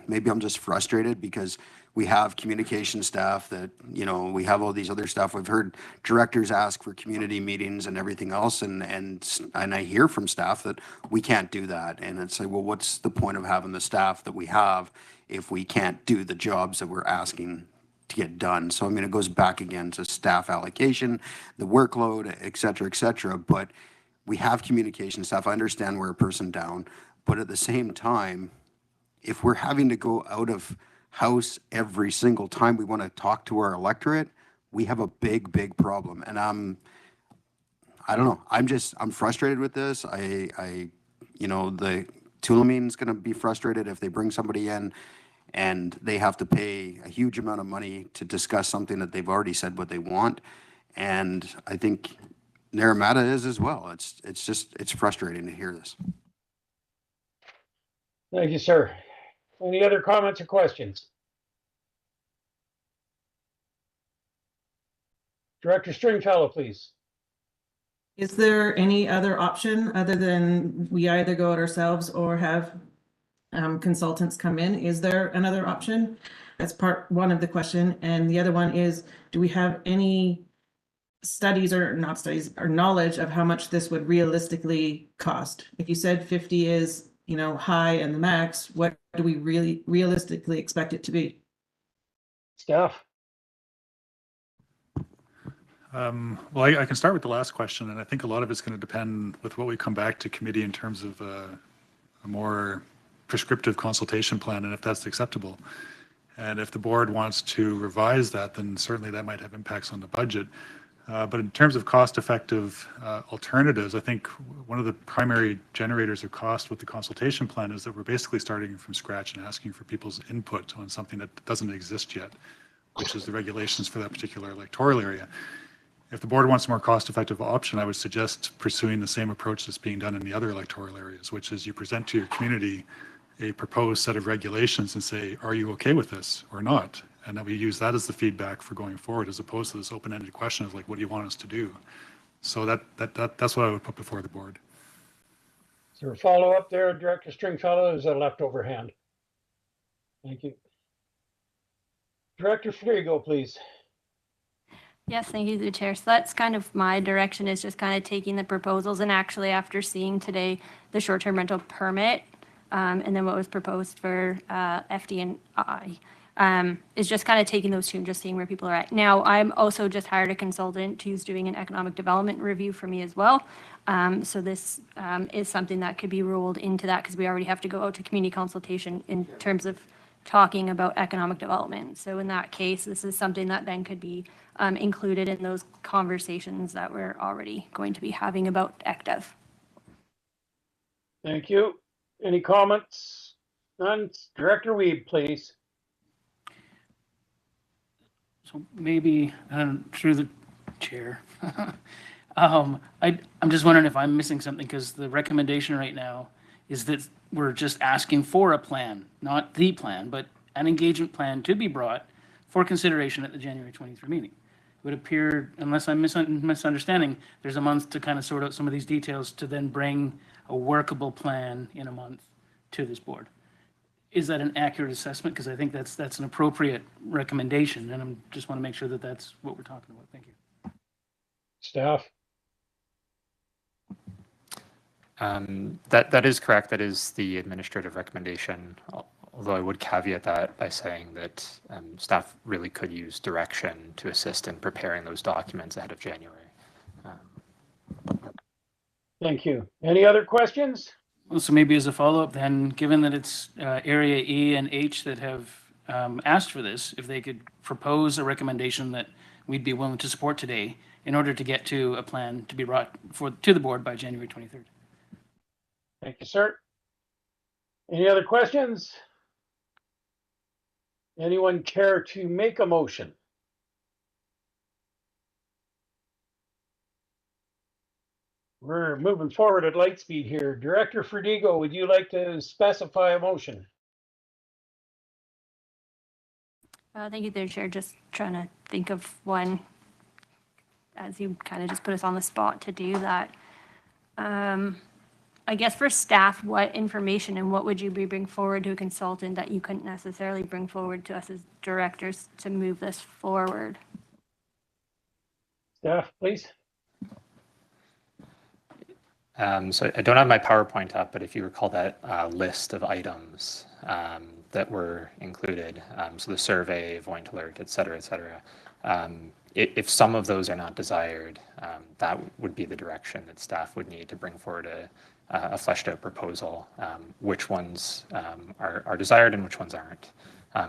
maybe I'm just frustrated because we have communication staff that, we have all these other stuff. We've heard directors ask for community meetings and everything else. And I hear from staff that we can't do that. And it's like, well, what's the point of having the staff that we have if we can't do the jobs that we're asking to get done? So, it goes back again to staff allocation, the workload, et cetera, but we have communication staff. I understand we're a person down, but at the same time, if we're having to go out of house every single time we want to talk to our electorate, we have a big problem. And I don't know. I'm frustrated with this. The Tulameen's going to be frustrated if they bring somebody in and they have to pay a huge amount of money to discuss something that they've already said what they want. And I think Naramata is as well. It's frustrating to hear this. Thank you, sir. Any other comments or questions? Director Stringfellow, please. Is there any other option other than we either go it ourselves or have consultants come in? Is there another option? That's part one of the question. And the other one is, do we have any studies or not studies or knowledge of how much this would realistically cost? If you said 50 is high and the max, what do we really realistically expect it to be? Staff? Well, I can start with the last question, and I think a lot of it's going to depend with what we come back to committee in terms of a more prescriptive consultation plan, and if that's acceptable. And if the board wants to revise that, then certainly that might have impacts on the budget. But in terms of cost-effective alternatives, I think one of the primary generators of cost with the consultation plan is that we're basically starting from scratch and asking for people's input on something that doesn't exist yet, which is the regulations for that particular electoral area. If the board wants a more cost-effective option, I would suggest pursuing the same approach that's being done in the other electoral areas, which is you present to your community a proposed set of regulations and say, are you okay with this or not? And then we use that as the feedback for going forward, as opposed to this open-ended question of like, what do you want us to do? So that's what I would put before the board. Is there a follow-up there, Director Stringfellow? Is that a leftover hand? Thank you. Director Frigo, please. Yes, thank you, the chair. So that's kind of my direction, is just kind of taking the proposals, and actually after seeing today the short-term rental permit and then what was proposed for FD&I, is just kind of taking those two and just seeing where people are at. Now, I'm also just hired a consultant who's doing an economic development review for me as well. So this is something that could be rolled into that, because we already have to go out to community consultation in terms of talking about economic development. So in that case, this is something that then could be included in those conversations that we're already going to be having about ECDEV. Thank you. Any comments? None. Director Weed, please. So maybe through the chair, I'm just wondering if I'm missing something, because the recommendation right now is that we're just asking for a plan, not the plan, but an engagement plan to be brought for consideration at the January 23 meeting. It would appear, unless I'm misunderstanding, there's a month to kind of sort out some of these details to then bring a workable plan in a month to this board. Is that an accurate assessment? Because I think that's an appropriate recommendation, and I just want to make sure that that's what we're talking about. Thank you. Staff? That is correct. That is the administrative recommendation, although I would caveat that by saying that staff really could use direction to assist in preparing those documents ahead of January. Thank you. Any other questions? Well, so maybe as a follow-up then, given that it's area E and H that have asked for this, if they could propose a recommendation that we'd be willing to support today in order to get to a plan to be brought to the board by January 23rd. Thank you, sir. Any other questions? Anyone care to make a motion? We're moving forward at light speed here. Director Frigo, would you like to specify a motion? Thank you, there, Chair. Just trying to think of one, as you kind of just put us on the spot to do that. I guess for staff, what information and what would you bring forward to a consultant that you couldn't necessarily bring forward to us as directors to move this forward? Staff, please. So I don't have my PowerPoint up, but if you recall that list of items that were included, so the survey, Voint alert, et cetera, if some of those are not desired, that would be the direction that staff would need to bring forward a fleshed out proposal, which ones are desired and which ones aren't,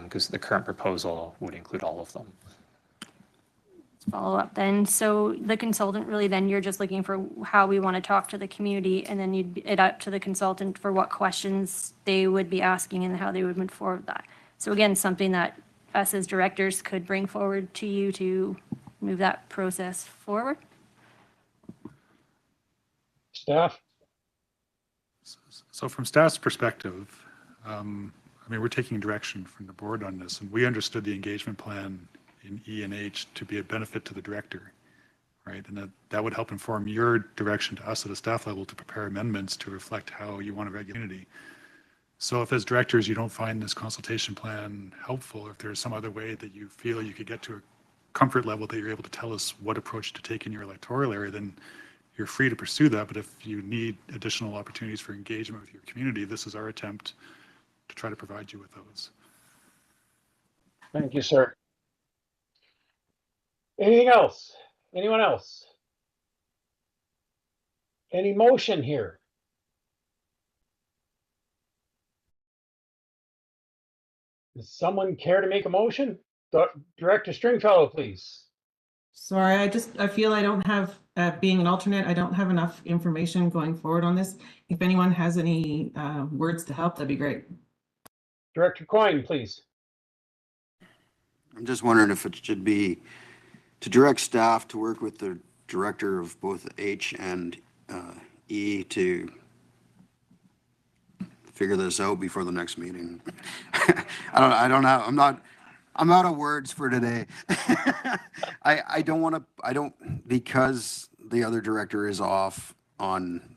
because the current proposal would include all of them. Follow up then. So the consultant really then you're just looking for how we want to talk to the community, and then you'd it up to the consultant for what questions they would be asking and how they would move forward with that. So again, something that us as directors could bring forward to you to move that process forward. Staff? So from staff's perspective, I mean, we're taking direction from the board on this, and we understood the engagement plan in E and H to be a benefit to the director, right? And that would help inform your direction to us at a staff level to prepare amendments to reflect how you want to regulate community. So if as directors you don't find this consultation plan helpful, or if there's some other way that you feel you could get to a comfort level that you're able to tell us what approach to take in your electoral area, then you're free to pursue that. But if you need additional opportunities for engagement with your community, this is our attempt to try to provide you with those. Thank you, sir. Anything else? Anyone else? Any motion here? Does someone care to make a motion? Director Stringfellow, please. Sorry, I feel I don't have, being an alternate, I don't have enough information going forward on this. If anyone has any words to help, that'd be great. Director Coyne, please. I'm just wondering if it should be to direct staff to work with the director of both H and E to figure this out before the next meeting. I don't know. I'm out of words for today. I don't, because the other director is off on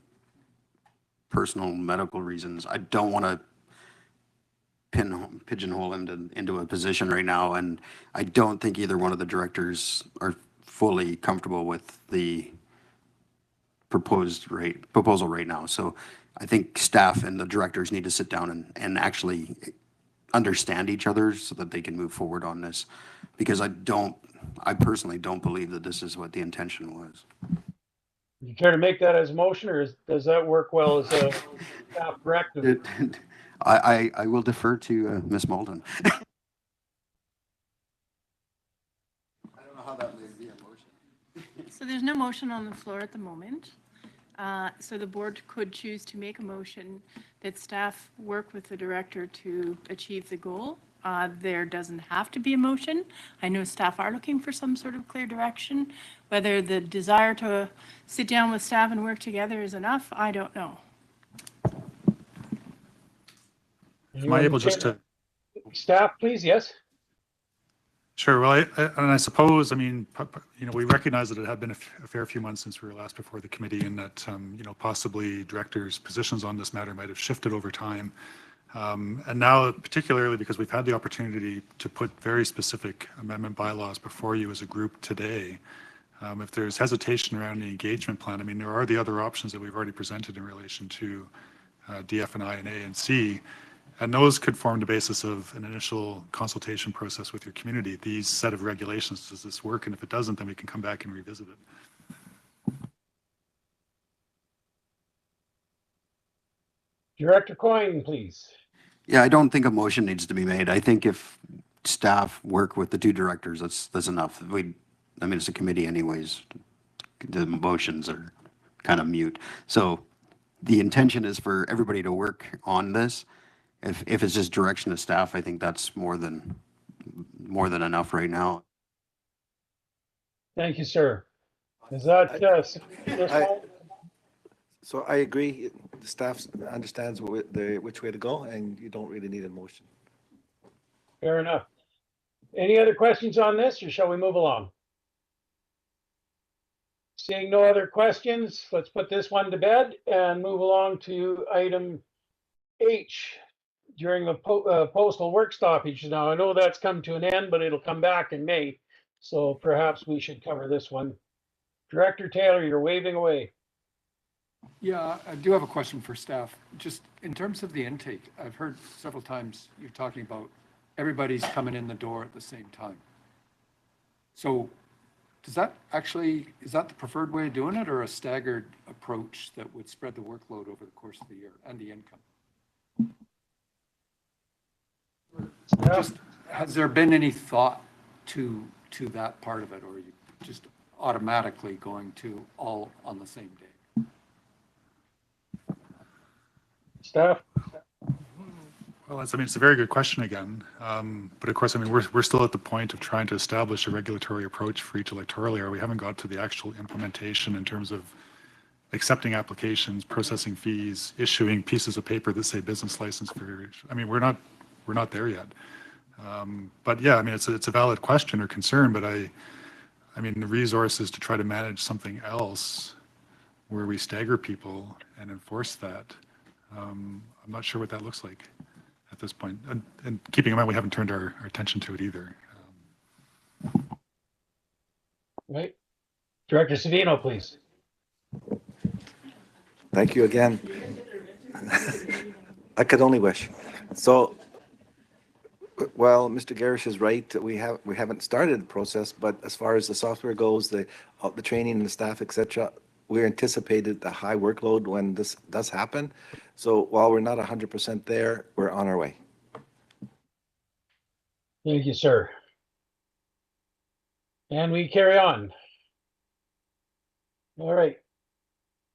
personal medical reasons, I don't want to pigeonhole him into a position right now. And I don't think either one of the directors are fully comfortable with the proposal right now. So I think staff and the directors need to sit down and actually understand each other so that they can move forward on this, because I personally don't believe that this is what the intention was. You care to make that as a motion, or does that work well as a staff directive? I will defer to Ms. Malden. I don't know how that may be a motion. So there's no motion on the floor at the moment. So the board could choose to make a motion that staff work with the director to achieve the goal. There doesn't have to be a motion. I know staff are looking for some sort of clear direction. Whether the desire to sit down with staff and work together is enough, I don't know. Am I able just to? Staff, please, yes. Sure. Well, I suppose, I mean, we recognize that it had been a fair few months since we were last before the committee, and that, possibly directors' positions on this matter might have shifted over time. And now, particularly because we've had the opportunity to put very specific amendment bylaws before you as a group today, if there's hesitation around the engagement plan, I mean, there are the other options that we've already presented in relation to DF&I and A and C. And those could form the basis of an initial consultation process with your community. These set of regulations, does this work? And if it doesn't, then we can come back and revisit it. Director Coyne, please. Yeah, I don't think a motion needs to be made. I think if staff work with the two directors, that's enough. I mean, it's a committee anyways. The motions are kind of mute. So the intention is for everybody to work on this. If it's just direction of staff, I think that's more than enough right now. Thank you, sir. Is that So I agree. The staff understands which way to go, and you don't really need a motion. fair enough? Any other questions on this, or shall we move along? Seeing no other questions, let's put this one to bed and move along to item H. During the postal work stoppage. Now, I know that's come to an end, but it'll come back in May. So perhaps we should cover this one. Director Taylor, you're waving away. Yeah, I do have a question for staff. Just in terms of the intake, I've heard several times you're talking about everybody's coming in the door at the same time. So is that the preferred way of doing it, or a staggered approach that would spread the workload over the course of the year and the income? Just, has there been any thought to that part of it, or are you just automatically going to all on the same day? Staff? Well, it's a very good question again. But of course, we're still at the point of trying to establish a regulatory approach for each electoral area. We haven't got to the actual implementation in terms of accepting applications, processing fees, issuing pieces of paper that say business license for. We're not there yet. But yeah, it's a valid question or concern, but the resources to try to manage something else where we stagger people and enforce that, I'm not sure what that looks like at this point. And keeping in mind, we haven't turned our attention to it either. Right. Director Savino, please. Thank you again. I could only wish. So, well, Mr. Garish is right. We haven't started the process, but as far as the software goes, the training and the staff, et cetera, we anticipated the high workload when this does happen. So while we're not 100% there, we're on our way. Thank you, sir. And we carry on. All right.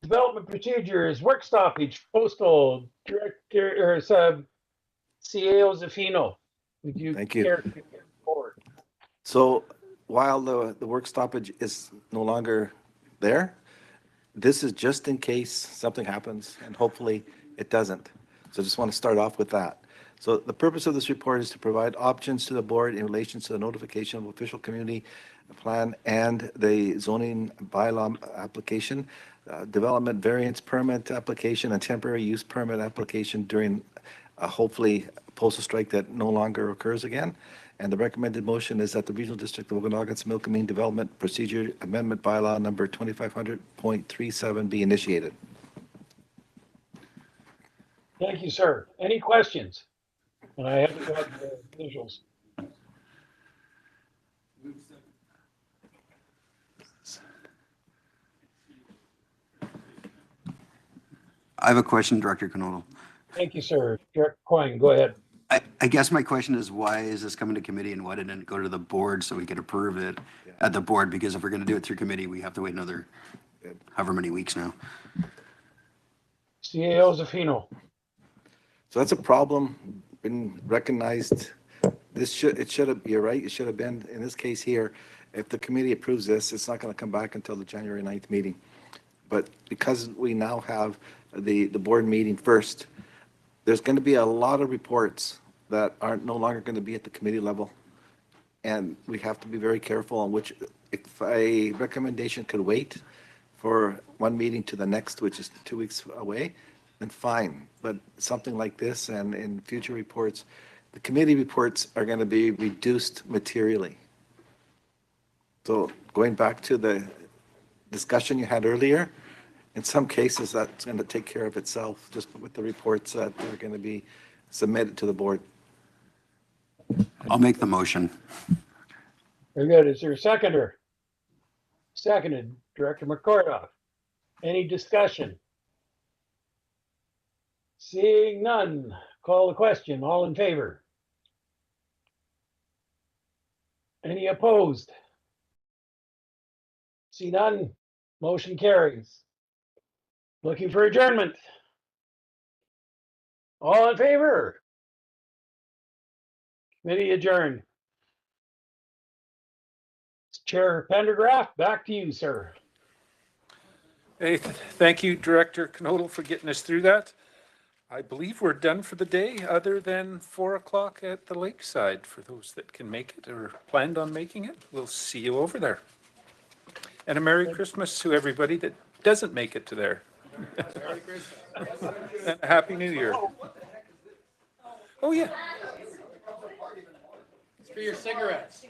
Development procedures, work stoppage, postal director or sub CAO Zafino. Would you Thank you. care to get forward? So while the work stoppage is no longer there, this is just in case something happens, and hopefully it doesn't. So I just want to start off with that. So the purpose of this report is to provide options to the board in relation to the notification of official community plan and the zoning bylaw application, development variance permit application, and temporary use permit application during hopefully postal strike that no longer occurs again. And the recommended motion is that the Regional District of Okanagan-Similkameen Development Procedure Amendment Bylaw number 2500.37 be initiated. Thank you, sir. Any questions? And I haven't got the visuals. I have a question, Director Canodal. Thank you, sir. Director Coyne, go ahead. I guess my question is, why is this coming to committee and why didn't it go to the board so we could approve it at the board? Because if we're going to do it through committee, we have to wait another however many weeks now. CAO Zafino. So that's a problem, been recognized. It should have, you're right, it should have been, in this case here, if the committee approves this, it's not going to come back until the January 9th meeting. But because we now have the board meeting first, there's going to be a lot of reports that aren't no longer going to be at the committee level. And we have to be very careful on which, if a recommendation could wait for one meeting to the next, which is 2 weeks away, then fine. But something like this and in future reports, the committee reports are going to be reduced materially. So going back to the discussion you had earlier, in some cases that's going to take care of itself just with the reports that are going to be submitted to the board. I'll make the motion. Very good. Is there a seconder? Seconded, Director McCordoff. Any discussion? Seeing none, call the question. All in favor? Any opposed? See none, motion carries. Looking for adjournment. All in favor? Committee adjourned. Chair Pendergraft, back to you, sir. Hey, thank you, Director Canodal, for getting us through that. I believe we're done for the day, other than 4 o'clock at the lakeside for those that can make it or planned on making it. We'll see you over there. And a Merry Christmas to everybody that doesn't make it to there. Merry Christmas. And a Happy New Year. Oh, yeah. It's for your cigarettes.